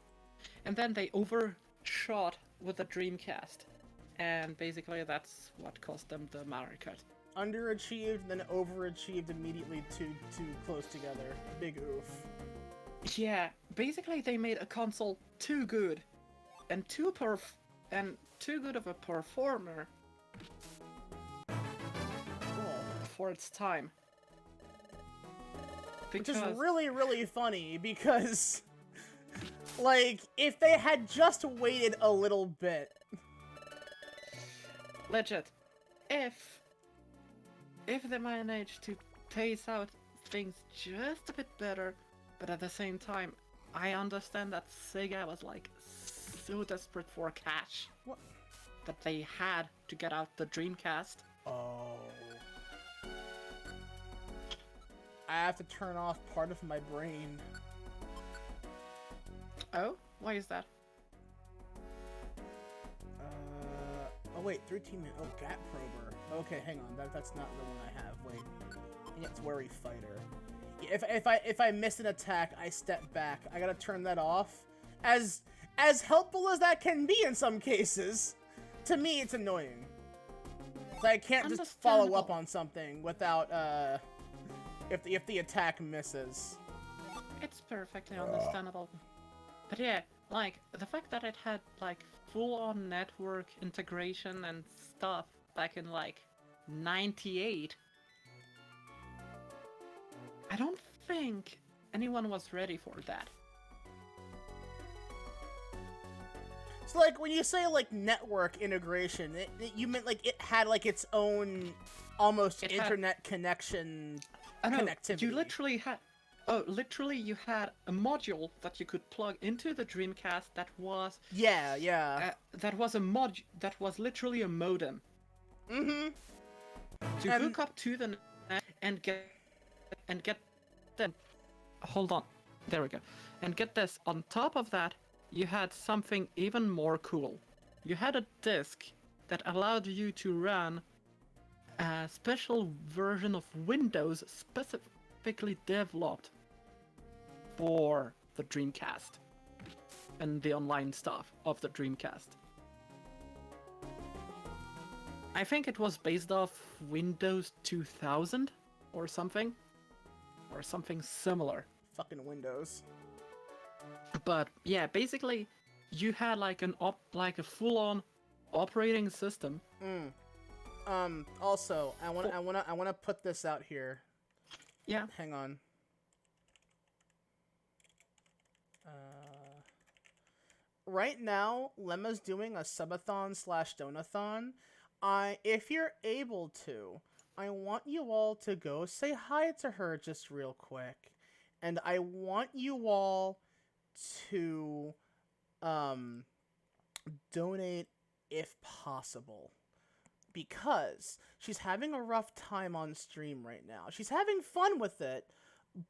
and then they overshot with the Dreamcast. And basically, that's what cost them the Mario Kart. Underachieved, then overachieved immediately too close together. Big oof. Yeah, basically they made a console too good, and too good of a performer for its time. Which is Because really, really funny because, like, if they had just waited a little bit. legit, if they managed to pace out things just a bit better, but at the same time, I understand that Sega was like so desperate for cash What? that they had to get out the Dreamcast. Oh. I have to turn off part of my brain. Oh, why is that? Oh wait, 13 minutes. Oh, Gap Prober. Okay, hang on. That's not the one I have. Wait. Yeah, it's Worry Fighter. Yeah, if I miss an attack, I step back. I gotta turn that off. As helpful as that can be in some cases, to me it's annoying. So I can't just follow up on something without if the attack misses. It's perfectly understandable. But yeah, like, the fact that it had, like, full-on network integration and stuff back in, like, 98, I don't think anyone was ready for that. So, like, when you say, like, network integration, you meant, like, it had, like, its own almost internet connection connectivity. You literally had... Oh, literally you had a module that you could plug into the Dreamcast that was... Yeah. That was literally a modem. Mm-hmm. To hook up to the net and get them... Hold on. There we go. And get this, on top of that, you had something even more cool. You had a disk that allowed you to run a special version of Windows specifically developed for the Dreamcast and the online stuff of the Dreamcast. I think it was based off Windows 2000 or something similar. Fucking Windows. But yeah, basically, you had like a full-on operating system. Also, I wanna put this out here. Yeah. Hang on. Right now, Lemma's doing a subathon / donathon. If you're able to, I want you all to go say hi to her just real quick. And I want you all to donate if possible. Because she's having a rough time on stream right now. She's having fun with it,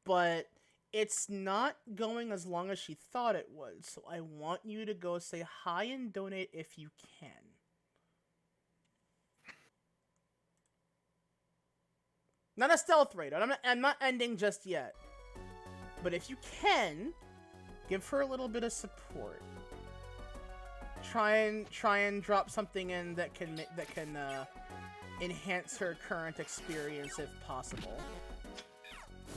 but it's not going as long as she thought it would. So I want you to go say hi and donate if you can. Not a stealth raid. I'm not ending just yet. But if you can, give her a little bit of support. Try and drop something in that can enhance her current experience if possible.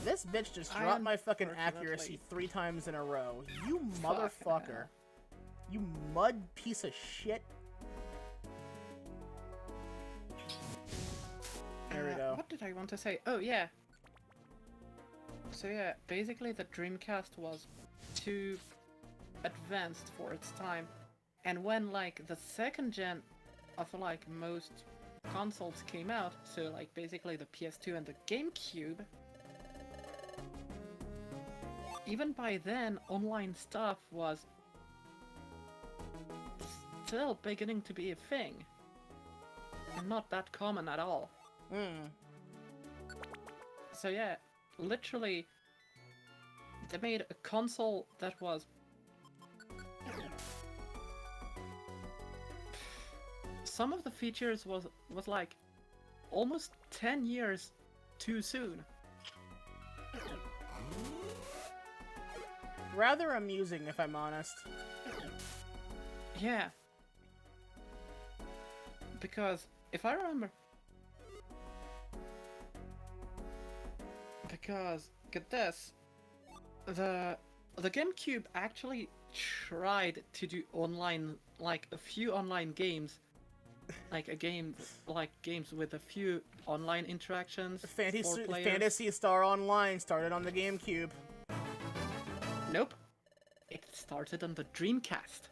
This bitch just dropped my fucking accuracy 3 times in a row. You motherfucker. You mud piece of shit. There we go. What did I want to say? Oh, yeah. So yeah, basically the Dreamcast was too advanced for its time. And when, like, the second gen of, like, most consoles came out, so, like, basically the PS2 and the GameCube, even by then, online stuff was still beginning to be a thing. And not that common at all. Hmm. So yeah, literally, they made a console that was... Some of the features was like almost 10 years too soon. Rather amusing, if I'm honest. Yeah. Because, if I remember... Because, get this, the GameCube actually tried to do online, like a few online games, like games with a few online interactions for players. Phantasy Star Online started on the GameCube. Nope. It started on the Dreamcast.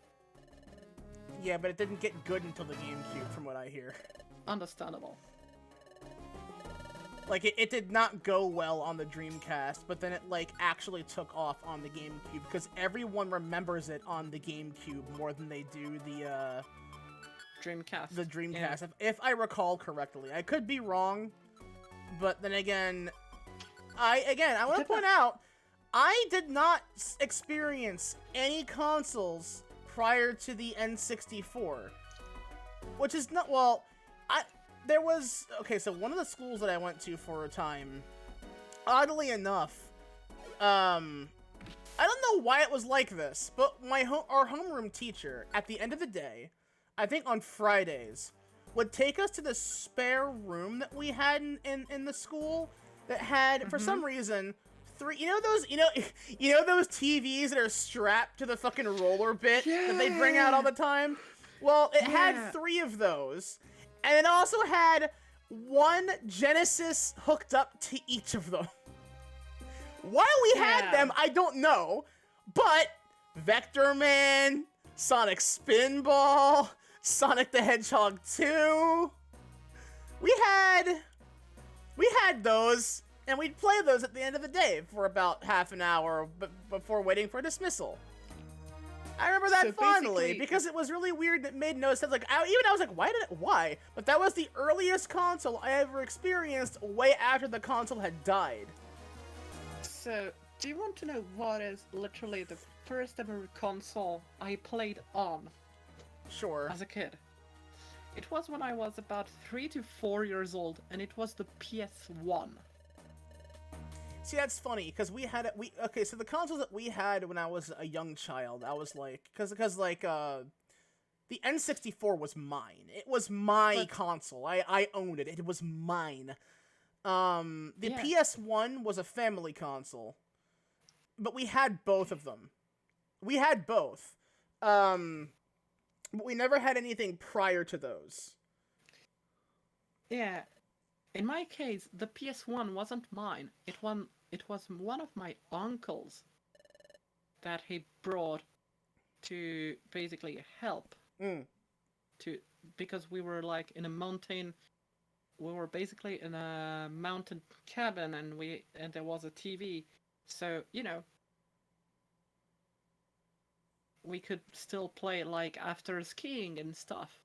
Yeah, but it didn't get good until the GameCube, from what I hear. Understandable. Like, it did not go well on the Dreamcast, but then it, like, actually took off on the GameCube, because everyone remembers it on the GameCube more than they do the Dreamcast. The Dreamcast, Yeah. if I recall correctly. I could be wrong, but then again, I want to point out, I did not experience any consoles prior to the N64, which is not, well, there was, okay, so one of the schools that I went to for a time, oddly enough, I don't know why it was like this, but our homeroom teacher, at the end of the day, I think on Fridays, would take us to the spare room that we had in the school that had, for some reason, you know those TVs that are strapped to the fucking roller bit that they bring out all the time? Well, it had 3 of those, and it also had one Genesis hooked up to each of them. Why we had them, I don't know, but Vector Man, Sonic Spinball, Sonic the Hedgehog 2, we had those, and we'd play those at the end of the day for about half an hour before waiting for dismissal. I remember that So fondly, basically- because it was really weird. That made no sense. Like, I was like, why? But that was the earliest console I ever experienced way after the console had died. So, do you want to know what is literally the first ever console I played on Sure. as a kid? It was when I was about 3 to 4 years old, and it was the PS1. See, that's funny, because okay, so the consoles that we had when I was a young child, I was like, because the N64 was mine. It was my console. I owned it. It was mine. The PS1 was a family console, but we had both of them. We had both. But we never had anything prior to those. Yeah. In my case, the PS1 wasn't mine. It was one of my uncle's that he brought to basically help. Because we were like in a mountain. We were basically in a mountain cabin, and there was a TV, so we could still play like after skiing and stuff.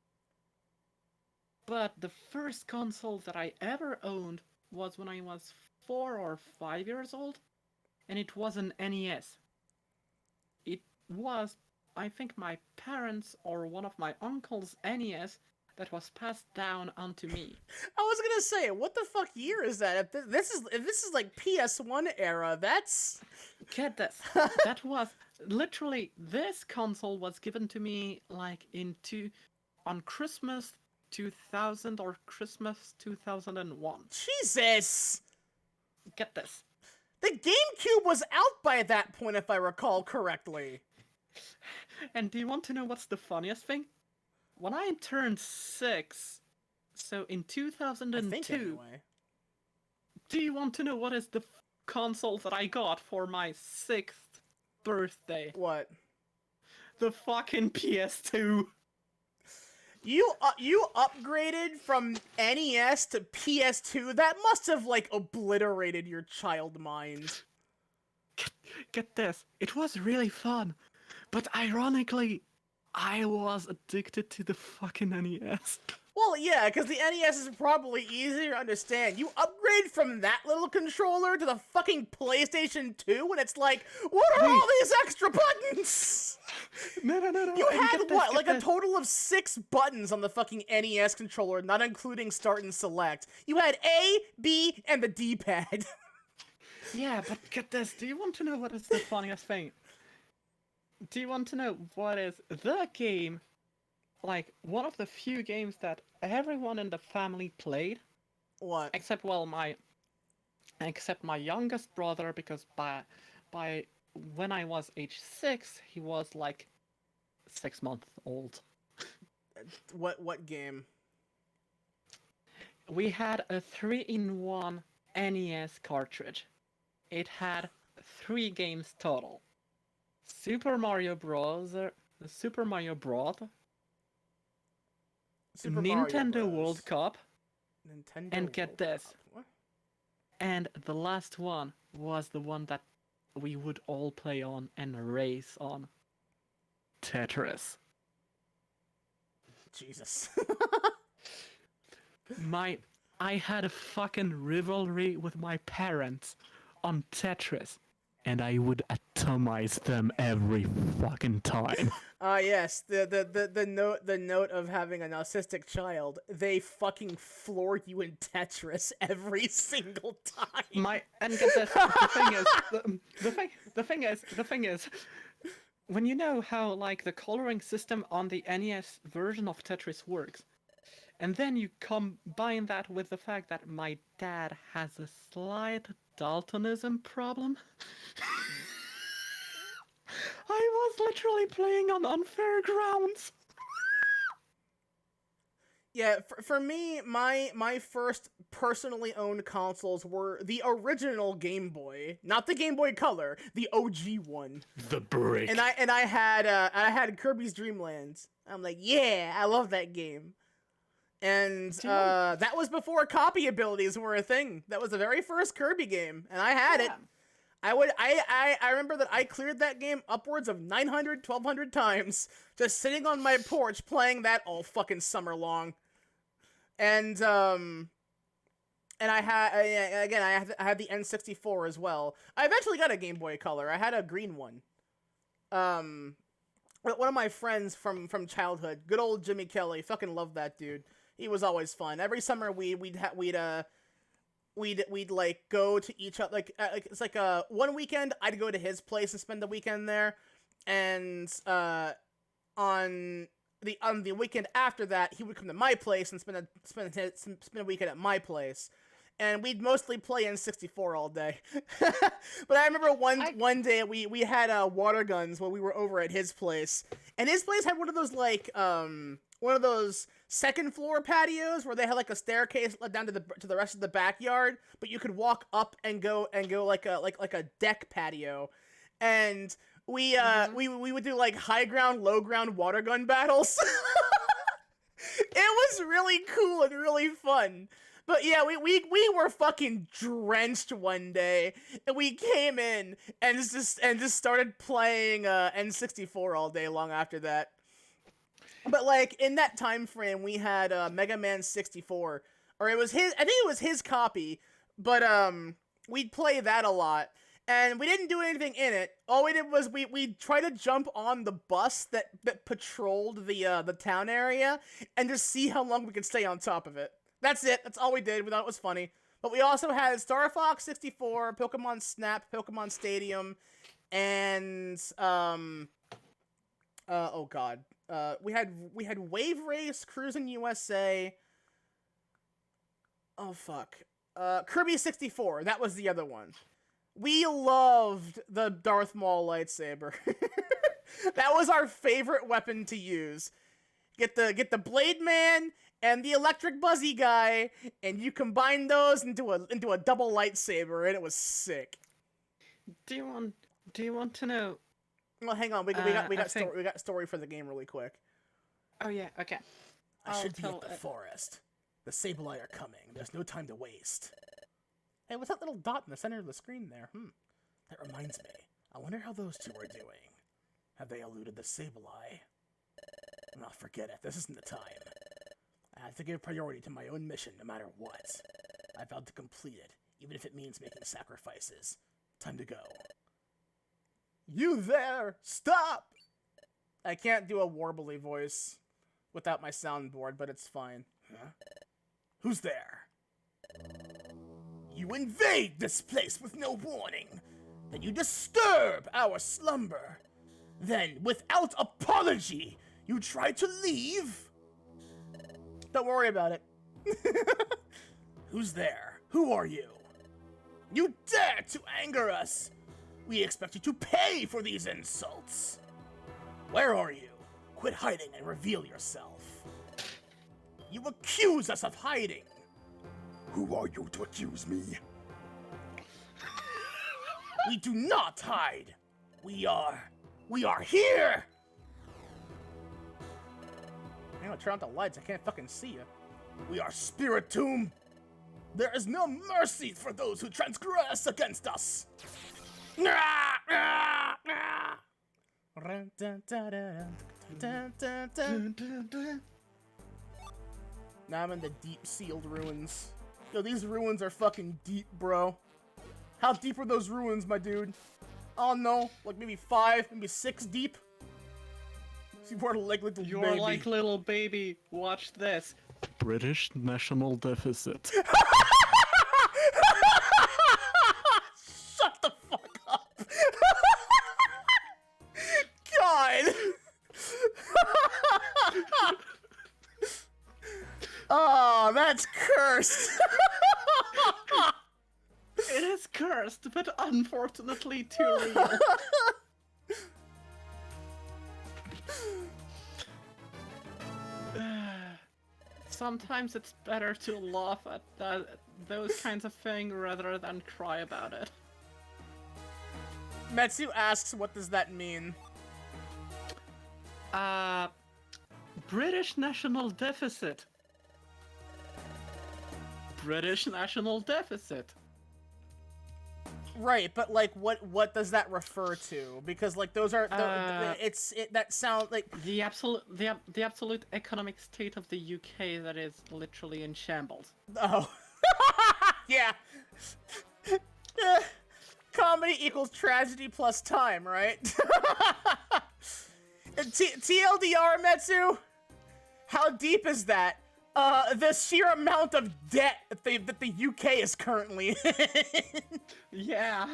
But the first console that I ever owned was when I was 4 or 5 years old, and it was an NES. It was, I think, my parents' or one of my uncle's NES that was passed down onto me. I was gonna say, what the fuck year is that? If this is like PS1 era, that's... Get this. That was literally, this console was given to me like on Christmas 2000 or Christmas 2001. Jesus! Get this. The GameCube was out by that point, if I recall correctly. And do you want to know what's the funniest thing? When I turned 6, so in 2002, I think anyway. do you want to know what is the console that I got for my 6th birthday? What? The fucking PS2. You upgraded from NES to PS2? That must have, like, obliterated your child mind. get this. It was really fun, but ironically, I was addicted to the fucking NES. Well, yeah, because the NES is probably easier to understand. You upgrade from that little controller to the fucking PlayStation 2, and it's like, what are all these extra buttons? No. You and had get this, what, get like a this. total of 6 buttons on the fucking NES controller, not including start and select. You had A, B, and the D-pad. Yeah, but get this. Do you want to know what is the funniest thing? Do you want to know what is the game, like, one of the few games that everyone in the family played? What? Except, well, except my youngest brother, because by when I was age 6, he was like 6 months old. What game? We had a 3-in-1 NES cartridge. It had 3 games total. Super Mario Bros. Super Mario Bros. Super Mario Nintendo Bros. World Cup, Nintendo and get World this. Cup. What? and the last one was the one that we would all play on and race on. Tetris. Jesus. I had a fucking rivalry with my parents on Tetris, and I would atomize them every fucking time. Yes, the note of having an autistic child. They fucking floor you in Tetris every single time. And get this, the thing is, when you know how like the coloring system on the NES version of Tetris works, and then you combine that with the fact that my dad has a slight daltonism problem. I was literally playing on unfair grounds. Yeah, for me, my first personally owned consoles were the original Game Boy, not the Game Boy Color, the OG one. The brick. And I had Kirby's Dream Land. I'm like, yeah, I love that game. And that was before copy abilities were a thing. That was the very first Kirby game, and I had it. I remember that I cleared that game upwards of 900, 1200 times, just sitting on my porch playing that all fucking summer long. And I had the N64 as well. I eventually got a Game Boy Color. I had a green one. One of my friends from childhood, good old Jimmy Kelly, fucking loved that dude. He was always fun. Every summer we'd like go to each other, like it's like one weekend I'd go to his place and spend the weekend there, and on the weekend after that he would come to my place and spend a weekend at my place, and we'd mostly play N64 all day. But I remember one day we had water guns when we were over at his place, and his place had one of those like one of those second floor patios where they had like a staircase led down to the rest of the backyard, but you could walk up and go like a deck patio, and we would do like high ground, low ground water gun battles. It was really cool and really fun. But yeah, we were fucking drenched one day, and we came in and just started playing N64 all day long after that. But like in that time frame, we had Mega Man 64, or it was his. I think it was his copy, but we'd play that a lot, and we didn't do anything in it. All we did was we'd try to jump on the bus that patrolled the town area, and just see how long we could stay on top of it. That's it. That's all we did. We thought it was funny. But we also had Star Fox 64, Pokemon Snap, Pokemon Stadium, and oh god. We had Wave Race, Cruisin' USA. Oh fuck. Kirby 64. That was the other one. We loved the Darth Maul lightsaber. That was our favorite weapon to use. Get the Blade Man and the Electric Buzzy guy, and you combine those into a double lightsaber, and it was sick. Do you want to know? Well, hang on. We got story for the game really quick. Oh yeah, okay. I should be at the forest. The Sableye are coming. There's no time to waste. Hey, what's that little dot in the center of the screen there? That reminds me. I wonder how those two are doing. Have they eluded the Sableye? I'll forget it. This isn't the time. I have to give priority to my own mission no matter what. I vowed to complete it, even if it means making sacrifices. Time to go. You there! Stop! I can't do a warbly voice without my soundboard, but it's fine. Huh? Who's there? You invade this place with no warning. Then you disturb our slumber. Then, without apology, you try to leave? Don't worry about it. Who's there? Who are you? You dare to anger us! We expect you to pay for these insults! Where are you? Quit hiding and reveal yourself. You accuse us of hiding! Who are you to accuse me? We do not hide! We are here! I'm gonna turn out the lights, I can't fucking see you. We are Spiritomb! There is no mercy for those who transgress against us! Now I'm in the deep sealed ruins. Yo, these ruins are fucking deep, bro. How deep are those ruins, my dude? I don't know, like maybe 5, maybe 6 deep? See, we're like little You're baby. like little baby. Watch this. British national deficit. Shut the fuck up! God! Oh, that's cursed! It is cursed, but unfortunately too real. Sometimes it's better to laugh at those kinds of things rather than cry about it. Metsu asks, what does that mean? British national deficit. British national deficit. Right, but like, what does that refer to? Because like those are that sound like The absolute economic state of the UK that is literally in shambles. oh yeah. Yeah. Comedy equals tragedy plus time, right? TLDR, Metsu. How deep is that? The sheer amount of debt that the UK is currently in. Yeah.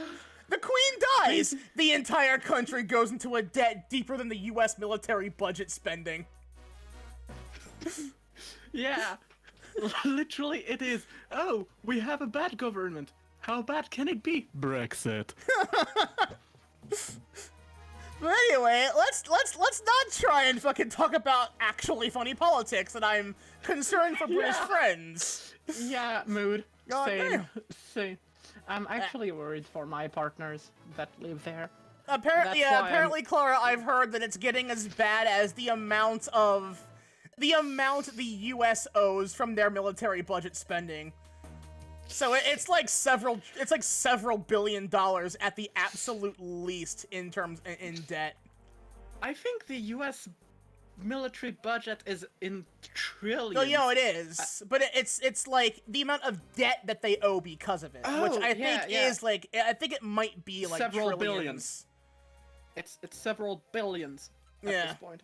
The Queen dies! The entire country goes into a debt deeper than the US military budget spending. Yeah. Literally it is. Oh, we have a bad government. How bad can it be? Brexit. But anyway, let's not try and fucking talk about actually funny politics, and I'm concerned for British friends. Yeah, mood. God Same. damn. Same. I'm actually worried for my partners that live there. Apparently, That's why apparently, Clara, I've heard that it's getting as bad as the amount the US owes from their military budget spending. So it's like several billion dollars at the absolute least in debt. I think the US military budget is in trillions. No, you know it is, but it's like the amount of debt that they owe because of it, which Oh, I yeah, think yeah. is like it might be like Several trillions. billions. It's several billions at Yeah. this point.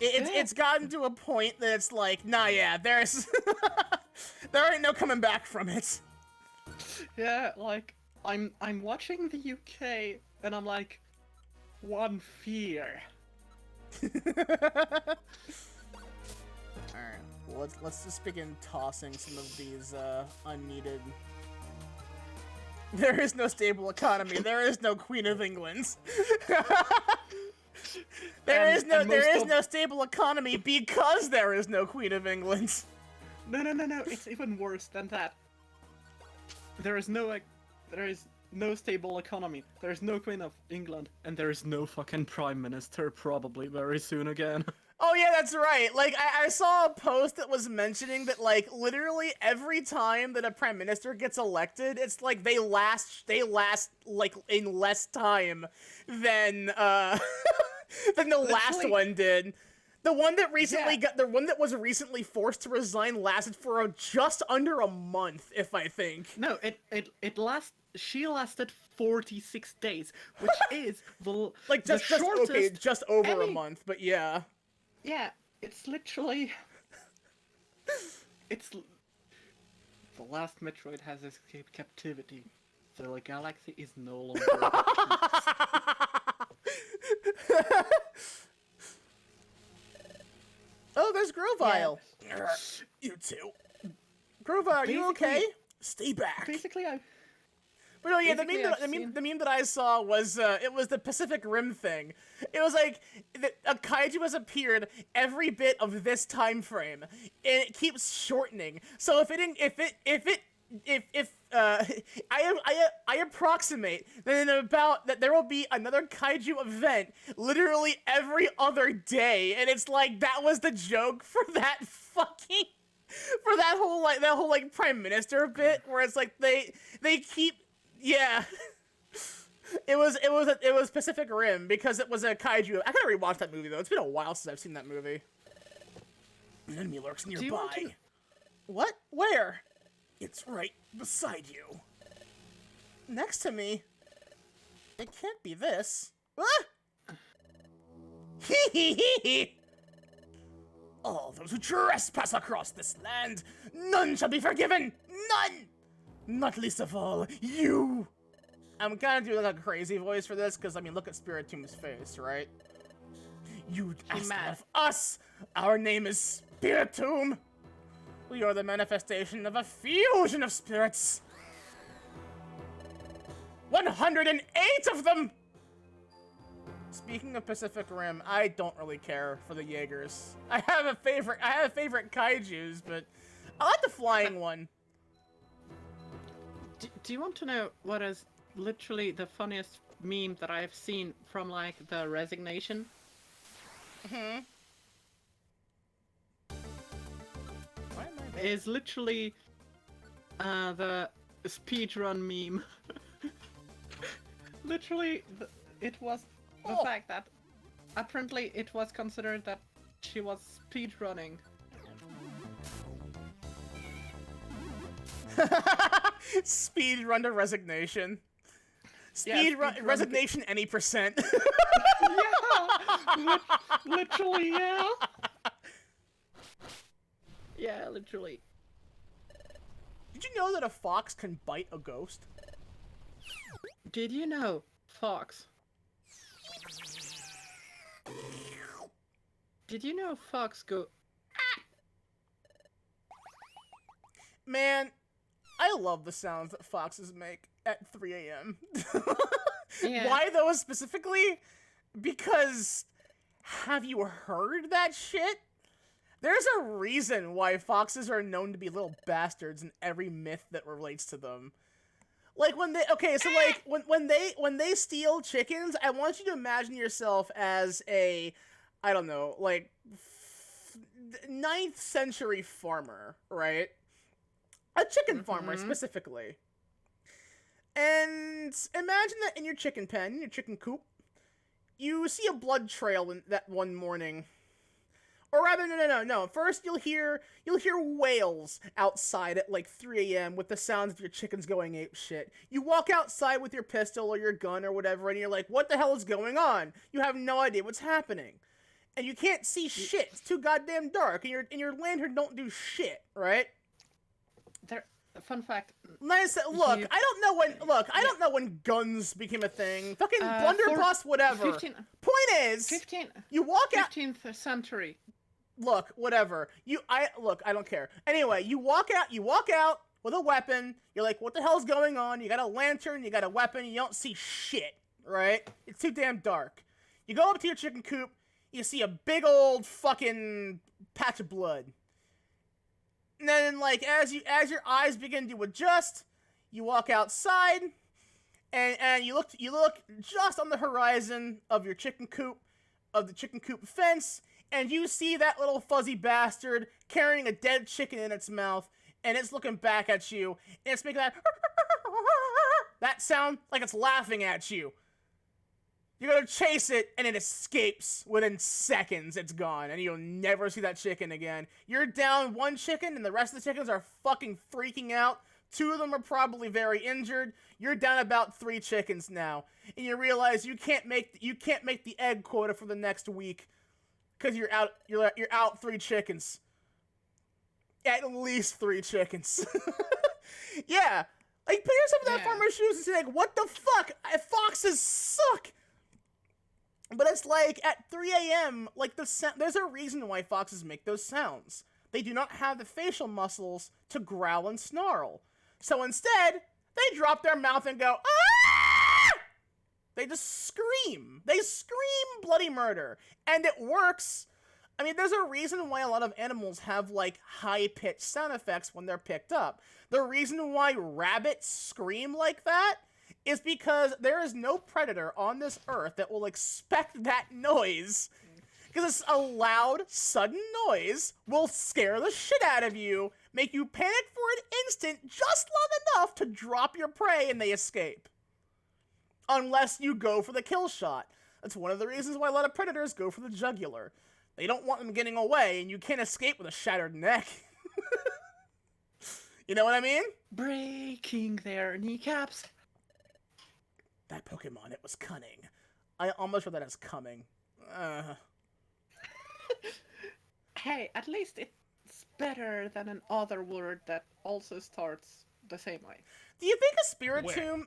It's gotten to a point that it's like, nah, yeah, there's there ain't no coming back from it. Yeah, like I'm watching the UK and I'm like, one fear. Alright, well, let's just begin tossing some of these unneeded. There is no stable economy. There is no Queen of England. There is no stable economy because there is no Queen of England. No, it's even worse than that. There is no stable economy. There is no Queen of England, and there is no fucking Prime Minister probably very soon again. Oh yeah, that's right. Like I saw a post that was mentioning that like literally every time that a prime minister gets elected, it's like they last like in less time than than the last Literally- one did. The one that Yeah. the one that was recently forced to resign lasted for just under a month, if I think. No, she lasted 46 days, which is Like the just shortest. okay, just over a any- month, but yeah. Yeah, it's literally. It's the last Metroid has escaped captivity. The galaxy is no longer. Oh, there's Grovile. You too. Grovile, are you okay? Basically- Stay back. Basically, I. But no, yeah, Basically, I've the meme that I saw was it was the Pacific Rim thing. It was like a kaiju has appeared every bit of this time frame, and it keeps shortening. So I approximate that that there will be another kaiju event literally every other day, and it's like that was the joke for that fucking for that whole prime minister bit where it's like they keep. Yeah. It was Pacific Rim because it was a kaiju. I gotta rewatch that movie though. It's been a while since I've seen that movie. An enemy lurks you want nearby. to- What? Where? It's right beside you. Next to me. It can't be this. Ah! Hee hee hee hee! All those who trespass across this land, none shall be forgiven! None! Not least of all, you! I'm gonna do like a crazy voice for this, because, I mean, look at Spiritomb's face, right? You asked mad. of us! Our name is Spiritomb! We are the manifestation of a fusion of spirits! 108 of them! Speaking of Pacific Rim, I don't really care for the Jaegers. I have a favorite kaijus, but I like the flying one. Do you want to know what is literally the funniest meme that I've seen from like the resignation? Why am I Is literally the speedrun meme. Literally, it was the Oh. fact that apparently it was considered that she was speedrunning. Speed run to resignation. Yeah, Speed run speed run resignation any percent. Yeah, literally, yeah. Yeah, literally. Did you know that a fox can bite a ghost? Did you know, Fox? Did you know Fox go? Man, I love the sounds that foxes make at 3 a.m. Yeah. Why those specifically? Because have you heard that shit? There's a reason why foxes are known to be little bastards in every myth that relates to them. Like when they when they steal chickens, I want you to imagine yourself as a, I don't know, like 9th century farmer, right? A chicken farmer specifically. And imagine that in your chicken pen, in your chicken coop, you see a blood trail in that one morning. Or rather, no. First, you'll hear wails outside at like 3 a.m. with the sounds of your chickens going ape shit. You walk outside with your pistol or your gun or whatever, and you're like, "What the hell is going on?" You have no idea what's happening, and you can't see shit. It's too goddamn dark, and your lantern don't do shit, right? Fun fact. Nice. Look, I don't know when guns became a thing. Fucking blunderbuss, whatever. 15 Point is, 15 you walk out. 15th century. Look, whatever. I don't care. Anyway, you walk out with a weapon. You're like, what the hell's going on? You got a lantern, you got a weapon, you don't see shit, right? It's too damn dark. You go up to your chicken coop, you see a big old fucking patch of blood. And then, like, as your eyes begin to adjust, you walk outside, and you look just on the horizon of your chicken coop, of the chicken coop fence, and you see that little fuzzy bastard carrying a dead chicken in its mouth, and it's looking back at you, and it's making that sound like it's laughing at you. You go to chase it, and it escapes. Within seconds, it's gone, and you'll never see that chicken again. You're down one chicken, and the rest of the chickens are fucking freaking out. 2 of them are probably very injured. You're down about 3 chickens now, and you realize you can't make the egg quota for the next week because you're out 3 chickens. At least 3 chickens. Yeah, like put yourself in that farmer's shoes and say like, what the fuck? Foxes suck. But it's like at 3 a.m. like there's a reason why foxes make those sounds. They do not have the facial muscles to growl and snarl. So instead, they drop their mouth and go, ah! They just scream. They scream bloody murder. And it works. I mean, there's a reason why a lot of animals have, like, high-pitched sound effects when they're picked up. The reason why rabbits scream like that is because there is no predator on this earth that will expect that noise. Because a loud, sudden noise will scare the shit out of you, make you panic for an instant just long enough to drop your prey and they escape. Unless you go for the kill shot. That's one of the reasons why a lot of predators go for the jugular. They don't want them getting away, and you can't escape with a shattered neck. You know what I mean? Breaking their kneecaps. That Pokemon, it was cunning. I almost read that as coming. Hey, at least it's better than another word that also starts the same way. Do you think a Spiritomb...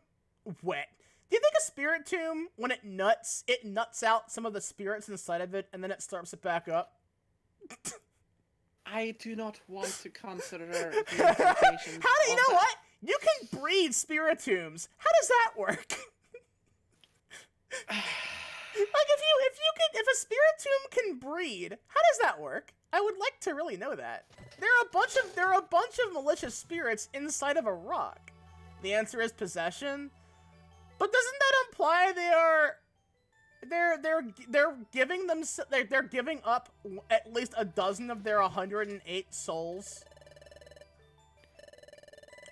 Wet. Do you think a Spiritomb, when it nuts out some of the spirits inside of it, and then it starts it back up? I do not want to consider the implications. How do you know what? You can breed Spiritombs. How does that work? If a Spiritomb can breed, how does that work? I would like to really know that. There are a bunch of malicious spirits inside of a rock. The answer is possession. But doesn't that imply they're giving up at least a dozen of their 108 souls?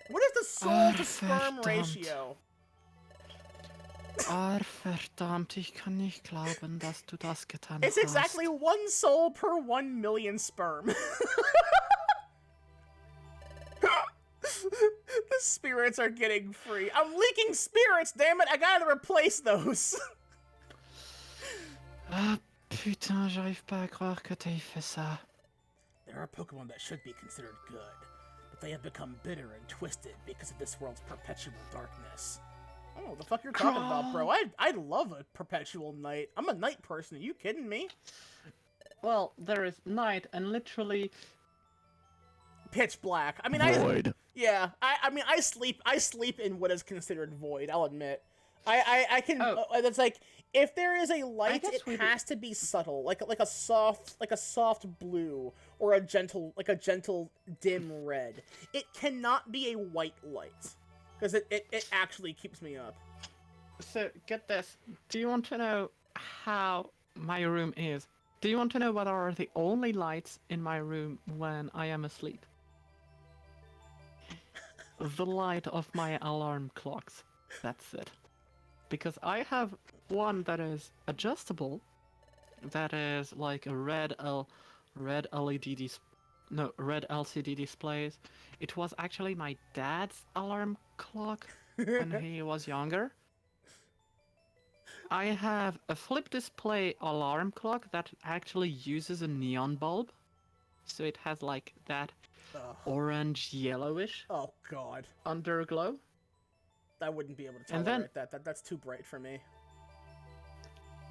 What is the soul to sperm ratio? Verdammt, ich kann nicht glauben, dass du das getan hast. It's exactly 1 soul per 1 million sperm. The spirits are getting free. I'm leaking spirits, damn it! I gotta replace those. Ah, putain, j'arrive pas à croire que t'aies fait ça. There are Pokemon that should be considered good, but they have become bitter and twisted because of this world's perpetual darkness. I don't know what the fuck you're talking about, bro. I love a perpetual night. I'm a night person. Are you kidding me? Well, there is night and literally pitch black. I mean, Void. I sleep in what is considered void. I'll admit. I can. That's like if there is a light, it has to be subtle, like a soft blue or a gentle dim red. It cannot be a white light because it actually keeps me up. So get this. Do you want to know how my room is? Do you want to know what are the only lights in my room when I am asleep? The light of my alarm clocks. That's it. Because I have one that is adjustable, that is like a red LCD displays. It was actually my dad's alarm clock when he was younger. I have a flip display alarm clock that actually uses a neon bulb. So it has like that orange yellowish God underglow. I wouldn't be able to tolerate that. That's too bright for me.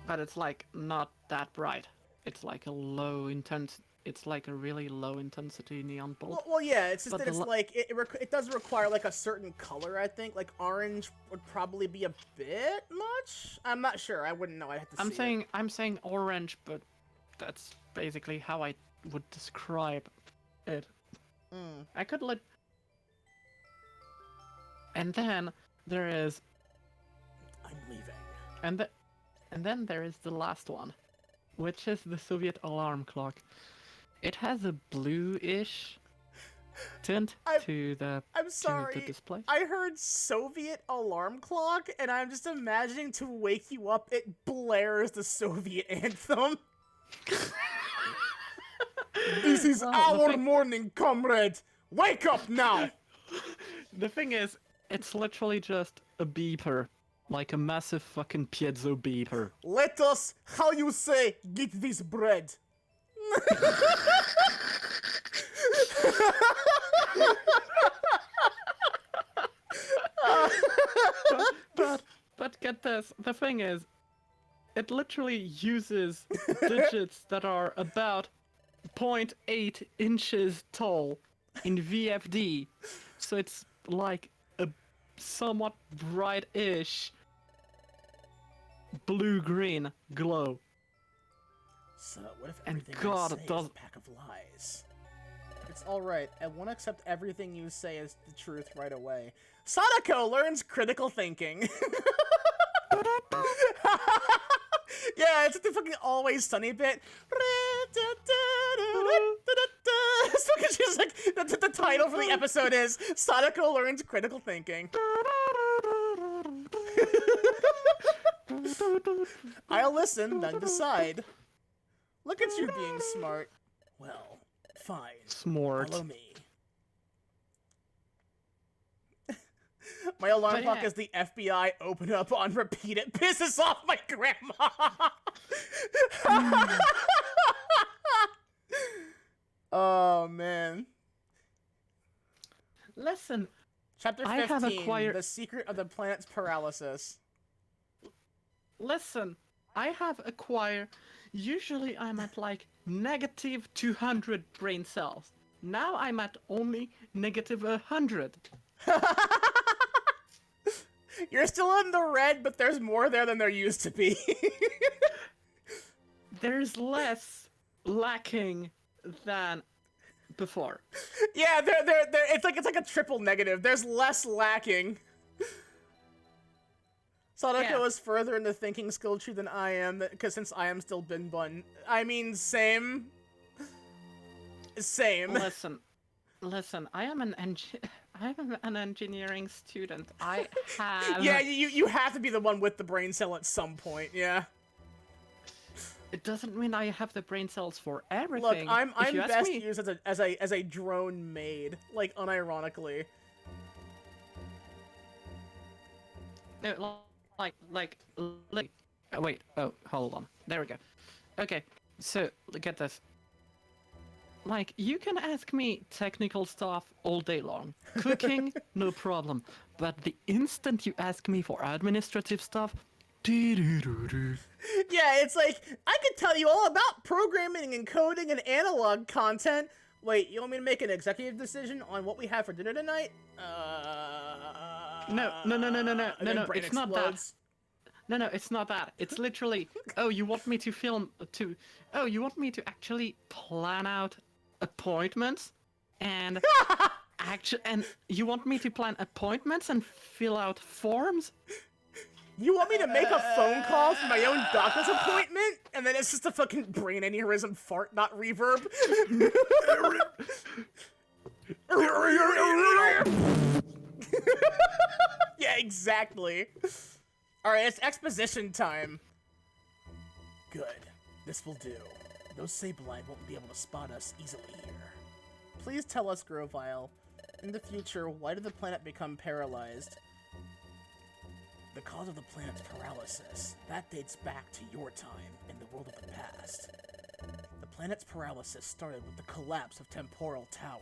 But it's like not that bright. It's like a really low intensity neon bulb. Well, yeah. It's just that it's like it does require like a certain color. I think like orange would probably be a bit much. I'm not sure. I wouldn't know. I have to see. I'm saying orange, but that's basically how I would describe it. I could let. And then there is. I'm leaving. And then there is the last one, which is the Soviet alarm clock. It has a bluish tint to the I'm sorry. to the display. I heard Soviet alarm clock, and I'm just imagining to wake you up, it blares the Soviet anthem. This is our morning, comrade! Wake up now! The thing is, it's literally just a beeper. Like a massive fucking piezo beeper. Let us, how you say, get this bread. But get this, the thing is, it literally uses digits that are about 0.8 inches tall in VFD. So it's like a somewhat bright-ish blue-green glow. So, what if And everything God, I it say does- is a pack of lies? It's alright, I won't accept everything you say as the truth right away. Sadako learns critical thinking. Yeah, it's like the fucking Always Sunny bit. It's fucking just like, the title for the episode is Sadako learns critical thinking. I'll listen, then decide. Look at you being smart. Well, fine. Smart. Follow me. My alarm But clock yeah. is the FBI open up on repeat. It pisses off my grandma. Oh, man. Listen, Chapter I 15, have acquired- The Secret of the Planet's Paralysis. I have acquired. Usually I'm at like negative 200 brain cells. Now I'm at only negative 100. You're still in the red, but there's more there than there used to be. There's less lacking than before. Yeah, it's like a triple negative. There's less lacking. Sadako Yeah. is further into thinking skill tree than I am, because since I am still bin bun. I mean, same. Same. Listen. I am an engineering student. I have. Yeah, you have to be the one with the brain cell at some point. Yeah. It doesn't mean I have the brain cells for Look, everything. I'm If you ask best me- used as a drone maid, like unironically. No, like, wait, oh, hold on. There we go. Okay, so, look at this. Like, you can ask me technical stuff all day long. Cooking, no problem. But the instant you ask me for administrative stuff, doo-doo-doo-doo. Yeah, it's like, I could tell you all about programming and coding and analog content. Wait, you want me to make an executive decision on what we have for dinner tonight? No, and then brain it's not that. explodes. No, it's not that. It's literally, you want me to actually plan out appointments and and you want me to plan appointments and fill out forms? You want me to make a phone call for my own doctor's appointment? And then it's just a fucking brain aneurysm fart, not reverb. Yeah, exactly. Alright, it's exposition time. Good. This will do. Those Sableye won't be able to spot us easily here. Please tell us, Grovile, in the future, why did the planet become paralyzed? The cause of the planet's paralysis, that dates back to your time in the world of the past. The planet's paralysis started with the collapse of Temporal Tower,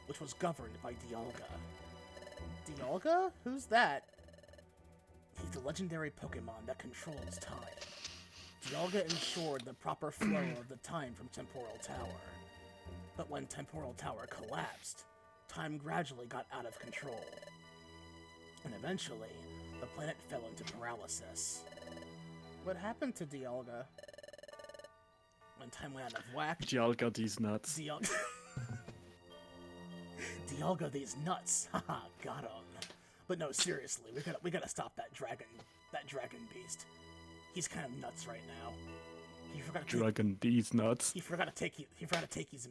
which was governed by Dialga. Dialga? Who's that? He's the legendary Pokemon that controls time. Dialga ensured the proper flow of the time from Temporal Tower. But when Temporal Tower collapsed, time gradually got out of control. And eventually, the planet fell into paralysis. What happened to Dialga? When time went out of whack, Dialga these nuts. Dialga... Dialga these nuts. Haha, got him. But no, seriously, we gotta stop that dragon beast. He's kind of nuts right now. He forgot to take, Dragon these nuts. he forgot to take his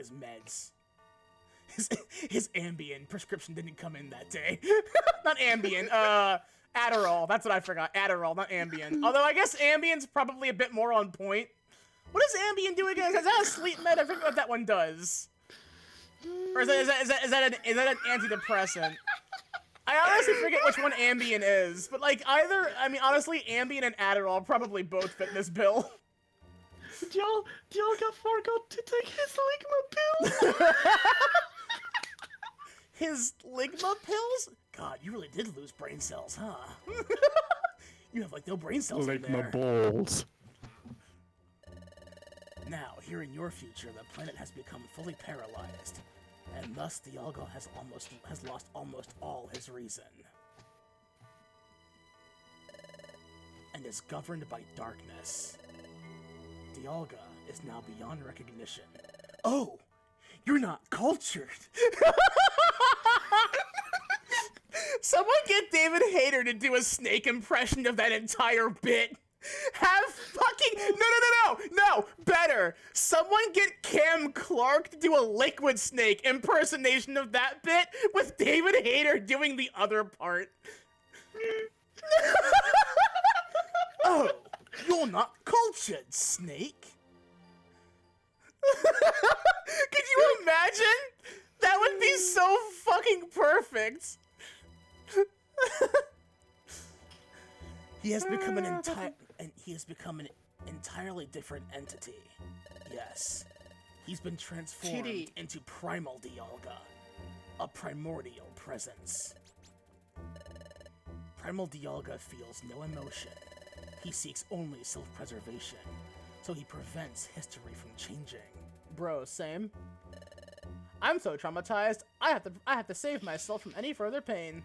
meds. His Ambien prescription didn't come in that day. Not Ambien, Adderall. That's what I forgot. Adderall, not Ambien. Although I guess Ambien's probably a bit more on point. What does Ambien do again? Is that a sleep med? I forget what that one does. Or is that an antidepressant? I honestly forget which one Ambien is. But like either, I mean honestly, Ambien and Adderall probably both fit this bill. Dialga forgot to take his Ligma pills. His Ligma pills? God, you really did lose brain cells, huh? You have like no brain cells in Like my there. balls. Now, here in your future, the planet has become fully paralyzed, and thus Dialga has lost almost all his reason. And is governed by darkness. Dialga is now beyond recognition. Oh! You're not cultured! Someone get David Hayter to do a snake impression of that entire bit. Have fucking no, better. Someone get Cam Clark to do a Liquid Snake impersonation of that bit with David Hayter doing the other part. Oh, you're not cultured, Snake. Could you imagine? That would be so fucking perfect. He has become an entirely different entity. Yes. He's been transformed Chitty. into Primal Dialga, a primordial presence. Primal Dialga feels no emotion. He seeks only self-preservation, so he prevents history from changing. Bro, same. I'm so traumatized, I have to save myself from any further pain.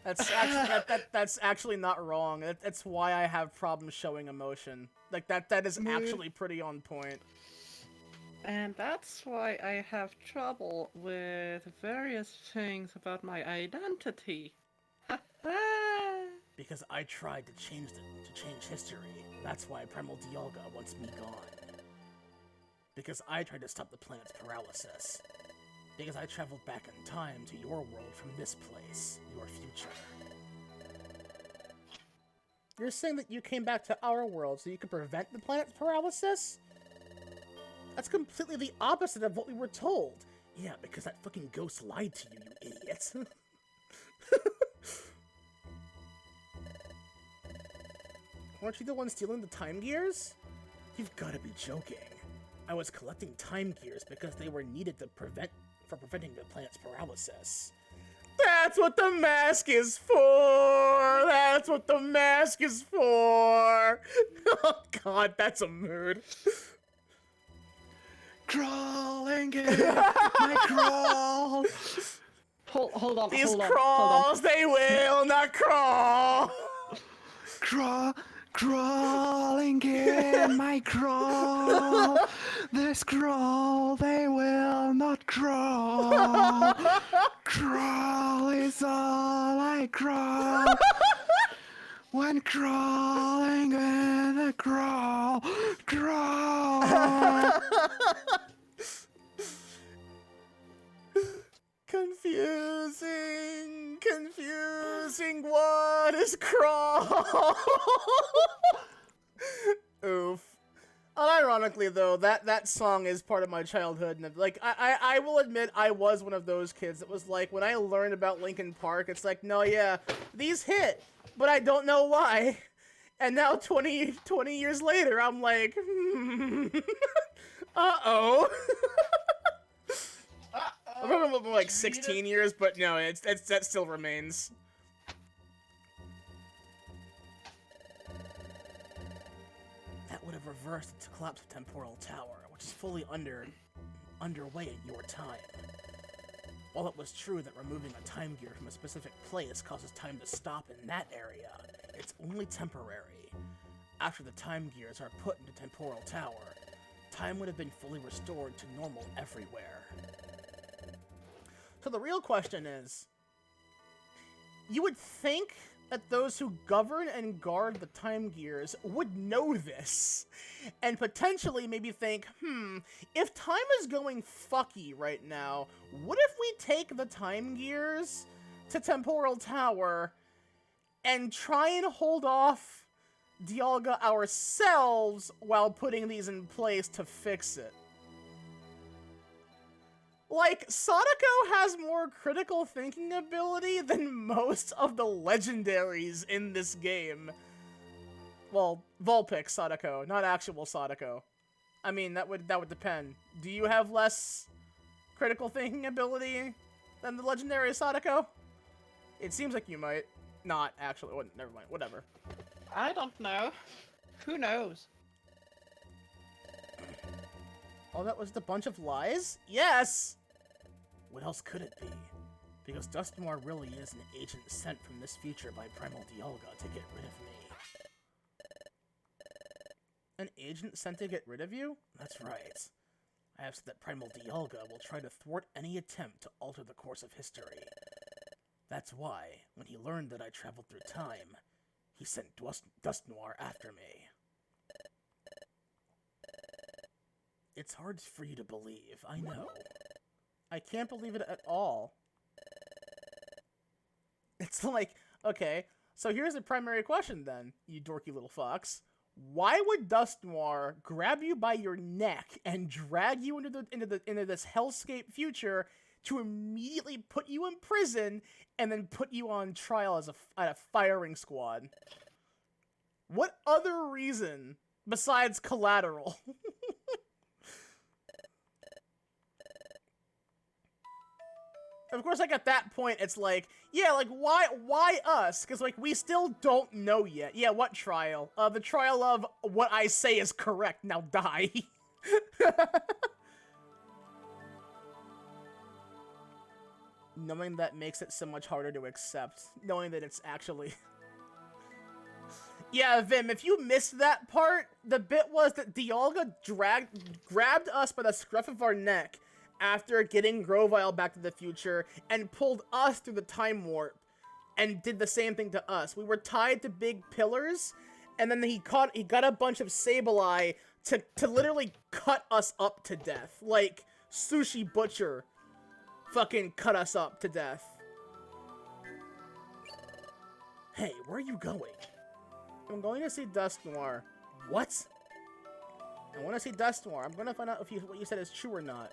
That's actually not wrong. That's why I have problems showing emotion. Like that is actually pretty on point. And that's why I have trouble with various things about my identity. Because I tried to change history. That's why Primal Dialga wants me gone. Because I tried to stop the planet's paralysis. Because I traveled back in time to your world from this place, your future. You're saying that you came back to our world so you could prevent the planet's paralysis? That's completely the opposite of what we were told. Yeah, because that fucking ghost lied to you, you idiot. Weren't you the one stealing the time gears? You've gotta be joking. I was collecting time gears because they were needed to preventing the planet's paralysis. That's what the mask is for! That's what the mask is for! Oh god, that's a mood. Crawling in my crawl. Hold on. These hold on, crawls, they will not crawl! Crawling in my crawl. This crawl, they will not crawl. Crawl is all I crawl. When crawling in the crawl. Confusing, what is crawl? Oof. Unironically, though, that song is part of my childhood, and like I will admit I was one of those kids that was like, when I learned about Linkin Park, it's like, no, yeah, these hit, but I don't know why. And now 20 years later, I'm like, uh-oh. I'm probably like 16 years, but no, that still remains. That would have reversed the collapse of Temporal Tower, which is fully underway in your time. While it was true that removing a time gear from a specific place causes time to stop in that area, it's only temporary. After the time gears are put into Temporal Tower, time would have been fully restored to normal everywhere. So the real question is, you would think that those who govern and guard the time gears would know this, and potentially maybe think, if time is going fucky right now, what if we take the time gears to Temporal Tower and try and hold off Dialga ourselves while putting these in place to fix it? Like, Sadako has more critical thinking ability than most of the legendaries in this game. Well, Vulpix Sadako, not actual Sadako. I mean, that would depend. Do you have less critical thinking ability than the legendary Sadako? It seems like you might. Not actually. Oh, never mind. Whatever. I don't know. Who knows? Oh, that was a bunch of lies? Yes! What else could it be? Because Dustnoir really is an agent sent from this future by Primal Dialga to get rid of me. An agent sent to get rid of you? That's right. I have said that Primal Dialga will try to thwart any attempt to alter the course of history. That's why, when he learned that I traveled through time, he sent Dustnoir after me. It's hard for you to believe, I know. I can't believe it at all. It's like, okay, so here's the primary question then, you dorky little fox. Why would Dustnoir grab you by your neck and drag you into this hellscape future to immediately put you in prison and then put you on trial as at a firing squad? What other reason besides collateral? Of course, like, at that point, it's like, yeah, like, why us? Because, like, we still don't know yet. Yeah, what trial? The trial of what I say is correct, now die. Knowing that makes it so much harder to accept. Knowing that it's actually... Yeah, Vim, if you missed that part, the bit was that Dialga grabbed us by the scruff of our neck after getting Grovyle back to the future and pulled us through the time warp and did the same thing to us. We were tied to big pillars, and then he got a bunch of Sableye to literally cut us up to death. Like, Sushi Butcher fucking cut us up to death. Hey, where are you going? I'm going to see Dustnoir. What? I want to see Dustnoir. I'm going to find out if what you said is true or not.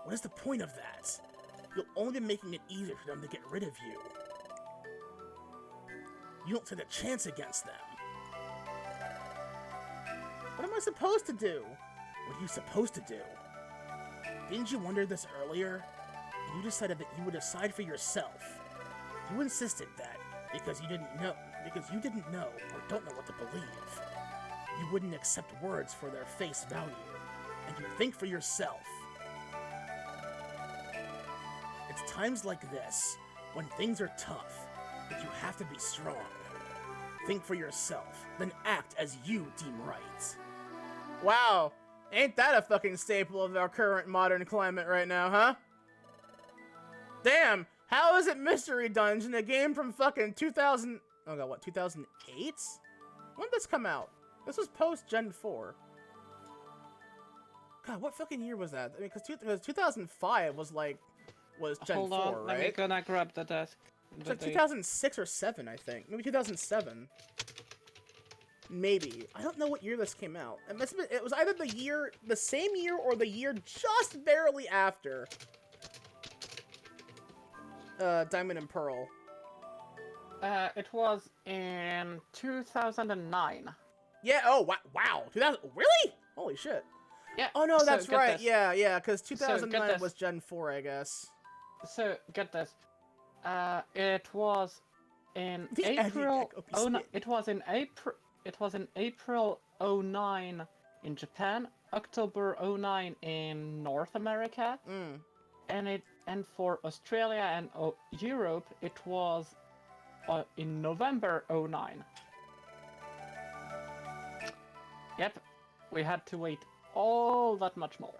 What is the point of that? You'll only be making it easier for them to get rid of you. You don't stand a chance against them. What am I supposed to do? What are you supposed to do? Didn't you wonder this earlier? You decided that you would decide for yourself. You insisted that because you didn't know or don't know what to believe. You wouldn't accept words for their face value, and you think for yourself. It's times like this, when things are tough, that you have to be strong. Think for yourself, then act as you deem right. Wow, ain't that a fucking staple of our current modern climate right now, huh? Damn, how is it Mystery Dungeon, a game from fucking 2000... Oh god, what, 2008? When did this come out? This was post-Gen 4. God, what fucking year was that? I mean, because 2005 was Gen Hold 4, on, right? let me gonna grab the desk. It's like 2006 or 7, I think. Maybe 2007. Maybe. I don't know what year this came out. It was either the same year or the year just barely after Diamond and Pearl. It was in 2009. Yeah, oh, wow. 2000, really? Holy shit. Yeah. Oh, no, so that's get right. this. Yeah, because 2009 this. was Gen 4, I guess. So, get this. It was in The April... Epic Oh, no, spin. it was in April 09 in Japan, October 09 in North America, and for Australia and Europe, it was in November 09. Yep, we had to wait all that much more.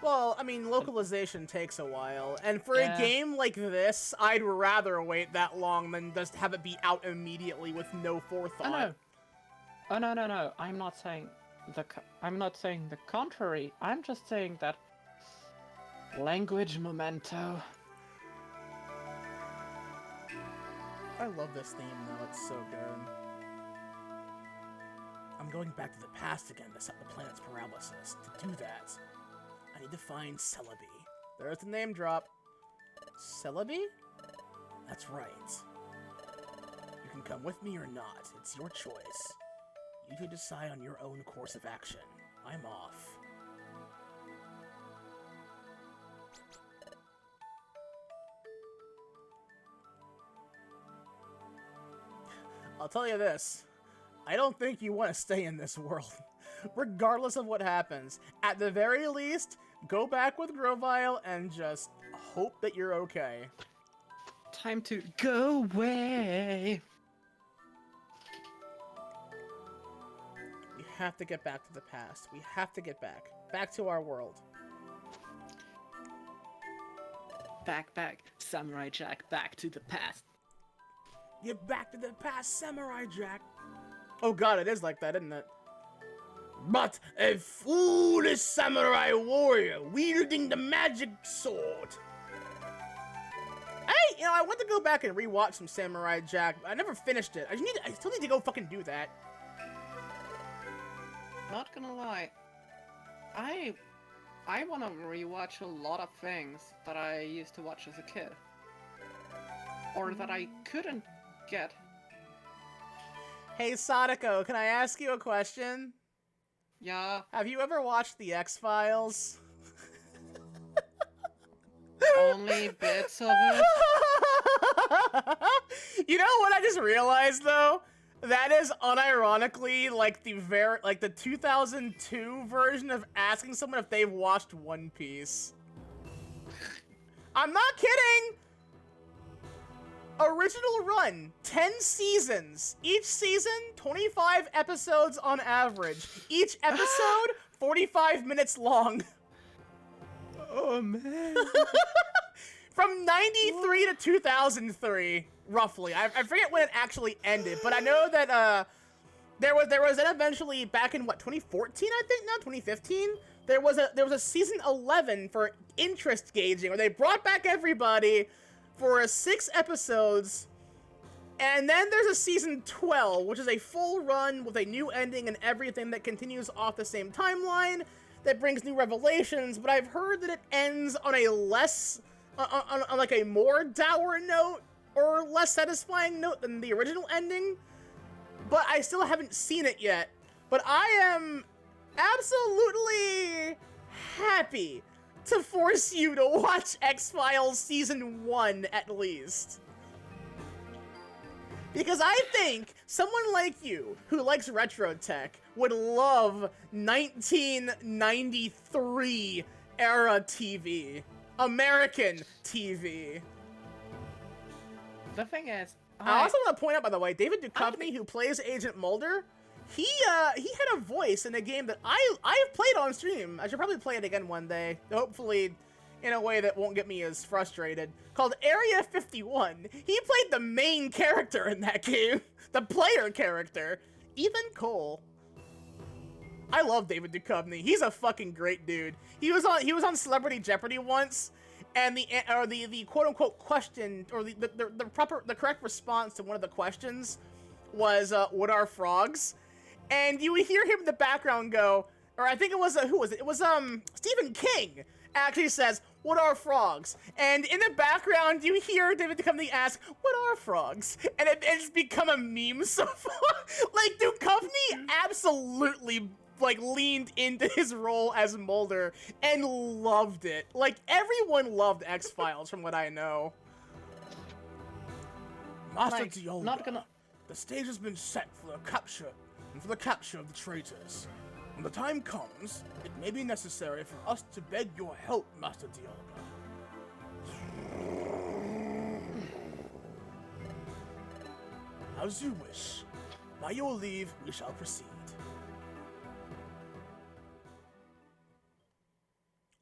Well, I mean, localization takes a while, and for Yeah. a game like this, I'd rather wait that long than just have it be out immediately with no forethought. Oh no. Oh no. I'm not saying I'm not saying the contrary. I'm just saying that language memento. I love this theme, though. It's so good. I'm going back to the past again to stop the planet's paralysis. To do that, I need to find Celebi. There's the name drop. Celebi? That's right. You can come with me or not. It's your choice. You can decide on your own course of action. I'm off. I'll tell you this. I don't think you want to stay in this world. Regardless of what happens. At the very least, go back with Grovile and just hope that you're okay. Time to go away. We have to get back to the past. We have to get back. Back to our world. Back, Samurai Jack, back to the past. Get back to the past, Samurai Jack. Oh god, it is like that, isn't it? But a foolish samurai warrior wielding the magic sword. Hey, I want to go back and rewatch some Samurai Jack. I never finished it. I still need to go fucking do that. Not gonna lie, I want to rewatch a lot of things that I used to watch as a kid, or that I couldn't get. Hey, Sadako, can I ask you a question? Yeah, Have you ever watched The X-Files? only bits of it. You know what I just realized, though? That is unironically like the 2002 version of asking someone if they've watched One Piece. I'm not kidding! Original run, 10 seasons. Each season, 25 episodes on average. Each episode, 45 minutes long. Oh man. From 93 to 2003, roughly. I forget when it actually ended, but I know that there was then eventually back in what 2014, I think now 2015. There was a season 11 for interest gauging, where they brought back everybody for 6 episodes, and then there's a season 12, which is a full run with a new ending and everything that continues off the same timeline that brings new revelations. But I've heard that it ends on a less on like a more dour note or less satisfying note than the original ending. But I still haven't seen it yet. But I am absolutely happy to force you to watch X-Files Season 1 at least. Because I think someone like you, who likes retro tech, would love 1993 era TV. American TV. The thing is, I also want to point out, by the way, David Duchovny, who plays Agent Mulder, he had a voice in a game that I've played on stream. I should probably play it again one day, hopefully in a way that won't get me as frustrated, called Area 51. He played the main character in that game, the player character, Ethan Cole. I love David Duchovny. He's a fucking great dude. He was on Celebrity Jeopardy once, and the quote unquote question, or the correct response to one of the questions was what are frogs? And you would hear him in the background go, or I think it was who was it? It was Stephen King actually says, "What are frogs?" And in the background you hear David Duchovny ask, "What are frogs?" And it's become a meme so far. Like, Duchovny absolutely leaned into his role as Mulder and loved it. Like, everyone loved X-Files from what I know. Master Diogo, not gonna. the stage has been set for the capture of the traitors. When the time comes, it may be necessary for us to beg your help, Master Diogo. As you wish. By your leave, we shall proceed.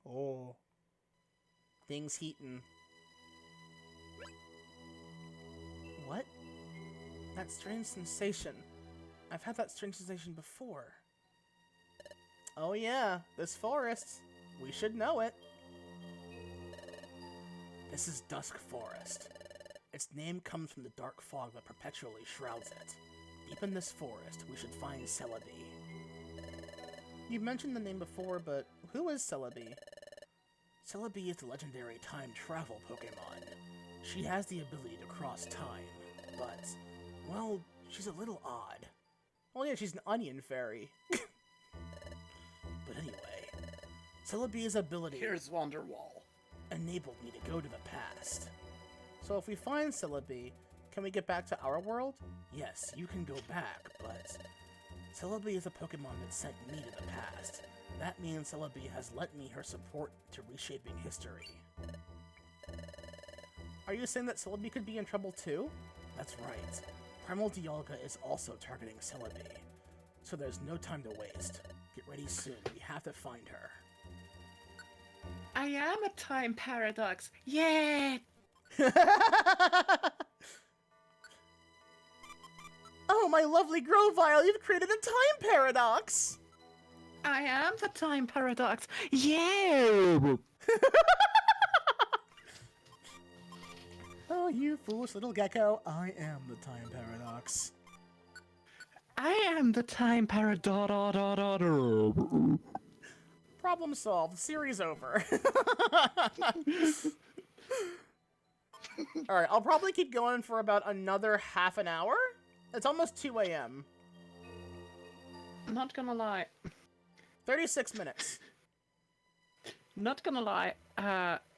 Oh. Everything's heating. What? That strange sensation. I've had that strange sensation before. Oh yeah, this forest. We should know it. This is Dusk Forest. Its name comes from the dark fog that perpetually shrouds it. Deep in this forest, we should find Celebi. You mentioned the name before, but who is Celebi? Celebi is the legendary time travel Pokemon. She has the ability to cross time, but, well, she's a little odd. Well, yeah, she's an onion fairy. But anyway, Celebi's ability Here's Wonderwall. enabled me to go to the past. So if we find Celebi, can we get back to our world? Yes, you can go back, but Celebi is a Pokemon that sent me to the past. That means Celebi has lent me her support to reshaping history. Are you saying that Celebi could be in trouble too? That's right. Primal Dialga is also targeting Celebi. So there's no time to waste. Get ready soon, we have to find her. I am a time paradox. Yeah! Oh, my lovely Grovyle, you've created a time paradox! I am the time paradox. Yeah! Oh, you foolish little gecko, I am the time paradox. I am the time paradox. Problem solved. Series over. Alright, I'll probably keep going for about another half an hour. It's almost 2 a.m. Not gonna lie. 36 minutes. Not gonna lie.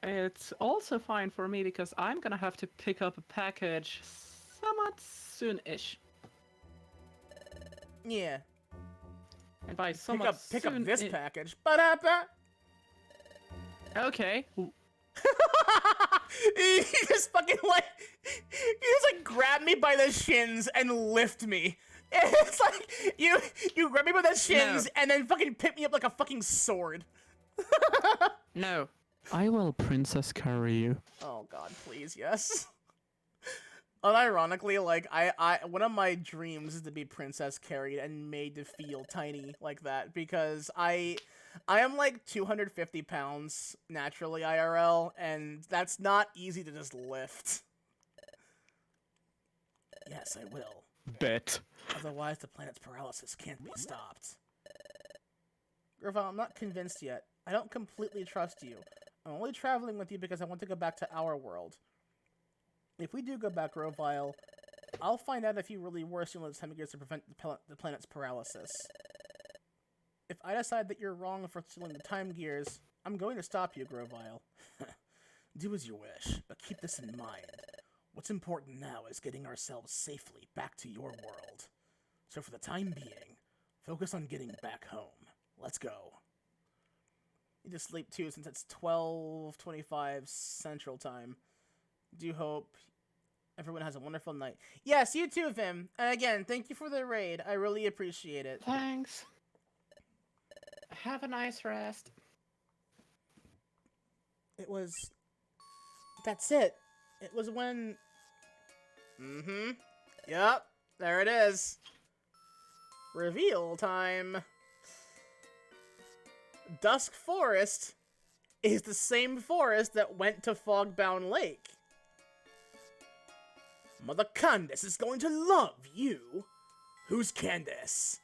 It's also fine for me because I'm gonna have to pick up a package somewhat soon-ish. Yeah. And by Pick somewhat up soon this package. Ba-da-ba! Okay. He just fucking he just like grab me by the shins and lift me. It's like you grab me by the shins and then fucking pick me up like a fucking sword. No. I will princess carry you. Oh god, please, yes. Unironically, like I one of my dreams is to be princess carried and made to feel tiny like that because I am like 250 pounds naturally IRL, and that's not easy to just lift. Yes, I will. Bet. Otherwise, the planet's paralysis can't be stopped. Grovyle, I'm not convinced yet. I don't completely trust you. I'm only traveling with you because I want to go back to our world. If we do go back, Grovyle, I'll find out if you really were stealing the time gears to prevent the planet's paralysis. If I decide that you're wrong for stealing the time gears, I'm going to stop you, Grovyle. Do as you wish, but keep this in mind. What's important now is getting ourselves safely back to your world. So for the time being, focus on getting back home. Let's go. You need to sleep too, since it's 12:25 Central Time. Do hope everyone has a wonderful night. Yes, you too, Vim. And again, thank you for the raid. I really appreciate it. Thanks. Have a nice rest. It was... That's it. It was when... Yep, there it is. Reveal time. Dusk Forest is the same forest that went to Fogbound Lake. Mother Candace is going to love you. Who's Candace?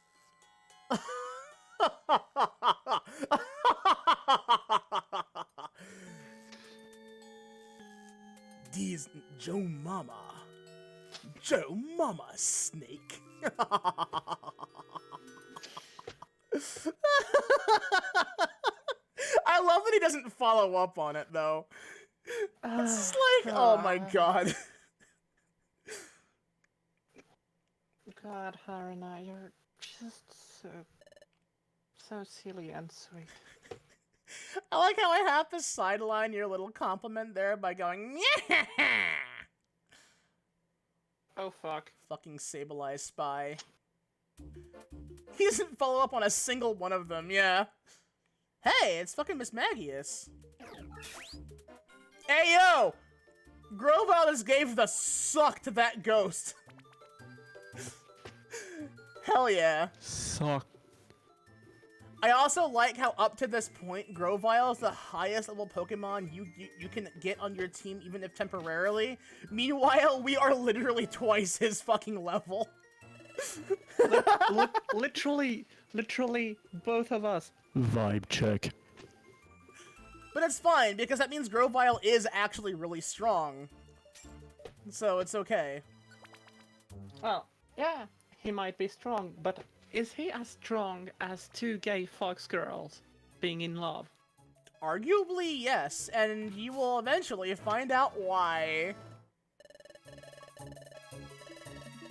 These Joe Mama. Joe Mama, snake. I love that he doesn't follow up on it, though. It's just like, oh my god. God, Haruna, you're just so silly and sweet. I like how I have to sideline your little compliment there by going, yeah. Oh fuck. Fucking Sableye spy. He doesn't follow up on a single one of them, yeah. Hey, it's fucking Miss Magius. Hey, yo! Grovile just gave the suck to that ghost. Hell yeah. Suck. I also like how up to this point, Grovile is the highest level Pokemon you can get on your team, even if temporarily. Meanwhile, we are literally twice his fucking level. Literally, both of us. Vibe check. But it's fine, because that means Grovile is actually really strong. So it's okay. Well, yeah, he might be strong, but is he as strong as two gay fox girls being in love? Arguably, yes, and you will eventually find out why.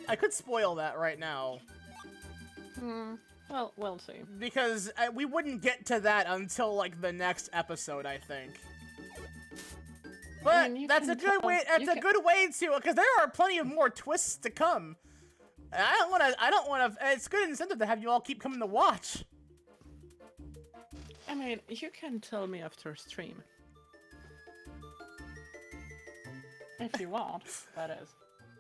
I could spoil that right now. Well, we'll see. Because we wouldn't get to that until, like, the next episode, I think. But I mean, you that's a can good tell- way. That's you a can- good way to, because there are plenty of more twists to come. And I don't want to. It's good incentive to have you all keep coming to watch. I mean, you can tell me after stream. If you want, that is.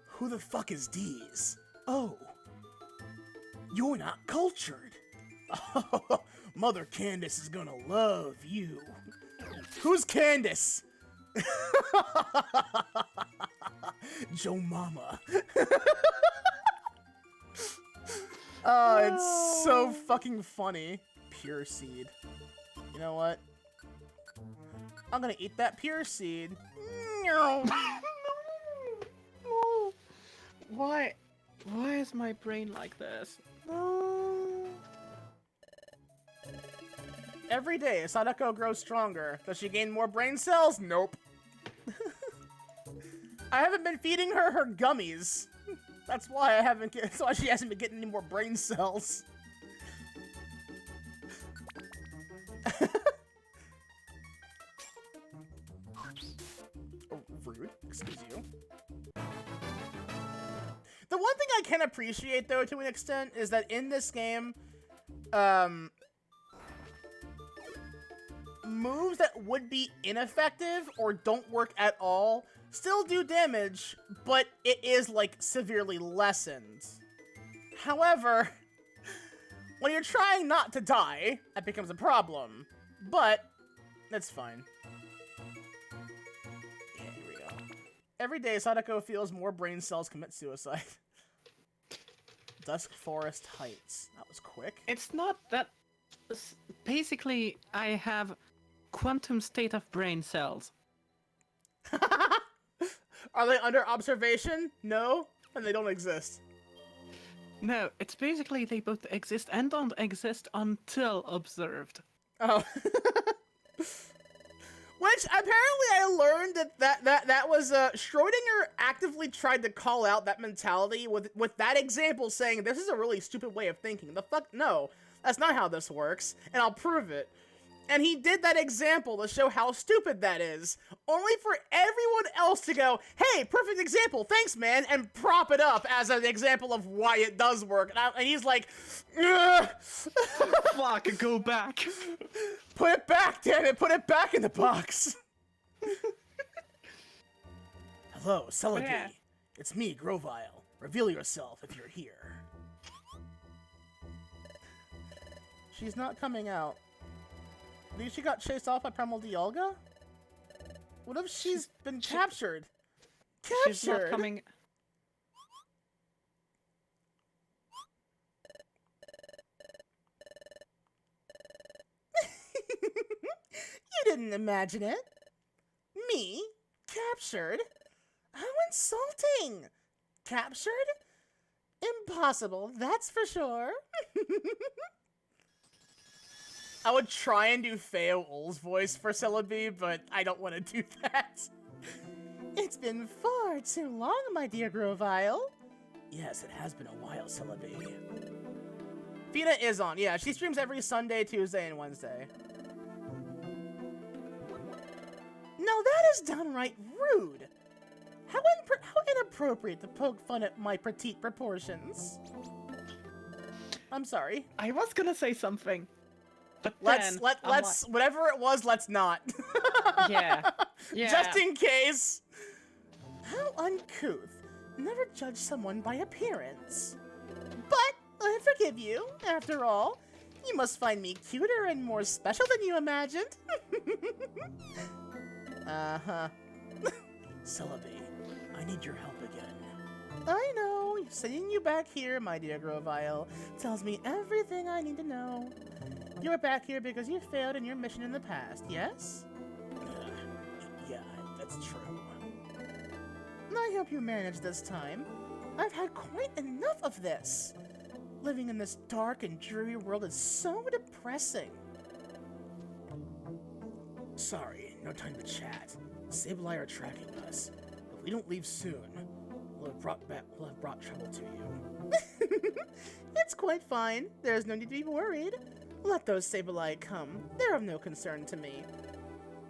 Who the fuck is Deez? Oh, you're not cultured. Mother Candace is gonna love you. Who's Candace? Joe Mama. Oh, it's so fucking funny. Pure seed. You know what? I'm gonna eat that pure seed. No. Why is my brain like this? No. Every day, Sadako grows stronger. Does she gain more brain cells? Nope. I haven't been feeding her gummies. That's why that's why she hasn't been getting any more brain cells. Oh, rude. Excuse you. The one thing I can appreciate, though, to an extent, is that in this game, moves that would be ineffective or don't work at all still do damage, but it is, like, severely lessened. However, when you're trying not to die, that becomes a problem. But, that's fine. Yeah, here we go. Every day, Sadako feels more brain cells commit suicide. Dusk Forest Heights. That was quick. It's not that. Basically, I have quantum state of brain cells. Are they under observation? No? And they don't exist. No, it's basically they both exist and don't exist until observed. Oh. Which, apparently I learned that was, Schrodinger actively tried to call out that mentality with that example saying, this is a really stupid way of thinking. The fuck? No. That's not how this works. And I'll prove it. And he did that example to show how stupid that is, only for everyone else to go, hey, perfect example, thanks, man, and prop it up as an example of why it does work. And he's like, ugh. Fuck, go back. Put it back, damn it, put it back in the box. Hello, Celebi. Yeah. It's me, Grovile. Reveal yourself if you're here. She's not coming out. Maybe she got chased off by Primal Dialga? What if she's been captured? Captured? She's not coming. You didn't imagine it. Me? Captured? How insulting! Captured? Impossible, that's for sure. I would try and do Feo Ul's voice for Celebi, but I don't want to do that. It's been far too long, my dear Grovile. Yes, it has been a while, Celebi. Fina is on. Yeah, she streams every Sunday, Tuesday, and Wednesday. No, that is downright rude. How inappropriate to poke fun at my petite proportions. I'm sorry. I was gonna say something, but Let's then I'm whatever it was, let's not. like, yeah. Yeah. Just in case. How uncouth. Never judge someone by appearance. But I forgive you. After all, you must find me cuter and more special than you imagined. Uh-huh. Celebi, I need your help again. I know. Sending you back here, my dear Grovile, tells me everything I need to know. You're back here because you failed in your mission in the past, yes? Yeah, that's true. I hope you manage this time. I've had quite enough of this. Living in this dark and dreary world is so depressing. Sorry, no time to chat. Sableye are tracking us. If we don't leave soon, we'll have brought trouble to you. It's quite fine. There's no need to be worried. Let those Sableye come. They're of no concern to me.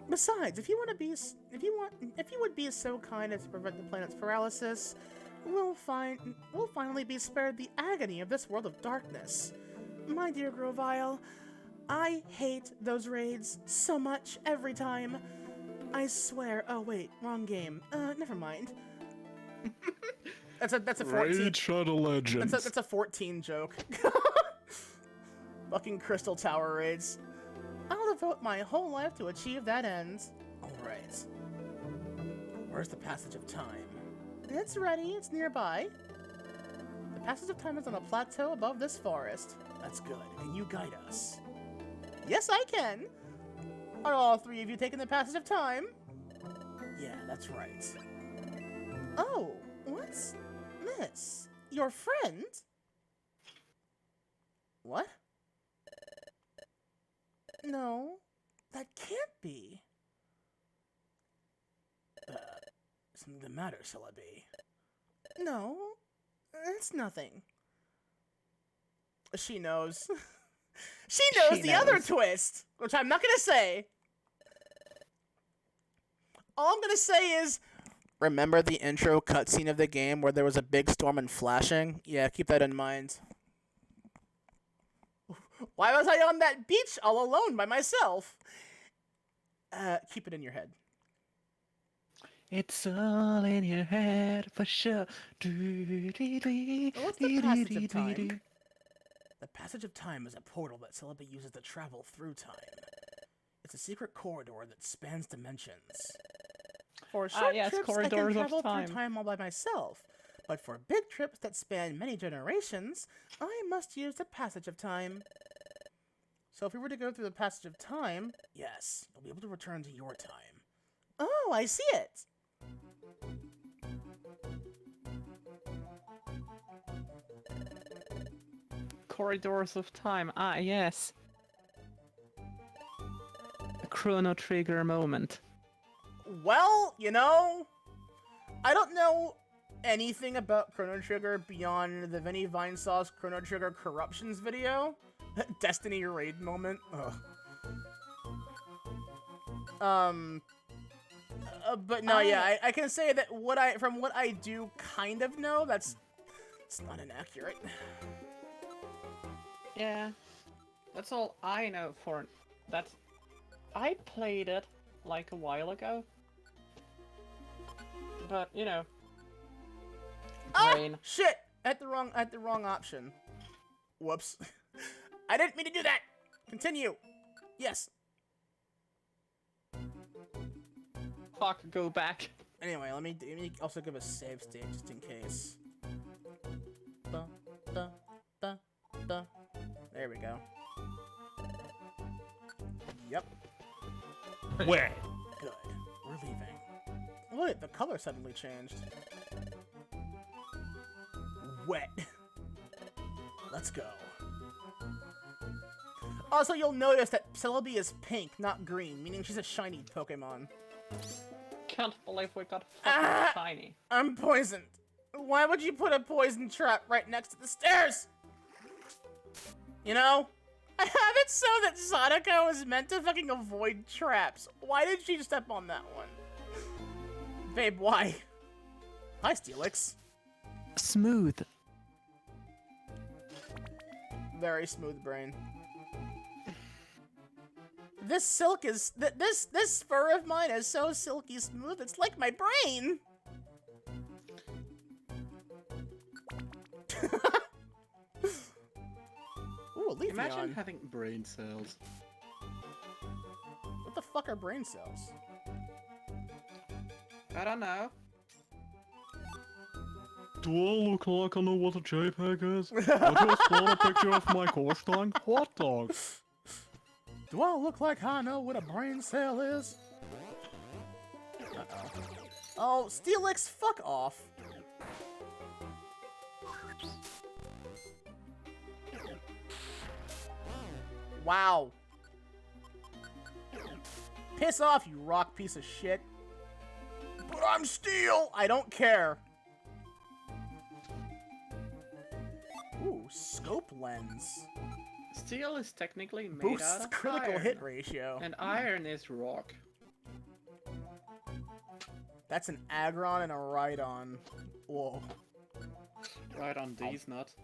Besides, if you would be so kind as to prevent the planet's paralysis, we'll finally be spared the agony of this world of darkness. My dear Grovile, I hate those raids so much every time. I swear. Oh wait, wrong game. Never mind. That's a 14. Raid Shadow Legends. That's a 14 joke. Fucking Crystal Tower raids. I'll devote my whole life to achieve that end. Alright. Where's the passage of time? It's ready. It's nearby. The passage of time is on a plateau above this forest. That's good. Can you guide us? Yes, I can. Are all three of you taking the passage of time? Yeah, that's right. Oh, what's this? Your friend? What? No, that can't be. Something the matter, Celebi? No, it's nothing. She knows. She knows the other twist, which I'm not gonna say. All I'm gonna say is, remember the intro cutscene of the game where there was a big storm and flashing? Yeah, keep that in mind. Why was I on that beach all alone by myself? Keep it in your head. It's all in your head for sure. What's the passage of time? The passage of time is a portal that Celebi uses to travel through time. It's a secret corridor that spans dimensions. For short trips, I can travel through time all by myself. But for big trips that span many generations, I must use the passage of time. So if we were to go through the passage of time, yes, you'll be able to return to your time. Oh, I see it! Corridors of time. Ah, yes. A Chrono Trigger moment. Well, you know, I don't know anything about Chrono Trigger beyond the Vinny Vinesauce Chrono Trigger Corruptions video. Destiny raid moment. Ugh. But no, yeah, I can say that from what I do kind of know, it's not inaccurate. Yeah, that's all I know for that. I played it like a while ago, but you know. Ah, shit! At the wrong option. Whoops. I didn't mean to do that. Continue. Yes. Fuck, go back. Anyway, let me also give a save state just in case. There we go. Yep. Where? Good. We're leaving. Wait, the color suddenly changed. Wet. Let's go. Also, you'll notice that Celebi is pink, not green, meaning she's a shiny Pokemon. Can't believe we got fucking shiny. I'm poisoned. Why would you put a poison trap right next to the stairs? You know, I have it so that Sadako is meant to fucking avoid traps. Why did she step on that one? Babe, why? Hi, Steelix. Smooth. Very smooth brain. This silk is this fur of mine is so silky smooth. It's like my brain. Ooh, Leafeon. Imagine having brain cells. What the fuck are brain cells? I don't know. Do I look like I know what a JPEG is? I just want a picture of my Corstein hot dog. Do I look like I know what a brain cell is? Uh-oh. Oh, Steelix, fuck off. Wow. Piss off, you rock piece of shit. But I'm steel! I don't care. Ooh, scope lens. Steel is technically made out Boosts of critical iron, hit ratio. and iron is rock. That's an Aggron and a Rhydon. Whoa. Right on these nuts.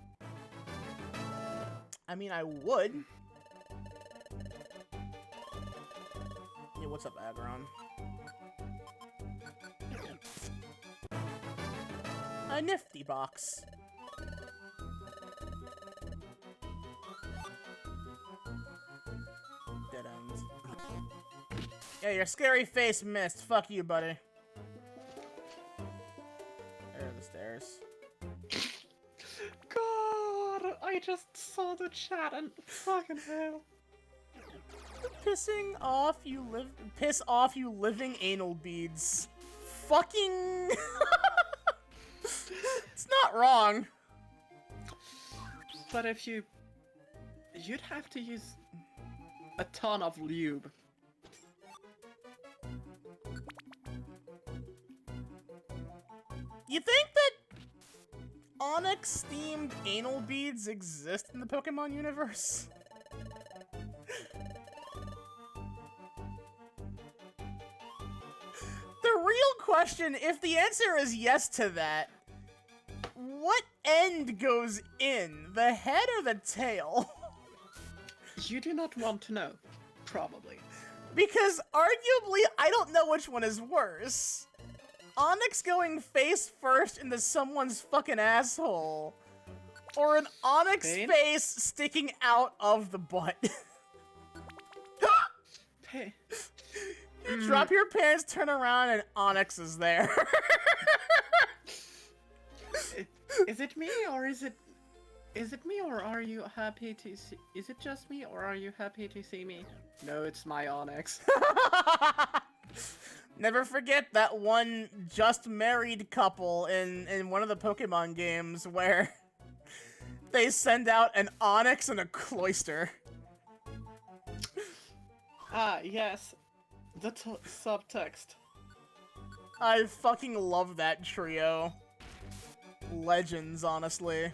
I mean, I would. Yeah, what's up, Aggron? A nifty box. Dead end. Yeah, your scary face missed. Fuck you, buddy. There are the stairs. God, I just saw the chat and fucking hell. Pissing off you piss off you living anal beads. Fucking It's not wrong. But if you'd have to use a ton of lube. You think that Onyx themed anal beads exist in the Pokemon universe? The real question, if the answer is yes to that, what end goes in? The head or the tail? You do not want to know. Probably. Because arguably, I don't know which one is worse. Onyx going face first into someone's fucking asshole. Or an Onyx Pain? face sticking out of the butt. Hey. You drop your pants, turn around, and Onyx is there. Is it me or is it me or are you happy to see? Is it just me or are you happy to see me? No, it's my Onyx. Never forget that one just married couple in one of the Pokemon games where they send out an Onyx and a Cloyster. Ah, yes. The subtext. I fucking love that trio. Legends, honestly.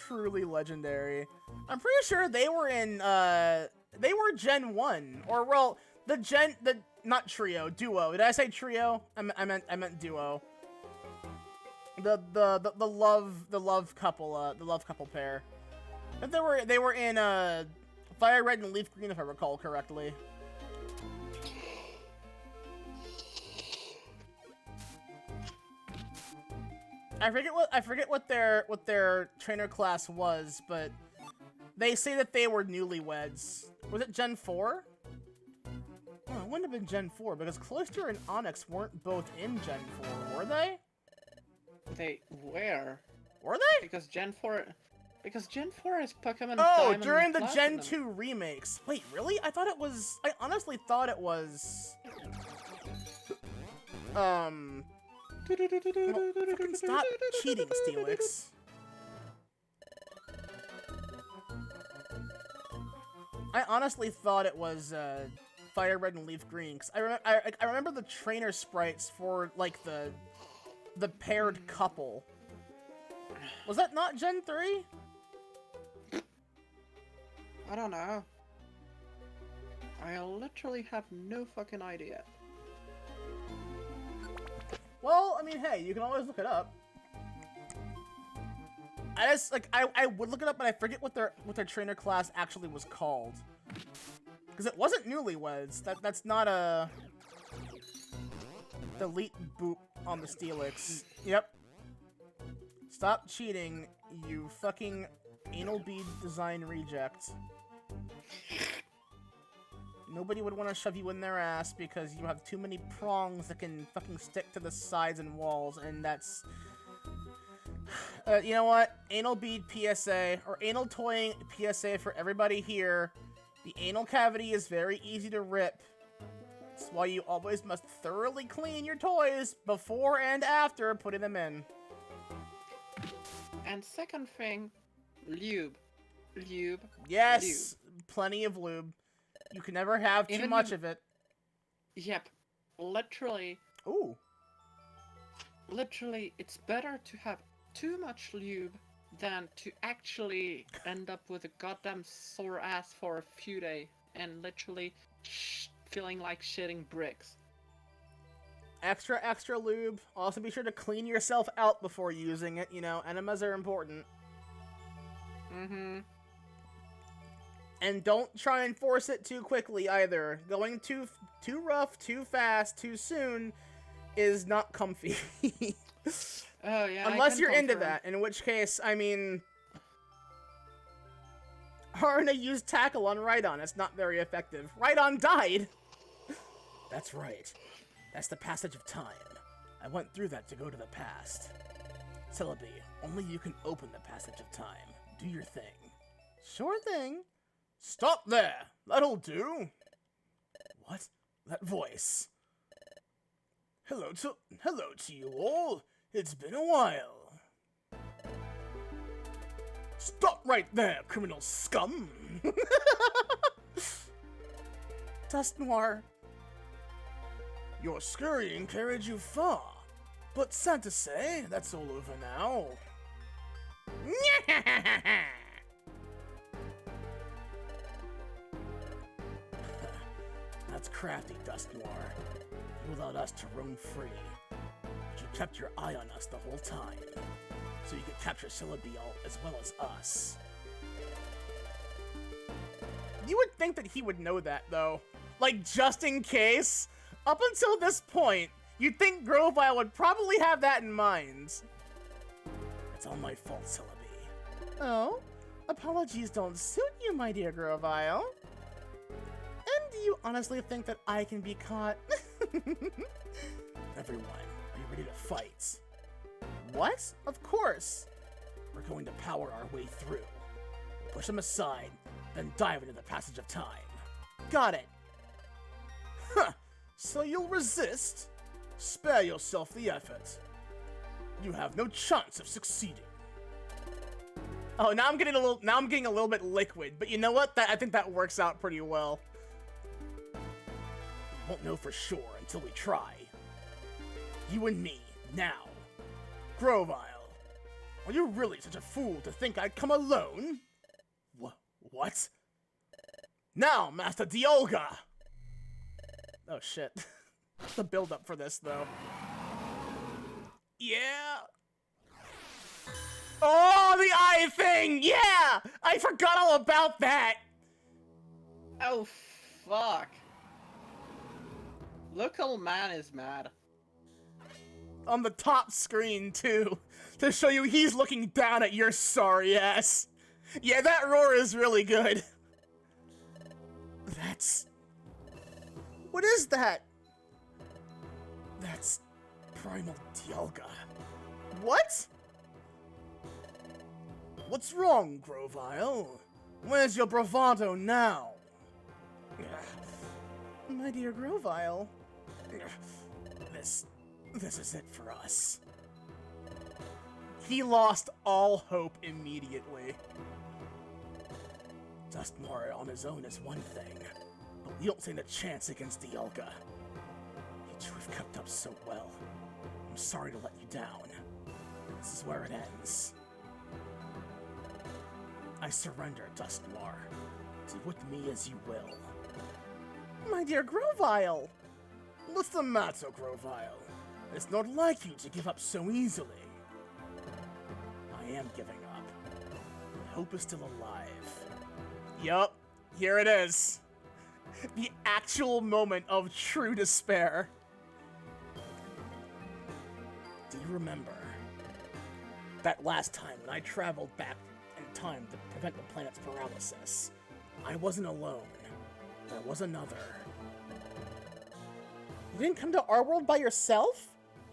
Truly legendary. I'm pretty sure they were in, they were Gen 1. Or, well, not trio, duo. Did I say trio? I meant duo. The love couple pair. But they were in, Fire Red and Leaf Green, if I recall correctly. I forget what their trainer class was, but they say that they were newlyweds. Was it Gen 4? Oh, it wouldn't have been Gen 4 because Cloyster and Onyx weren't both in Gen 4, were they? They were. Were they? Because Gen 4 is Pokemon Oh, Diamond during and the Platinum. Gen 2 remakes. Wait, really? I honestly thought it was fucking stop cheating, Steelix. I honestly thought it was Fire Red and Leaf Green, cause I remember the trainer sprites for like the paired couple. Was that not Gen 3? I don't know. I literally have no fucking idea. Well, I mean, hey, you can always look it up. I just like I would look it up, but I forget what their trainer class actually was called. Because it wasn't newlyweds. That's not a delete boop on the Steelix. Yep. Stop cheating, you fucking anal bead design reject. Nobody would want to shove you in their ass because you have too many prongs that can fucking stick to the sides and walls, and that's... you know what? Anal bead PSA, or anal toying PSA for everybody here. The anal cavity is very easy to rip. That's why you always must thoroughly clean your toys before and after putting them in. And second thing, lube. Lube. Yes! Lube. Plenty of lube. You can never have too much of it. Yep. Literally. Ooh. Literally, it's better to have too much lube than to actually end up with a goddamn sore ass for a few days and literally feeling like shitting bricks. Extra lube. Also be sure to clean yourself out before using it. You know, enemas are important. Mm-hmm. And don't try and force it too quickly either. Going too rough, too fast, too soon is not comfy. Oh yeah. Unless you're into that, in which case, I mean, Arna used tackle on Rhydon. It's not very effective. Rhydon died. That's right. That's the passage of time. I went through that to go to the past. Celebi, only you can open the passage of time. Do your thing. Sure thing. Stop there! That'll do! What? That voice. Hello to you all. It's been a while. Stop right there, criminal scum! Dust Noir. Your scurrying carried you far, but sad to say, that's all over now. That's crafty, Dust Noir. You allowed us to roam free, but you kept your eye on us the whole time, so you could capture Celebi as well as us. You would think that he would know that, though. Like, just in case. Up until this point, you'd think Grovile would probably have that in mind. It's all my fault, Celebi. Oh? Apologies don't suit you, my dear Grovile. And do you honestly think that I can be caught? Everyone, are you ready to fight? What? Of course. We're going to power our way through. Push them aside, then dive into the passage of time. Got it. Huh. So you'll resist? Spare yourself the effort. You have no chance of succeeding. Oh, now I'm getting a little bit liquid, but you know what? I think that works out pretty well. We won't know for sure until we try. You and me, now. Grovile, are you really such a fool to think I'd come alone? What? Now, Master Dialga! Oh shit. The build-up for this, though. Yeah! Oh, the eye thing! Yeah! I forgot all about that! Oh, fuck. Local man is mad. On the top screen, too. To show you he's looking down at your sorry ass. Yeah, that roar is really good. That's... What is that? That's Primal Dialga. What? What's wrong, Grovile? Where's your bravado now? My dear Grovile, this is it for us. He lost all hope immediately. Dustmore on his own is one thing, but we don't stand a chance against Dialga. You two have kept up so well. I'm sorry to let you down. This is where it ends. I surrender, Dustmore. Do with me as you will. My dear Grovile! What's the matter, Grovile? It's not like you to give up so easily. I I am giving up. Hope is still alive. Yup, here it is. The actual moment of true despair. Do you remember that last time when I traveled back in time to prevent the planet's paralysis? I wasn't alone. There was another. You didn't come to our world by yourself?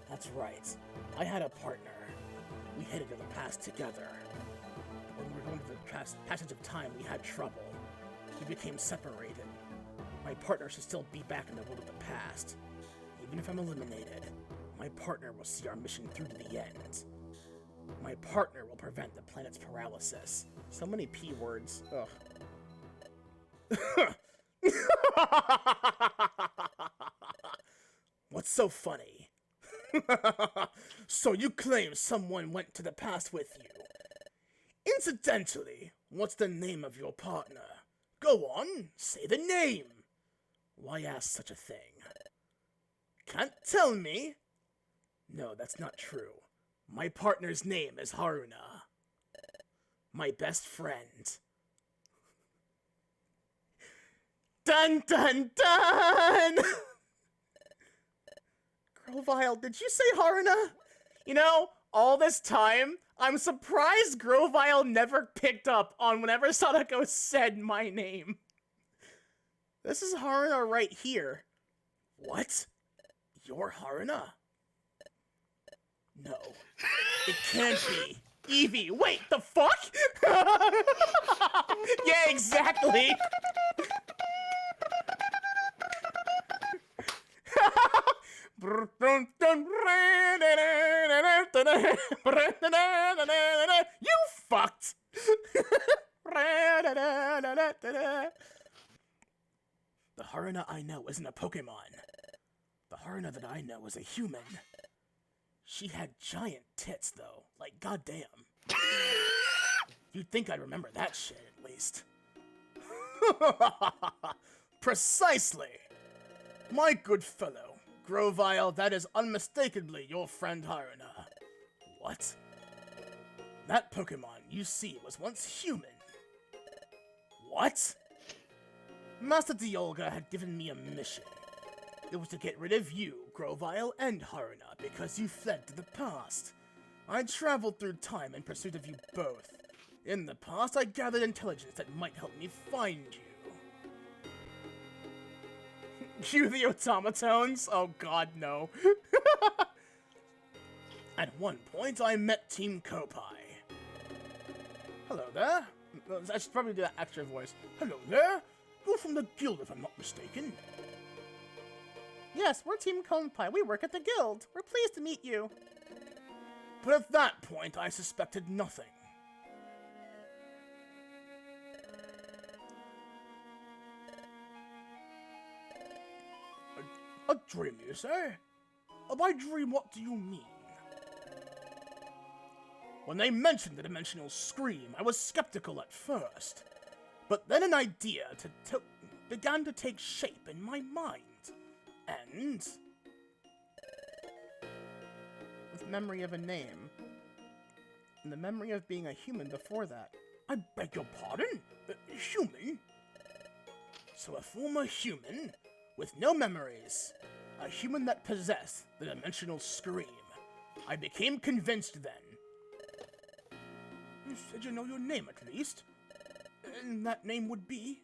That's right. I had a partner. We headed to the past together. But when we were going to the passage of time, we had trouble. We became separated. My partner should still be back in the world of the past. Even if I'm eliminated, my partner will see our mission through to the end. My partner will prevent the planet's paralysis. So many P words. Ugh. What's so funny? So you claim someone went to the past with you. Incidentally, what's the name of your partner? Go on, say the name. Why ask such a thing? Can't tell me? No, that's not true. My partner's name is Haruna. My best friend. Dun dun dun! Grovile, did you say Haruna? You know, all this time, I'm surprised Grovile never picked up on whenever Sadako said my name. This is Haruna right here. What? You're Haruna? No, it can't be. Evie, wait, the fuck? Yeah, exactly. You fucked. The Haruna I know isn't a Pokemon. The Haruna that I know is a human. She had giant tits, though. Like, goddamn. You'd think I'd remember that shit, at least. Precisely. My good fellow, Grovile, that is unmistakably your friend Haruna. What? That Pokemon you see was once human. What? Master Dialga had given me a mission. It was to get rid of you, Grovile, and Haruna, because you fled to the past. I traveled through time in pursuit of you both. In the past, I gathered intelligence that might help me find you. You the automatons? Oh god, no. At one point, I met Team Kopai. Hello there. I should probably do that extra voice. Hello there. You're from the guild, if I'm not mistaken. Yes, we're Team Kopai. We work at the guild. We're pleased to meet you. But at that point, I suspected nothing. A dream, you say? By dream, what do you mean? When they mentioned the dimensional scream, I was skeptical at first. But then an idea began to take shape in my mind. And... with memory of a name. And the memory of being a human before that. I beg your pardon? Human? So a former human, with no memories. A human that possessed the dimensional scream. I became convinced then. You said you know your name at least. And that name would be...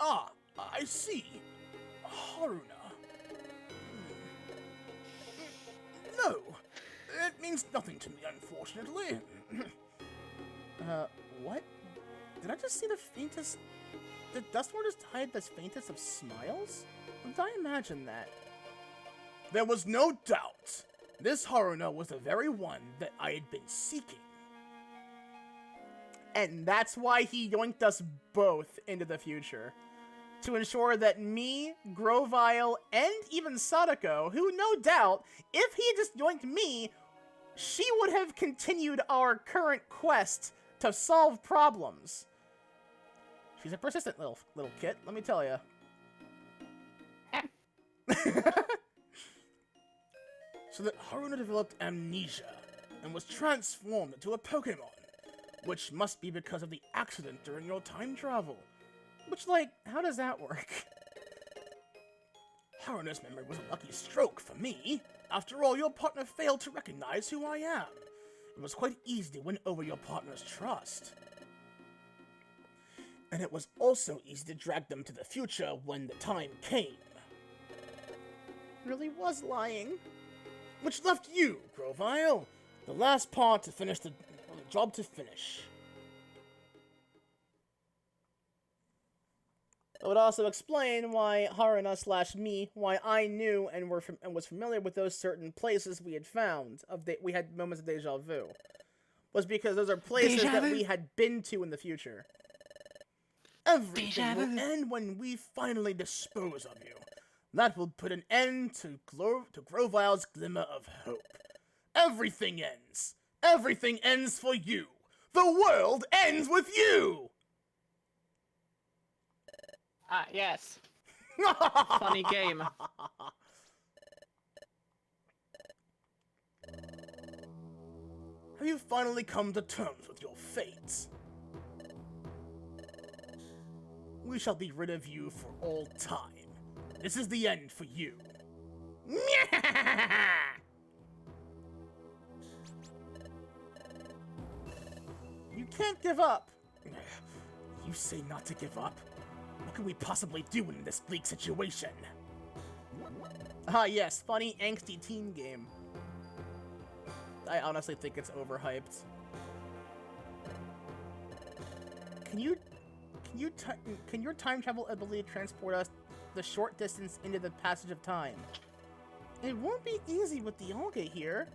Ah, I see. Haruna. No, it means nothing to me, unfortunately. What? Did I just see the faintest... Did Dustmore just hide the faintest of smiles? Or did I imagine that? There was no doubt. This Haruna was the very one that I had been seeking. And that's why he yoinked us both into the future. To ensure that me, Grovile, and even Sadako, who no doubt, if he had just yoinked me, she would have continued our current quest to solve problems. She's a persistent little kit, let me tell you. so that Haruna developed amnesia and was transformed into a Pokemon, which must be because of the accident during your time travel. Which, like, how does that work? Haruna's memory was a lucky stroke for me. After all, your partner failed to recognize who I am. It was quite easy to win over your partner's trust. And it was also easy to drag them to the future when the time came. Really was lying. Which left you, Grovile, the last part to finish the job to finish. It would also explain why Haruna / me, why I knew and was familiar with those certain places we had found. We had moments of deja vu. Was because those are places Deja that vu? we had been to in the future. Everything will vu. end when we finally dispose of you. That will put an end to Grovile's glimmer of hope. Everything ends. Everything ends for you. The world ends with you! Ah, yes. Funny game. Have you finally come to terms with your fate? We shall be rid of you for all time. This is the end for you. You can't give up. You say not to give up. What can we possibly do in this bleak situation? Ah, yes, funny, angsty teen game. I honestly think it's overhyped. Can your time travel ability transport us the short distance into the passage of time? It won't be easy with Dialga here.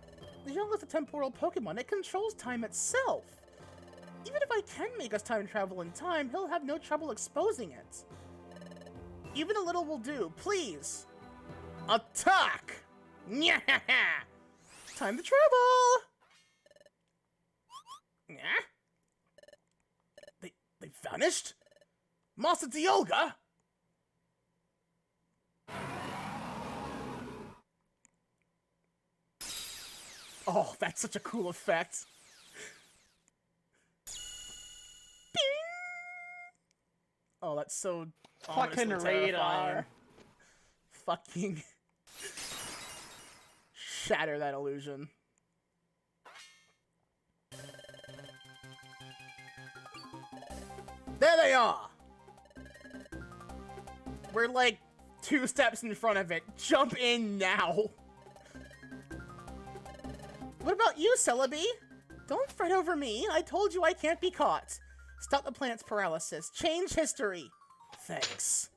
Dialga is a temporal Pokemon. It controls time itself. Even if I can make us time travel in time, he'll have no trouble exposing it. Even a little will do. Please. Attack! Time to travel! They vanished? Master Dialga? Oh, that's such a cool effect. Oh, that's so Fucking ominously terrifying. radar. Fucking shatter that illusion. There they are! We're like 2 steps in front of it. Jump in now. What about you, Celebi? Don't fret over me. I told you I can't be caught. Stop the planet's paralysis. Change history. Thanks.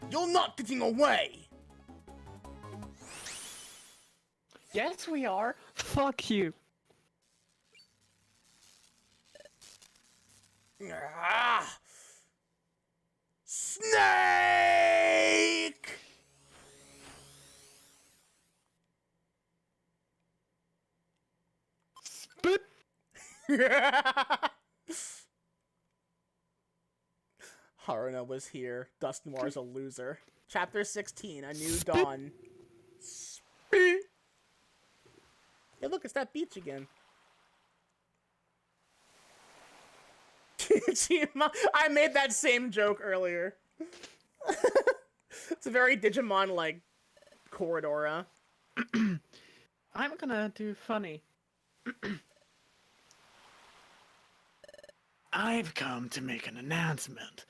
You're not getting away! Yes, we are. Fuck you. Ah! Snake! Spit. Haruna was here. Dusknoir's a loser. Chapter 16, A New Dawn. Hey, look, it's that beach again. I made that same joke earlier. It's a very Digimon-like corridor. I'm gonna do funny. I've come to make an announcement.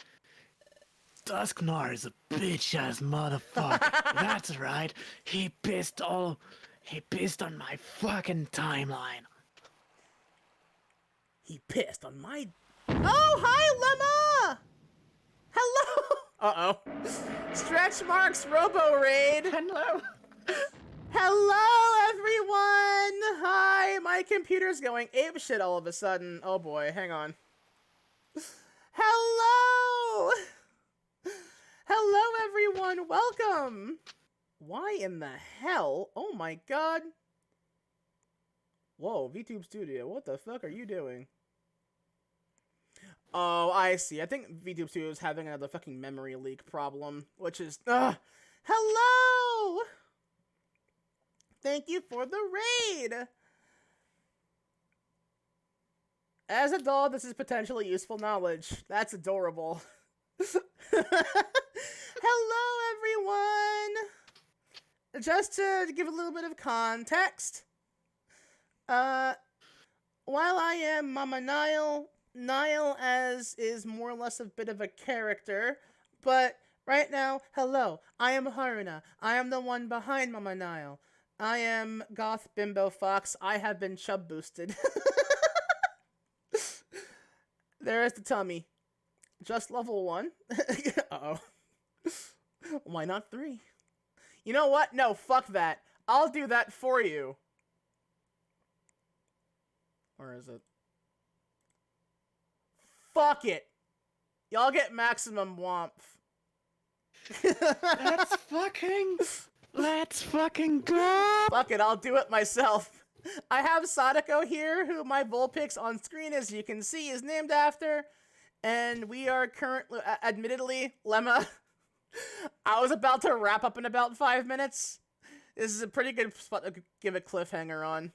Dusknoir is a bitch-ass motherfucker. That's right. He pissed on my fucking timeline. He pissed on my... Oh, hi, Lemma! Hello! Uh-oh. Stretch Marks Robo Raid. Hello. Hello, everyone! Hi, my computer's going apeshit all of a sudden. Oh boy, hang on. Hello! Hello, everyone, welcome! Why in the hell? Oh my god. Whoa, VTube Studio, what the fuck are you doing? Oh, I see. I think VTube Studio is having another fucking memory leak problem, which is... Hello! Thank you for the raid! As a doll, this is potentially useful knowledge. That's adorable. Hello, everyone! Just to give a little bit of context, while I am Mama Nile as is more or less a bit of a character, but right now, hello, I am Haruna. I am the one behind Mama Nile. I am Goth Bimbo Fox. I have been chub boosted. There is the tummy. Just level 1. Uh-oh. Why not 3? You know what? No, fuck that. I'll do that for you. Or is it? Fuck it. Y'all get maximum womp. Let's fucking go! Fuck it, I'll do it myself. I have Sadako here, who my Vulpix on screen, as you can see, is named after. And we are currently, admittedly, Lemma, I was about to wrap up in about 5 minutes. This is a pretty good spot to give a cliffhanger on.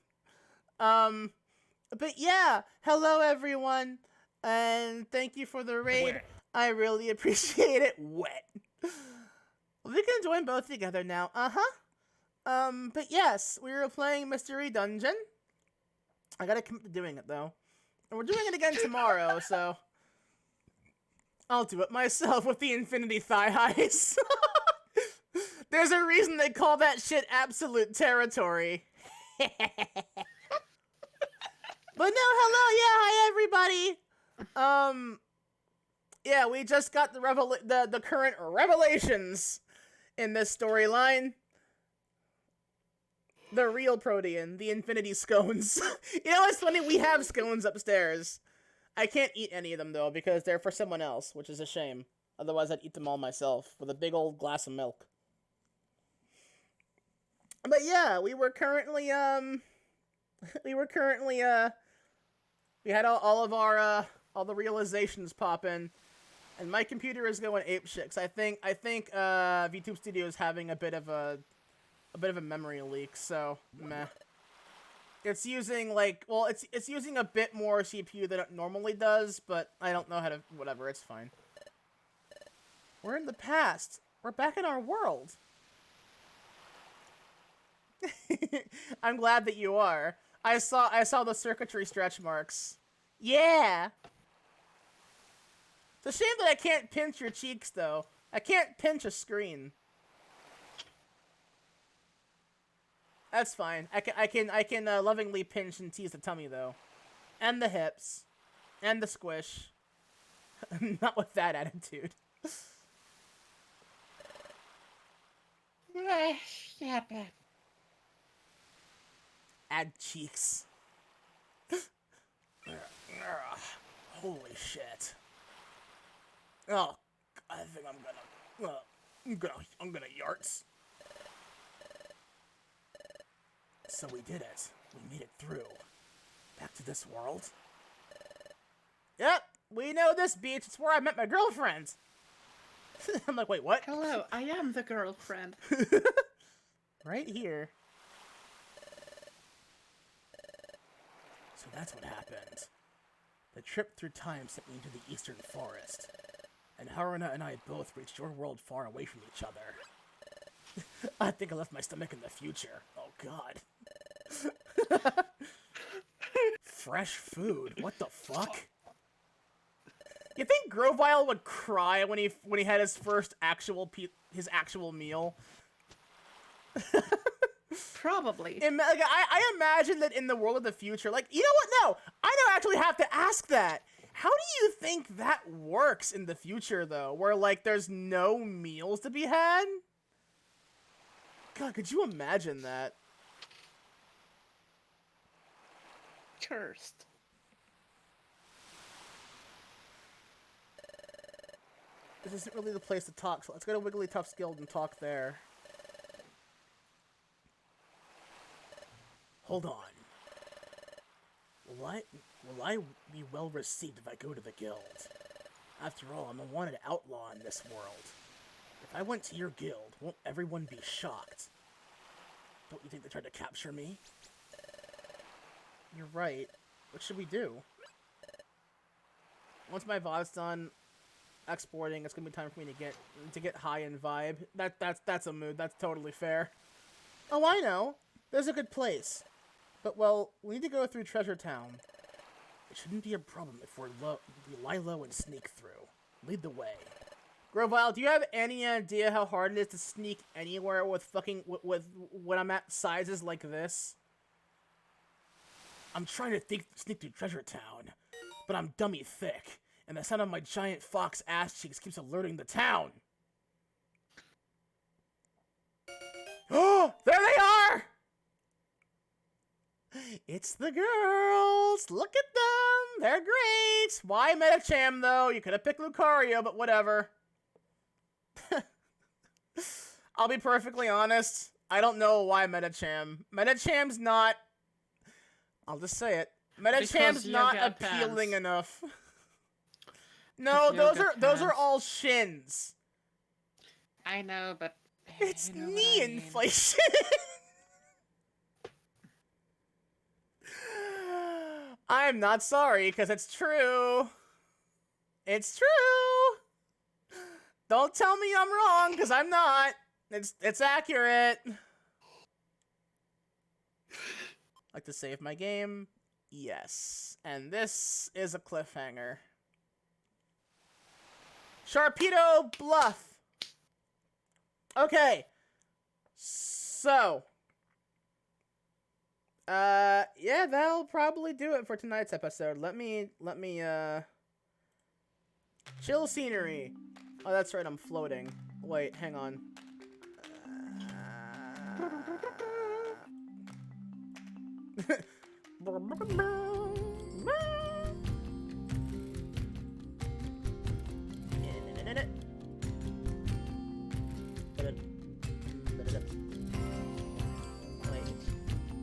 But yeah, hello everyone, and thank you for the raid. Wet. I really appreciate it. Wet. We can join both together now. But yes, we were playing Mystery Dungeon. I gotta commit to doing it, though. And we're doing it again tomorrow, so... I'll do it myself with the Infinity Thigh Highs. There's a reason they call that shit absolute territory. But no, hello, yeah, hi everybody. Yeah, we just got the current revelations in this storyline. The real Protean, the Infinity Scones. You know, it's funny, we have scones upstairs. I can't eat any of them, though, because they're for someone else, which is a shame. Otherwise, I'd eat them all myself, with a big old glass of milk. But yeah, we had all of our, all the realizations pop in, and my computer is going apeshit, 'cause I think, VTube Studio is having a bit of a memory leak, so, meh. It's using, like, well, it's using a bit more CPU than it normally does, but I don't know how to, whatever, it's fine. We're in the past. We're back in our world. I'm glad that you are. I saw the circuitry stretch marks. Yeah! It's a shame that I can't pinch your cheeks, though. I can't pinch a screen. That's fine. I can lovingly pinch and tease the tummy, though. And the hips. And the squish. Not with that attitude. Add cheeks. Holy shit. Oh, I think I'm gonna yarts. So we did it. We made it through. Back to this world. Yep, we know this beach. It's where I met my girlfriend. I'm like, wait, what? Hello, I am the girlfriend. Right here. So that's what happened. The trip through time sent me into the eastern forest. And Haruna and I both reached your world far away from each other. I think I left my stomach in the future. Oh, God. Fresh food? What the fuck? You think Grovile would cry when he had his first actual meal? Probably. I imagine that in the world of the future, like, you know what? No, I don't actually have to ask that. How do you think that works in the future, though? Where, like, there's no meals to be had? God, could you imagine that? Cursed. This isn't really the place to talk, so let's go to Wigglytuff's Guild and talk there. Hold on. Will I be well received if I go to the guild? After all, I'm a wanted outlaw in this world. If I went to your guild, won't everyone be shocked? Don't you think they tried to capture me? You're right. What should we do? Once my VOD's done exporting, it's gonna be time for me to get high in vibe. That's a mood. That's totally fair. Oh, I know. There's a good place. But well, we need to go through Treasure Town. It shouldn't be a problem if we lie low and sneak through. Lead the way. Grovile, do you have any idea how hard it is to sneak anywhere with with when I'm at sizes like this? I'm trying to sneak through Treasure Town, but I'm dummy thick, and the sound of my giant fox ass cheeks keeps alerting the town. Oh, there they are! It's the girls! Look at them! They're great! Why Metacham, though? You could have picked Lucario, but whatever. I'll be perfectly honest. I don't know why Metacham. Metacham's not... I'll just say it. Metacham's not appealing enough. No, those are all shins. I know, but... It's you know knee what I mean. inflation. I'm not sorry, because it's true. It's true. Don't tell me I'm wrong, because I'm not. It's accurate. Like to save my game? Yes. And this is a cliffhanger. Sharpedo Bluff. Okay. So. Yeah, that'll probably do it for tonight's episode. Let me, chill scenery. Oh, that's right, I'm floating. Wait, hang on.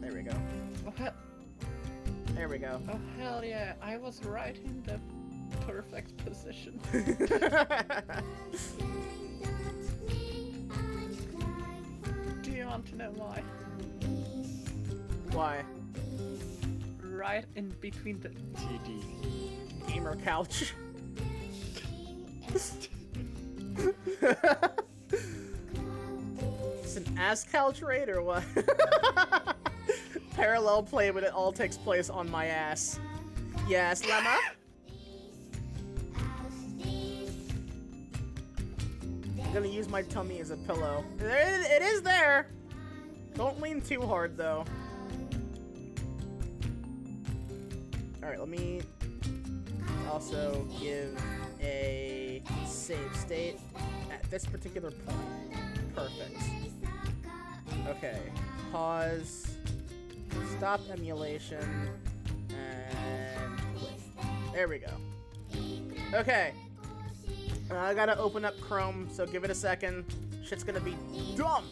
There we go. There we go. Oh, hell yeah. I was right in the perfect position. Do you want to know why? Why? Right in between the TD. Gamer couch. It's an ass couch raid or what? Parallel play, but it all takes place on my ass. Yes, Lemma? I'm gonna use my tummy as a pillow. It is there! Don't lean too hard, though. Alright, let me also give a save state at this particular point. Perfect. Okay. Pause. Stop emulation. And quit. There we go. Okay. I gotta open up Chrome, so give it a second. Shit's gonna be dumb!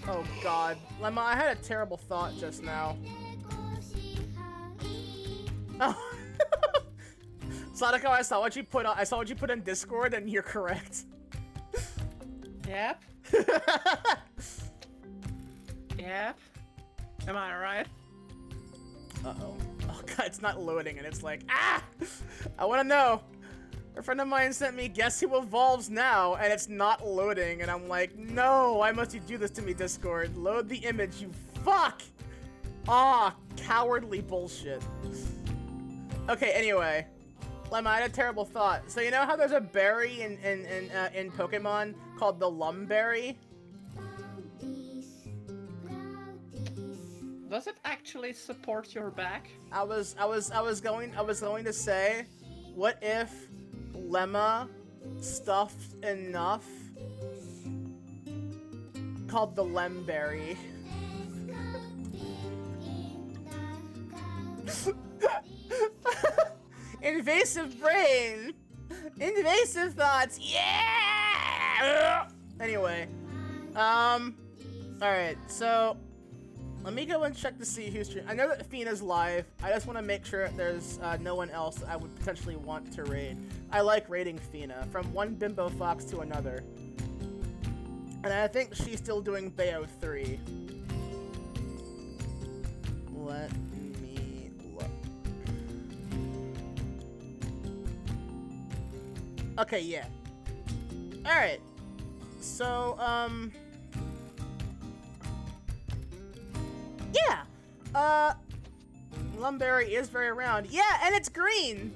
Oh god. Lemma, I had a terrible thought just now. Oh. Sadako, I saw what you put in Discord, and you're correct. Yep. Yep. Am I right? Uh-oh. Oh god, it's not loading, and it's like, ah! I wanna know. A friend of mine sent me Guess Who Evolves Now, and it's not loading, and I'm like, no, why must you do this to me, Discord? Load the image, you fuck! Ah, cowardly bullshit. Okay, anyway. Lemma, I had a terrible thought. So you know how there's a berry in Pokemon called the Lumberry? Does it actually support your back? I was going to say, what if Lemma stuffed enough called the Lemberry? Invasive brain! Invasive thoughts! Yeah! Anyway. Alright, so Let me go and check to see who's streaming. I know that Fina's live. I just want to make sure there's no one else that I would potentially want to raid. I like raiding Fina, from one bimbo fox to another. And I think she's still doing Bayo 3. Let me look. Okay, yeah. Alright. So, yeah. Lumberry is very round. Yeah, and it's green.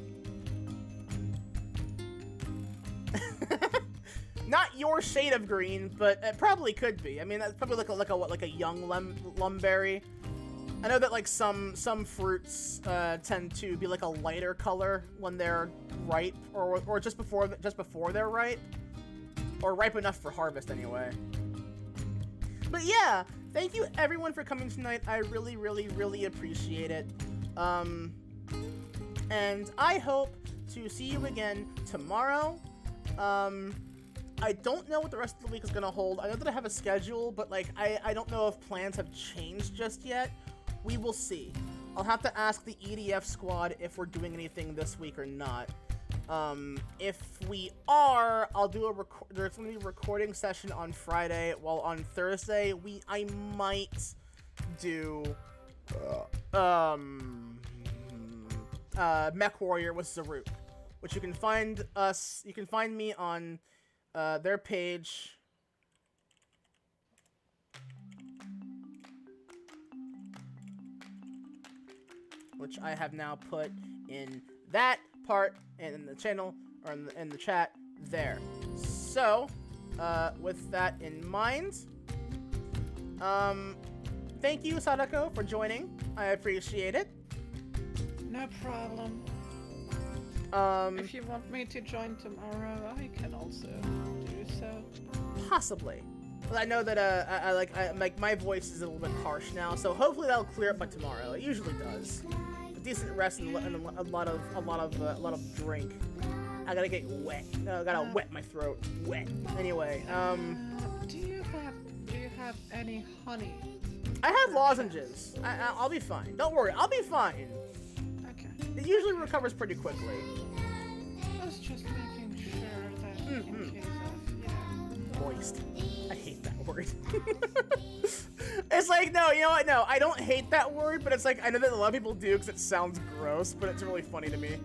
Not your shade of green, but it probably could be. I mean, that's probably like a young Lumberry. I know that like some fruits tend to be like a lighter color when they're ripe, or just before they're ripe, or ripe enough for harvest anyway. But yeah, thank you everyone for coming tonight. I really, really, really appreciate it. And I hope to see you again tomorrow. I don't know what the rest of the week is gonna hold. I know that I have a schedule, but like I don't know if plans have changed just yet. We will see. I'll have to ask the EDF squad if we're doing anything this week or not. If we are, I'll do there's gonna be a recording session on Friday, while on Thursday I might do Mech Warrior with Zaruk, which you can find me on their page. Which I have now put in that part and in the channel, or in the chat there. So, with that in mind, thank you, Sadako, for joining. I appreciate it. No problem. If you want me to join tomorrow, I can also do so. Possibly. Well, I know that my voice is a little bit harsh now, so hopefully that'll clear up by tomorrow. It usually does. A decent rest and a lot of drink. I gotta get wet. I gotta wet my throat. Wet. Anyway, Do you have any honey? I have lozenges. I'll be fine. Don't worry. I'll be fine. Okay. It usually recovers pretty quickly. I was just making sure that in case of, Moist. I hate that word. It's like, no, you know what? No, I don't hate that word, but it's like, I know that a lot of people do because it sounds gross, but it's really funny to me.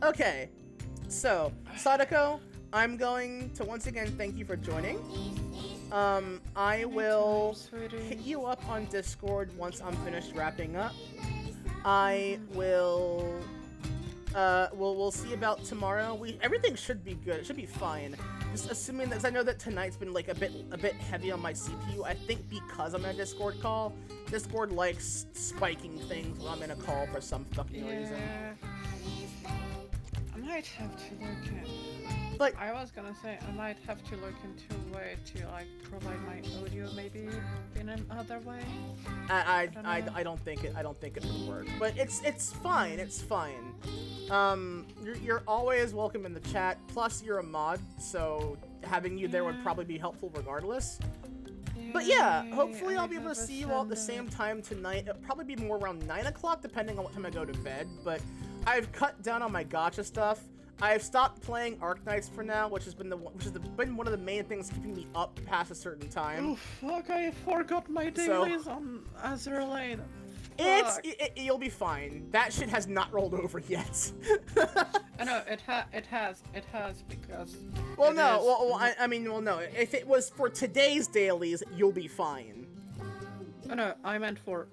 Okay, so, Sadako, I'm going to once again thank you for joining. I will hit you up on Discord once I'm finished wrapping up. I will, we'll see about tomorrow. Everything should be good. It should be fine. Just assuming that, 'cause I know that tonight's been like a bit heavy on my CPU. I think because I'm in a Discord call. Discord likes spiking things when I'm in a call for some fucking reason. I might have to look at. Like, I was gonna say I might have to look into a way to like provide my audio maybe in another way. I don't think it would work, but it's fine. It's fine. You're always welcome in the chat. Plus, you're a mod, so having you there would probably be helpful regardless. But yeah, hopefully I'll be able to see you all at the same time tonight. It'll probably be more around 9 o'clock, depending on what time I go to bed. But I've cut down on my gacha stuff. I've stopped playing Arknights for now, which has been been one of the main things keeping me up past a certain time. Oh fuck! I forgot my dailies on Azure Lane. You'll be fine. That shit has not rolled over yet. I know it has because. Well, no. I mean, no. If it was for today's dailies, you'll be fine. Oh no, I meant for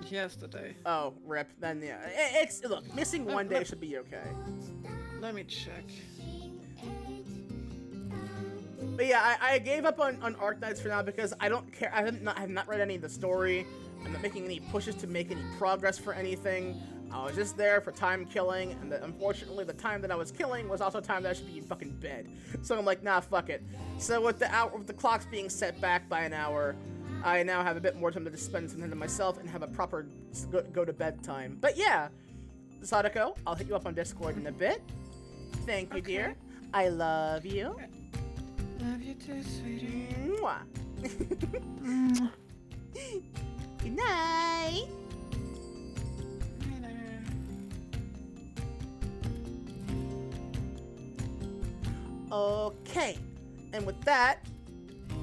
yesterday. Oh, rip. Then yeah, look. Missing one day should be okay. Let me check. But yeah, I gave up on Arknights for now because I don't care. I have not read any of the story. I'm not making any pushes to make any progress for anything. I was just there for time killing, and unfortunately, the time that I was killing was also time that I should be in fucking bed. So I'm like, nah, fuck it. So with the clocks being set back by an hour, I now have a bit more time to just spend some time to myself and have a proper go to bed time. But yeah, Sadako, I'll hit you up on Discord in a bit. Thank you, dear. I love you. Love you too, sweetie. Mwah. Okay. And with that,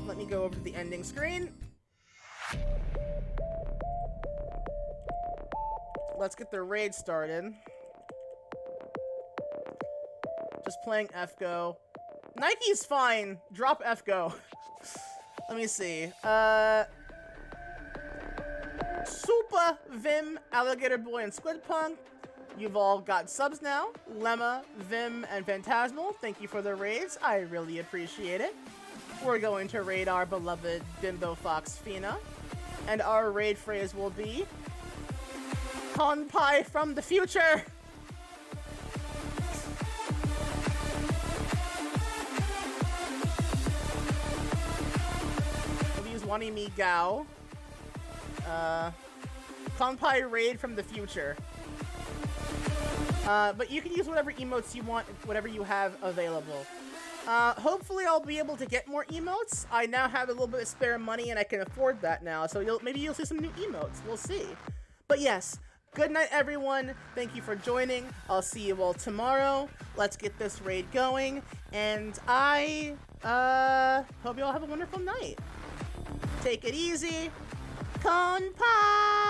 let me go over to the ending screen. Let's get the raid started. Just playing FGO. Nike's fine. Drop FGO. Let me see. Supa, Vim, Alligator Boy, and Squidpunk. You've all got subs now. Lemma, Vim, and Phantasmal. Thank you for the raids. I really appreciate it. We're going to raid our beloved Bimbo Fox Fina. And our raid phrase will be Konpai from the future! We'll use Wanimi Gao. Konpai raid from the future. But you can use whatever emotes you want, whatever you have available. Hopefully I'll be able to get more emotes. I now have a little bit of spare money and I can afford that now, so maybe you'll see some new emotes. We'll see. But yes, good night everyone. Thank you for joining. I'll see you all tomorrow. Let's get this raid going, and I hope you all have a wonderful night. Take it easy. Konpai!